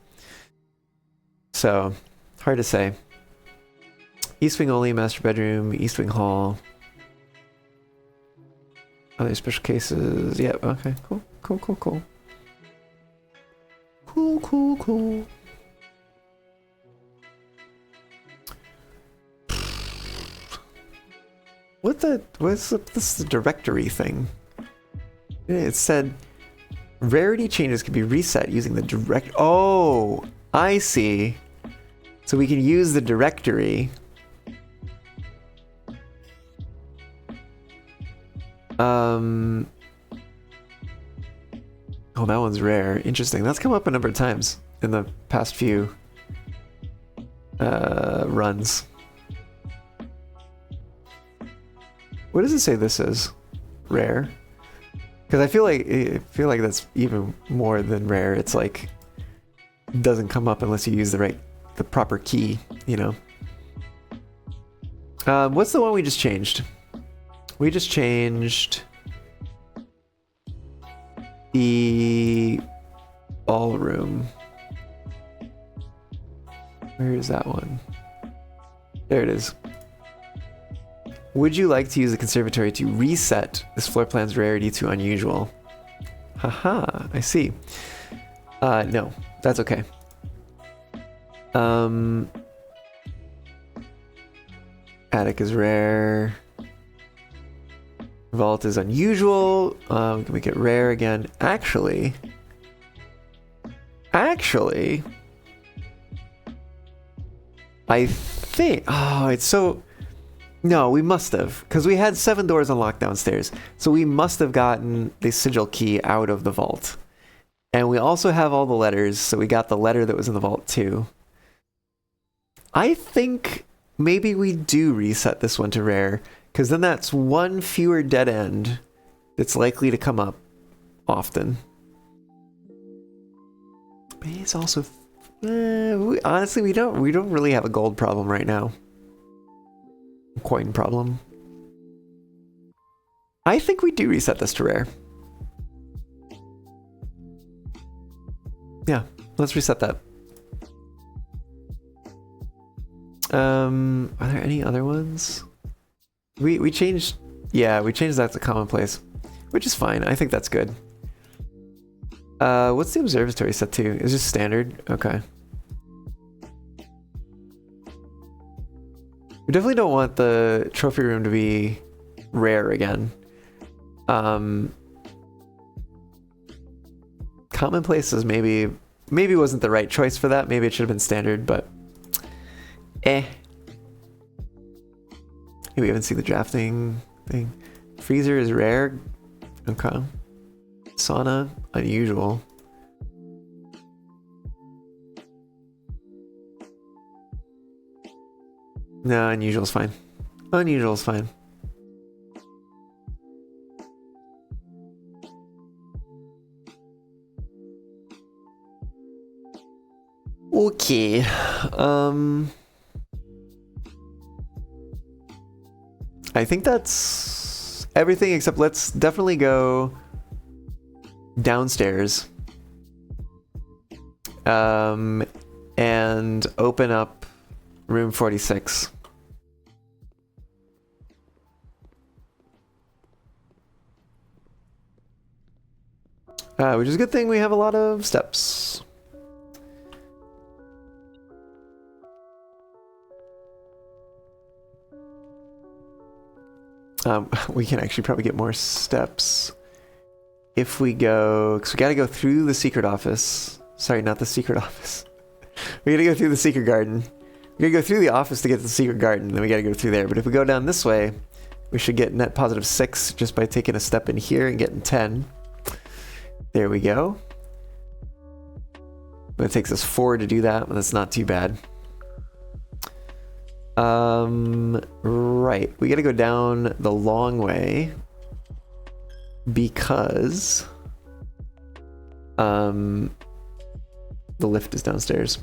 So, hard to say. East Wing only, master bedroom, East Wing hall. Other special cases. Yep, okay, cool, cool, cool, cool. Cool, cool, cool. What's this directory thing? It said rarity changes can be reset using the direct. Oh, I see. So we can use the directory. Oh, that one's rare. Interesting. That's come up a number of times in the past few runs. What does it say this is? Rare? Because I feel like that's even more than rare. It's like doesn't come up unless you use the proper key, you know. What's the one we just changed? We just changed the ballroom. Where is that one? There it is. Would you like to use the conservatory to reset this floor plan's rarity to unusual? Haha, I see. No, that's okay. Attic is rare. Vault is unusual. We can make it rare again. Actually, I think... Oh, it's so... No, we must have, because we had 7 doors unlocked downstairs. So we must have gotten the sigil key out of the vault. And we also have all the letters, so we got the letter that was in the vault too. I think maybe we do reset this one to rare, because then that's one fewer dead end that's likely to come up often. But it's also... honestly, we don't really have a gold problem right now. Coin problem. I think we do reset this to rare. Yeah, let's reset that. Are there any other ones? We changed... Yeah, we changed that to commonplace, which is fine. I think that's good. What's the observatory set to? Is it standard? Okay. We definitely don't want the trophy room to be rare again. Commonplaces maybe wasn't the right choice for that. Maybe it should have been standard, but Maybe we haven't seen the drafting thing. Freezer is rare. Okay. Sauna, unusual. No, unusual's fine. Unusual's fine. Okay. I think that's everything except let's definitely go downstairs. And open up room 46. Which is a good thing we have a lot of steps. We can actually probably get more steps if we go, because we got to go through the secret office. Sorry, not the secret office. We got to go through the secret garden. We got to go through the office to get to the secret garden, then we got to go through there. But if we go down this way, we should get net positive 6 just by taking a step in here and getting 10. There we go. It takes us 4 to do that, but that's not too bad. Right. We gotta go down the long way because the lift is downstairs.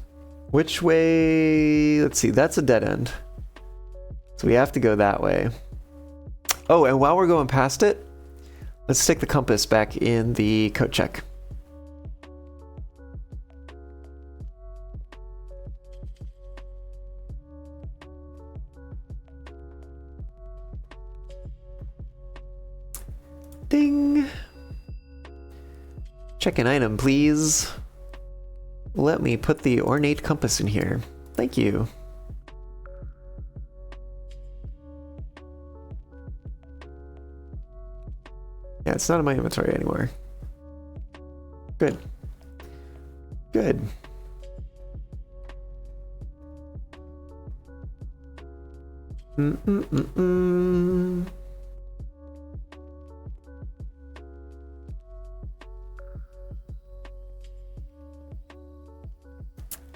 Which way? Let's see, that's a dead end. So we have to go that way. Oh, and while we're going past it, let's stick the compass back in the code check. Ding. Check an item, please. Let me put the ornate compass in here. Thank you. Yeah, it's not in my inventory anymore. Good. Good.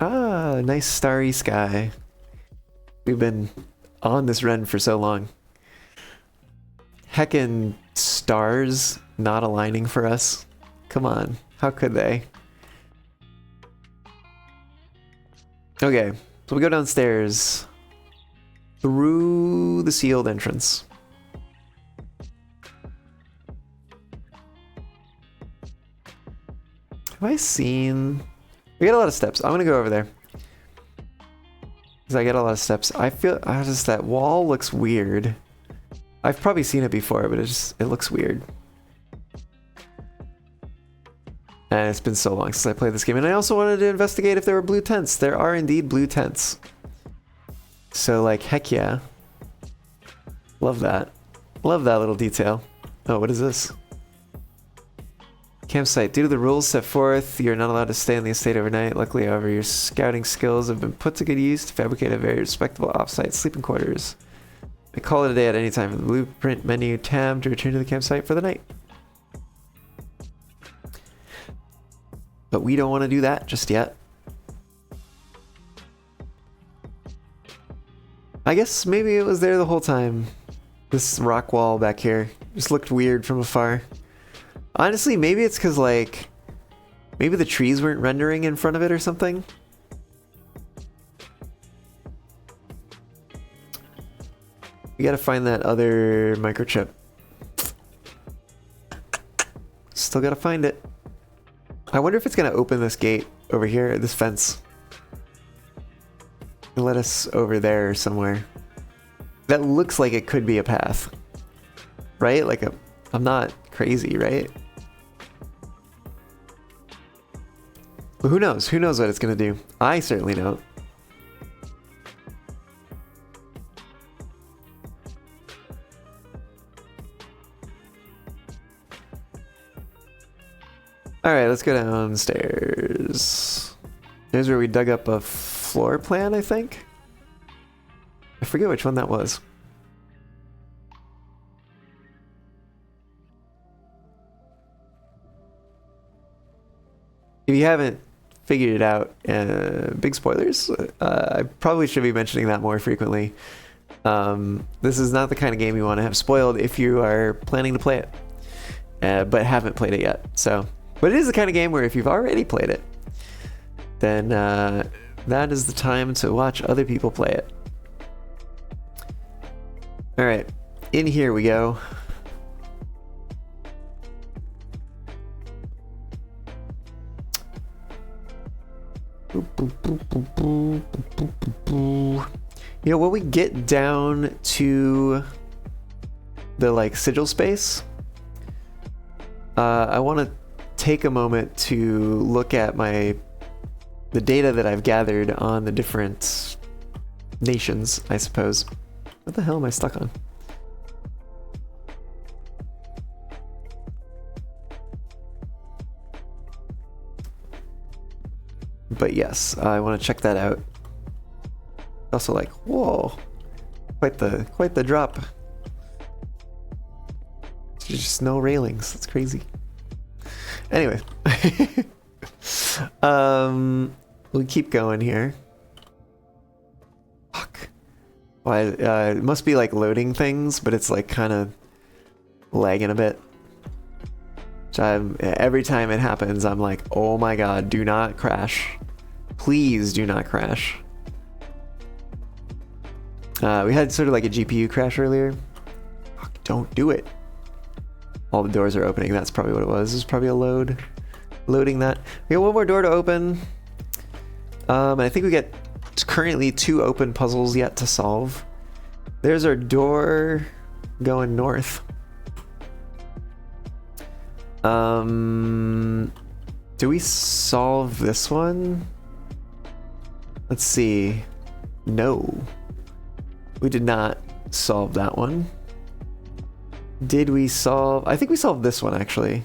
Ah, nice starry sky. We've been on this run for so long. Heckin' stars not aligning for us. Come on, how could they? Okay, so we go downstairs through the sealed entrance. Have I seen... We got a lot of steps. I'm gonna go over there. Because I get a lot of steps. I feel... just that wall looks weird. I've probably seen it before, but it looks weird. And it's been so long since I played this game. And I also wanted to investigate if there were blue tents. There are indeed blue tents. So, like, heck yeah. Love that. Love that little detail. Oh, what is this? Campsite. Due to the rules set forth, you're not allowed to stay in the estate overnight. Luckily, however, your scouting skills have been put to good use to fabricate a very respectable off-site sleeping quarters. I call it a day at any time from the blueprint menu tab to return to the campsite for the night. But we don't want to do that just yet. I guess maybe it was there the whole time. This rock wall back here just looked weird from afar. Honestly, maybe it's because, like, maybe the trees weren't rendering in front of it or something. We gotta find that other microchip. Still gotta find it. I wonder if it's gonna open this gate over here, this fence. And let us over there somewhere. That looks like it could be a path. Right? Like I'm not crazy, right? But who knows? Who knows what it's gonna do? I certainly don't. Alright, let's go downstairs. Here's where we dug up a floor plan, I think? I forget which one that was. If you haven't figured it out, big spoilers, I probably should be mentioning that more frequently. This is not the kind of game you want to have spoiled if you are planning to play it, but haven't played it yet. So, but it is the kind of game where if you've already played it, then that is the time to watch other people play it. Alright, In here we go. You know, when we get down to the like sigil space, I want to take a moment to look at the data that I've gathered on the different nations, I suppose. What the hell am I stuck on? But yes, I want to check that out. Also like, whoa, quite the drop. There's just no railings. That's crazy. Anyway, we keep going here. Fuck. Well, it must be like loading things, but it's like kind of lagging a bit. Every time it happens, I'm like, oh my god, do not crash. Please do not crash. We had sort of like a GPU crash earlier. Fuck, don't do it. All the doors are opening. That's probably what it was. It was probably a loading that. We got one more door to open. And I think we get currently 2 open puzzles yet to solve. There's our door going north. Do we solve this one? Let's see. No. We did not solve that one. Did we solve... I think we solved this one, actually.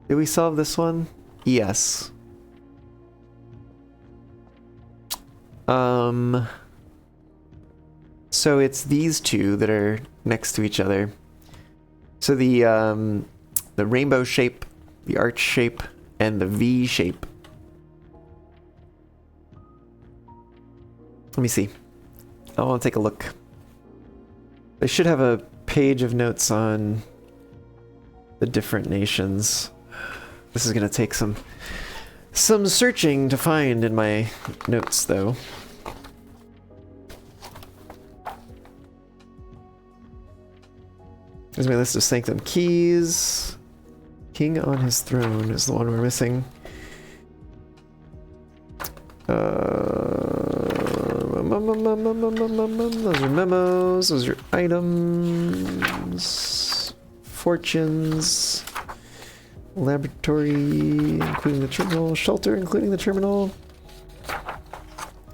Did we solve this one? Yes. So it's these two that are next to each other. So the rainbow shape, the arch shape, and the V shape. Let me see. I want to take a look. They should have a page of notes on the different nations. This is going to take some searching to find in my notes, though. There's my list of Sanctum keys. King on his throne is the one we're missing. Those are memos, those are items, fortunes, laboratory, including the terminal, shelter, including the terminal,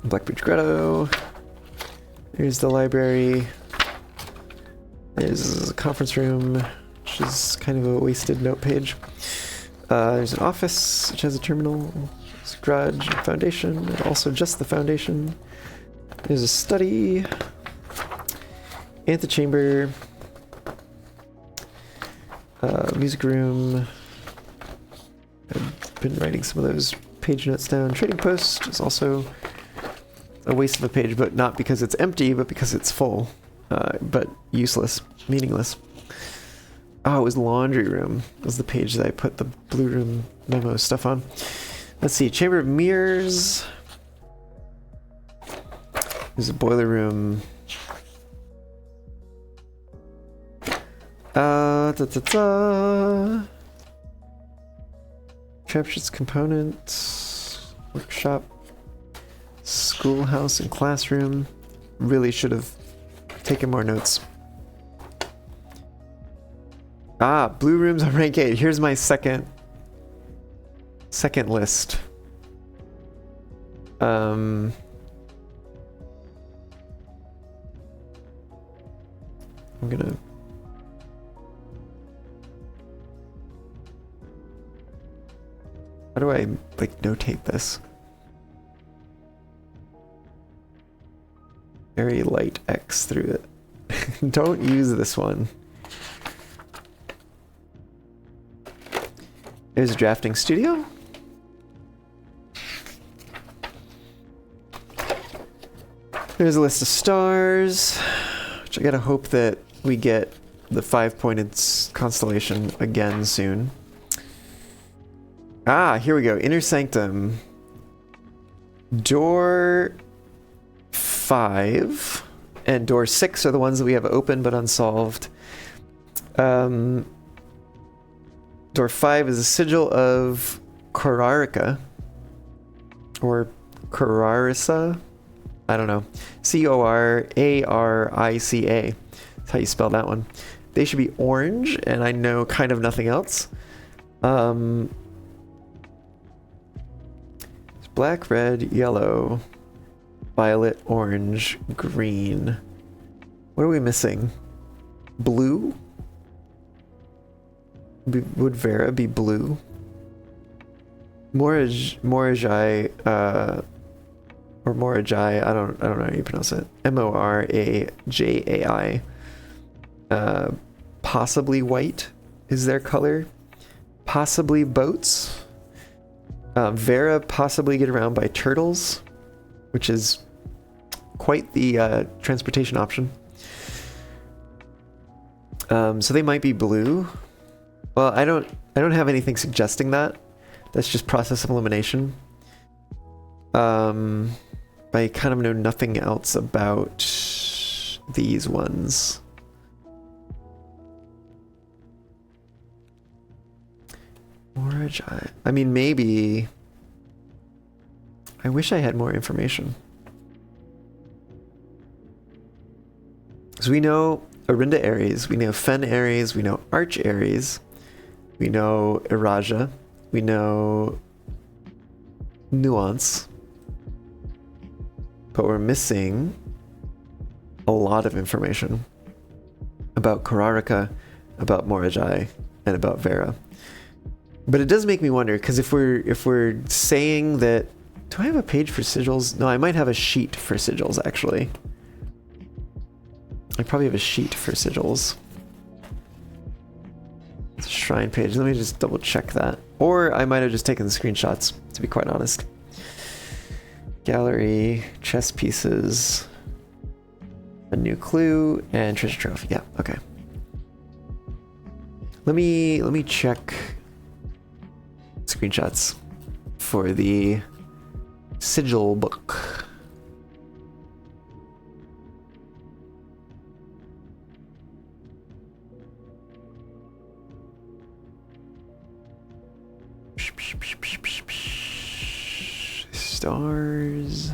Blackbridge Grotto, here's the library, there's a conference room, which is kind of a wasted note page, there's an office, which has a terminal, there's a garage, foundation, and also just the foundation. There's a study, antechamber, music room. I've been writing some of those page notes down. Trading post is also a waste of a page, but not because it's empty, but because it's full. But useless, meaningless. Oh, it was laundry room. That was the page that I put the blue room memo stuff on. Let's see, chamber of mirrors. There's a boiler room. Trapships components. Workshop. Schoolhouse and classroom. Really should have taken more notes. Ah, blue rooms on rank 8. Here's my second list. I'm gonna... How do I, like, notate this? Very light X through it. Don't use this one. There's a drafting studio. There's a list of stars, which I gotta hope that we get the 5-pointed constellation again soon. Ah, here we go. Inner Sanctum. Door 5 and door 6 are the ones that we have open but unsolved. Door 5 is a sigil of Corarica, or Corarica. I don't know. Corarica. That's how you spell that one. They should be orange, and I know kind of nothing else. It's black, red, yellow, violet, orange, green. What are we missing? Blue? Would Vera be blue? Morajai, or Morajai, I don't know how you pronounce it. Morajai. Possibly white is their color. Possibly boats. Vera possibly get around by turtles, which is quite the transportation option. So they might be blue. Well, I don't have anything suggesting that. That's just process of elimination. I kind of know nothing else about these ones. I mean, maybe. I wish I had more information. So we know Orinda Aries, we know Fen Aries, we know Arch Aries, we know Iraja, we know Nuance, but we're missing a lot of information about Corarica, about Morajai, and about Vera. But it does make me wonder, because if we're saying that, do I have a page for sigils? No, I might have a sheet for sigils, actually. I probably have a sheet for sigils. It's a shrine page. Let me just double check that. Or I might have just taken the screenshots, to be quite honest. Gallery, chess pieces, a new clue, and treasure trove. Yeah, okay. Let me check screenshots for the sigil book. Stars.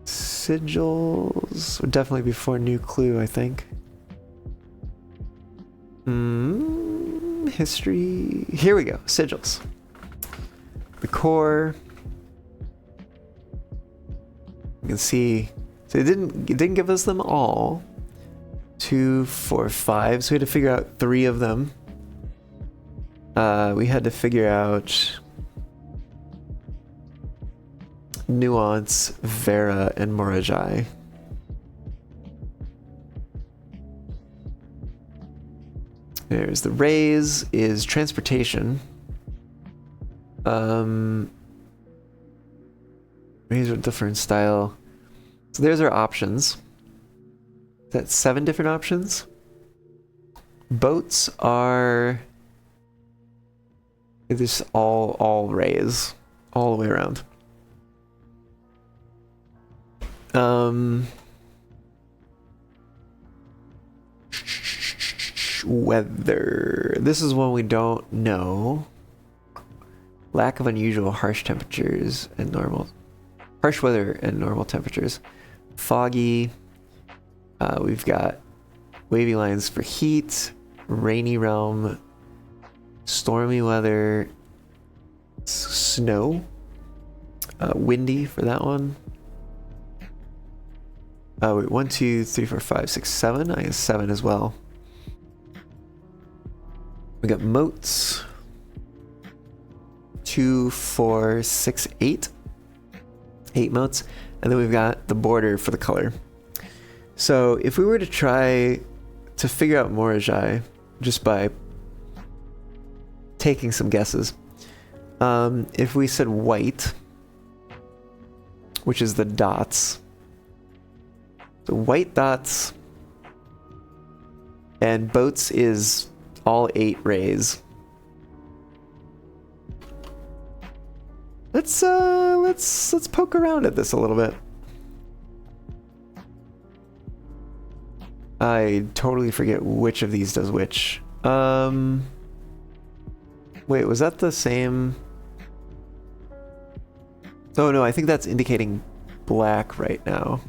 Sigils would definitely be for new clue, I think. History. Here we go. Sigils. The core. You can see. So it didn't give us them all. 2, 4, 5. So we had to figure out 3 of them. We had to figure out Nuance, Vera, and Morajai. There's the rays is transportation. Rays are different style. So there's our options. That's 7 different options. Boats are this all rays all the way around. Weather. This is one we don't know. Lack of unusual harsh temperatures and harsh weather and normal temperatures. Foggy. We've got wavy lines for heat, rainy realm, stormy weather, snow, windy for that one. Wait, 1, 2, 3, 4, 5, 6, 7. I guess 7 as well. We got moats. 2, 4, 6, 8. 8 moats. And then we've got the border for the color. So if we were to try to figure out Morajai just by taking some guesses, if we said white, which is the dots, so white dots, and boats is all 8 rays. Let's poke around at this a little bit. I totally forget which of these does which. Wait, was that the same? Oh no, I think that's indicating black right now.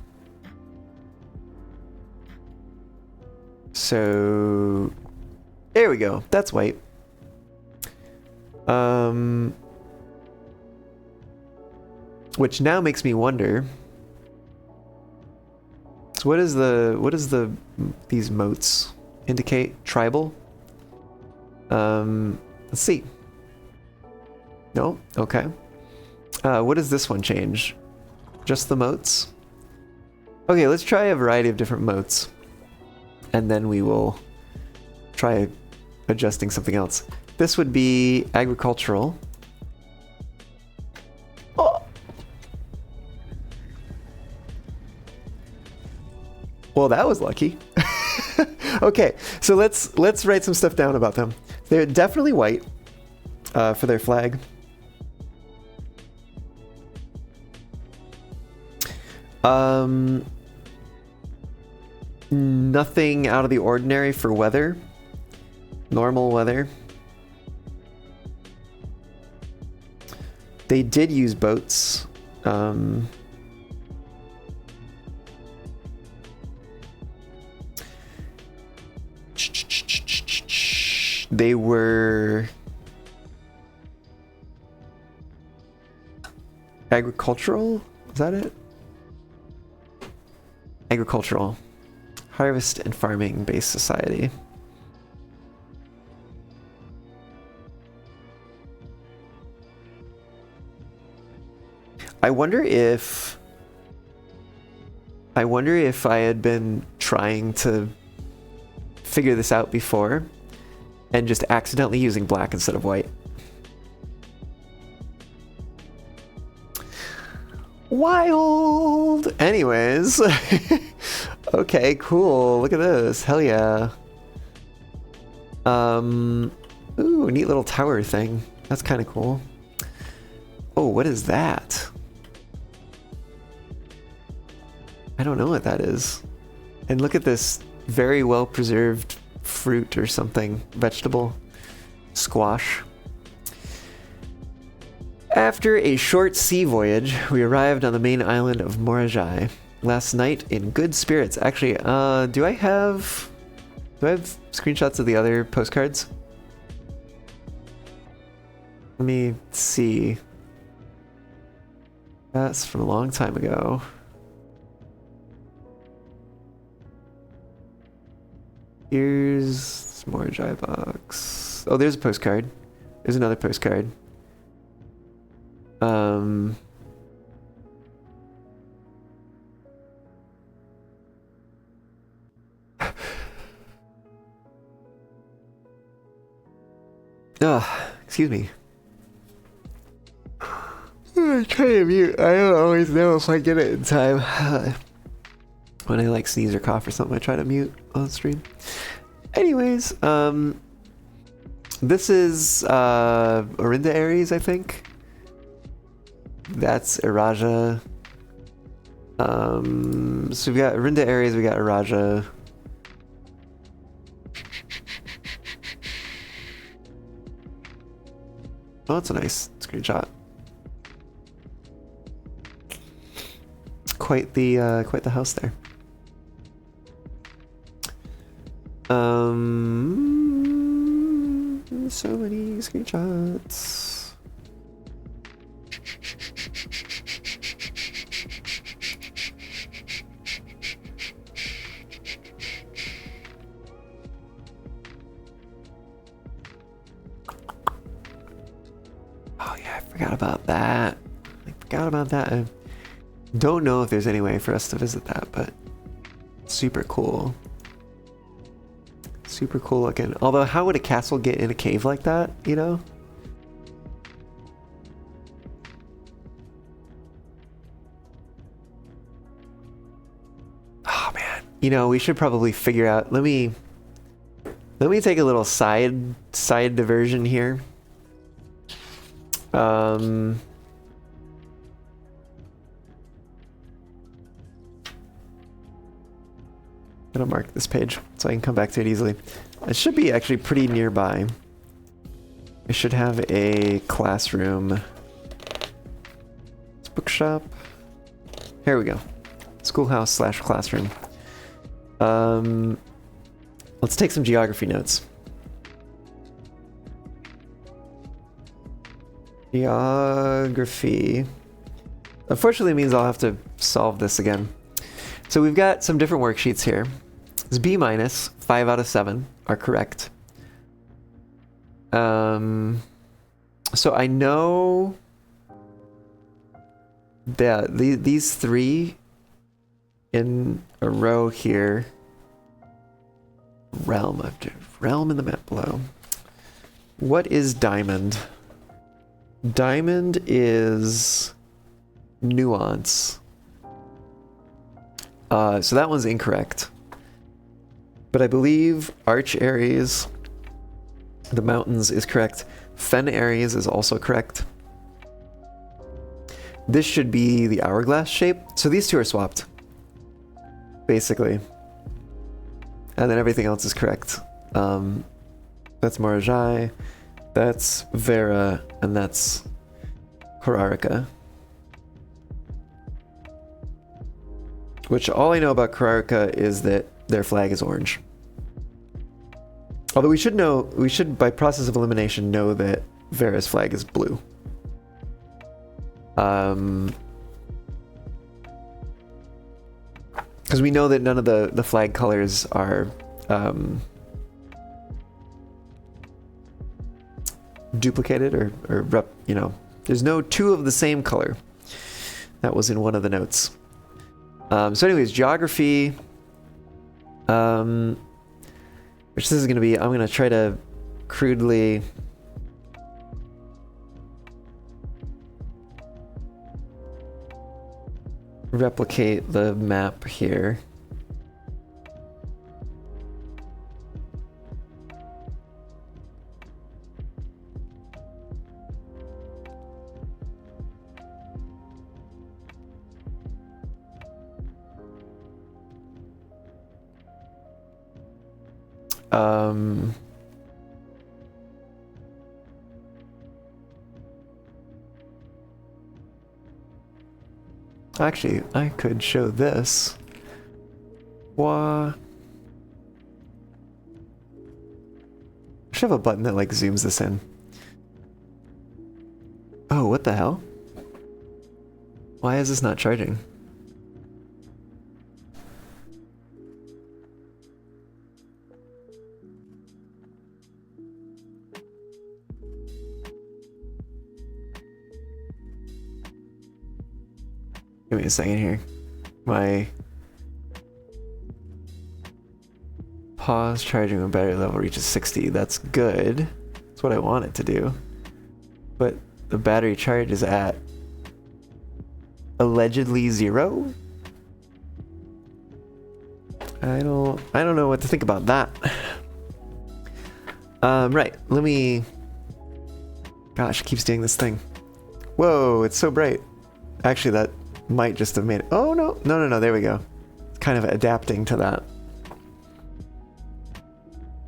So there we go. That's white. Which now makes me wonder. So what is these motes indicate? Tribal? Let's see. No? Okay. What does this one change? Just the motes? Okay, let's try a variety of different motes. And then we will try adjusting something else. This would be agricultural. Oh. Well, that was lucky. Okay, so let's write some stuff down about them. They're definitely white for their flag. Nothing out of the ordinary for weather. Normal weather. They did use boats. They were agricultural? Is that it? Agricultural. Harvest and farming based society. I wonder if I had been trying to figure this out before and just accidentally using black instead of white. Wild! Anyways. Okay, cool. Look at this. Hell yeah. Ooh, neat little tower thing. That's kind of cool. Oh, what is that? I don't know what that is. And look at this very well preserved fruit or something. Vegetable. Squash. After a short sea voyage, we arrived on the main island of Morajai. Last night in good spirits. Actually, do I have screenshots of the other postcards? Let me see. That's from a long time ago. Here's more dry box. Oh, there's a postcard. There's another postcard. Excuse me. I'm trying to mute. I don't always know if I get it in time. When I like sneeze or cough or something, I try to mute on stream. Anyways, this is Orinda Aries, I think. That's Iraja. So we got Orinda Aries, we got Iraja. Oh, that's a nice screenshot. Quite the house there. So many screenshots. Oh yeah, I forgot about that. I don't know if there's any way for us to visit that, but super cool. Super cool looking. Although, how would a castle get in a cave like that, you know? Oh man. You know, we should probably figure out, let me take a little side diversion here. gonna mark this page so I can come back to it easily. It should be actually pretty nearby. I should have a classroom. It's bookshop. Here we go. Schoolhouse / classroom. Let's take some geography notes. Geography. Unfortunately, it means I'll have to solve this again. So we've got some different worksheets here. It's B-, 5 out of 7 are correct. So I know that these 3 in a row here. Realm in the map below. What is diamond? Diamond is nuance. So that one's incorrect. But I believe Arch Aries, the mountains, is correct. Fen Aries is also correct. This should be the hourglass shape. So these 2 are swapped, basically. And then everything else is correct. That's Marajai, that's Vera, and that's Korarika. Which all I know about Korarika is that their flag is orange. Although we should by process of elimination know that Vera's flag is blue. Because we know that none of the flag colors are duplicated or there's no 2 of the same color. That was in one of the notes. So anyways, geography, which this is going to be, I'm going to try to crudely replicate the map here. Actually, I could show this. What? I should have a button that like zooms this in. Oh, what the hell? Why is this not charging? Give me a second here. My pause charging when battery level reaches 60. That's good. That's what I want it to do. But the battery charge is at allegedly 0. I don't know what to think about that. Right. Let me. Gosh, it keeps doing this thing. Whoa, it's so bright. Actually, that might just have made it. Oh no, there we go. It's kind of adapting to that.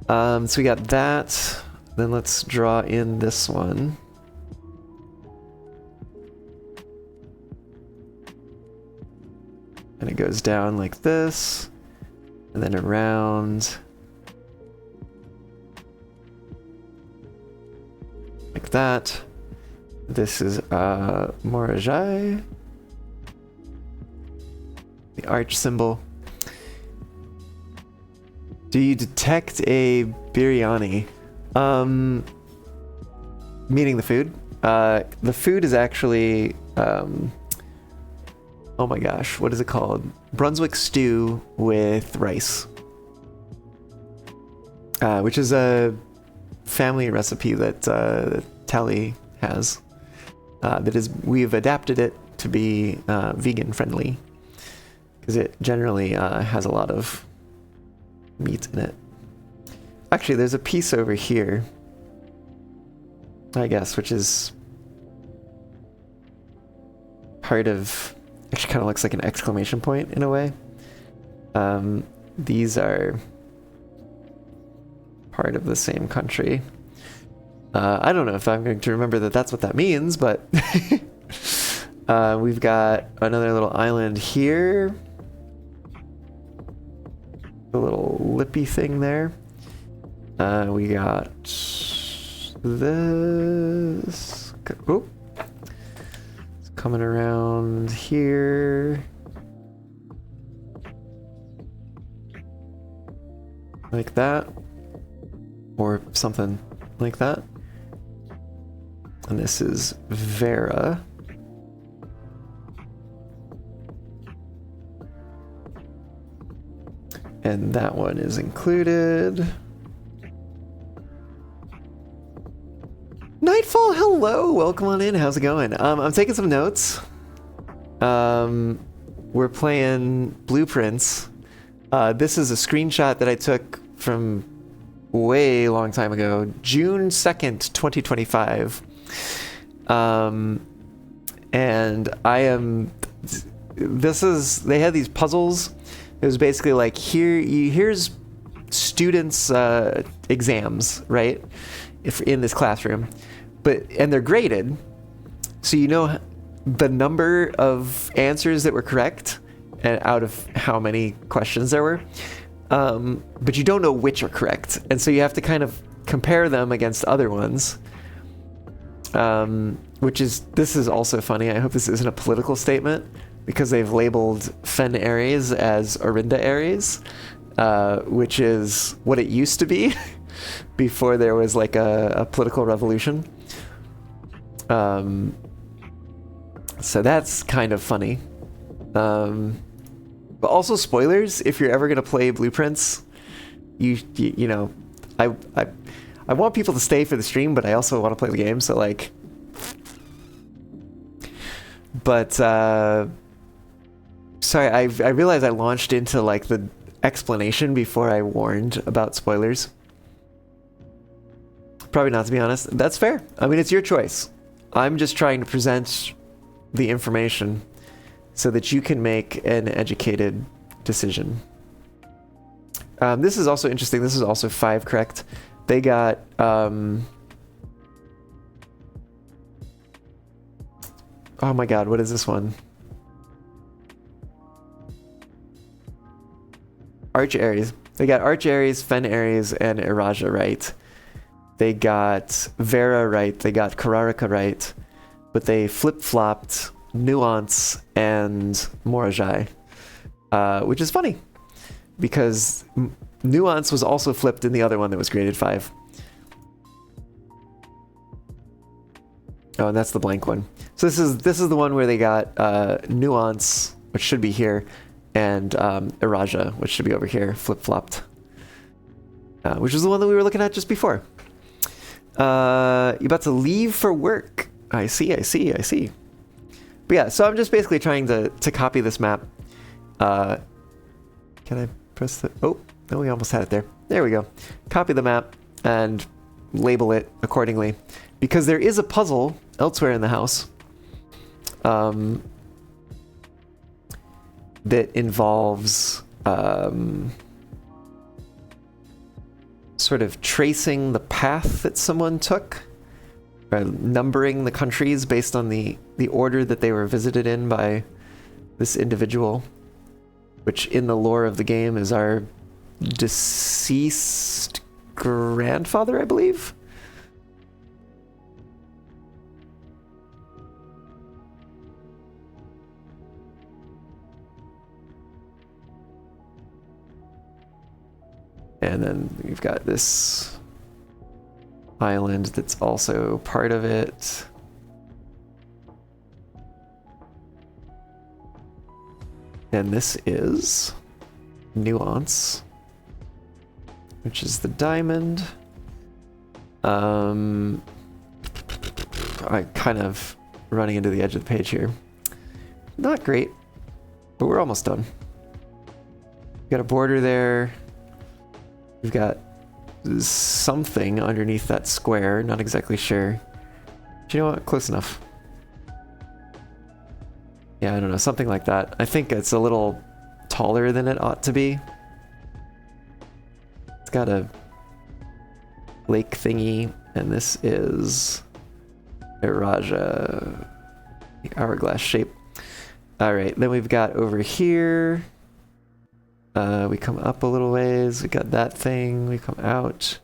So we got that. Then let's draw in this one. And it goes down like this, and then around like that. This is Morajai. The arch symbol. Do you detect a biryani? Meaning the food? The food is actually, oh my gosh, what is it called? Brunswick stew with rice. Which is a family recipe that Tally has. We've adapted it to be vegan friendly. Because it generally has a lot of meat in it. Actually, there's a piece over here, I guess, which is part of... Actually kind of looks like an exclamation point in a way. these are part of the same country. I don't know if I'm going to remember that that's what that means, but we've got another little island here. A little lippy thing there. We got this. Oh, it's coming around here. Like that. Or something like that. And this is Vera. And that one is included. Nightfall, hello! Welcome on in, how's it going? I'm taking some notes. We're playing Blueprints. This is a screenshot that I took from way long time ago, June 2nd, 2025. And they had these puzzles. It was basically like, here's students' exams, right? In this classroom. And they're graded, so you know the number of answers that were correct and out of how many questions there were. But you don't know which are correct. And so you have to kind of compare them against other ones. This is also funny. I hope this isn't a political statement, because they've labeled Fen Ares as Orinda Ares, which is what it used to be before there was like a political revolution. So that's kind of funny. But also spoilers, if you're ever going to play Blueprints, you know, I want people to stay for the stream, but I also want to play the game, so like... But, sorry, I realized I launched into like the explanation before I warned about spoilers. Probably not, to be honest. That's fair. I mean, it's your choice. I'm just trying to present the information so that you can make an educated decision. This is also interesting. This is also 5 correct. They got... oh my god, what is this one? Arch Ares. They got Arch Ares, Fen Ares, and Iraja right. They got Vera right. They got Kararika right. But they flip-flopped Nuance and Morajai. Which is funny, because Nuance was also flipped in the other one that was graded 5. Oh, and that's the blank one. So this is the one where they got Nuance, which should be here, and Iraja, which should be over here, flip-flopped. Which is the one that we were looking at just before. You're about to leave for work. I see. But yeah, so I'm just basically trying to copy this map. Can I press the... Oh, no, we almost had it there. There we go. Copy the map and label it accordingly. Because there is a puzzle elsewhere in the house that involves sort of tracing the path that someone took, or numbering the countries based on the order that they were visited in by this individual, which in the lore of the game is our deceased grandfather, I believe. And then we've got this island that's also part of it. And this is Nuance, which is the diamond. I'm kind of running into the edge of the page here. Not great, but we're almost done. We've got a border there. We've got something underneath that square, not exactly sure. Do you know what? Close enough. Yeah, I don't know, something like that. I think it's a little taller than it ought to be. got a lake thingy, and this is Iraja, the hourglass shape. All right, then we've got over here. We come up a little ways. We got that thing. We come out.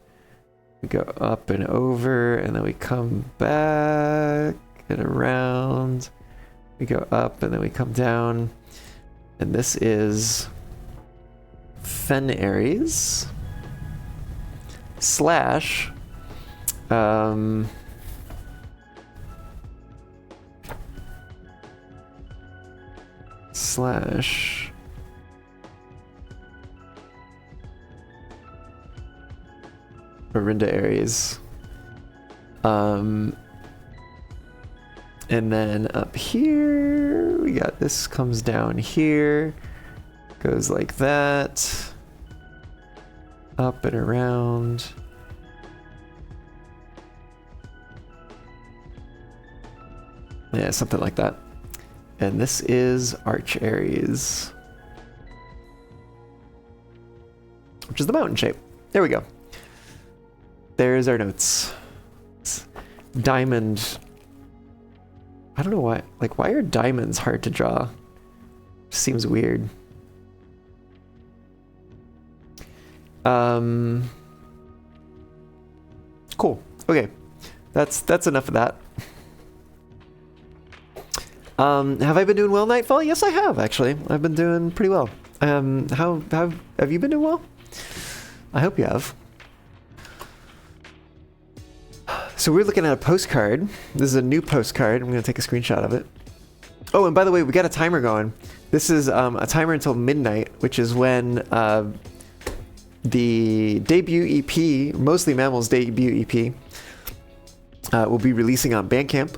We go up and over, and then we come back and around. We go up, and then we come down. And this is Fen Aries slash slash Orinda Aries. And then up here, we got this comes down here, goes like that, up and around. Yeah, something like that. And this is Arch Aries, which is the mountain shape. There we go. There's our notes. It's diamond. I don't know why. Like, why are diamonds hard to draw? Seems weird. Cool. Okay, that's enough of that. Have I been doing well, Nightfall? Yes, I have actually. I've been doing pretty well. How have you been doing well? I hope you have. So we're looking at a postcard. This is a new postcard. I'm going to take a screenshot of it. Oh, and by the way, we got a timer going. This is a timer until midnight, which is when the debut EP, Mostly Mammals debut EP, will be releasing on Bandcamp.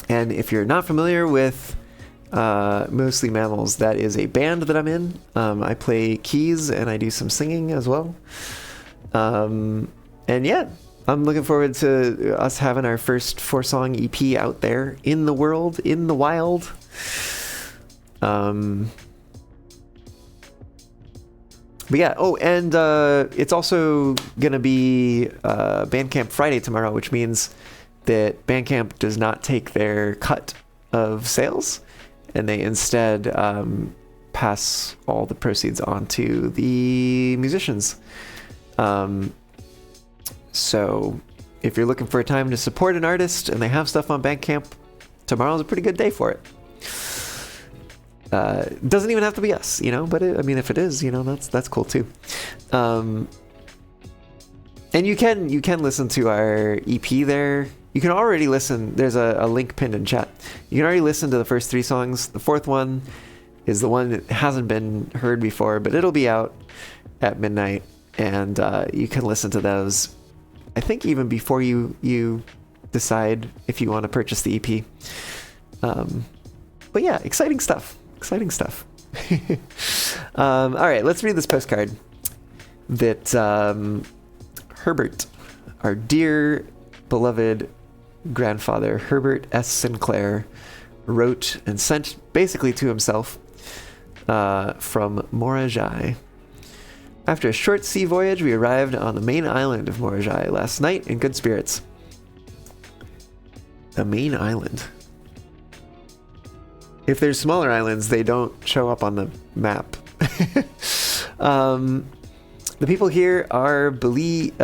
And if you're not familiar with Mostly Mammals, that is a band that I'm in. I play keys and I do some singing as well. And yeah, I'm looking forward to us having our first 4-song EP out there in the world, in the wild. But yeah, oh, and it's also going to be Bandcamp Friday tomorrow, which means that Bandcamp does not take their cut of sales, and they instead pass all the proceeds on to the musicians. So if you're looking for a time to support an artist and they have stuff on Bandcamp, tomorrow's a pretty good day for it. Doesn't even have to be us, you know, but I mean, if it is, you know, that's cool too. And you can listen to our EP there. You can already listen. There's a link pinned in chat. You can already listen to the first 3 songs. The 4th one is the one that hasn't been heard before, but it'll be out at midnight, and you can listen to those, I think, even before you decide if you want to purchase the EP. But yeah, exciting stuff. Exciting stuff. All right, let's read this postcard that Herbert, our dear beloved grandfather, Herbert S. Sinclair, wrote and sent basically to himself from Morajai. After a short sea voyage, we arrived on the main island of Morajai last night in good spirits. A main island. If there's smaller islands, they don't show up on the map. The people here are belligerent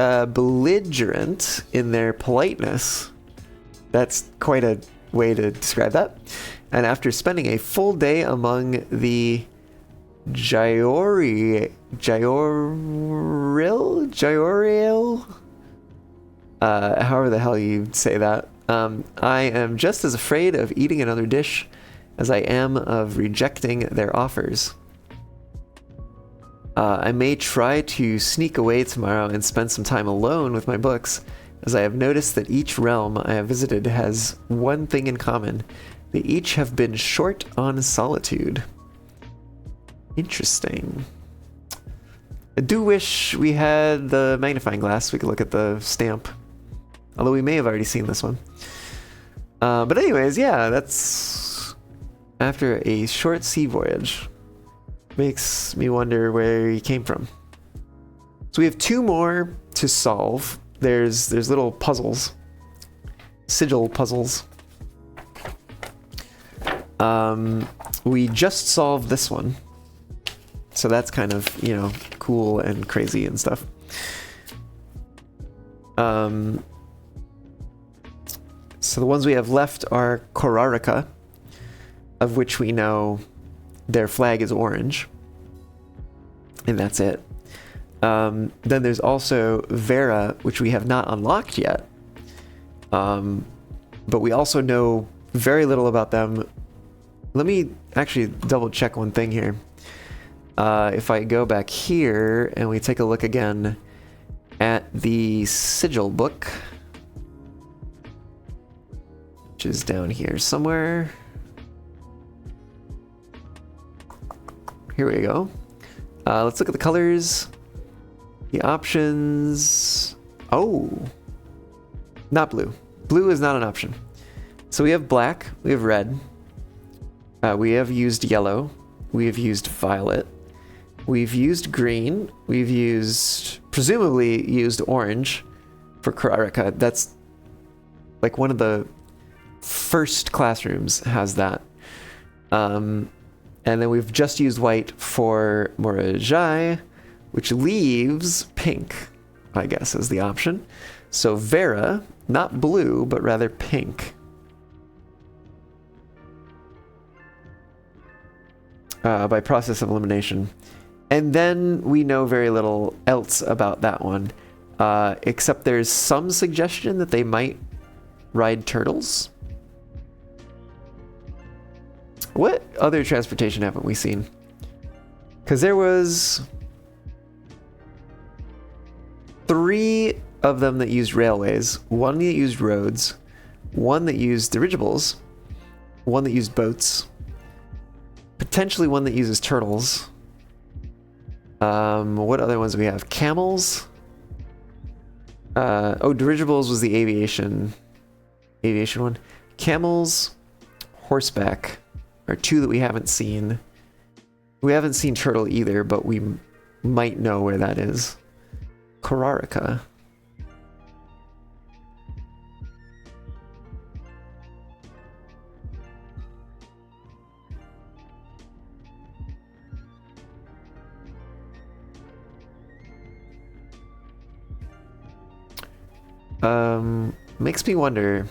in their politeness. That's quite a way to describe that. And after spending a full day among the Jaoriel, however the hell you say that, I am just as afraid of eating another dish as I am of rejecting their offers. I may try to sneak away tomorrow and spend some time alone with my books, as I have noticed that each realm I have visited has one thing in common. They each have been short on solitude. Interesting. I do wish we had the magnifying glass so we could look at the stamp. Although we may have already seen this one. But anyways, yeah, that's after a short sea voyage. Makes me wonder where he came from. So we have 2 more to solve. There's little puzzles, sigil puzzles. We just solved this one, so that's kind of, you know, cool and crazy and stuff. So the ones we have left are Korarika, of which we know their flag is orange, and that's it. Then there's also Vera, which we have not unlocked yet, but we also know very little about them. Let me actually double check one thing here. If I go back here and we take a look again at the sigil book, which is down here somewhere. Here we go. Let's look at the colors, the options. Oh, not blue. Blue is not an option. So we have black, we have red, we have used yellow, we have used violet, we've used green, we've used, presumably used orange for Korarika. That's like one of the first classrooms has that. And then we've just used white for Morajai, which leaves pink, I guess, as the option. So Vera, not blue, but rather pink. By process of elimination. And then we know very little else about that one, except there's some suggestion that they might ride turtles. What other transportation haven't we seen? Because there was 3 of them that used railways, 1 that used roads, 1 that used dirigibles, 1 that used boats, potentially 1 that uses turtles. What other ones do we have? Camels. Dirigibles was the aviation one. Camels, horseback are 2 that we haven't seen. We haven't seen turtle either, but we might know where that is. Korarika. Makes me wonder.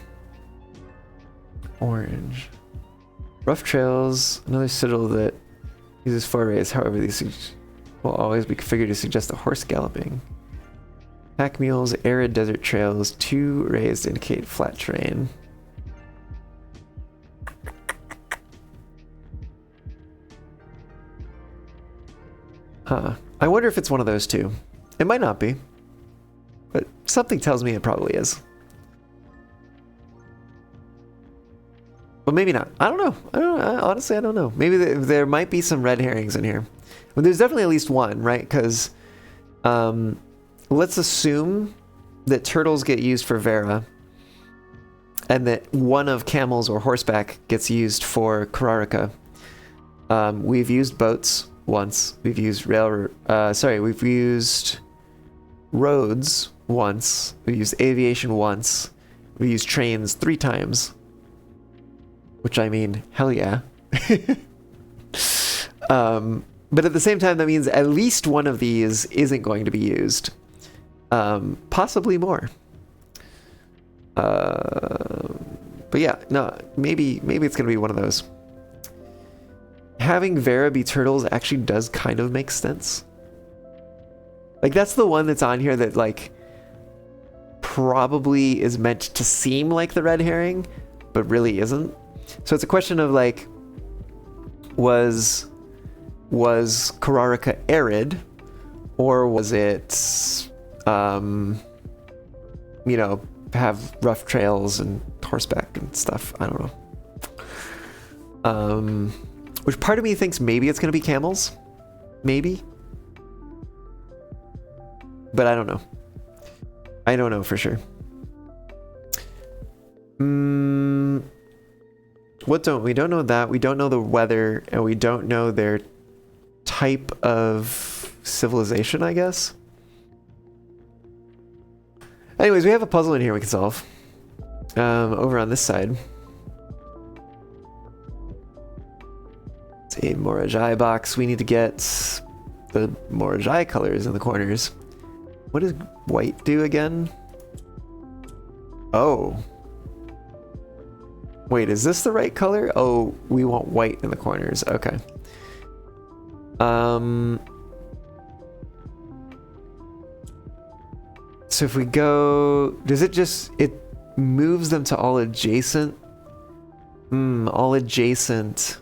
Orange. Rough trails, another sigil that uses forays, however these will always be configured to suggest a horse galloping. Pack mules, arid desert trails, 2 rays to indicate flat terrain. Huh. I wonder if it's one of those 2. It might not be, but something tells me it probably is. But maybe not. I don't know. Honestly, I don't know. Maybe there might be some red herrings in here. Well, there's definitely at least one, right? Because let's assume that turtles get used for Vera, and that one of camels or horseback gets used for Korarika. We've used boats once. We've used we've used roads once. We've used aviation once. We've used trains 3 times. Which, I mean, hell yeah. But at the same time, that means at least one of these isn't going to be used. Possibly more. But yeah, no, maybe it's going to be one of those. Having Vera be turtles actually does kind of make sense. Like, that's the one that's on here that, like, probably is meant to seem like the red herring, but really isn't. So it's a question of, like, was Korarika arid, or was it, you know, have rough trails and horseback and stuff? I don't know. Which part of me thinks maybe it's going to be camels. Maybe. But I don't know. I don't know for sure. We don't know that. We don't know the weather, and we don't know their type of civilization, I guess. Anyways, we have a puzzle in here we can solve. Over on this side. It's a Morajai box. We need to get the Morajai colors in the corners. What does white do again? Oh. Wait, is this the right color? Oh, we want white in the corners. Okay. So if we go, does it just, it moves them to all adjacent? All adjacent.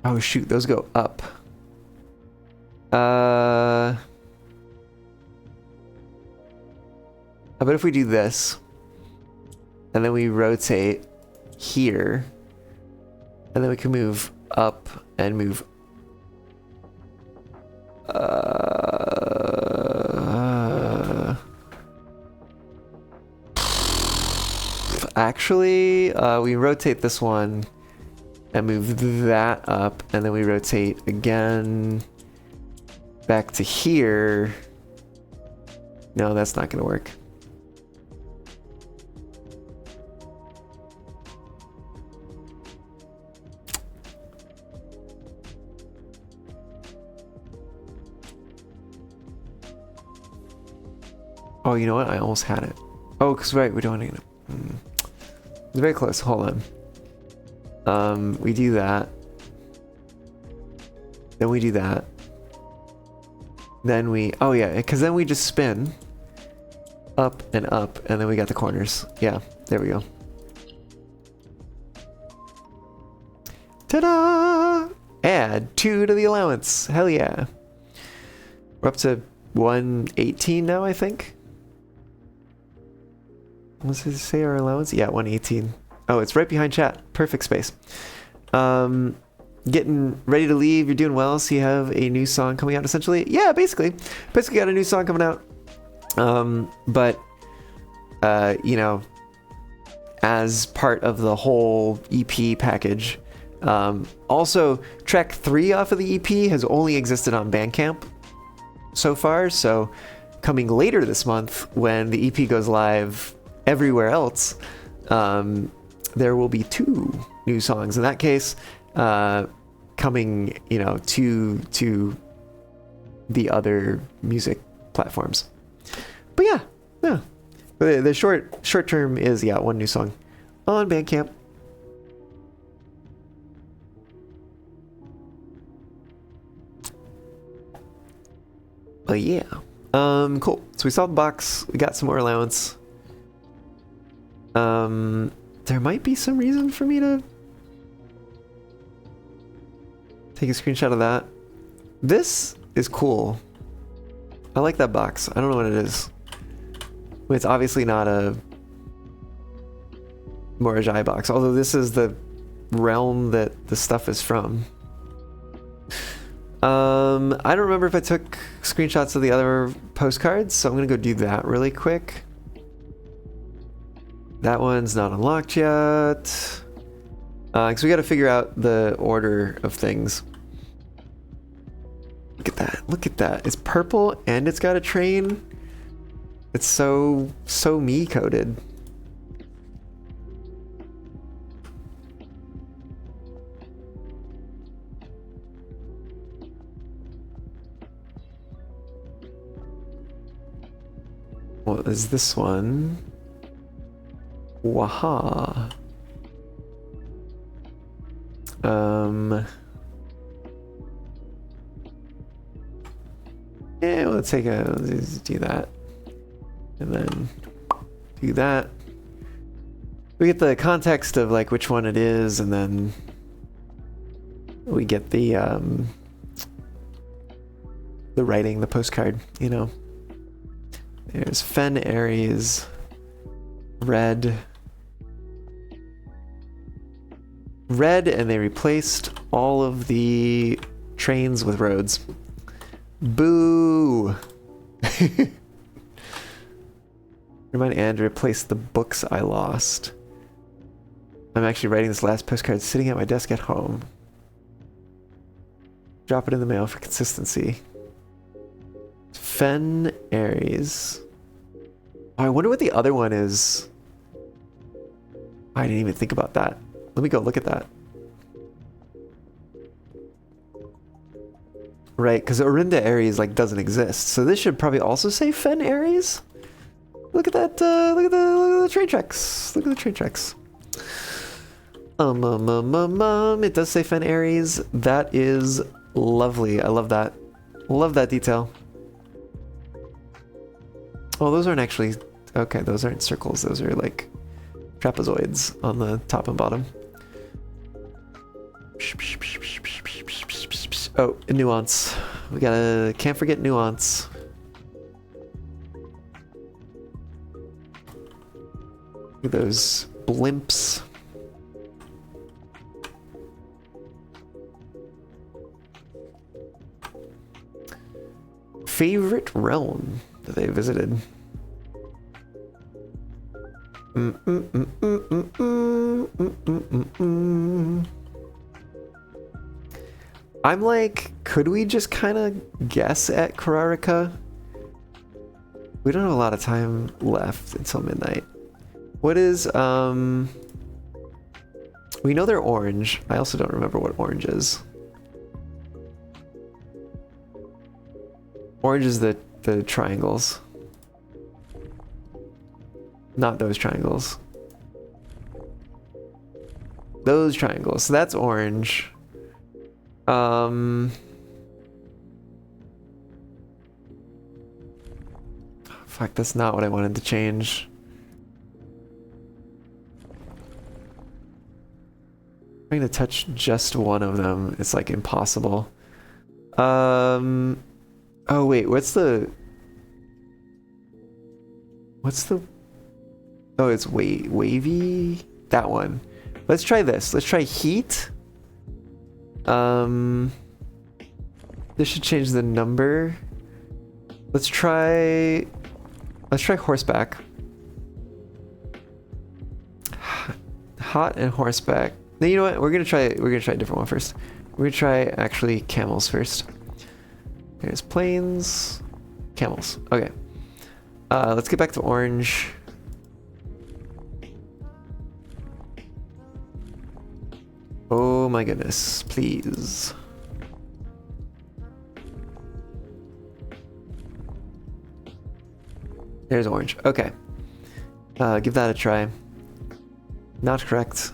Oh shoot, those go up. How about if we do this, and then we rotate here, and then we can move up and move. Actually, we rotate this one and move that up, and then we rotate again back to here. No, that's not gonna work. Oh, you know what? I almost had it. Oh, because right, we're doing it. It's very close. Hold on. We do that. Then we do that. Then we... Oh, yeah, because then we just spin up, and then we got the corners. Yeah, there we go. Ta-da! Add 2 to the allowance. Hell yeah. We're up to 118 now, I think. What's it say our allowance? Yeah, 118. Oh, it's right behind chat. Perfect space. Getting ready to leave. You're doing well. So you have a new song coming out, essentially. Yeah, basically got a new song coming out. But you know, as part of the whole EP package. Also, track 3 off of the EP has only existed on Bandcamp so far. So coming later this month, when the EP goes live everywhere else, there will be 2 new songs. In that case, coming, you know, to the other music platforms. But yeah. But the short term is 1 new song on Bandcamp. But yeah. Cool. So we solved the box. We got some more allowance. There might be some reason for me to take a screenshot of that. This is cool. I like that box. I don't know what it is. It's obviously not a Morajai box, although this is the realm that the stuff is from. I don't remember if I took screenshots of the other postcards, so I'm gonna go do that really quick. That one's not unlocked yet. Because we gotta figure out the order of things. Look at that. Look at that. It's purple and it's got a train. It's so me coded. What is this one? Waha. Yeah, let's do that. And then do that. We get the context of like which one it is, and then we get the writing, the postcard, you know. There's Fen Aries, red, and they replaced all of the trains with roads. Boo! Remind Andrew to replace the books I lost. I'm actually writing this last postcard sitting at my desk at home. Drop it in the mail for consistency. Fen Aries. Oh, I wonder what the other one is. I didn't even think about that. Let me go look at that. Right, because Orinda Aries like doesn't exist. So this should probably also say Fen Aries. Look at that, look at the train tracks. Look at the train tracks. It does say Fen Aries. That is lovely. I love that. Love that detail. Oh, those aren't actually... Okay, those aren't circles. Those are like trapezoids on the top and bottom. Oh, nuance. We gotta... Can't forget nuance. Look at those blimps. Favorite realm that they visited. I'm like, could we just kind of guess at Kararika? We don't have a lot of time left until midnight. What is, we know they're orange. I also don't remember what orange is. Orange is the triangles. Not those triangles. Those triangles. So that's orange. Fuck, that's not what I wanted to change. Trying to touch just one of them, it's like impossible. Oh wait, what's the... Oh, it's wavy? That one. Let's try this. Let's try heat. This should change the number. Let's try horseback. Hot and horseback. No, you know what? We're gonna try a different one first. We're gonna try actually camels first. There's planes, camels. Okay. Let's get back to orange. Oh my goodness, please. There's orange. Okay. Give that a try. Not correct.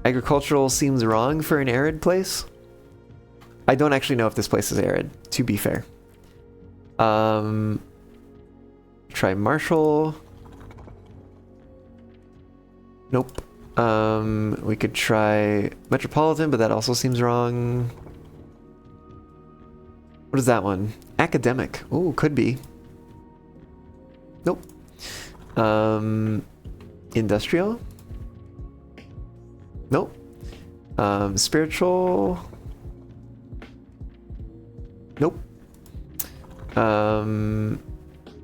Agricultural seems wrong for an arid place. I don't actually know if this place is arid, to be fair. Try Marshall. Nope. We could try Metropolitan, but that also seems wrong. What is that one? Academic. Ooh, could be. Nope. Industrial. Nope. Spiritual. Nope.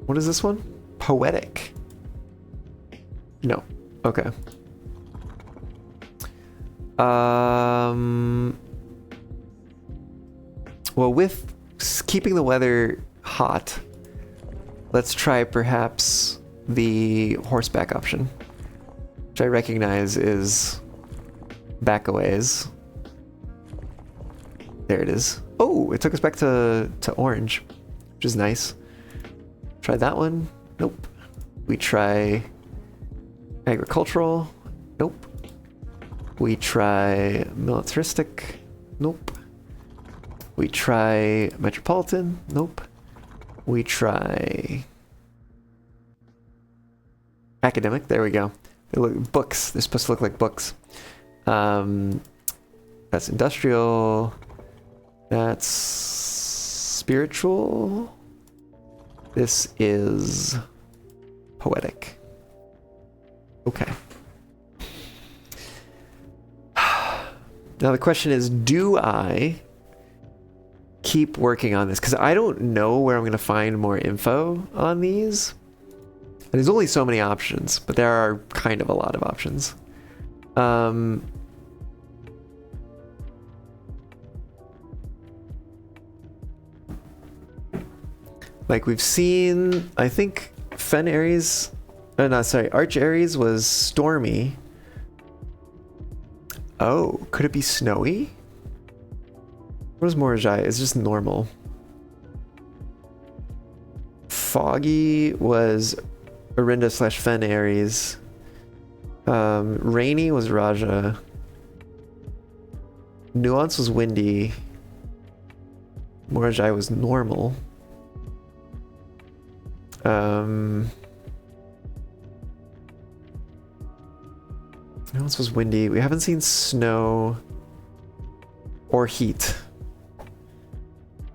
What is this one? Poetic. No. Okay. Well, with keeping the weather hot, let's try perhaps the horseback option, which I recognize is back a ways. There it is. Oh, it took us back to orange, which is nice. Try that one. Nope. We try agricultural. Nope. We try militaristic. Nope. We try metropolitan. Nope. We try academic. There we go. They look books. They're supposed to look like books. That's industrial. That's spiritual. This is poetic. Okay. Now the question is, do I keep working on this? Because I don't know where I'm going to find more info on these. And there's only so many options, but there are kind of a lot of options. Like we've seen, I think Fen Ares, no, sorry, Arch Ares was stormy. Oh, could it be snowy? What is Morajai? It's just normal. Foggy was Orinda / Fen Ares. Rainy was Raja. Nuance was windy. Morajai was normal. Nuance was windy. We haven't seen snow or heat.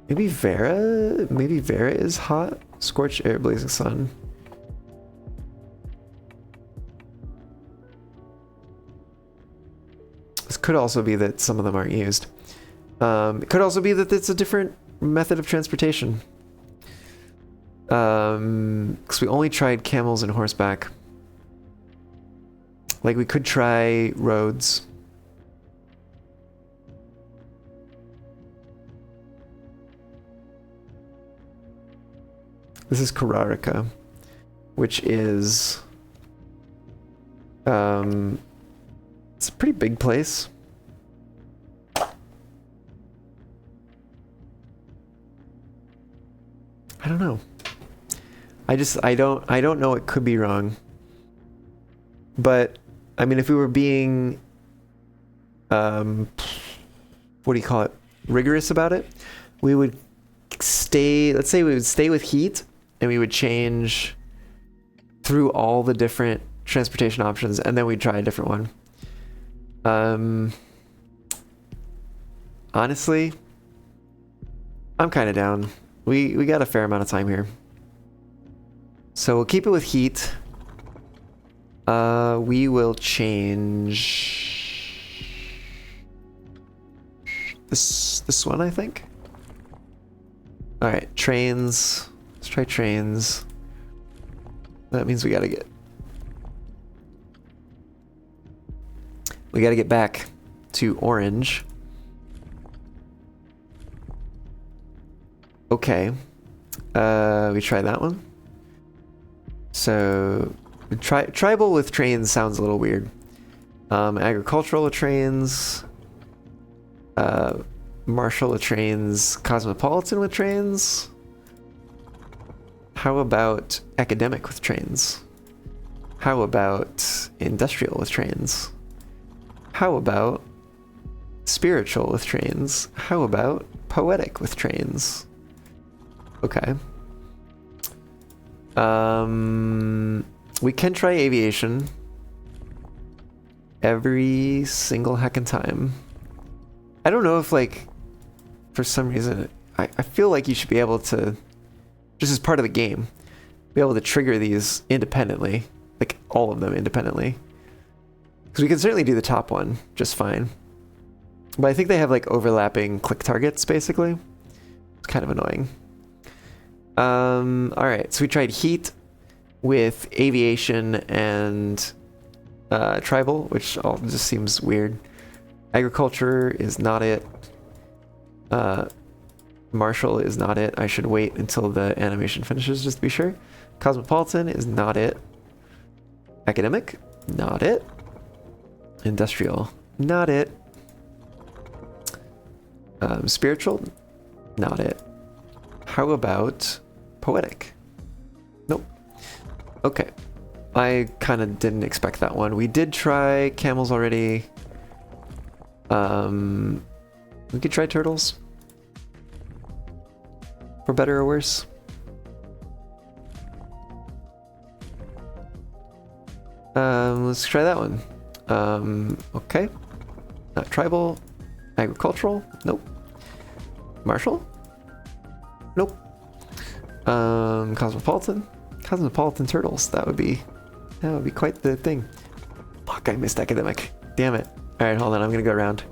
Maybe Vera? Maybe Vera is hot? Scorched air, blazing sun. This could also be that some of them aren't used. It could also be that it's a different method of transportation. Because we only tried camels and horseback. Like we could try roads. This is Kararika, which is it's a pretty big place. I don't know. I don't know, it could be wrong. But I mean, if we were being what do you call it? Rigorous about it, we would stay, let's say we would stay with heat and we would change through all the different transportation options and then we'd try a different one. Honestly, I'm kind of down. We got a fair amount of time here. So we'll keep it with heat. We will change this one, I think. All right, trains. Let's try trains. That means we gotta get back to orange. Okay. We try that one. So tribal with trains sounds a little weird. Agricultural with trains. Martial with trains. Cosmopolitan with trains. How about academic with trains? How about industrial with trains? How about spiritual with trains? How about poetic with trains? Okay. We can try aviation every single heckin' time. I don't know if, like, for some reason, I feel like you should be able to, just as part of the game, be able to trigger these independently, like all of them independently. Because we can certainly do the top one just fine. But I think they have like overlapping click targets, basically. It's kind of annoying. Alright, so we tried heat with aviation and tribal, which all just seems weird. Agriculture is not it. Martial is not it. I should wait until the animation finishes just to be sure. Cosmopolitan is not it. Academic, not it. Industrial, not it. Spiritual, not it. How about poetic? Nope. Okay. I kind of didn't expect that one. We did try camels already. We could try turtles. For better or worse. Let's try that one. Okay. Not tribal. Agricultural? Nope. Martial? Nope. Cosmopolitan? Cosmopolitan turtles. That would be quite the thing. Fuck, I missed academic. Damn it. Alright, hold on, I'm gonna go around.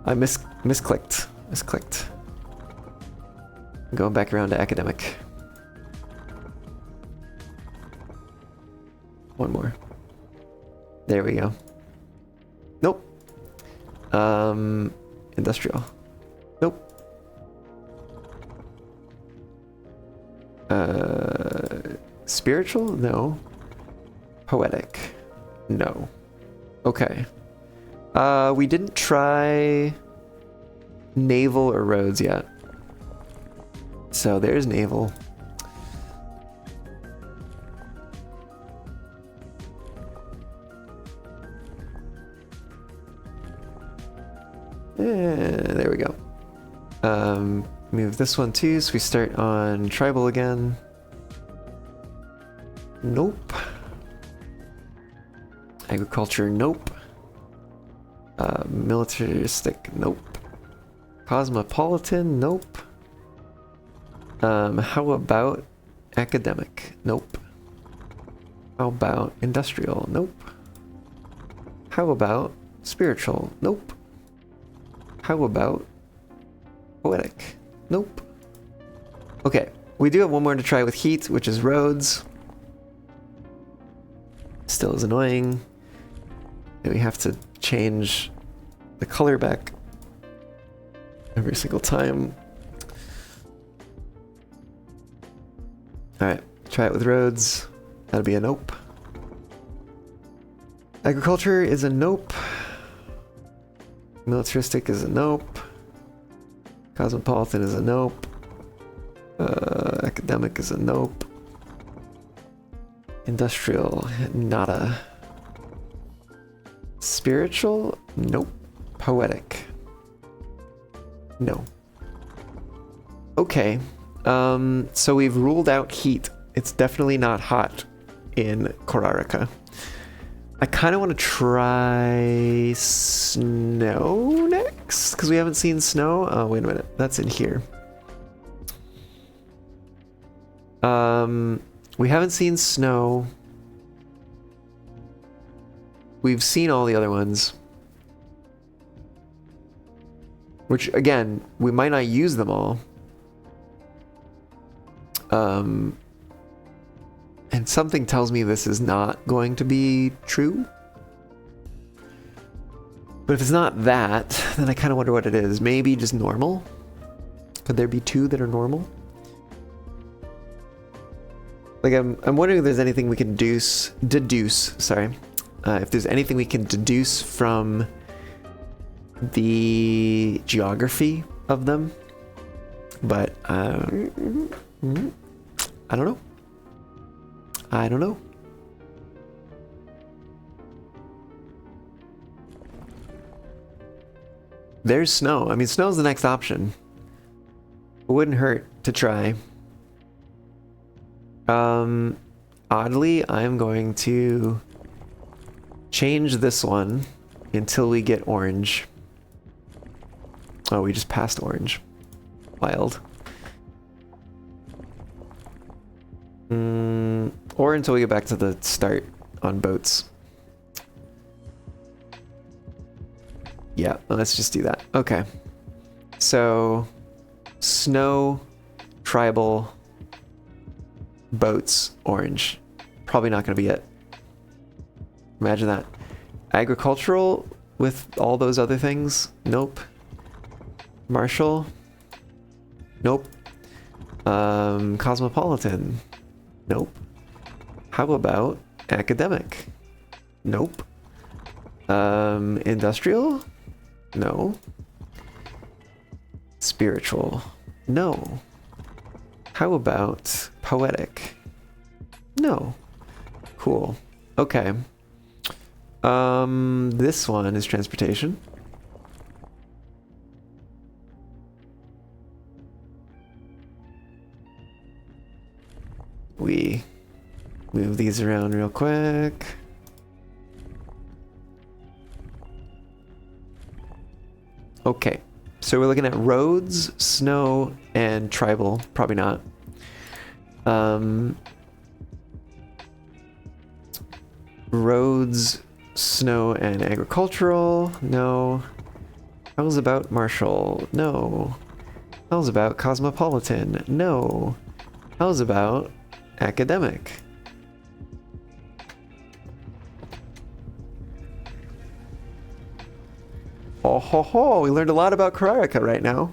I misclicked. I'm going back around to academic. One more. There we go. Nope. Industrial. Nope. Spiritual? No. Poetic? No. Okay. We didn't try naval or roads yet. So there's naval. There we go. Move this one too, so we start on tribal again. Nope. Agriculture, nope. Militaristic, nope. Cosmopolitan, nope. How about academic? Nope. How about industrial? Nope. How about spiritual? Nope. How about poetic? Nope. Okay, we do have one more to try with heat, which is roads. Still is annoying. And we have to change the color back every single time. Alright, try it with roads. That'll be a nope. Agriculture is a nope. Militaristic is a nope. Cosmopolitan is a nope. Academic is a nope. Industrial, nada. Spiritual? Nope. Poetic? No. Okay. So we've ruled out heat. It's definitely not hot in Korarika. I kind of want to try snow next, because we haven't seen snow. Oh, wait a minute. That's in here. We haven't seen snow. We've seen all the other ones. Which, again, we might not use them all. And something tells me this is not going to be true. But if it's not that, then I kind of wonder what it is. Maybe just normal? Could there be two that are normal? Like, I'm wondering if there's anything we can deduce, sorry. If there's anything we can deduce from the geography of them. But, I don't know. I don't know. There's snow. I mean, snow's the next option. It wouldn't hurt to try. Oddly, I'm going to change this one until we get orange. Oh, we just passed orange. Wild. Or until we get back to the start on boats. Yeah, let's just do that. Okay. So, snow, tribal, boats, orange. Probably not going to be it. Imagine that. Agricultural with all those other things? Nope. Martial? Nope. Cosmopolitan? Nope. How about academic? Nope. Industrial? No. Spiritual? No. How about poetic? No. Cool. Okay. This one is transportation. We move these around real quick. Okay, so we're looking at roads, snow, and tribal. Probably not. Roads, snow, and agricultural. No. How's about martial? No. How's about cosmopolitan? No. How's about academic? Oh ho ho, we learned a lot about Korarika right now.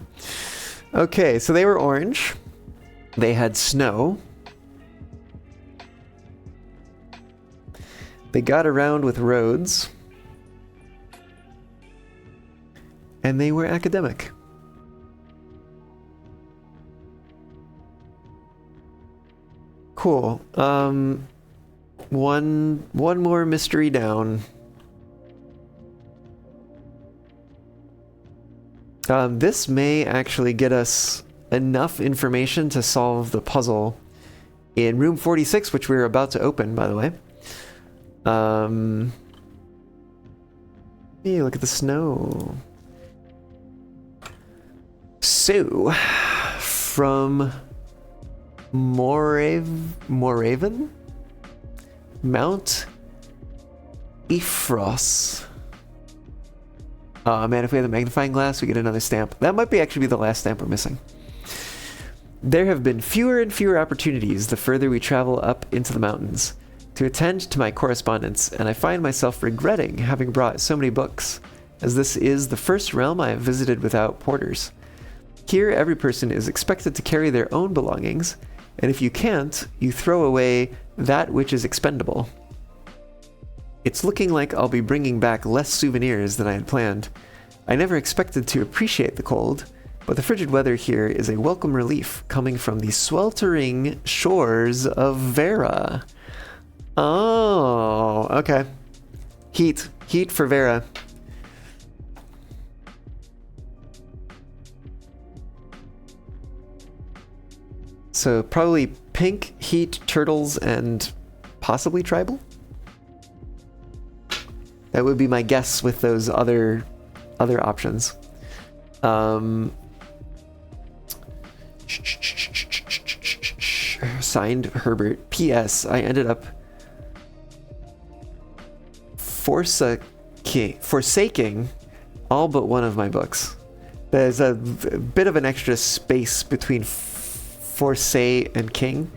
Okay, so they were orange. They had snow. They got around with roads. And they were academic. Cool. One more mystery down. This may actually get us enough information to solve the puzzle in room 46, which we're about to open, by the way. Hey, look at the snow. So, from Moraven? Mount Ephros. Oh man, if we have the magnifying glass, we get another stamp. That might actually be the last stamp we're missing. There have been fewer and fewer opportunities the further we travel up into the mountains to attend to my correspondence, and I find myself regretting having brought so many books, as this is the first realm I have visited without porters. Here, every person is expected to carry their own belongings, and if you can't, you throw away that which is expendable. It's looking like I'll be bringing back less souvenirs than I had planned. I never expected to appreciate the cold, but the frigid weather here is a welcome relief coming from the sweltering shores of Vera. Oh, okay. Heat for Vera. So probably pink, heat, turtles, and possibly tribal? That would be my guess with those other options. Signed, Herbert. P.S. I ended up forsaking all but one of my books. There's a bit of an extra space between forsake and king,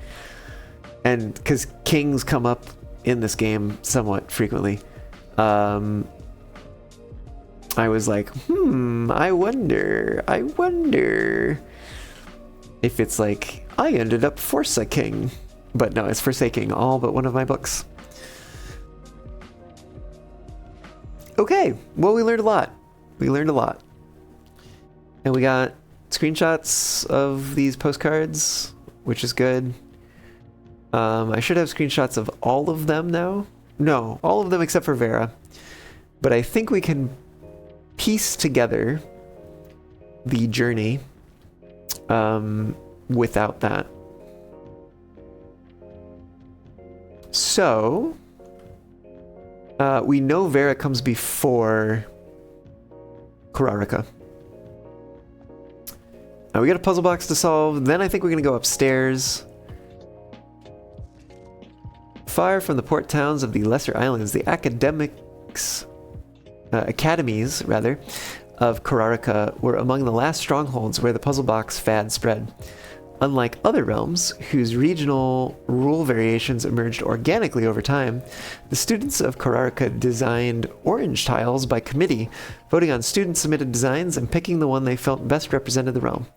and because kings come up in this game somewhat frequently. I was like, I wonder if it's like I ended up forsaking, but no, it's forsaking all but one of my books. Okay, well, we learned a lot. And we got screenshots of these postcards, which is good. I should have screenshots of all of them now. No, all of them except for Vera. But I think we can piece together the journey without that. So, we know Vera comes before Korarika. We got a puzzle box to solve. Then I think we're going to go upstairs. Far from the port towns of the lesser islands, the academies of Korarika were among the last strongholds where the puzzle box fad spread. Unlike other realms, whose regional rule variations emerged organically over time, the students of Korarika designed orange tiles by committee, voting on student-submitted designs and picking the one they felt best represented the realm.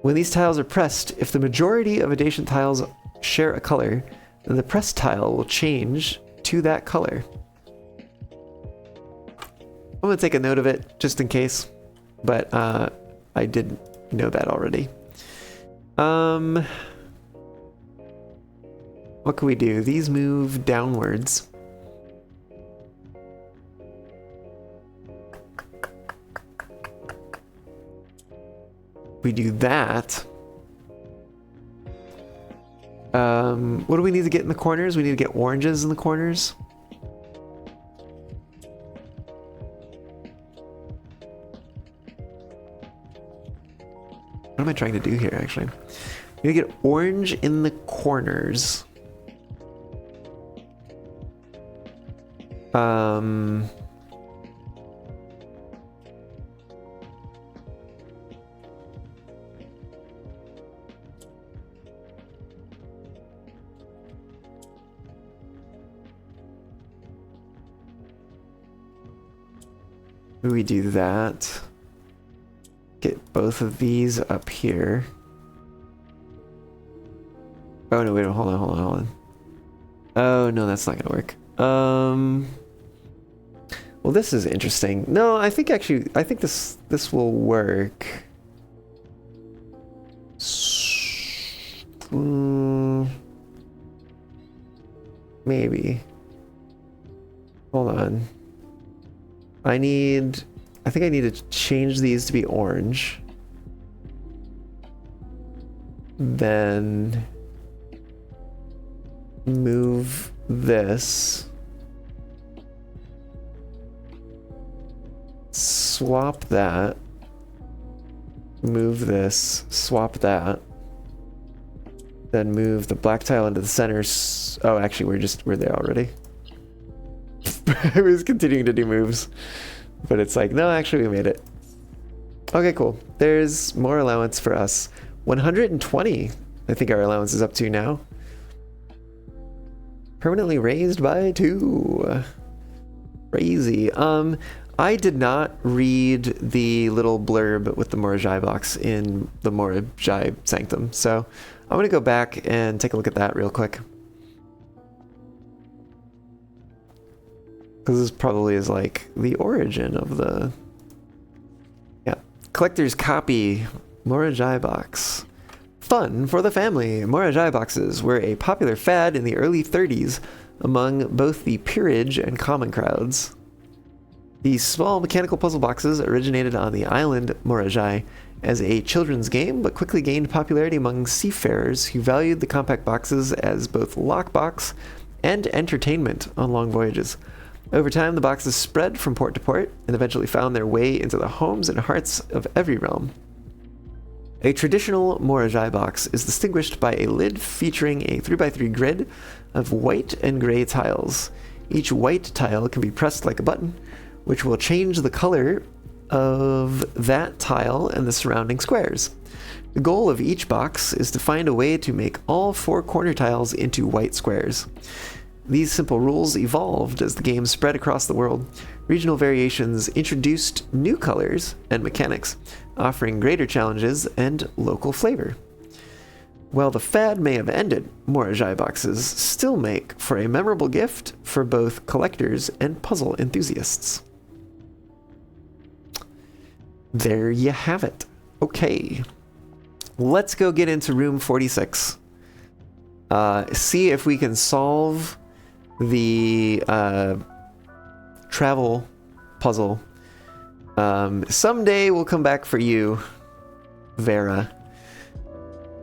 When these tiles are pressed, if the majority of adjacent tiles share a color, then the pressed tile will change to that color. I'm going to take a note of it, just in case, but I did know that already. What can we do? These move downwards. We do that. What do we need to get in the corners? We need to get oranges in the corners. What am I trying to do here, actually? We need to get orange in the corners. We do that. Get both of these up here. Oh no, wait, hold on. Oh no, that's not gonna work. Well, this is interesting. No, I think this will work. Maybe. Hold on. I think I need to change these to be orange. Then move this. Swap that. Move this. Swap that. Then move the black tile into the center. Oh, actually, we're there already. I was continuing to do moves, but it's like, no, actually, we made it. Okay, cool. There's more allowance for us. 120, I think our allowance is up to now. Permanently raised by 2. Crazy. I did not read the little blurb with the Morajai box in the Morajai Sanctum, so I'm going to go back and take a look at that real quick. Because this probably is like the origin of the... Yeah. Collector's Copy Morajai box. Fun for the family. Morajai boxes were a popular fad in the early 30s among both the peerage and common crowds. These small mechanical puzzle boxes originated on the island Morajai as a children's game, but quickly gained popularity among seafarers who valued the compact boxes as both lockbox and entertainment on long voyages. Over time, the boxes spread from port to port and eventually found their way into the homes and hearts of every realm. A traditional Morajai box is distinguished by a lid featuring a 3x3 grid of white and gray tiles. Each white tile can be pressed like a button, which will change the color of that tile and the surrounding squares. The goal of each box is to find a way to make all 4 corner tiles into white squares. These simple rules evolved as the game spread across the world. Regional variations introduced new colors and mechanics, offering greater challenges and local flavor. While the fad may have ended, Morajai boxes still make for a memorable gift for both collectors and puzzle enthusiasts. There you have it. Okay. Let's go get into room 46. See if we can solve the travel puzzle. Someday we'll come back for you, Vera.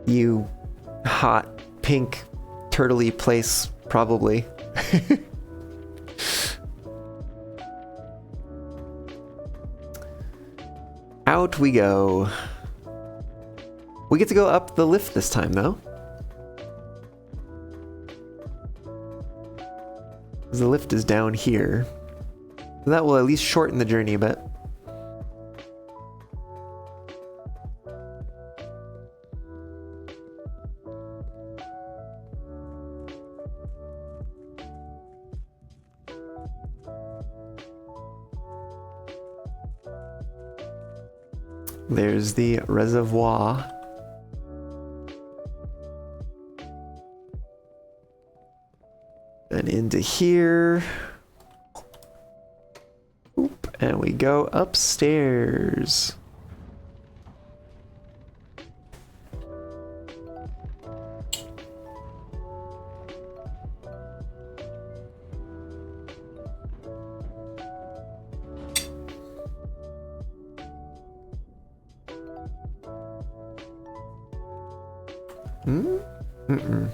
You hot, pink, turtley place, probably. Out we go. We get to go up the lift this time, though. The lift is down here. So that will at least shorten the journey a bit. There's the reservoir. And into here. Oop, and we go upstairs. Mm-mm.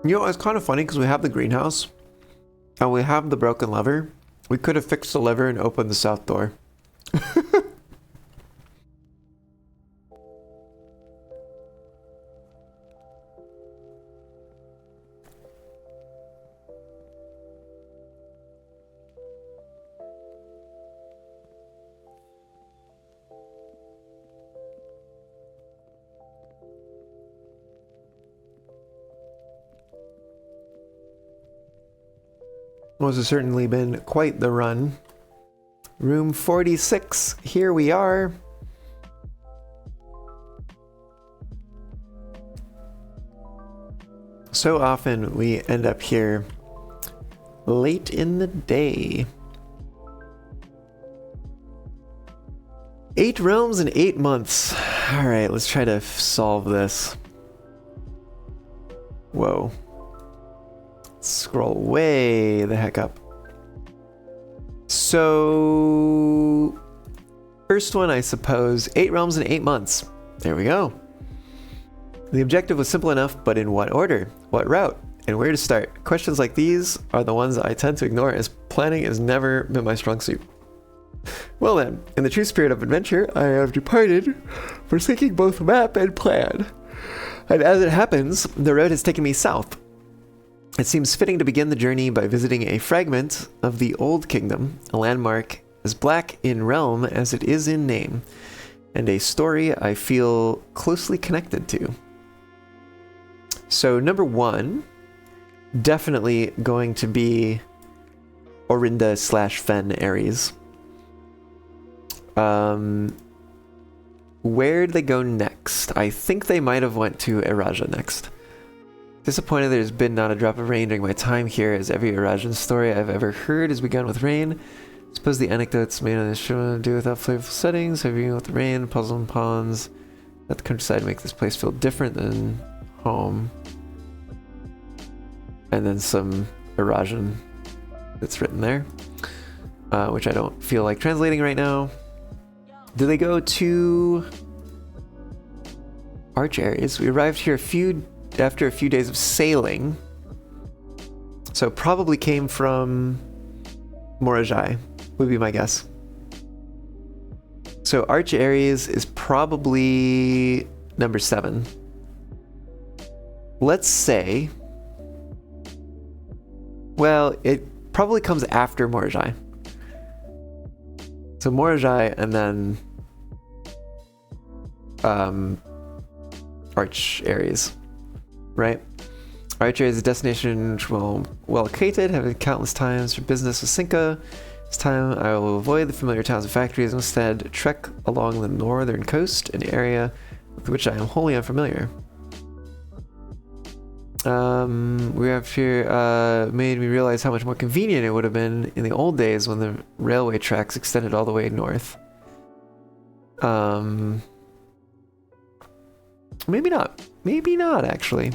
You know, it's kind of funny because we have the greenhouse and we have the broken lever. We could have fixed the lever and opened the south door. Well, this has certainly been quite the run. Room 46, here we are. So often we end up here late in the day. 8 realms in 8 months. All right, let's try to solve this. Whoa. Scroll way the heck up. So, first one, I suppose, 8 realms in 8 months. There we go. The objective was simple enough, but in what order? What route? And where to start? Questions like these are the ones I tend to ignore, as planning has never been my strong suit. Well then, in the true spirit of adventure, I have departed, forsaking both map and plan. And as it happens, the road has taken me south. It seems fitting to begin the journey by visiting a fragment of the Old Kingdom, a landmark as black in realm as it is in name, and a story I feel closely connected to. So number 1, definitely going to be Orinda/Fen Ares. Where'd they go next? I think they might have went to Eraja next. Disappointed there's been not a drop of rain during my time here, as every Erajan story I've ever heard has begun with rain. Suppose the anecdotes made on this show to do without flavorful settings, having with the rain, puzzle and ponds. Let the countryside make this place feel different than home. And then some Erajan that's written there, which I don't feel like translating right now. Do they go to Arch Ares? We arrived here after a few days of sailing, so probably came from Morajai, would be my guess. So Arch Ares is probably number 7. Let's say, well, it probably comes after Morajai. So Morajai and then Arch Ares, right? Arch Ares is a destination which will well located, having countless times for business with Cinca. This time I will avoid the familiar towns and factories and instead trek along the northern coast, an area with which I am wholly unfamiliar. We have here made me realize how much more convenient it would have been in the old days when the railway tracks extended all the way north. Maybe not. Maybe not, actually.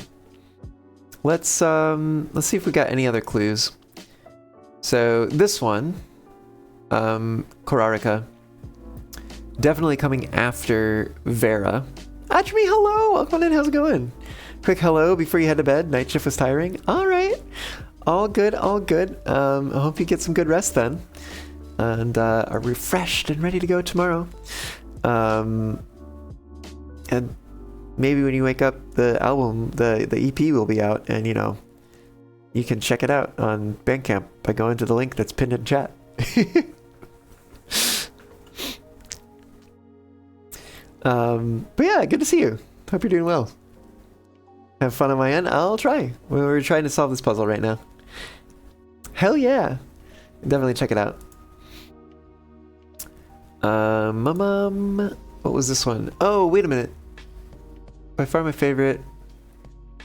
Let's see if we got any other clues. So this one, Korarika, definitely coming after Vera. Achme, hello! Welcome in, how's it going? Quick hello before you head to bed. Night shift was tiring. All right. All good, all good. I hope you get some good rest then. And are refreshed and ready to go tomorrow. And maybe when you wake up, the album, the EP will be out, and you know, you can check it out on Bandcamp by going to the link that's pinned in chat. But yeah, good to see you. Hope you're doing well. Have fun on my end. I'll try. We're trying to solve this puzzle right now. Hell yeah. Definitely check it out. What was this one? Oh, wait a minute. By far my favorite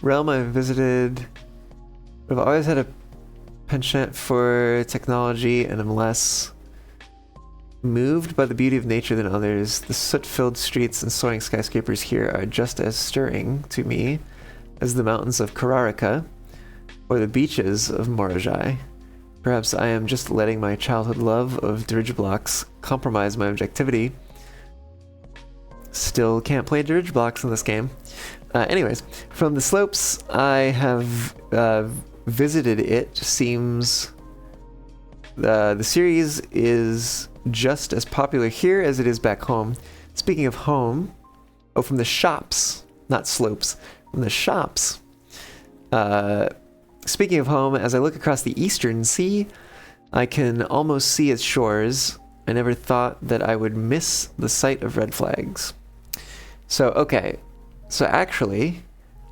realm I've visited. I've always had a penchant for technology and am less moved by the beauty of nature than others. The soot-filled streets and soaring skyscrapers here are just as stirring to me as the mountains of Korarika or the beaches of Morajai. Perhaps I am just letting my childhood love of dirigiblocks compromise my objectivity. Still can't play dirigiblocks in this game. Anyways, from the slopes I have visited, it seems the series is just as popular here as it is back home. Speaking of home, from the shops, not slopes, from the shops. Speaking of home, as I look across the eastern sea, I can almost see its shores. I never thought that I would miss the sight of red flags. So, okay. So actually,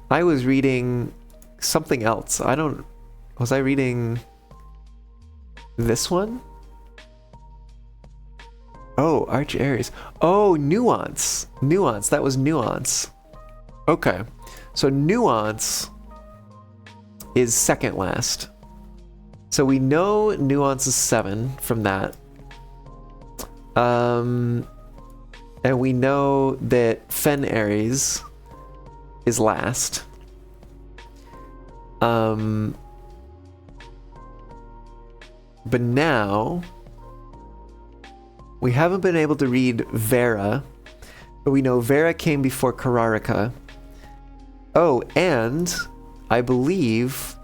I was reading something else. Was I reading this one? Oh, Arch Ares. Oh, Nuance. Nuance. That was Nuance. Okay. So Nuance is second last. So we know Nuance is 7 from that. And we know that Fen Ares is last. But now we haven't been able to read Vera, but we know Vera came before Kararika. Oh, and I believe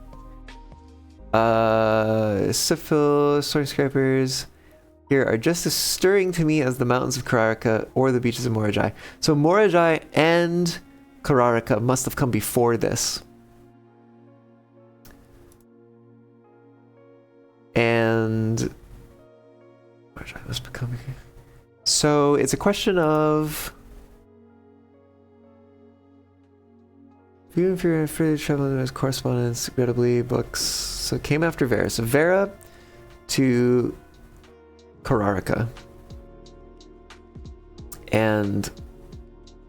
Syphil, Storm Scrapers here are just as stirring to me as the mountains of Kararika or the beaches of Morajai. So Morajai and Kararika must have come before this. And Morajai must be coming. So it's a question of even if you're free to travel as correspondence, regrettably books. So it came after Vera. So Vera to Kararika. And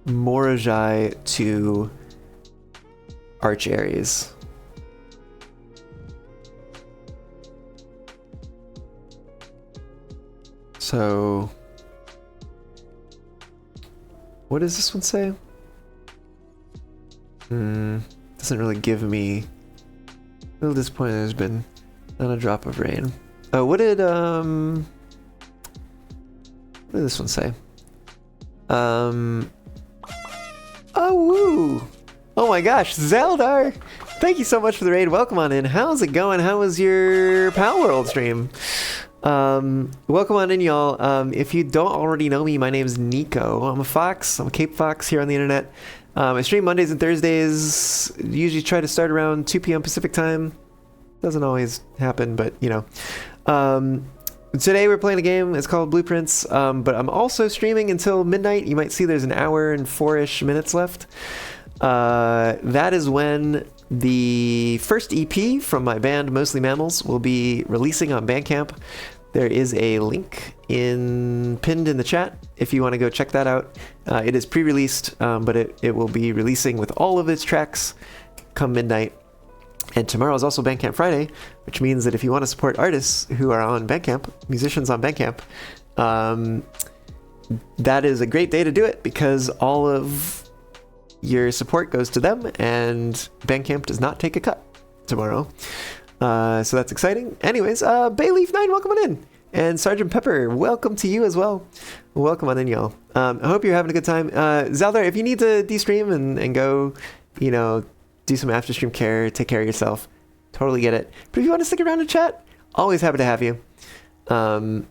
Morajai to Arch Ares. So what does this one say? Doesn't really give me. A little disappointed there's been not a drop of rain. Oh, what did this one say? Oh, woo! Oh my gosh, Zeldar! Thank you so much for the raid. Welcome on in. How's it going? How was your Pal World stream? Welcome on in, y'all. If you don't already know me, my name is Nico. I'm a fox. I'm a Cape Fox here on the internet. I stream Mondays and Thursdays. Usually try to start around 2 p.m. Pacific time. Doesn't always happen, but you know. Today we're playing a game. It's called Blueprints. But I'm also streaming until midnight. You might see there's an hour and 4-ish minutes left. That is when the first EP from my band, Mostly Mammals, will be releasing on Bandcamp. There is a link pinned in the chat if you want to go check that out. It is pre-released, but it will be releasing with all of its tracks come midnight. And tomorrow is also Bandcamp Friday, which means that if you want to support artists who are on Bandcamp, musicians on Bandcamp, that is a great day to do it because all of your support goes to them and Bandcamp does not take a cut tomorrow. So that's exciting. Anyways, Bayleaf9, welcome on in. And Sergeant Pepper, welcome to you as well. Welcome on in, y'all. I hope you're having a good time. Zaldar, if you need to de-stream and go, you know, do some after-stream care, take care of yourself, totally get it. But if you want to stick around and chat, always happy to have you. And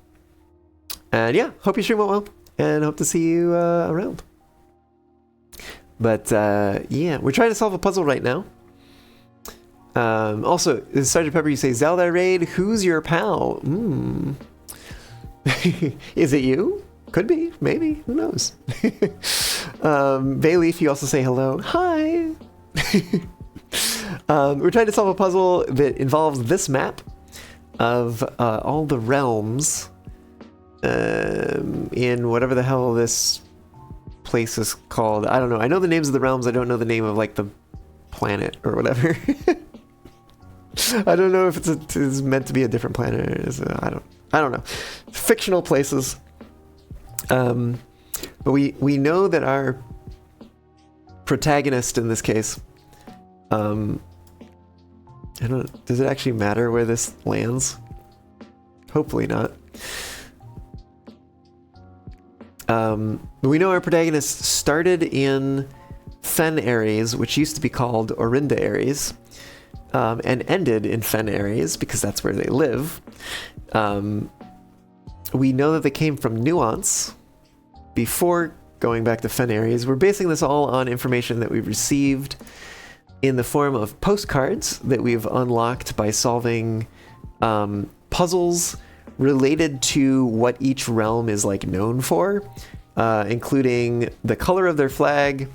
yeah, hope your stream went well, and hope to see you around. But yeah, we're trying to solve a puzzle right now. Also, Sergeant Pepper, you say Zaldar raid. Who's your pal? Is it you? Could be, maybe. Who knows? Bayleaf, you also say hello. Hi. We're trying to solve a puzzle that involves this map of all the realms in whatever the hell this place is called. I don't know. I know the names of the realms. I don't know the name of like the planet or whatever. I don't know if it's meant to be a different planet. Or is it, I don't know. Fictional places. But we know that our protagonist in this case, I don't. Does it actually matter where this lands? Hopefully not. But we know our protagonist started in Fen Ares, which used to be called Orinda Ares, and ended in Fen Ares because that's where they live. We know that they came from Nuance before going back to Fen Ares. We're basing this all on information that we've received in the form of postcards that we've unlocked by solving puzzles related to what each realm is like known for, including the color of their flag,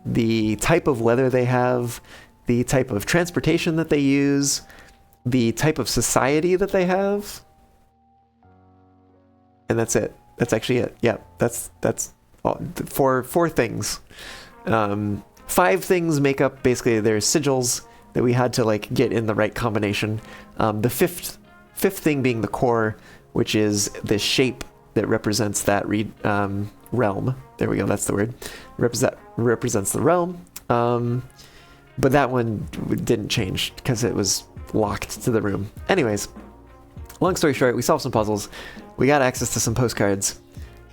the type of weather they have, the type of transportation that they use, the type of society that they have, and that's it. That's actually it. Yeah, that's all. Four things. 5 things make up basically their sigils that we had to like get in the right combination. The fifth thing being the core, which is the shape that represents that realm. There we go. That's the word. Represents the realm. But that one didn't change because it was locked to the room. Anyways, long story short, we solved some puzzles. We got access to some postcards.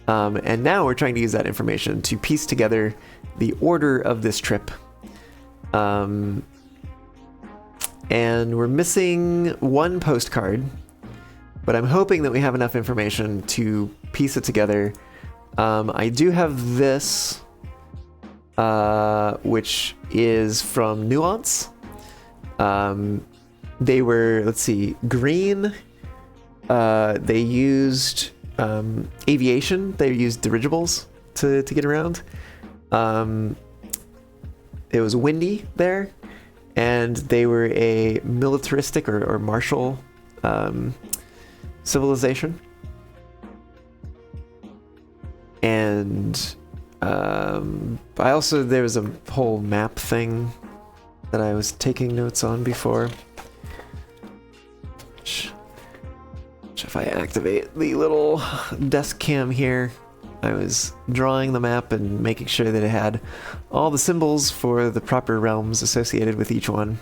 And now we're trying to use that information to piece together the order of this trip. And we're missing one postcard, but I'm hoping that we have enough information to piece it together. I do have this, which is from Nuance. They were, let's see, green. They used aviation. They used dirigibles to get around. It was windy there, and they were a militaristic or martial civilization. And I also, there was a whole map thing that I was taking notes on before. Which if I activate the little desk cam here, I was drawing the map and making sure that it had all the symbols for the proper realms associated with each one.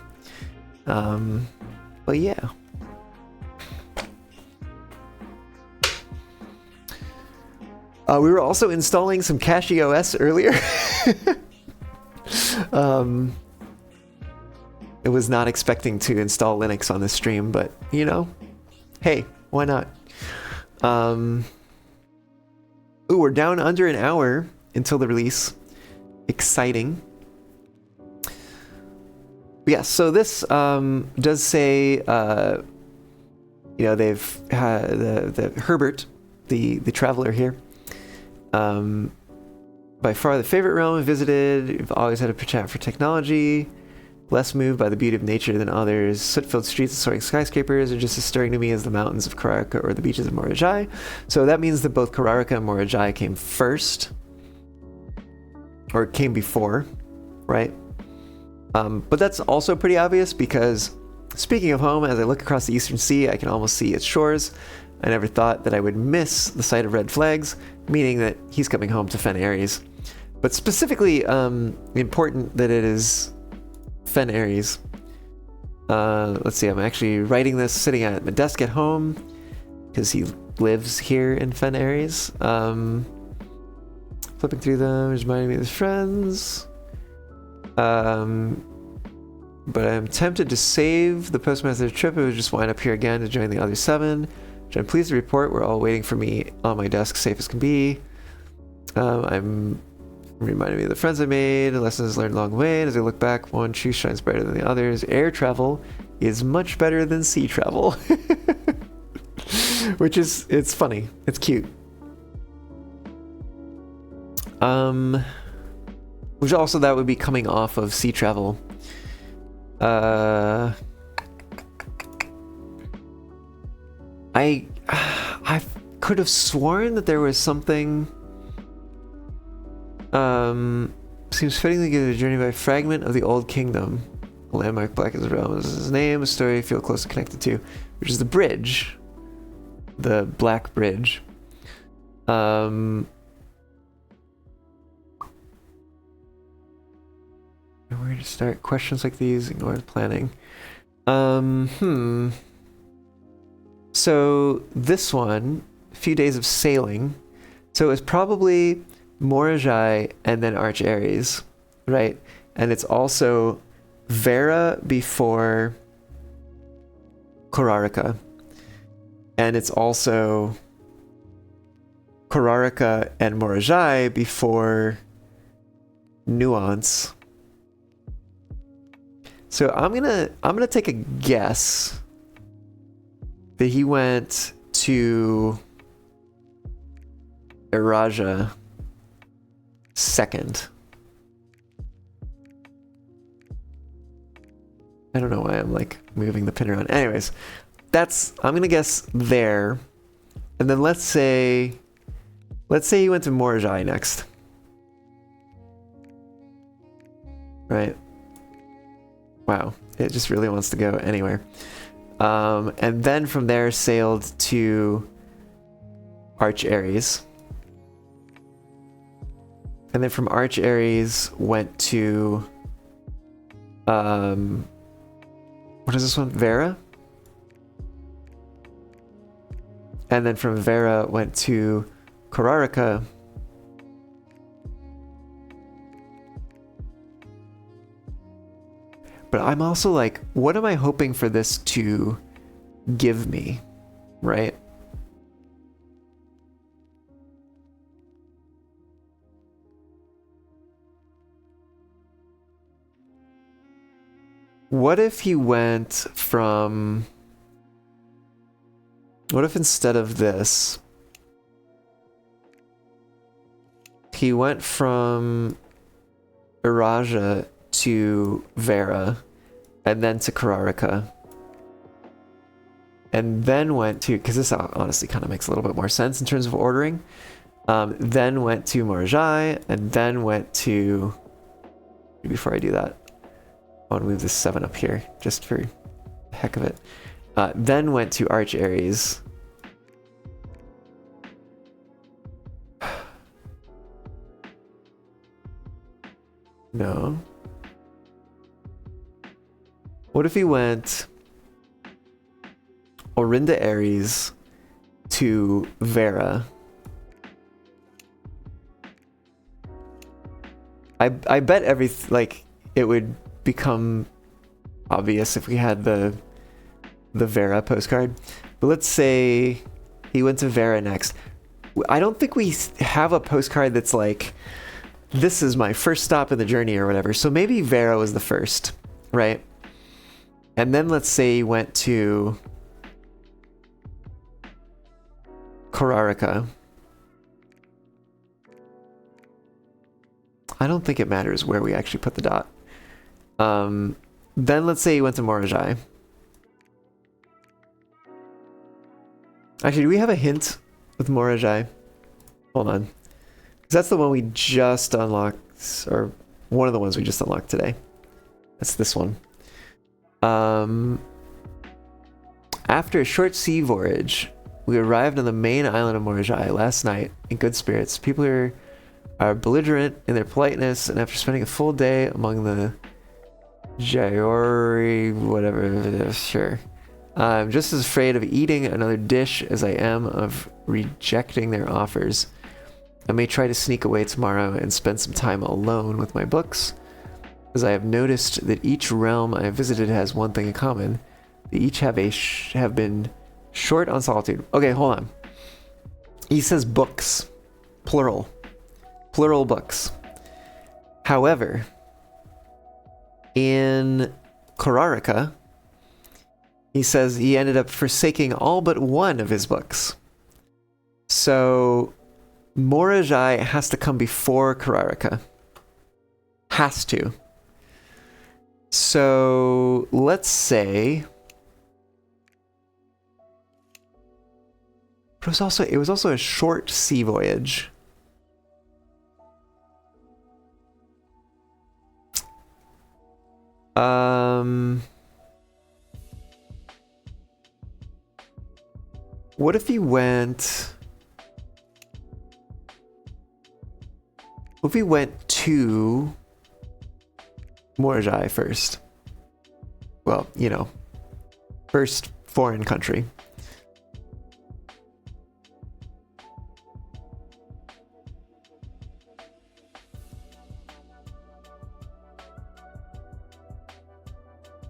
But yeah. We were also installing some Cache OS earlier. I was not expecting to install Linux on this stream, but you know, hey, why not? Ooh, we're down under an hour until the release. Exciting. Yeah, so this does say, you know, they've had the Herbert, the traveler here. By far the favorite realm I've visited. You've always had a chat for technology. Less moved by the beauty of nature than others. Soot-filled streets and soaring skyscrapers are just as stirring to me as the mountains of Kararaka or the beaches of Morajai. So that means that both Kararaka and Morajai came first. Or came before, right? But that's also pretty obvious because, speaking of home, as I look across the eastern sea, I can almost see its shores. I never thought that I would miss the sight of red flags, meaning that he's coming home to Fen Ares. But specifically, important that it is Fen Ares. Let's see, I'm actually writing this sitting at my desk at home because he lives here in Fen Ares. Flipping through them, reminding me of his friends. But I'm tempted to save the postmaster trip. It would just wind up here again to join the other 7. Which I'm pleased to report we're all waiting for me on my desk, safe as can be. I'm reminding me of the friends I made, lessons learned along the way. And as I look back, one shoe shines brighter than the others. Air travel is much better than sea travel. Which is, it's funny. It's cute. Which also that would be coming off of sea travel. I could have sworn that there was something. Seems fitting to give a journey by a fragment of the old kingdom. A landmark black as a realm is his name, a story I feel closely connected to, which is the bridge. The Black Bridge. Where to start? Questions like these, ignore the planning. So this one, a few days of sailing. So it was probably Morajai and then Arch Ares, right? And it's also Vera before Kararaka. And it's also Kararaka and Morajai before Nuance. So I'm gonna take a guess that he went to Iraja second. I don't know why I'm like moving the pin around. Anyways, I'm gonna guess there. And then let's say he went to Morajai next. Right. Wow. It just really wants to go anywhere. And then from there sailed to Arch Aries. And then from Arch Aries went to what is this one? Vera? And then from Vera went to Korarika. But I'm also like, what am I hoping for this to give me, right? What if he went from... What if instead of this, he went from Iraja to Vera, and then to Korarika, and then went to, because this honestly kind of makes a little bit more sense in terms of ordering, then went to Morjai, and then went to, before I do that, I want to move this 7 up here, just for the heck of it. Then went to Arch Aries. No. What if he went Orinda Aries to Vera? I bet it would become obvious if we had the Vera postcard. But let's say he went to Vera next. I don't think we have a postcard that's like, this is my first stop in the journey or whatever. So maybe Vera was the first, right? And then let's say he went to Korarika. I don't think it matters where we actually put the dot. Then let's say he went to Morjai. Actually, do we have a hint with Morjai? Hold on. 'Cause that's the one we just unlocked, or one of the ones we just unlocked today. That's this one. After a short sea voyage, we arrived on the main island of Morjai last night in good spirits. People here are belligerent in their politeness, and after spending a full day among the Jayori, whatever, sure. I'm just as afraid of eating another dish as I am of rejecting their offers. I may try to sneak away tomorrow and spend some time alone with my books, as I have noticed that each realm I have visited has one thing in common. They each have have been short on solitude. Okay, hold on. He says books, plural books. However, in Korarika, he says he ended up forsaking all but one of his books. So Morjai has to come before Korarika. Has to. So let's say it was also a short sea voyage. What if he went... What if we went to Morjai first? Well, you know, first foreign country.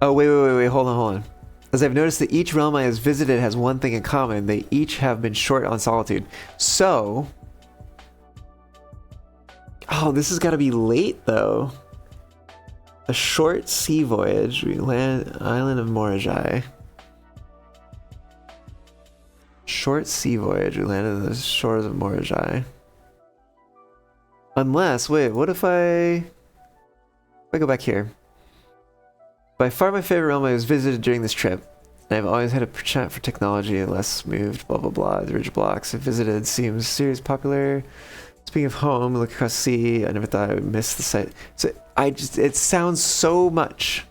Oh, wait, hold on. As I've noticed that each realm I have visited has one thing in common. They each have been short on solitude. So... Oh, this has got to be late, though. A short sea voyage. We land island of Morjai. Short sea voyage. We landed on the shores of Morjai. Unless, wait, what if I go back here? By far my favorite realm I was visited during this trip. I've always had a penchant for technology and less moved, blah blah blah. The ridge blocks I've visited seems serious popular. Speaking of home, look across the sea. I never thought I would miss the sight. So it sounds so much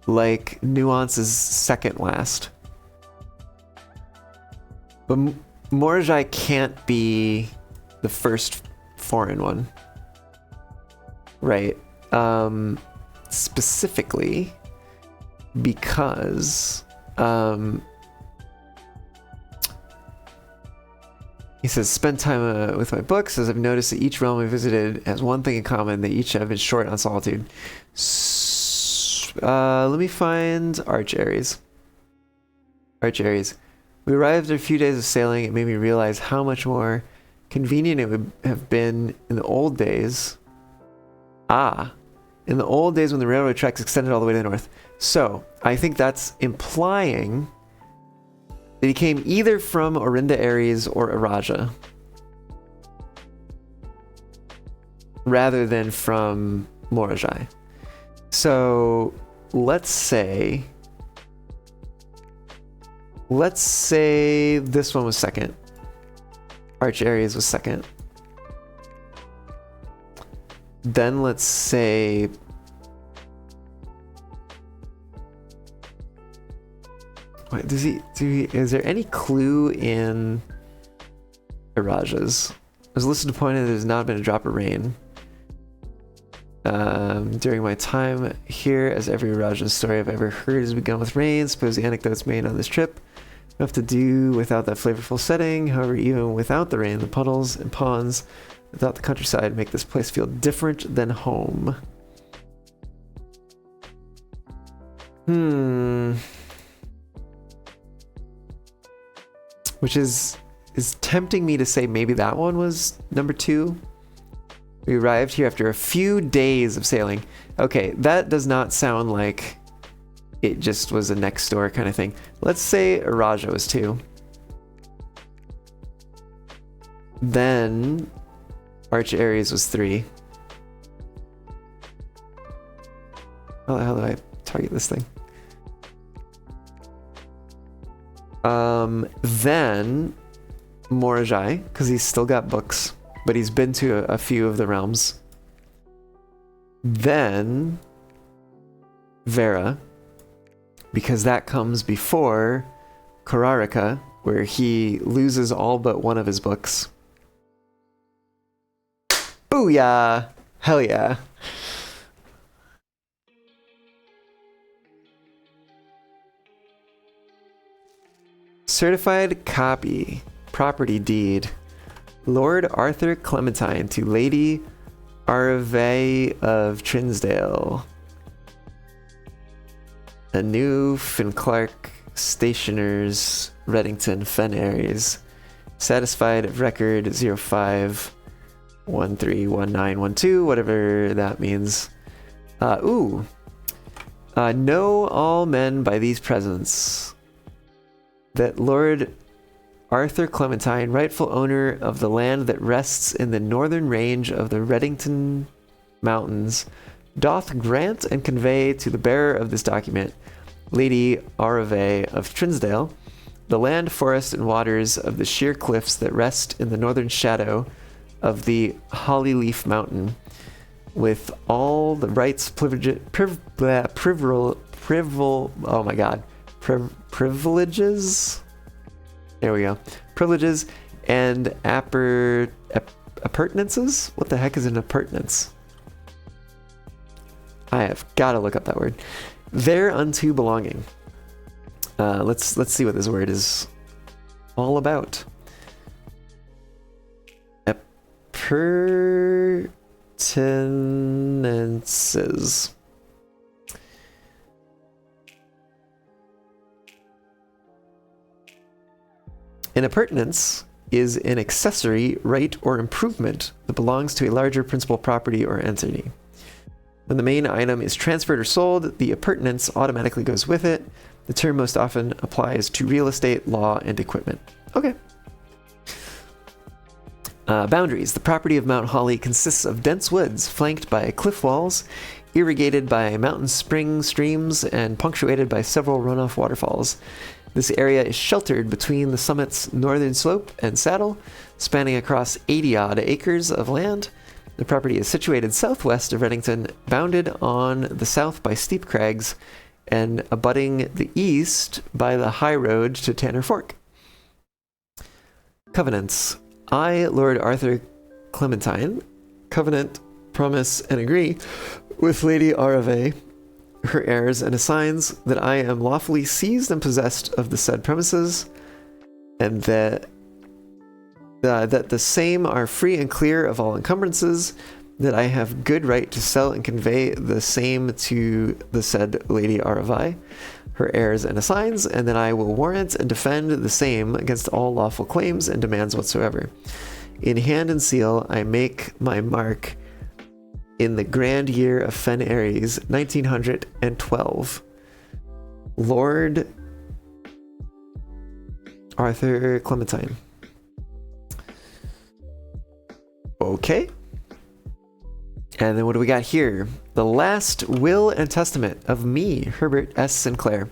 like Nuance is second last. But Morajai can't be the first foreign one. Right. Specifically because he says, spend time with my books, as I've noticed that each realm I visited has one thing in common. They each have been short on solitude. Let me find Arch Ares. Arch Ares. We arrived after a few days of sailing. It made me realize how much more convenient it would have been in the old days. In the old days when the railroad tracks extended all the way to the north. So, I think that's implying that he came either from Orinda Ares or Araja, rather than from Morajai. So, let's say this one was second. Arch Ares was second. Then let's say wait, is there any clue in Araja's? I was listening to point out there's not been a drop of rain. During my time here, as every Araja story I've ever heard has begun with rain. Suppose the anecdotes made on this trip have to do without that flavorful setting. However, even without the rain, the puddles and ponds without the countryside make this place feel different than home. Which is tempting me to say maybe that one was number 2. We arrived here after a few days of sailing. Okay, that does not sound like it just was a next door kind of thing. Let's say Araja was 2. Then Arch Ares was 3. How the hell do I target this thing? Then Morajai, because he's still got books, but he's been to a few of the realms. Then Vera, because that comes before Kararika, where he loses all but one of his books. Booyah! Hell yeah. Certified copy. Property deed. Lord Arthur Clementine to Lady Arve of Trinsdale. A new Finclark Stationers, Reddington, Fen Ares. Satisfied of record 05131912, whatever that means. Know all men by these presents that Lord Arthur Clementine, rightful owner of the land that rests in the northern range of the Reddington Mountains, doth grant and convey to the bearer of this document, Lady Arave of Trinsdale, the land, forest, and waters of the sheer cliffs that rest in the northern shadow of the Hollyleaf Mountain, with all the rights, privileges, there we go. Privileges and appurtenances? What the heck is an appurtenance? I have got to look up that word. Thereunto belonging. Let's see what this word is all about. Appurtenances. An appurtenance is an accessory right or improvement that belongs to a larger principal property or entity. When the main item is transferred or sold, the appurtenance automatically goes with it. The term most often applies to real estate, law, and equipment. Okay. Boundaries. The property of Mount Holly consists of dense woods flanked by cliff walls, irrigated by mountain spring streams, and punctuated by several runoff waterfalls. This area is sheltered between the summit's northern slope and saddle, spanning across 80-odd acres of land. The property is situated southwest of Reddington, bounded on the south by steep crags and abutting the east by the high road to Tanner Fork. Covenants. I, Lord Arthur Clementine, covenant, promise, and agree with Lady Arave, her heirs, and assigns that I am lawfully seized and possessed of the said premises, and that the same are free and clear of all encumbrances, that I have good right to sell and convey the same to the said Lady Arave, her heirs and assigns, and that I will warrant and defend the same against all lawful claims and demands whatsoever. In hand and seal, I make my mark in the grand year of Fen Aries, 1912. Lord Arthur Clementine. Okay. And then what do we got here? The last will and testament of me, Herbert S. Sinclair.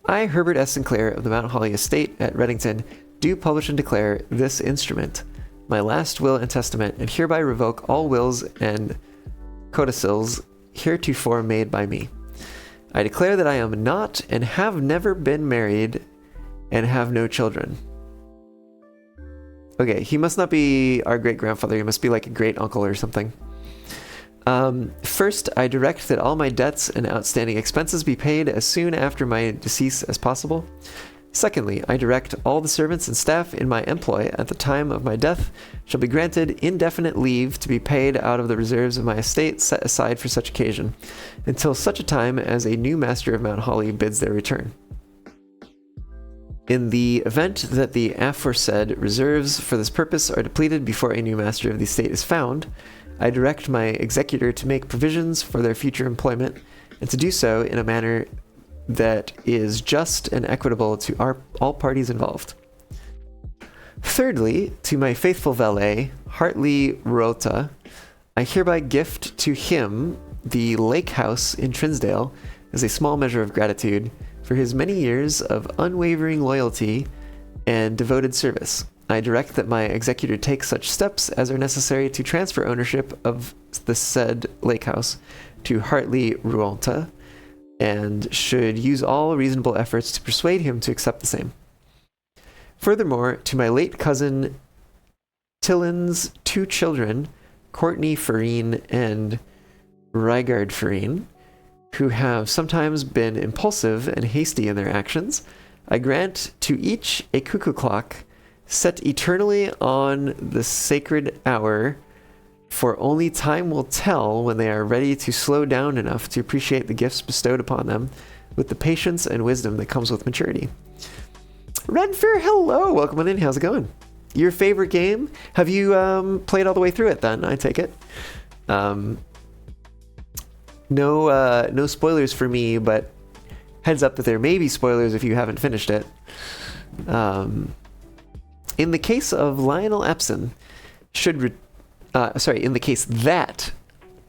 I, Herbert S. Sinclair of the Mount Holly Estate at Reddington, do publish and declare this instrument, my last will and testament, and hereby revoke all wills and codicils heretofore made by me. I declare that I am not and have never been married and have no children. Okay, he must not be our great-grandfather. He must be like a great-uncle or something. First, I direct that all my debts and outstanding expenses be paid as soon after my decease as possible. Secondly, I direct all the servants and staff in my employ at the time of my death shall be granted indefinite leave to be paid out of the reserves of my estate set aside for such occasion, until such a time as a new master of Mount Holly bids their return. In the event that the aforesaid reserves for this purpose are depleted before a new master of the estate is found, I direct my executor to make provisions for their future employment, and to do so in a manner that is just and equitable to all parties involved. Thirdly, to my faithful valet, Hartley Rota, I hereby gift to him the lake house in Trinsdale as a small measure of gratitude for his many years of unwavering loyalty and devoted service. I direct that my executor take such steps as are necessary to transfer ownership of the said lake house to Hartley Rota, and should use all reasonable efforts to persuade him to accept the same. Furthermore, to my late cousin Tillin's 2 children, Courtney Farine and Rygard Farine, who have sometimes been impulsive and hasty in their actions, I grant to each a cuckoo clock set eternally on the sacred hour, for only time will tell when they are ready to slow down enough to appreciate the gifts bestowed upon them with the patience and wisdom that comes with maturity. Redfair, hello! Welcome on in, how's it going? Your favorite game? Have you played all the way through it then, I take it? No spoilers for me, but heads up that there may be spoilers if you haven't finished it. In the case of Lionel Epson, in the case that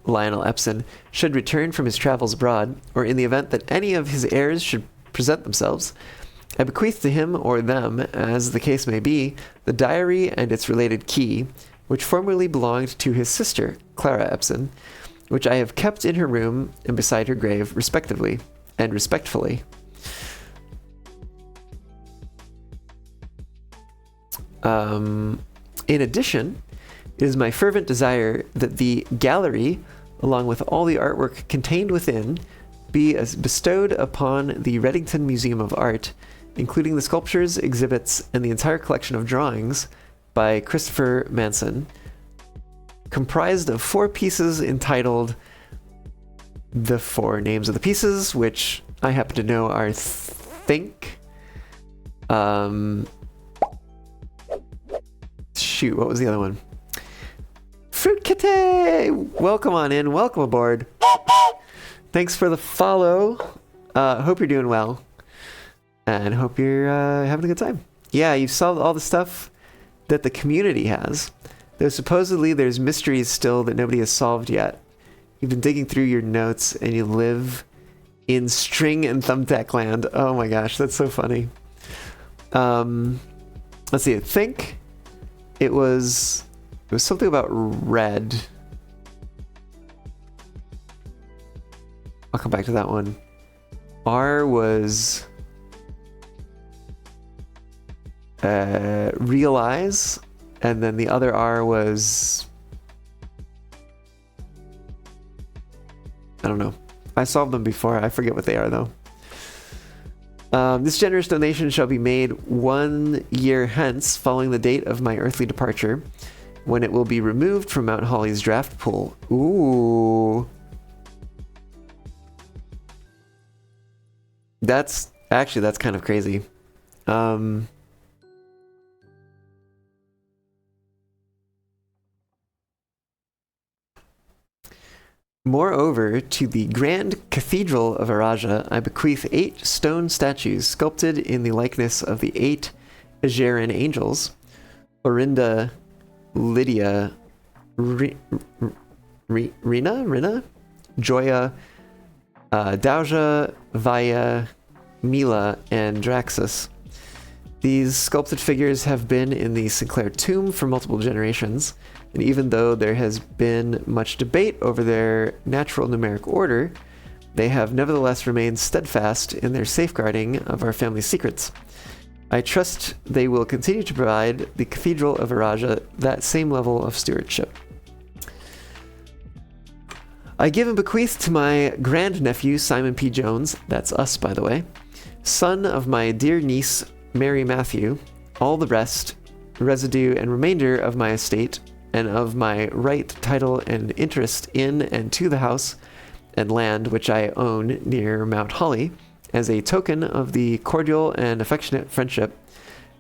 Lionel Epson should return from his travels abroad, or in the event that any of his heirs should present themselves, I bequeath to him or them, as the case may be, the diary and its related key, which formerly belonged to his sister, Clara Epson, which I have kept in her room and beside her grave, respectively and respectfully. In addition, it is my fervent desire that the gallery, along with all the artwork contained within, be bestowed upon the Reddington Museum of Art, including the sculptures, exhibits, and the entire collection of drawings by Christopher Manson, comprised of 4 pieces entitled The 4 Names of the Pieces, which I happen to know are Shoot, what was the other one? Fruit Kitty! Welcome on in, welcome aboard. Thanks for the follow. Hope you're doing well. And hope you're having a good time. Yeah, you've solved all the stuff that the community has. Though supposedly there's mysteries still that nobody has solved yet. You've been digging through your notes and you live in string and thumbtack land. Oh my gosh, that's so funny. Let's see, I think it was something about red. I'll come back to that one. R was realize, and then the other R was, I don't know. I solved them before. I forget what they are though. This generous donation shall be made 1 year hence, following the date of my earthly departure, when it will be removed from Mount Holly's draft pool. Ooh. That's kind of crazy. Moreover, to the Grand Cathedral of Araja, I bequeath 8 stone statues sculpted in the likeness of the 8 Aegeran angels, Orinda, Lydia, Rina, Joya, Dauja, Vaya, Mila, and Draxus. These sculpted figures have been in the Sinclair tomb for multiple generations, and even though there has been much debate over their natural numeric order, they have nevertheless remained steadfast in their safeguarding of our family's secrets. I trust they will continue to provide the Cathedral of Araja that same level of stewardship. I give and bequeath to my grandnephew, Simon P. Jones, that's us, by the way, son of my dear niece, Mary Matthew, all the rest, residue, and remainder of my estate, and of my right, title, and interest in and to the house and land which I own near Mount Holly, as a token of the cordial and affectionate friendship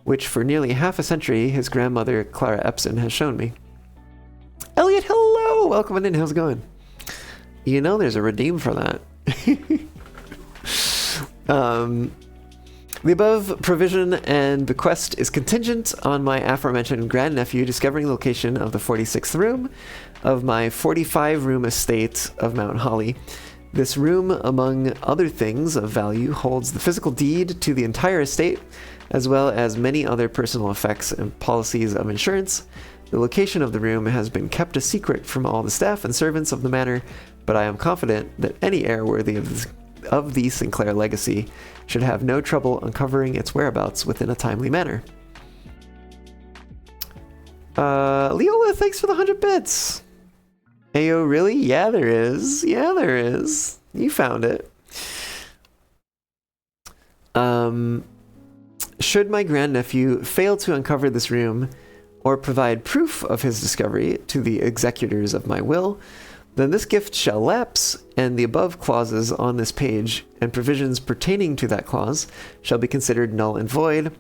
which for nearly half a century his grandmother, Clara Epson, has shown me. Elliot, hello! Welcome in. How's it going? You know there's a redeem for that. The above provision and bequest is contingent on my aforementioned grandnephew discovering the location of the 46th room of my 45-room estate of Mount Holly. This room, among other things of value, holds the physical deed to the entire estate, as well as many other personal effects and policies of insurance. The location of the room has been kept a secret from all the staff and servants of the manor, but I am confident that any heir worthy of the Sinclair legacy should have no trouble uncovering its whereabouts within a timely manner. Leola, thanks for the 100 bits. Ayo, really? Yeah, there is. Yeah, there is. You found it. Should my grandnephew fail to uncover this room or provide proof of his discovery to the executors of my will, then this gift shall lapse, and the above clauses on this page and provisions pertaining to that clause shall be considered null and void,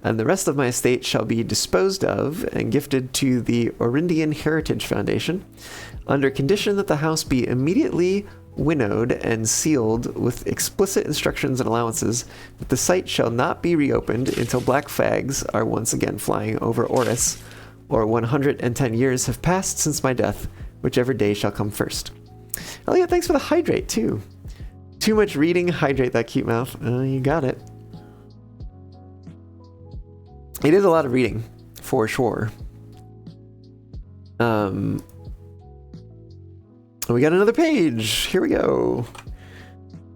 and the rest of my estate shall be disposed of and gifted to the Orindian Heritage Foundation, under condition that the house be immediately winnowed and sealed with explicit instructions and allowances that the site shall not be reopened until black flags are once again flying over Oris, or 110 years have passed since my death, whichever day shall come first. Elliot, thanks for the hydrate, too. Too much reading, hydrate that cute mouth. You got it. It is a lot of reading, for sure. We got another page. Here we go.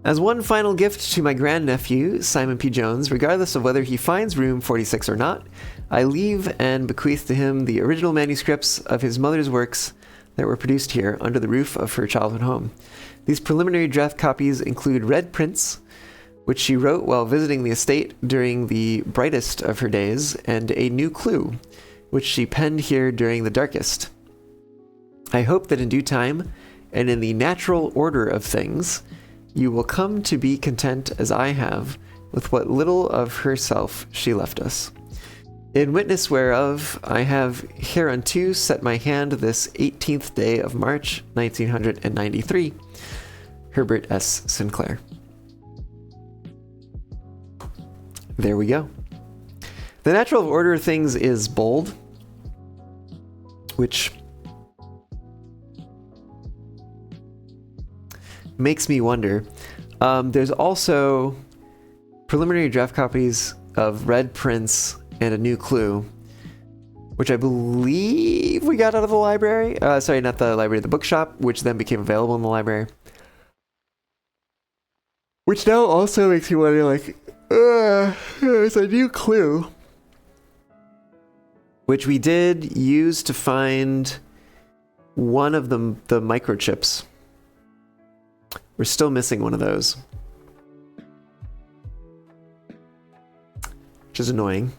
As one final gift to my grandnephew, Simon P. Jones, regardless of whether he finds room 46 or not, I leave and bequeath to him the original manuscripts of his mother's works that were produced here under the roof of her childhood home. These preliminary draft copies include red prints, which she wrote while visiting the estate during the brightest of her days, and a new clue, which she penned here during the darkest. I hope that in due time, and in the natural order of things, you will come to be content as I have with what little of herself she left us. In witness whereof, I have hereunto set my hand this 18th day of March, 1993. Herbert S. Sinclair. There we go. The natural order of things is bold, which makes me wonder. There's also preliminary draft copies of red prints and a new clue, which I believe we got out of the library. Sorry, not the library, the bookshop, which then became available in the library. Which now also makes me wonder, like, there's a new clue. Which we did use to find one of the microchips. We're still missing one of those. Which is annoying.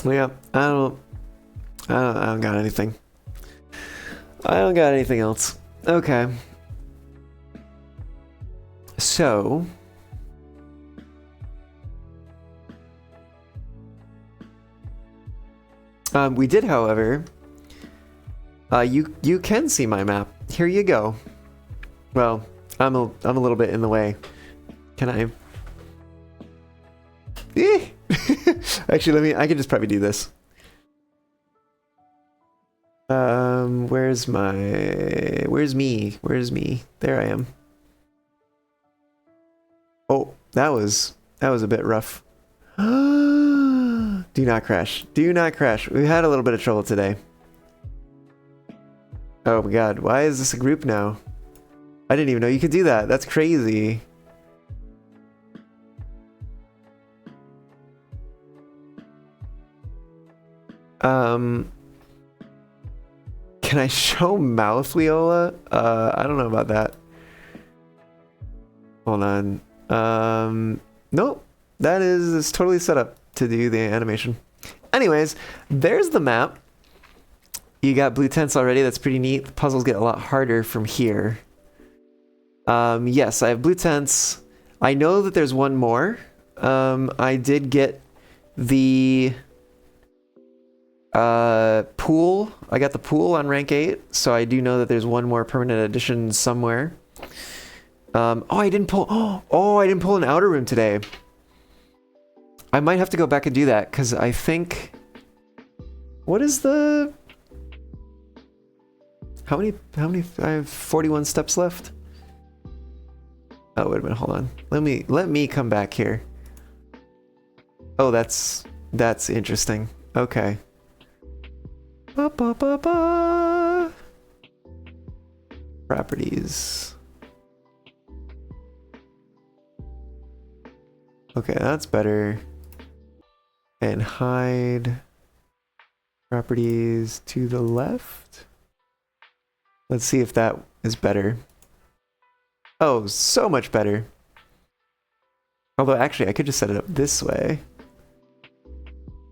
Yeah, I don't got anything. I don't got anything else. Okay. So we did, however, you can see my map. Here you go. Well, I'm a little bit in the way. Can I? Actually, I can just probably do this. Where's me? There I am. Oh, that was a bit rough. Do not crash. Do not crash. We had a little bit of trouble today. Oh my god, why is this a group now? I didn't even know you could do that. That's crazy. Can I show mouth, Leola? I don't know about that. Hold on. Nope. That is totally set up to do the animation. Anyways, there's the map. You got blue tents already. That's pretty neat. The puzzles get a lot harder from here. Yes, I have blue tents. I know that there's one more. I did get the pool. I got the pool on rank 8, so I do know that there's one more permanent addition somewhere. I didn't pull an outer room today. I might have to go back and do that, because I think... What is the... How many... I have 41 steps left? Oh, wait a minute, hold on. Let me come back here. Oh, that's interesting. Okay. Properties. Okay, that's better. And hide properties to the left. Let's see if that is better. Oh, so much better. Although actually I could just set it up this way.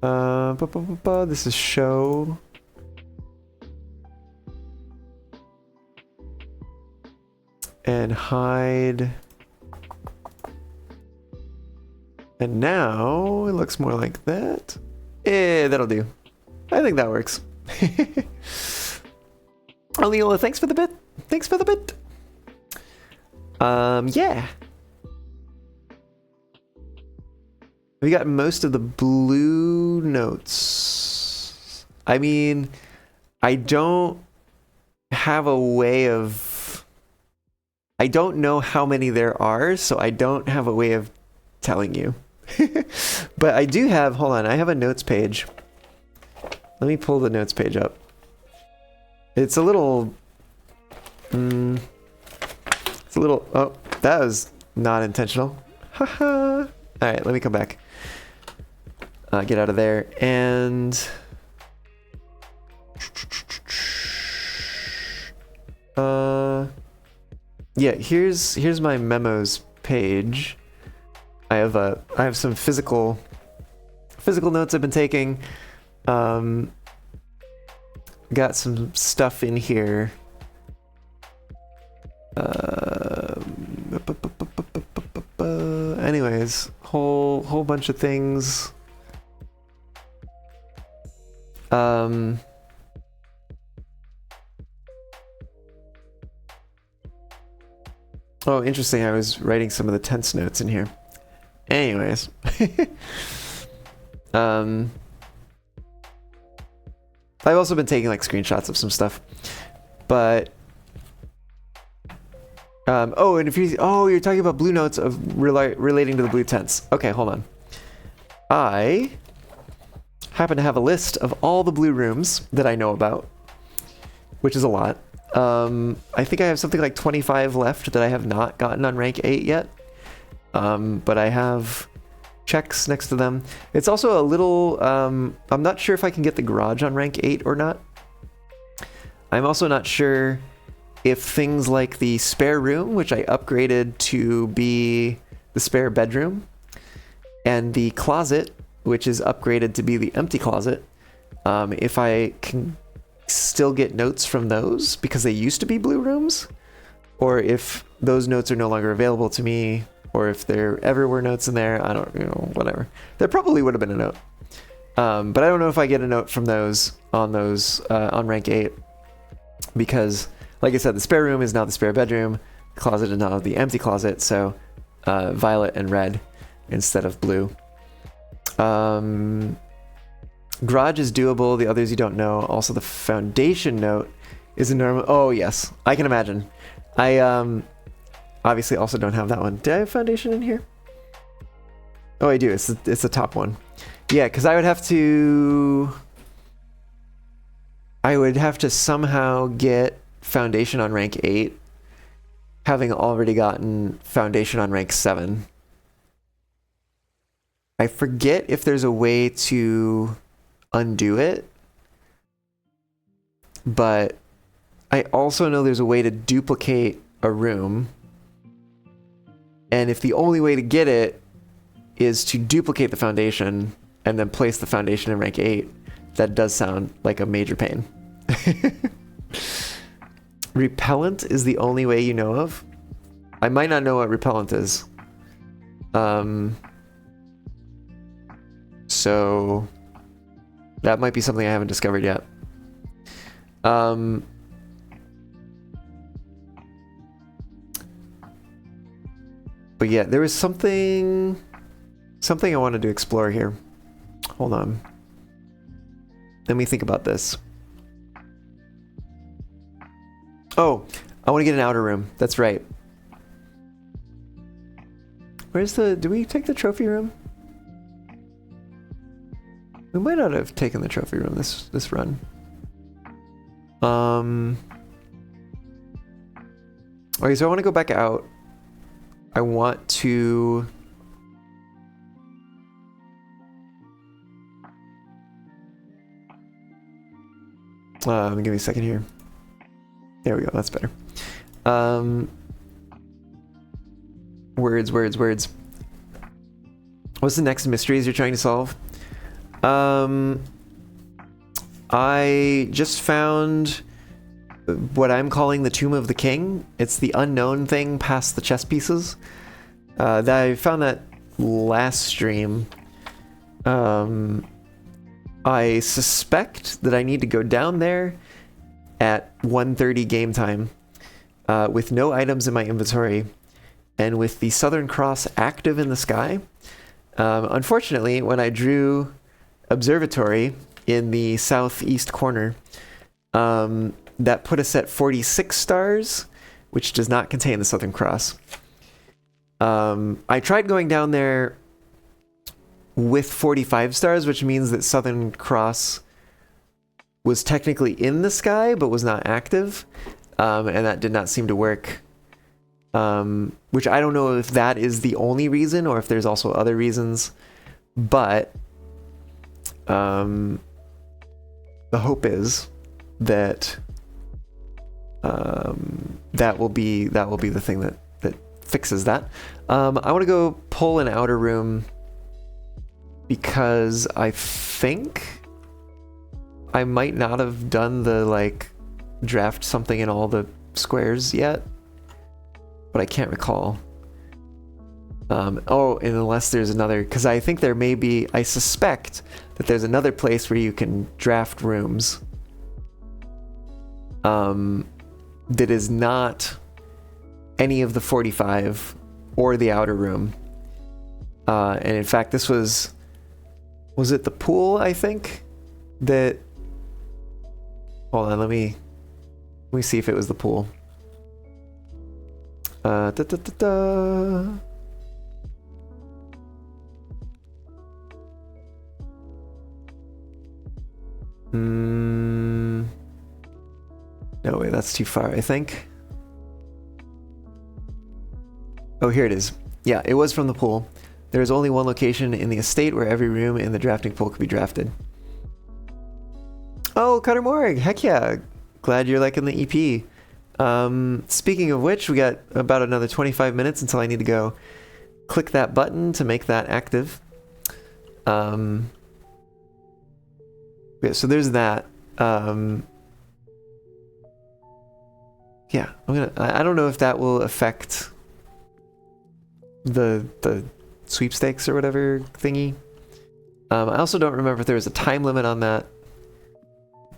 This is show. And hide. And now it looks more like that. That'll do. I think that works. Oh, Leola, thanks for the bit. Thanks for the bit. Yeah. We got most of the blue notes. I mean, I don't have a way of... I don't know how many there are, so I don't have a way of telling you. But I do have... Hold on, I have a notes page. Let me pull the notes page up. It's a little... it's a little... Oh, that was not intentional. Haha. Alright, let me come back. Get out of there. And... yeah, here's my memos page. I have some physical notes I've been taking. Got some stuff in here. Anyways, whole bunch of things. Oh, interesting. I was writing some of the tense notes in here. Anyways. I've also been taking like screenshots of some stuff. But Oh, and if you, oh, you're talking about blue notes of relating to the blue tents. Okay, hold on. I happen to have a list of all the blue rooms that I know about, which is a lot. I think I have something like 25 left that I have not gotten on rank 8 yet. But I have checks next to them. It's also a little, I'm not sure if I can get the garage on rank 8 or not. I'm also not sure if things like the spare room, which I upgraded to be the spare bedroom, and the closet, which is upgraded to be the empty closet, if I can still get notes from those because they used to be blue rooms, or if those notes are no longer available to me, or if there ever were notes in there. I don't, whatever. There probably would have been a note. But I don't know if I get a note from those on rank 8, because like I said, the spare room is now the spare bedroom, the closet is now the empty closet, so violet and red instead of blue. Garage is doable, the others you don't know. Also the foundation note is a normal, oh yes, I can imagine. I obviously also don't have that one. Did I have foundation in here? Oh, I do, it's the top one. Yeah, because I would have to somehow get foundation on rank 8, having already gotten foundation on rank 7. I forget if there's a way to undo it, but I also know there's a way to duplicate a room, and if the only way to get it is to duplicate the foundation and then place the foundation in rank 8, that does sound like a major pain. Repellent is the only way you know of? I might not know what repellent is. So that might be something I haven't discovered yet. But yeah, there was something I wanted to explore here. Hold on. Let me think about this. Oh, I want to get an outer room. That's right. Do we take the trophy room? We might not have taken the trophy room this run. Okay, so I want to go back out. I want to... give me a second here. There we go, that's better. Words. What's the next mysteries you're trying to solve? I just found what I'm calling the Tomb of the King. It's the unknown thing past the chess pieces. I found that last stream. I suspect that I need to go down there at 1:30 game time with no items in my inventory and with the Southern Cross active in the sky. Unfortunately, when I drew Observatory in the southeast corner, that put us at 46 stars, which does not contain the Southern Cross. I tried going down there with 45 stars, which means that Southern Cross was technically in the sky, but was not active. And that did not seem to work. Which I don't know if that is the only reason or if there's also other reasons. But the hope is that that will be the thing that fixes that. I want to go pull an outer room because I think I might not have done the draft something in all the squares yet, but I can't recall. Oh, and unless there's another, because I think there may be, I suspect that there's another place where you can draft rooms that is not any of the 45 or the outer room. And in fact, this was it the pool, I think? That, hold on, let me see if it was the pool. Da, da, da, da. No way, that's too far, I think. Oh, here it is. Yeah, it was from the pool. There is only one location in the estate where every room in the drafting pool could be drafted. Oh, Cutter Morg, heck yeah. Glad you're liking the EP. Speaking of which, we got about another 25 minutes until I need to go click that button to make that active. Yeah, so there's that. Yeah, I don't know if that will affect the sweepstakes or whatever thingy. I also don't remember if there was a time limit on that,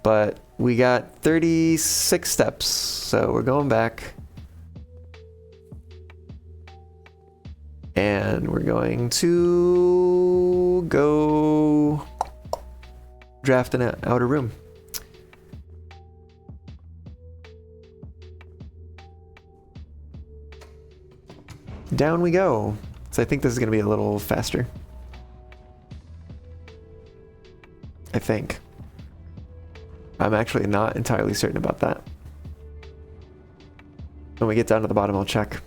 but we got 36 steps, so we're going back. And we're going to go draft an outer room. Down we go. So I think this is going to be a little faster. I think. I'm actually not entirely certain about that. When we get down to the bottom, I'll check.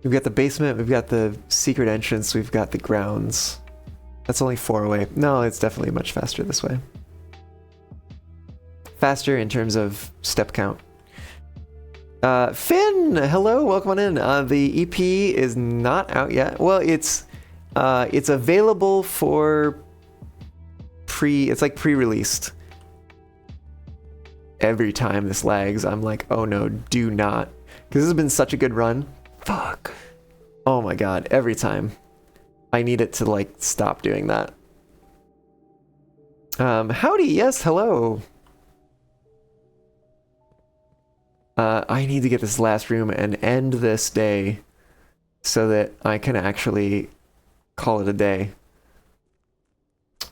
We've got the basement, we've got the secret entrance, we've got the grounds. That's only 4 away. No, it's definitely much faster this way. Faster in terms of step count. Finn, hello, welcome on in. The EP is not out yet. Well, it's available for it's like pre-released. Every time this lags, I'm like, oh no, do not. Because this has been such a good run. Fuck. Oh my god, every time. I need it to like stop doing that. Howdy, yes, hello. I need to get this last room and end this day so that I can actually call it a day.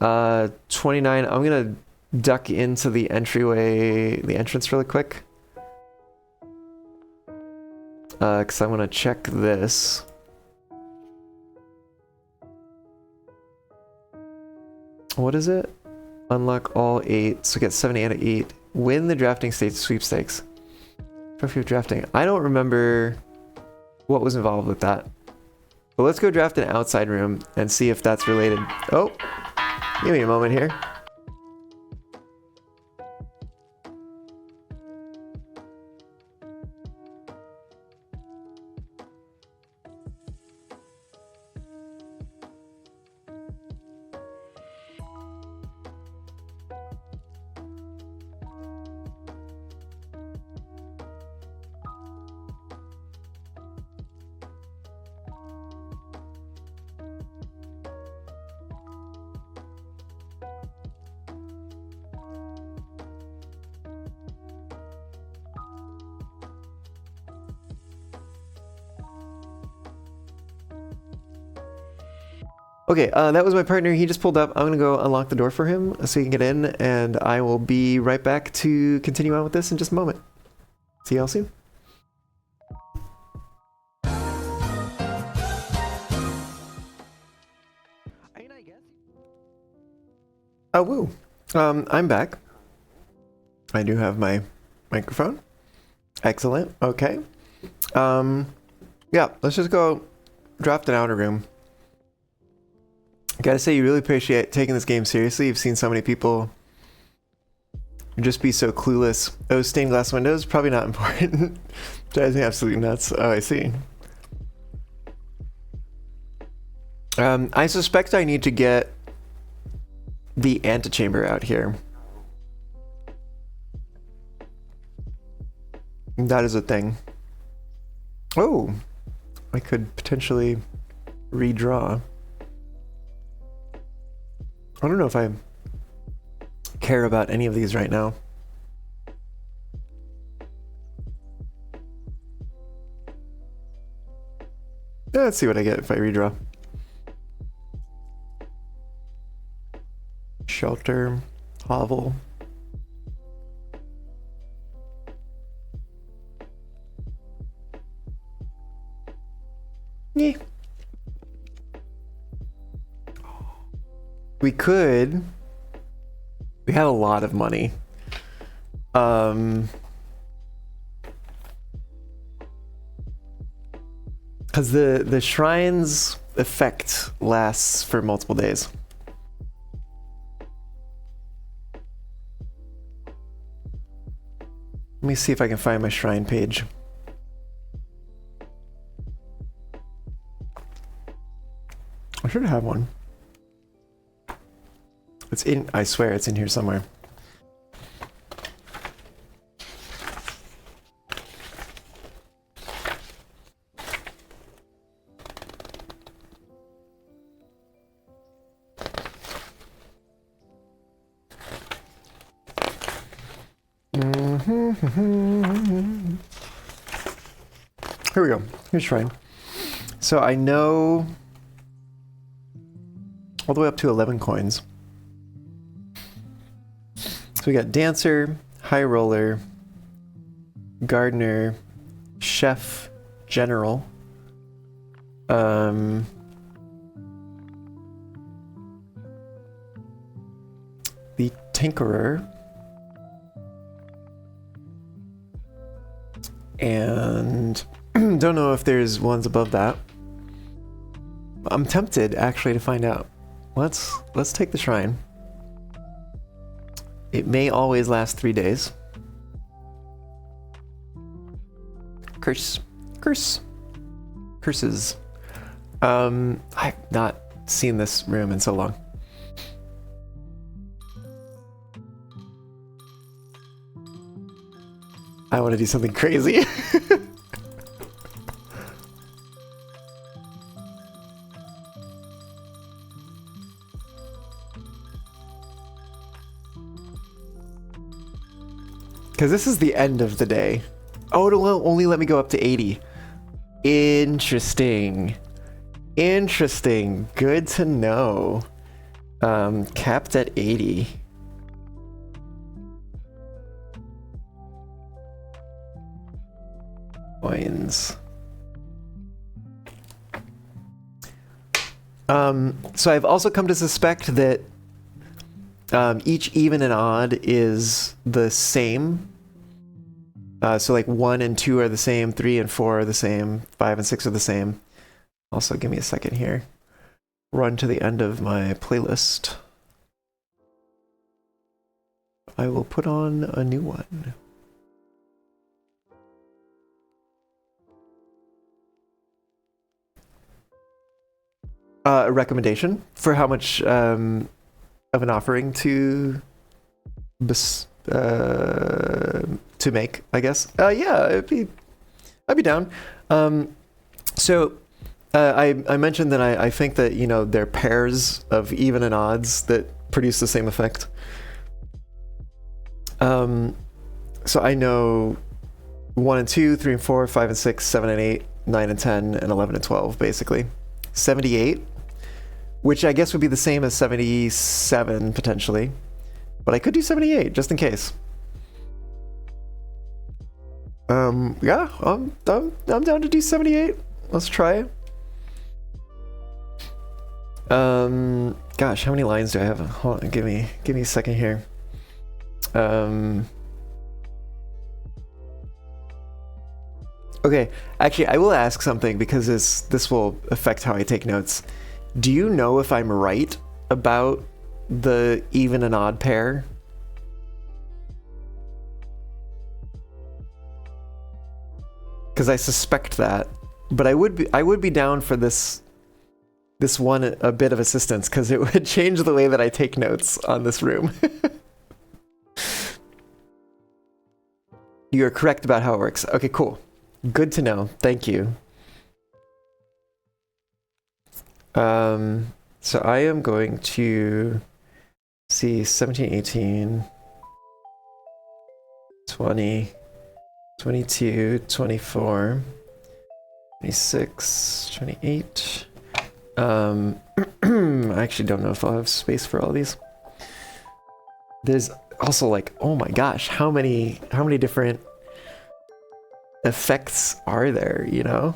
29, I'm gonna duck into the entrance really quick. Because I want to check this. What is it? Unlock all 8, so get 70 out of 8. Win the drafting state sweepstakes. Trophy of drafting. I don't remember what was involved with that. But let's go draft an outside room and see if that's related. Oh, give me a moment here. Okay, that was my partner. He just pulled up. I'm gonna go unlock the door for him so he can get in, and I will be right back to continue on with this in just a moment. See y'all soon. Oh, woo. I'm back. I do have my microphone. Excellent. Okay. Yeah, let's just go draft an outer room. Gotta say, you really appreciate taking this game seriously. You've seen so many people just be so clueless. Oh, stained glass windows? Probably not important. Drives me absolutely nuts. Oh, I see. I suspect I need to get the antechamber out here. That is a thing. Oh, I could potentially redraw. I don't know if I care about any of these right now. Yeah, let's see what I get if I redraw. shelter, hovel. Yeah. We have a lot of money. Because the shrine's effect lasts for multiple days. Let me see if I can find my shrine page. I should have one. It's in, I swear it's in here somewhere. Here we go. Here's shrine. So I know all the way up to 11 coins. So we got dancer, high roller, gardener, chef, general, the tinkerer, and don't know if there's ones above that. I'm tempted actually to find out. Let's take the shrine. It may always last 3 days. Curse. Curses. I've not seen this room in so long. I want to do something crazy. Because this is the end of the day. Oh, it'll only let me go up to 80. Interesting. Interesting. Good to know. Capped at 80. Coins. So I've also come to suspect that each even and odd is the same. So like 1 and 2 are the same, 3 and 4 are the same, 5 and 6 are the same. Also, give me a second here. Run to the end of my playlist. I will put on a new one. A recommendation for how much of an offering to make, I guess. Yeah, I'd be down. So I mentioned that I think that, you know, they're pairs of even and odds that produce the same effect. So I know 1 and 2, 3 and 4, 5 and 6, 7 and 8, 9 and 10, and 11 and 12, basically. 78, which I guess would be the same as 77 potentially, but I could do 78 just in case. Yeah, I'm down to do 78. Let's try it. Gosh, how many lines do I have? Hold on, give me a second here. Okay, actually, I will ask something because this will affect how I take notes. Do you know if I'm right about the even and odd pair? Because I suspect that, but I would be down for this one a bit of assistance because it would change the way that I take notes on this room. You are correct about how it works. Okay, cool. Good to know. Thank you. So I am going to see 17, 18, 20, 22, 24, 26, 28. I actually don't know if I'll have space for all these. there's also like, oh my gosh, how many different effects are there, you know?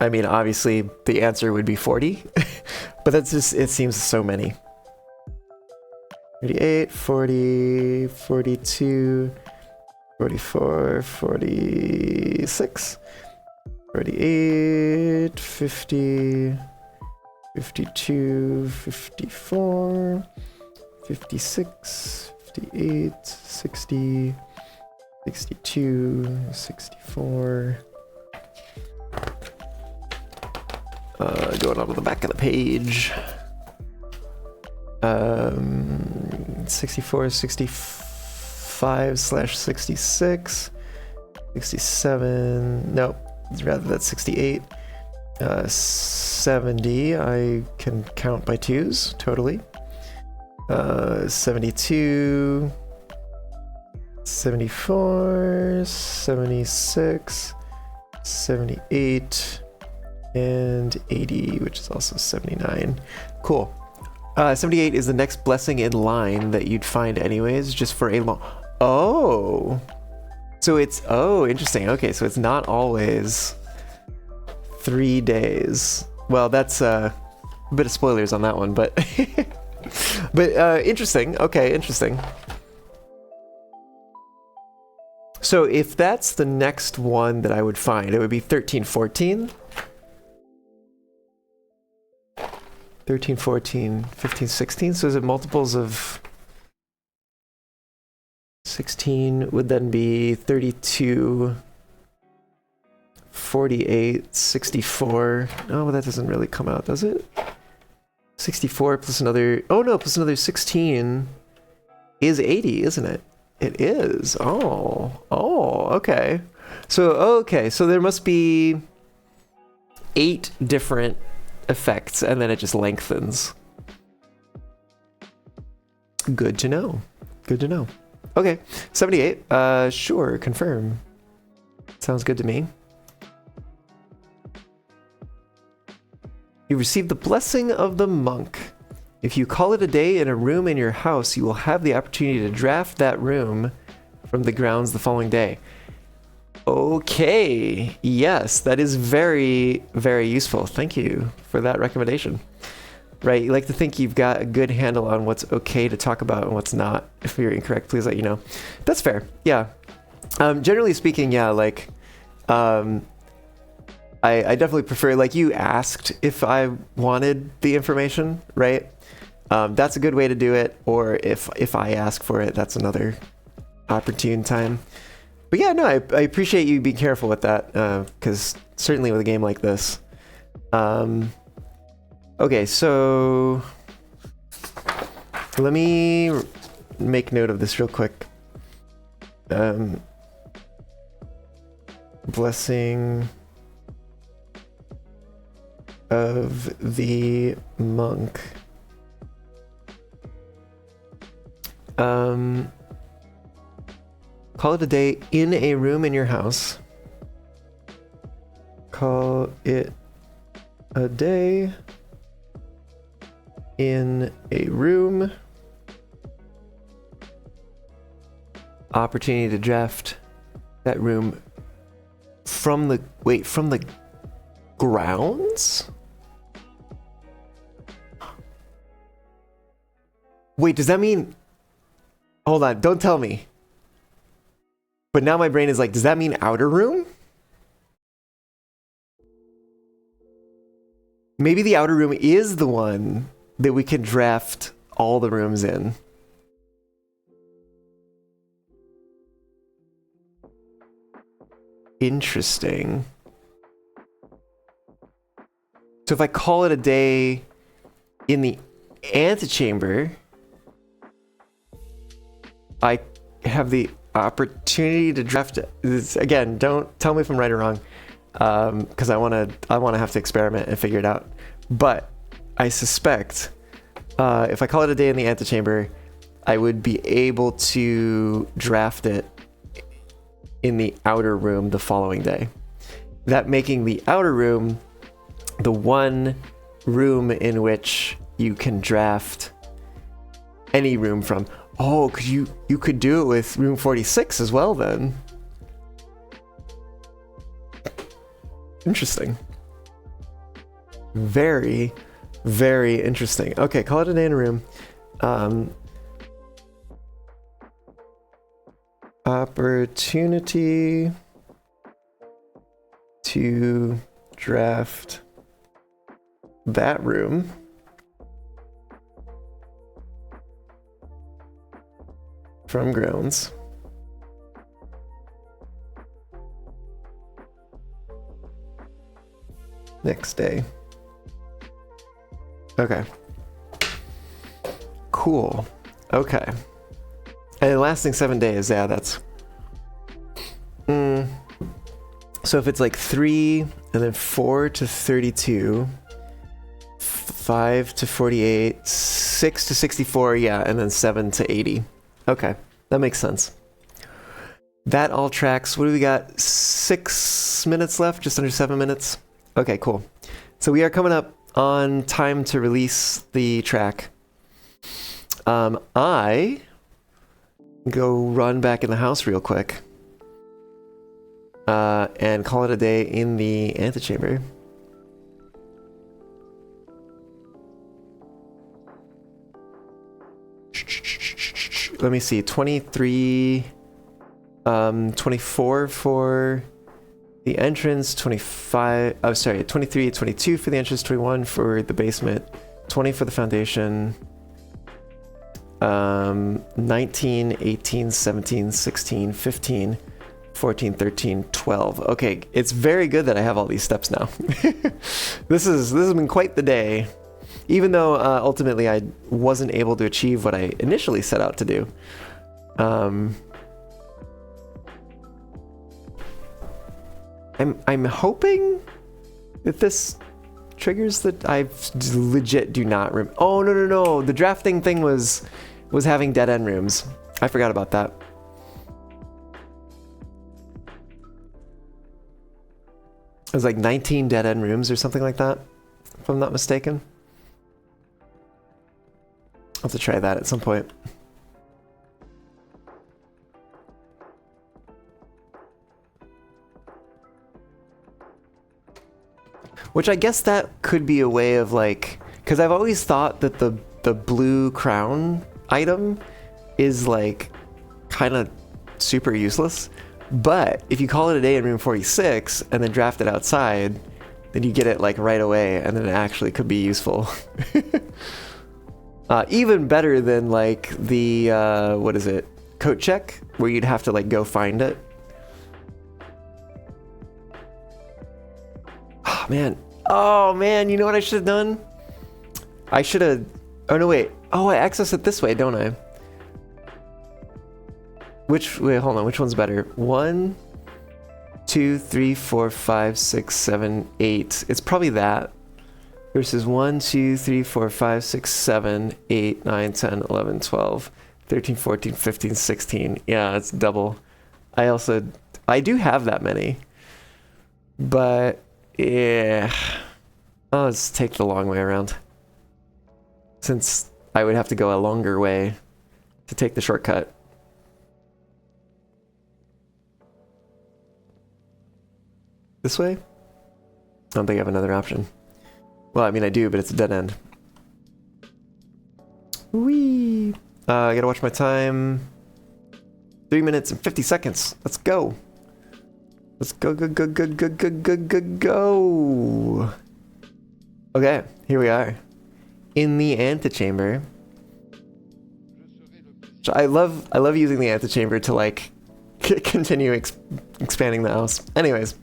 I mean, obviously the answer would be 40, but that's just, it seems so many. 38, 40, 42, 44, 46, 48, 50, 52, 54, 56, 58, 60, 62, 64. Going on to the back of the page. 64, 65 slash 66, 67. Nope, rather that's 68. 70, I can count by twos, totally. 72, 74, 76, 78, and 80, which is also 79. Cool. 78 is the next blessing in line that you'd find anyways, just for a long... Oh! So it's... Oh, interesting. Okay, so it's not always 3 days. Well, that's a bit of spoilers on that one, but... but interesting. Okay, interesting. So if that's the next one that I would find, it would be 1314. 13, 14, 15, 16. So is it multiples of 16 would then be 32, 48, 64. Oh, well, that doesn't really come out, does it? 64 plus another... Oh, no, plus another 16 is 80, isn't it? It is. Oh, okay. So there must be 8 different effects, and then it just lengthens. Good to know. Good to know. Okay, 78. Sure, confirm. Sounds good to me. You receive the blessing of the monk. If you call it a day in a room in your house, you will have the opportunity to draft that room from the grounds the following day. Okay, yes, that is very, very useful. Thank you for that recommendation. Right, you like to think you've got a good handle on what's okay to talk about and what's not. If you're incorrect, please let you know. That's fair, yeah. Generally speaking, yeah, like, I definitely prefer, like, you asked if I wanted the information, right? That's a good way to do it, or if I ask for it, that's another opportune time. But yeah, no, I appreciate you being careful with that, because certainly with a game like this. Okay, so let me make note of this real quick. Blessing of the monk. Call it a day in a room in your house. Call it a day in a room. Opportunity to draft that room from the... Wait, from the grounds? Wait, does that mean... Hold on, don't tell me. But now my brain is like, does that mean outer room? Maybe the outer room is the one that we can draft all the rooms in. Interesting. So if I call it a day in the antechamber, I have the opportunity to draft it. Again, don't tell me if I'm right or wrong, because I want to have to experiment and figure it out. But I suspect if I call it a day in the antechamber, I would be able to draft it in the outer room the following day. That making the outer room the one room in which you can draft any room from. Oh, cause you could do it with room 46 as well then. Interesting. Very, very interesting. Okay, call it a day in a room. Opportunity to draft that room. From grounds. Next day. Okay. Cool. Okay. And lasting 7 days, yeah, that's... So if it's like 3, and then 4 to 32, 5 to 48, 6 to 64, yeah, and then 7 to 80. Okay, that makes sense. That all tracks. What do we got? 6 minutes left, just under 7 minutes. Okay, cool. So we are coming up on time to release the track. I go run back in the house real quick and call it a day in the antechamber. Let me see, 23, 24 for the entrance, 25, oh sorry, 23, 22 for the entrance, 21 for the basement, 20 for the foundation, 19, 18, 17, 16, 15, 14, 13, 12. Okay, it's very good that I have all these steps now. This has been quite the day. Even though ultimately I wasn't able to achieve what I initially set out to do. I'm hoping that this triggers that I legit do not oh no, the drafting thing was having dead end rooms. I forgot about that. It was like 19 dead end rooms or something like that, if I'm not mistaken. I'll have to try that at some point. Which I guess that could be a way of like, because I've always thought that the blue crown item is like kind of super useless. But if you call it a day in room 46 and then draft it outside, then you get it like right away, and then it actually could be useful. Even better than like the, what is it? Coat check, where you'd have to like go find it. Oh man, you know what I should have done? I should have, oh no wait. Oh, I access it this way, don't I? Wait, hold on, which one's better? 1, 2, 3, 4, 5, 6, 7, 8. It's probably that. Versus 1, 2, 3, 4, 5, 6, 7, 8, 9, 10, 11, 12, 13, 14, 15, 16. Yeah, it's double. I do have that many. But, yeah. I'll just take the long way around. Since I would have to go a longer way to take the shortcut. This way? I don't think I have another option. Well, I mean, I do, but it's a dead end. Whee! I gotta watch my time. 3 minutes and 50 seconds. Let's go. Let's go. Okay, here we are. In the antechamber. So I love using the antechamber to like continue expanding the house. Anyways.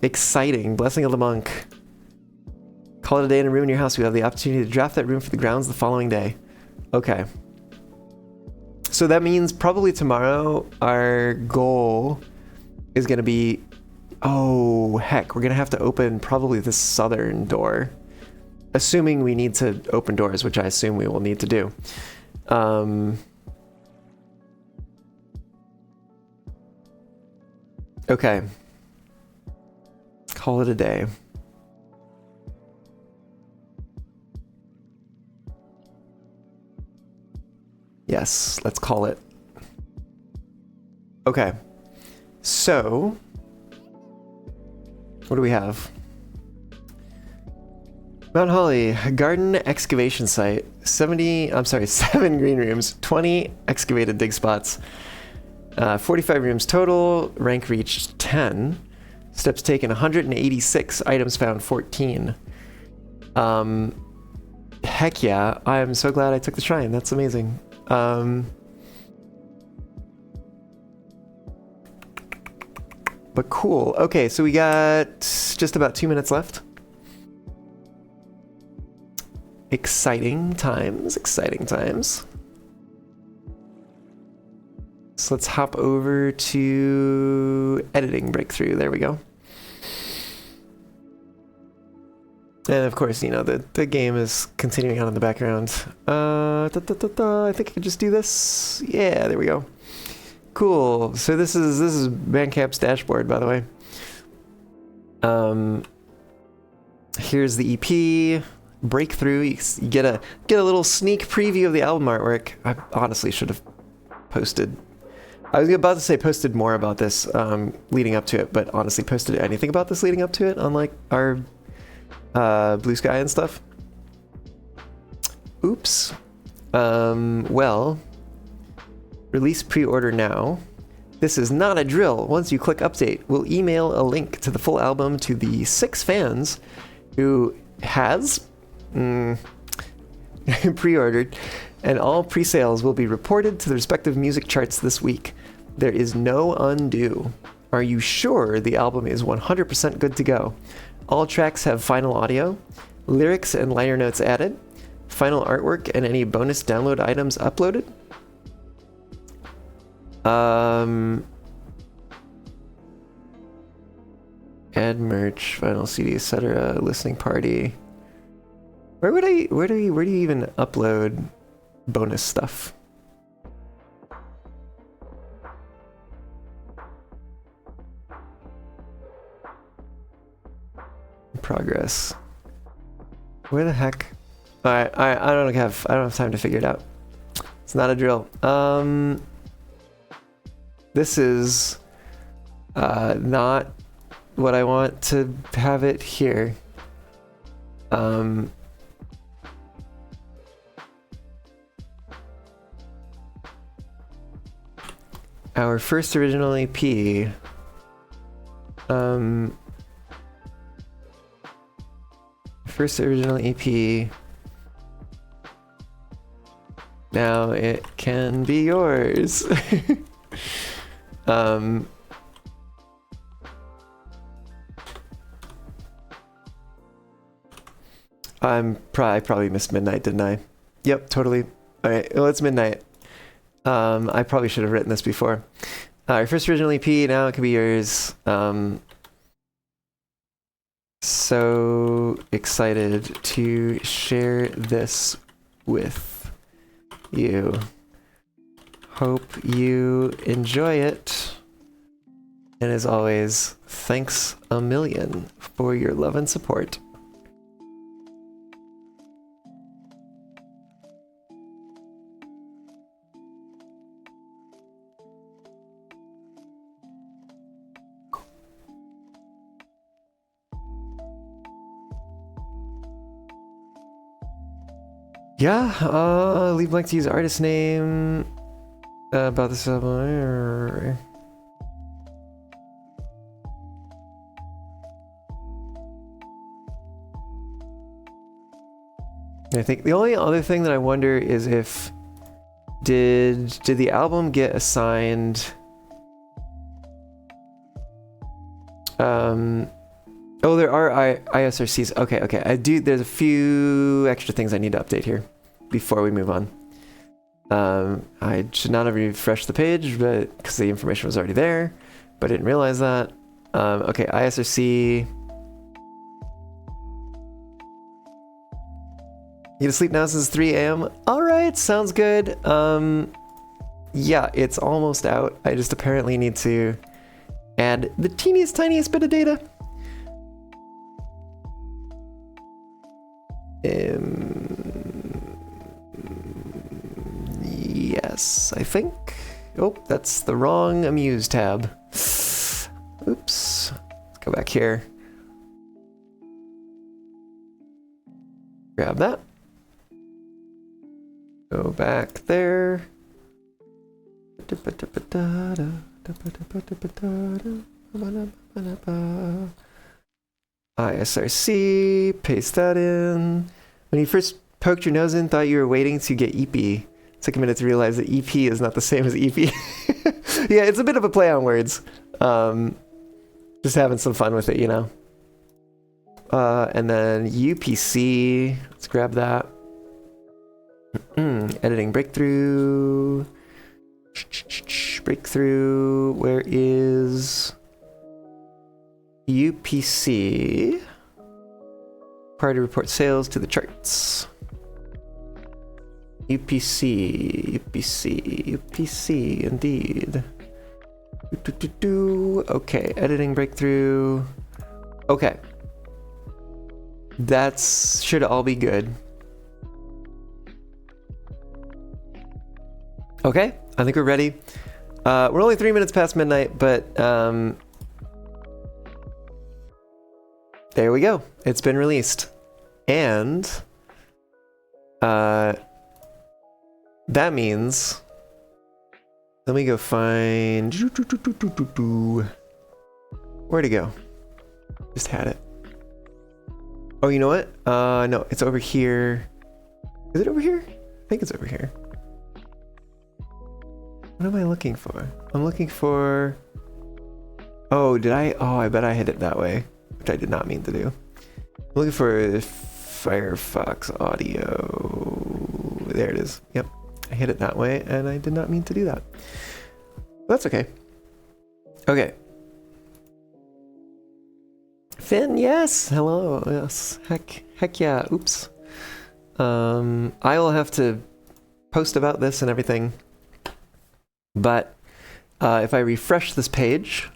Exciting. Blessing of the monk. Call it a day in a room in your house. You have the opportunity to draft that room for the grounds the following day. Okay. So that means probably tomorrow our goal is going to be... Oh, heck. We're going to have to open probably the southern door. Assuming we need to open doors, which I assume we will need to do. Okay. Call it a day. Yes, let's call it. Okay. So, what do we have? Mount Holly, garden excavation site. 7 green rooms, 20 excavated dig spots. 45 rooms total, rank reached 10. Steps taken 186, items found 14. Heck yeah, I am so glad I took the shrine. That's amazing. But cool. Okay, so we got just about 2 minutes left. Exciting times, exciting times. So let's hop over to editing breakthrough. There we go. And of course, you know, the game is continuing on in the background. I think I could just do this. Yeah, there we go. Cool. So this is Bandcamp's dashboard, by the way. Here's the EP breakthrough. You get a little sneak preview of the album artwork. I honestly should have posted. I was about to say posted more about this leading up to it, but honestly posted anything about this leading up to it on like our Blue Sky and stuff. Oops. Well, release pre-order now. This is not a drill. Once you click update, we'll email a link to the full album to the 6 fans who has pre-ordered, and all pre-sales will be reported to the respective music charts this week. There is no undo. Are you sure the album is 100% good to go? All tracks have final audio, lyrics and liner notes added, final artwork and any bonus download items uploaded. Add merch, final CD, etc. Listening party. Where do you even upload bonus stuff? Progress. Where the heck? I don't have time to figure it out. It's not a drill. This is not what I want to have it here. Our first original EP. First original EP. Now it can be yours. I probably missed midnight, didn't I? Yep, totally. All right, well, it's midnight. I probably should have written this before. Our first original EP, now it can be yours. So excited to share this with you. Hope you enjoy it. And as always, thanks a million for your love and support. Yeah, leave blank to use artist name about this album. I think the only other thing that I wonder is if did the album get assigned oh, there are ISRCs. Okay. There's a few extra things I need to update here before we move on. I should not have refreshed the page, but because the information was already there, but I didn't realize that. Okay, ISRC. You to sleep now since 3 a.m. All right, sounds good. Yeah, it's almost out. I just apparently need to add the tiniest bit of data. Yes, I think. Oh, that's the wrong Amuse tab. Oops. Let's go back here. Grab that. Go back there. ISRC, paste that in. When you first poked your nose in, thought you were waiting to get EP. Took a minute to realize that EP is not the same as EP. Yeah, it's a bit of a play on words. Just having some fun with it, you know. And then UPC, let's grab that. Editing breakthrough. Breakthrough, where is UPC? Required to report sales to the charts. UPC, indeed. Okay, editing breakthrough. Okay. That's should all be good. Okay, I think we're ready. We're only 3 minutes past midnight, but there we go. It's been released. And that means, let me go find, where'd it go? Just had it. Oh, you know what? No, it's over here. Is it over here? I think it's over here. What am I looking for? I'm looking for... Oh, did I? Oh, I bet I hit it that way, which I did not mean to do. I'm looking for Firefox audio. There it is. Yep. I hit it that way, and I did not mean to do that. That's okay. Okay. Finn, yes. Hello. Yes. Heck yeah. Oops. I will have to post about this and everything. But if I refresh this page,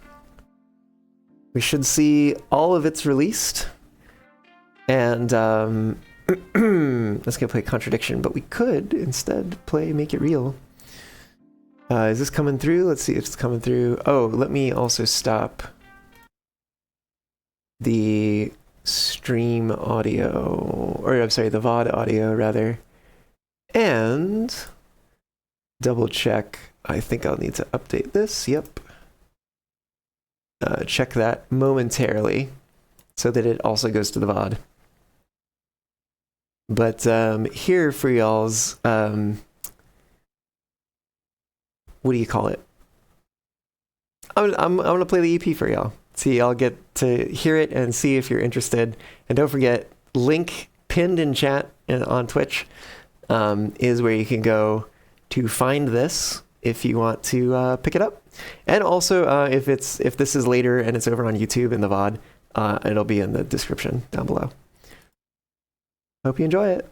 we should see all of it's released. And let's go play Contradiction, but we could instead play Make It Real. Is this coming through? Let's see if it's coming through. Oh, let me also stop the stream audio, or I'm sorry, the VOD audio rather. And double check. I think I'll need to update this. Yep. Check that momentarily so that it also goes to the VOD. But here for y'all's, what do you call it? I'm gonna play the EP for y'all. See, y'all get to hear it and see if you're interested. And don't forget, link pinned in chat and on Twitch is where you can go to find this if you want to pick it up. And also, if this is later and it's over on YouTube in the VOD, it'll be in the description down below. Hope you enjoy it.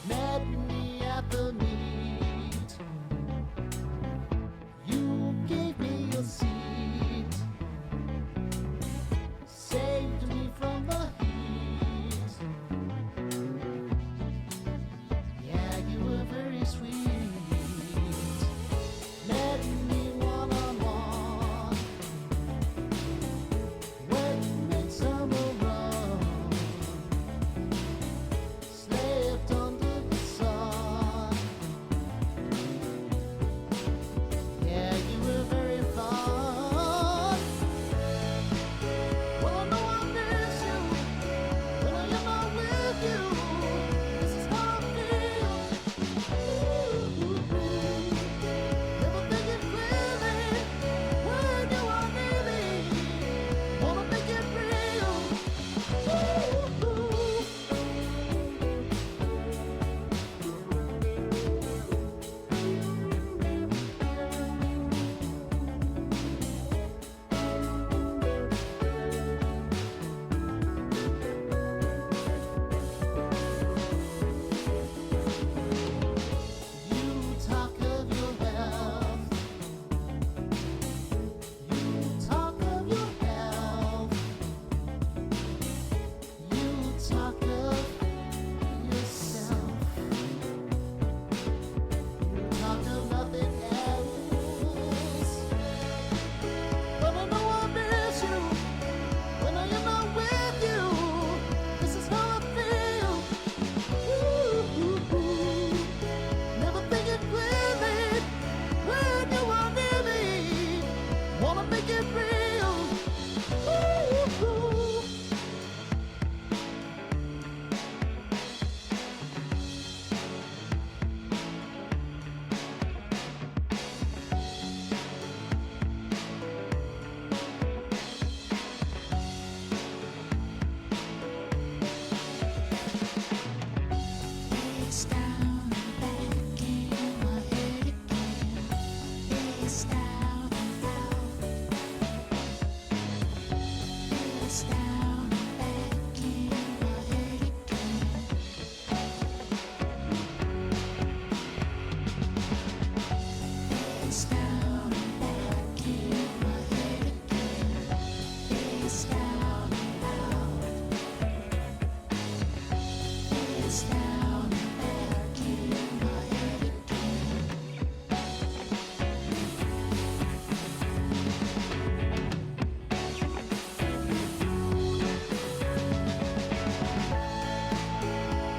Met me at the meet. You gave me a seat. Said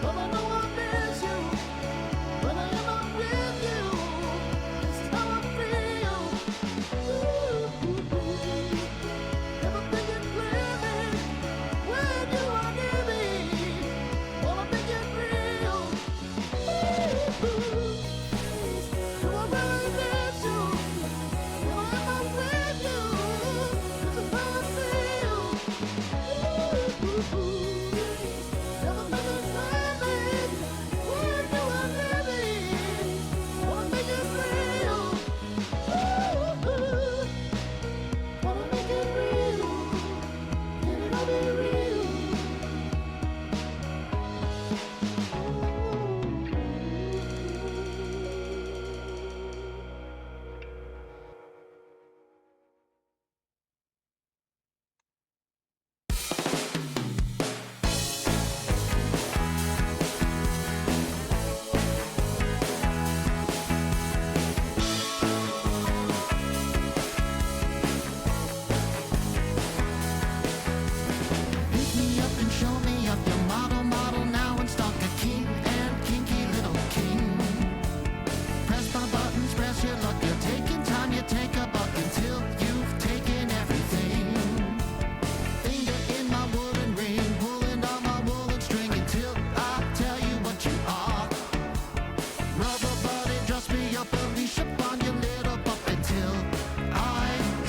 But I know I miss you. When I am not with you, it's how I feel. Everything is clear when you are near me. Wanna make it real. Do I really miss you? When I am not with you, this is how I feel. Everything is clear when you are near me. Wanna make it real. Wanna make it real. Can it all be real? Pick me up and show me up your model now and stalk a cute and kinky little king. Press my buttons, press your luck. You're taking time, you take a buck until you've taken everything. Finger in my woolen ring, pulling on my woolen string until I tell you what you are. Rubber buddy, dress me up, a leash up on your little pup until I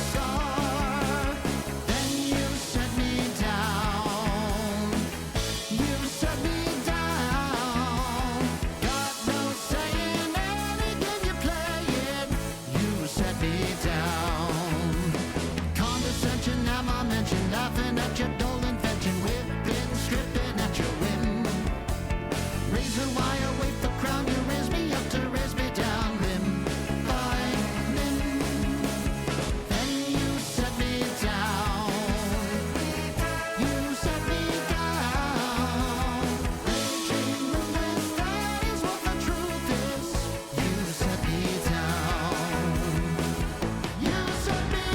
start. Then you set me down. You set me down. Got no saying any game you're playing. You set me down. Condescension, now my mention, laughing at your dull invention, whipping, stripping at your whim. Razor wire, wait for crown, you raise me up to raise me down, limb by limb. Then you set me down. You set me down. Raging ruthless, that is what the truth is. You set me down. You set me.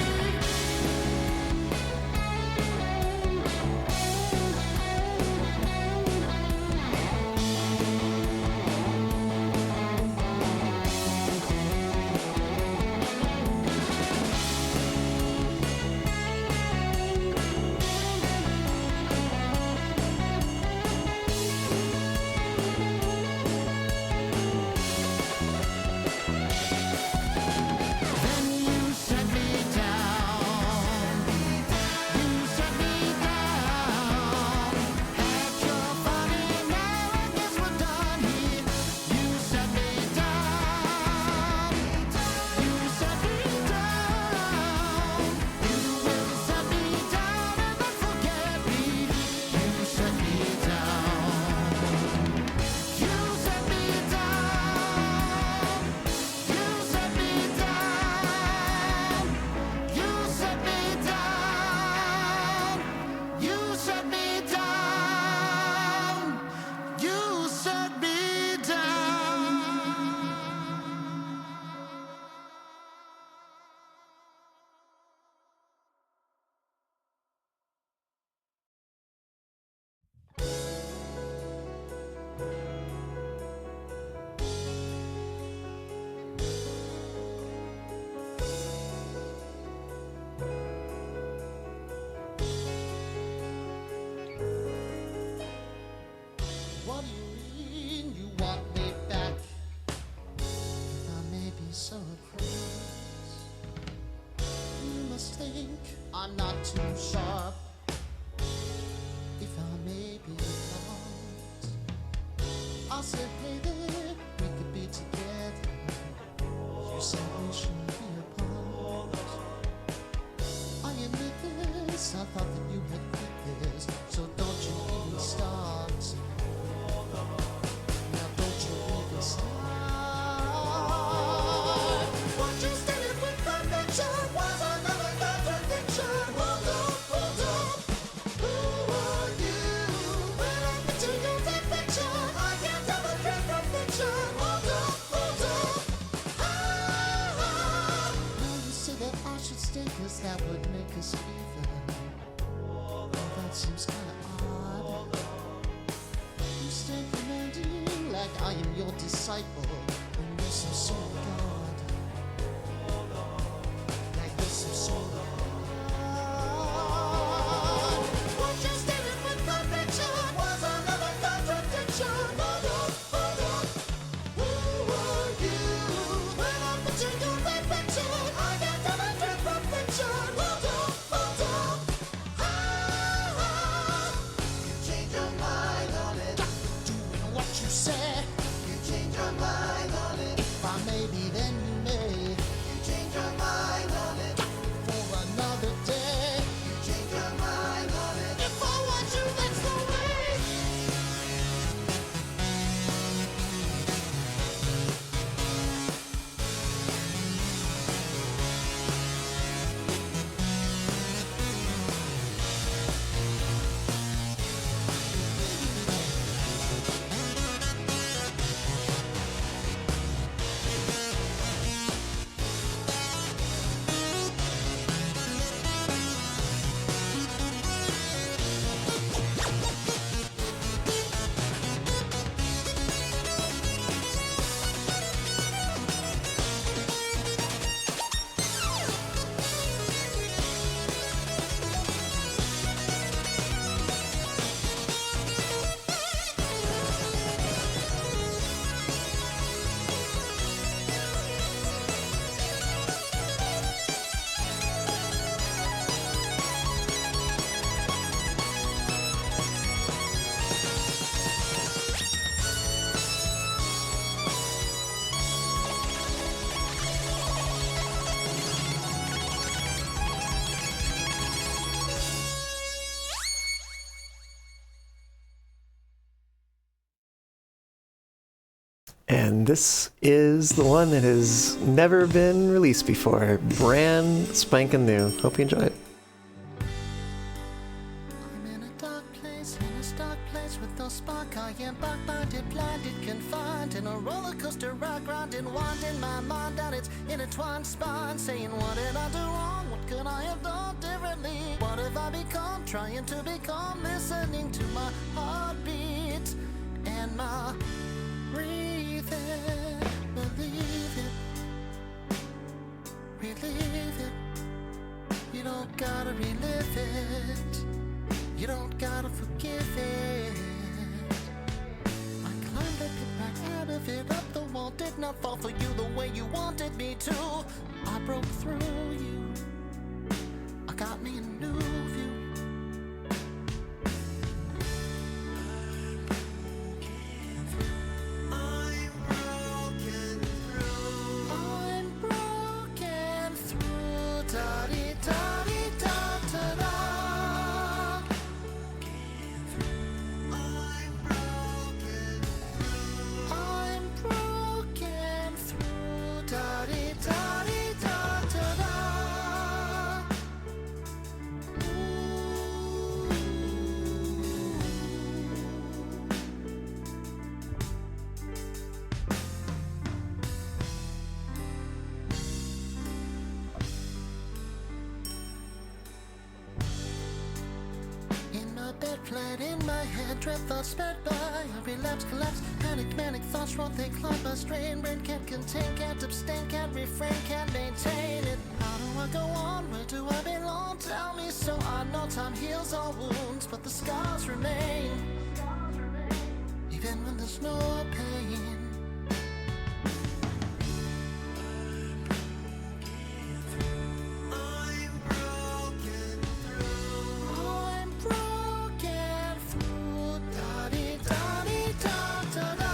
Then you set me down. You set me down. Had your body, now I guess we're done here. You set me down. You set me down. You will set me down and not forget me. You set me down. You set me down. You set me down. You set me down. You set me down. You set me down. What do you mean you want me back? If I may be so close, you must think I'm not too sharp. If I may be lost, I said, hey there, we could be together. You said we should be apart. I admit this, I thought that you had quit this, so don't you even start. Now don't you even start. What you started with perfection was another contradiction. Hold up, hold up. Who are you? When I get to your defection, I can't tell the truth from fiction. Hold up, hold up. Ah. beg, I am your disciple. And you're some sort of God. Yeah, you're some sort of God. What you stated with conviction was another contradiction. Hold on, hold on. Who were you? When I put you in reflection, I got to my trip from fiction. Hold on, hold on. You change your mind on it. Doing what you said. You change your mind on it. If I may be, then you may. You change your mind on it. For another day. You change your mind on it. If I want you, that's the way. And this is the one that has never been released before. Brand spanking new. Hope you enjoy it. I'm in a dark place with no spark. I am backbinded, blinded, confined in a roller coaster ride, grinding, winding my mind down its intertwined spine, saying, what did I do wrong? What could I have done differently? What have I become? Trying to become, listening to my heartbeat and my breathing. Believe it, relieve it. You don't gotta relive it. You don't gotta forgive it. I climbed up it right out of it, up the wall, did not fall for you the way you wanted me to. I broke through you. I got me a new view. I'm broken through. Da-dee-da-dee-da-da-da. I'm broken through. Da-dee-da-dee-da-da-da. In my bed, flat in my head, dread thoughts sped by. I relapse, collapse, panic, manic thoughts run, they climb my strain. Brain can't contain, can't abstain, can't refrain, can't maintain it. How do I go on? Where do I belong? Tell me so I know time heals all wounds, but the scars remain. Even when there's no pain. I'm broken through. Da-dee-da-dee-da-da-da.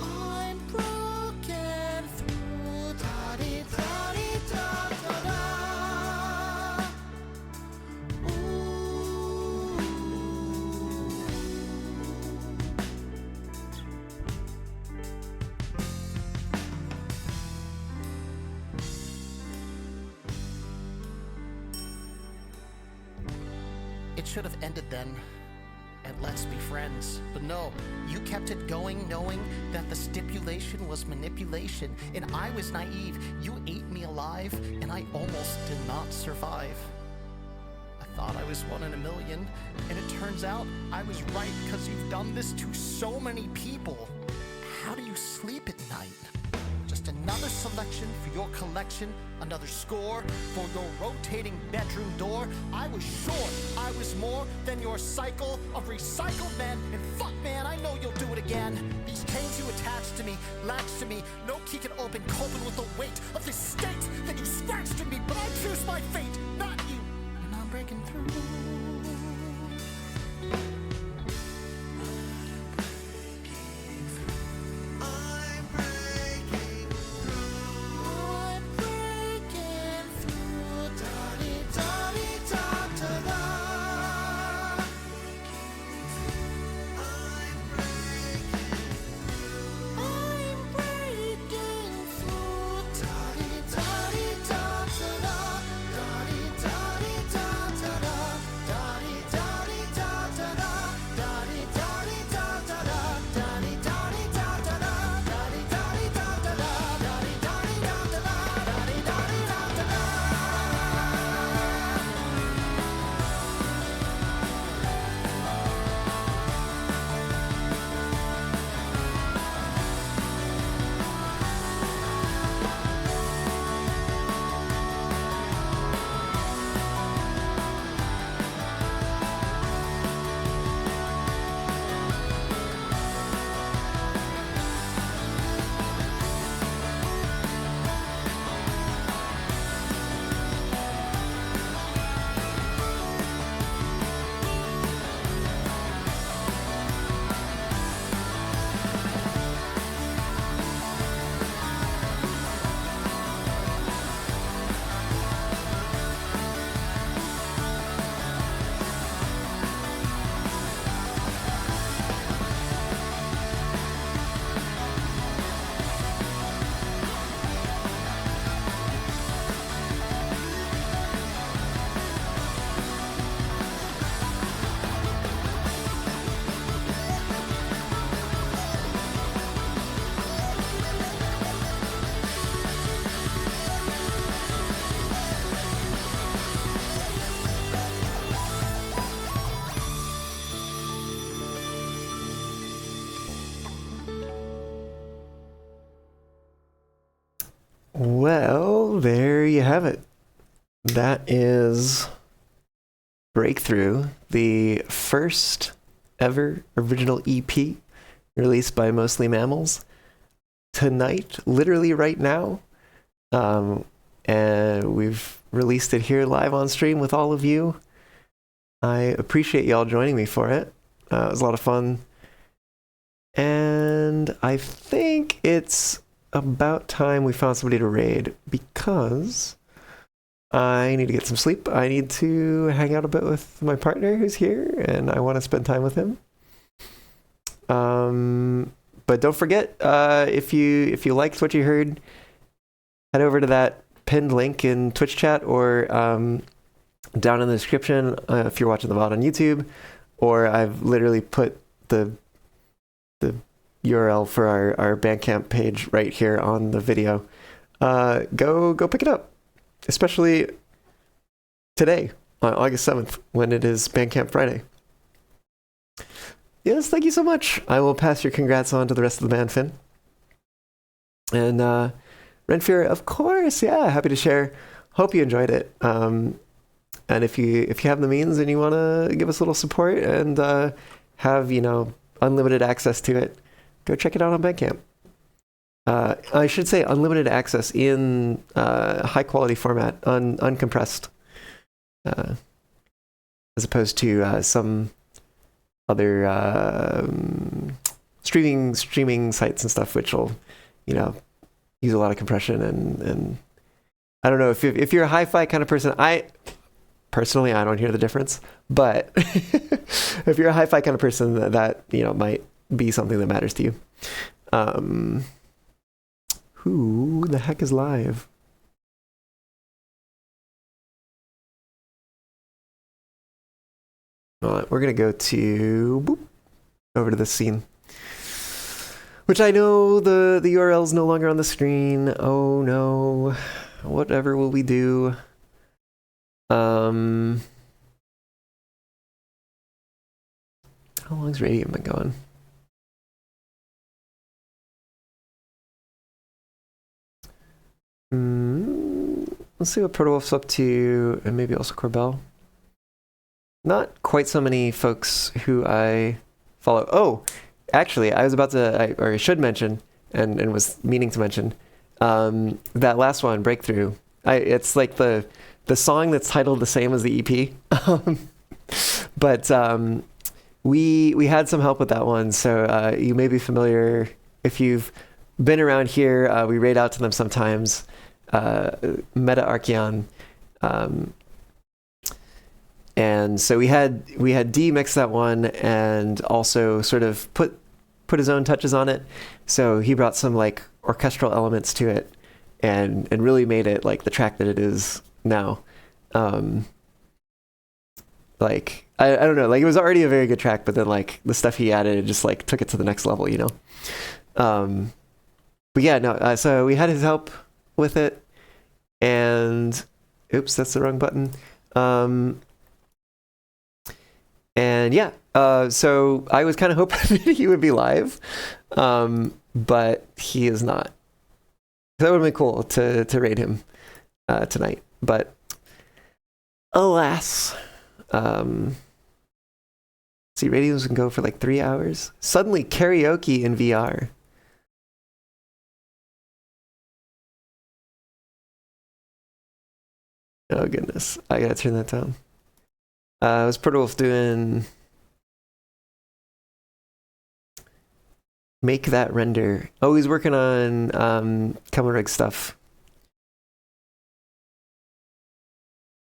I'm broken through. Da-dee-da-dee-da-da-da. It should have ended then, and let's be friends. But no, you kept it going knowing that the stipulation was manipulation, and I was naive. You ate me alive, and I almost did not survive. I thought I was 1 in a million. And it turns out I was right because you've done this to so many people. How do you sleep at night? Just another selection for your collection, another score for your rotating bedroom door. I was sure I was more than your cycle of recycled men. And fuck, man, I know you'll do it again. These chains you attach to me, latch to me, no key can open, coping with the weight of this state that you scratched in me. But I choose my fate, not you. And I'm breaking through. Well, there you have it. That is Breakthrough, the first ever original EP released by Mostly Mammals. Tonight, literally right now. And we've released it here live on stream with all of you. I appreciate y'all joining me for it. It was a lot of fun. And I think it's about time we found somebody to raid, because I need to get some sleep. I need to hang out a bit with my partner who's here, and I want to spend time with him. But don't forget, if you liked what you heard, head over to that pinned link in Twitch chat, or down in the description if you're watching the VOD on YouTube, or I've literally put the URL for our Bandcamp page right here on the video. Go pick it up, especially today on August 7th when it is Bandcamp Friday. Yes, thank you so much. I will pass your congrats on to the rest of the band, Finn. And Renfear, of course, yeah, happy to share. Hope you enjoyed it. And if you have the means and you want to give us a little support and have, unlimited access to it, go check it out on Bandcamp. I should say unlimited access in high quality format, uncompressed, as opposed to some other streaming sites and stuff, which will, use a lot of compression and I don't know if you're a hi-fi kind of person. Personally, I don't hear the difference, but if you're a hi-fi kind of person, that might be something that matters to you. Who the heck is live? All right, we're gonna go over to this scene, which I know the URL is no longer on the screen. Oh no, whatever will we do? How long's Radium been going? Let's see what Protowolf's up to, and maybe also Corbell. Not quite so many folks who I follow. Oh, actually, I was about to, or I should mention, and was meaning to mention, that last one, Breakthrough. It's like the song that's titled the same as the EP. But we had some help with that one, so you may be familiar if you've been around here. We raid out to them sometimes. Meta Archeon, and so we had D mix that one and also sort of put his own touches on it. So he brought some like orchestral elements to it and really made it like the track that it is now. Like I don't know, like it was already a very good track, but then like the stuff he added, it just like took it to the next level, you know. But yeah, no. So we had his help with it, and oops, that's the wrong button. And yeah, so I was kind of hoping he would be live, but he is not. That would have been cool to raid him tonight, but alas. See, radios can go for like 3 hours. Suddenly karaoke in VR. Oh goodness, I gotta turn that down. Was Protowolf doing make that render? Oh, he's working on camera rig stuff.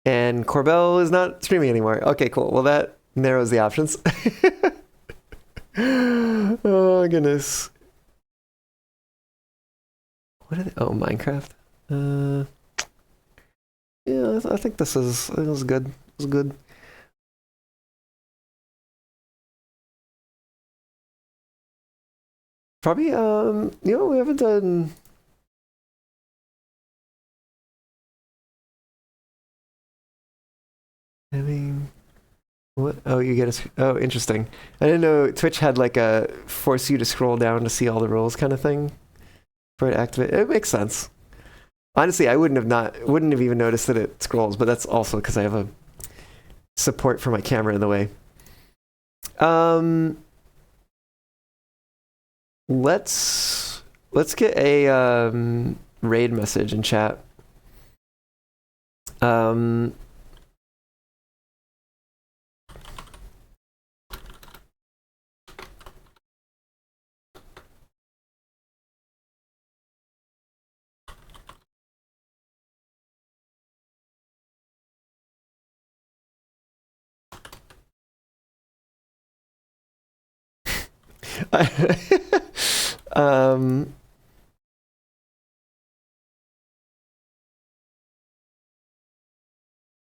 And Corbell is not streaming anymore. Okay, cool. Well, that narrows the options. Oh my goodness. What are they? Oh, Minecraft. Yeah, I think this is good. It was good. Probably, we haven't done. I mean, what? Oh, you get a. Oh, interesting. I didn't know Twitch had like a force you to scroll down to see all the rules kind of thing for it to activate. It makes sense. Honestly, I wouldn't have even noticed that it scrolls, but that's also because I have a support for my camera in the way. Let's get a raid message in chat.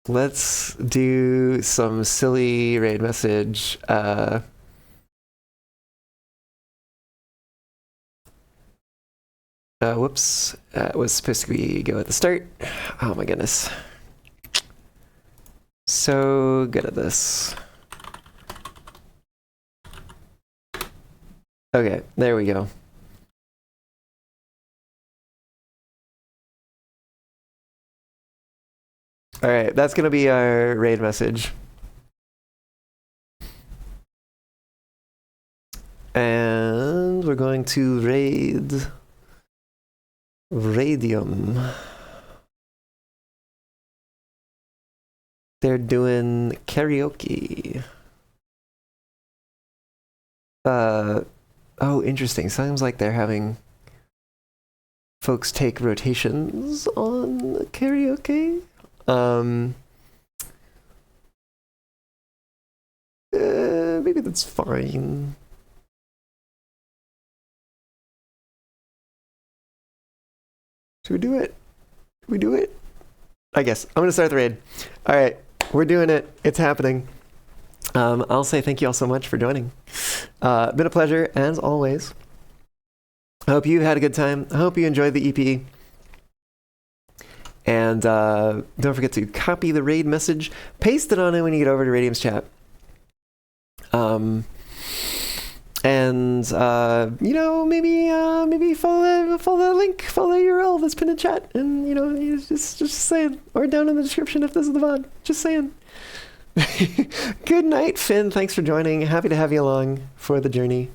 Let's do some silly raid message. Whoops. Was supposed to go at the start. Oh my goodness. So good at this. Okay, there we go. All right, that's gonna be our raid message. And we're going to raid Radium. They're doing karaoke. Oh, interesting. Sounds like they're having folks take rotations on karaoke. Maybe that's fine. Should we do it? Should we do it? I guess. I'm gonna start the raid. All right, we're doing it. It's happening. I'll say thank you all so much for joining. Been a pleasure, as always. I hope you had a good time. I hope you enjoyed the EP. And don't forget to copy the raid message. Paste it on it when you get over to Radium's chat. And maybe follow the link, follow the URL that's pinned in chat, and just saying, or down in the description if this is the VOD. Just saying. Good night, Finn. Thanks for joining. Happy to have you along for the journey.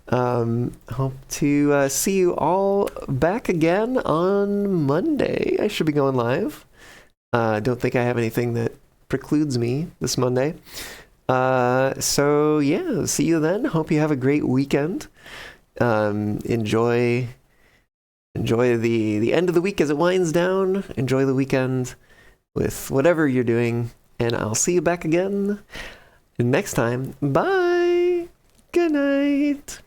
Hope to see you all back again on Monday. I should be going live. Don't think I have anything that precludes me this Monday. So yeah, see you then. Hope you have a great weekend. Enjoy the end of the week as it winds down. Enjoy the weekend with whatever you're doing, and I'll see you back again next time. Bye. Good night.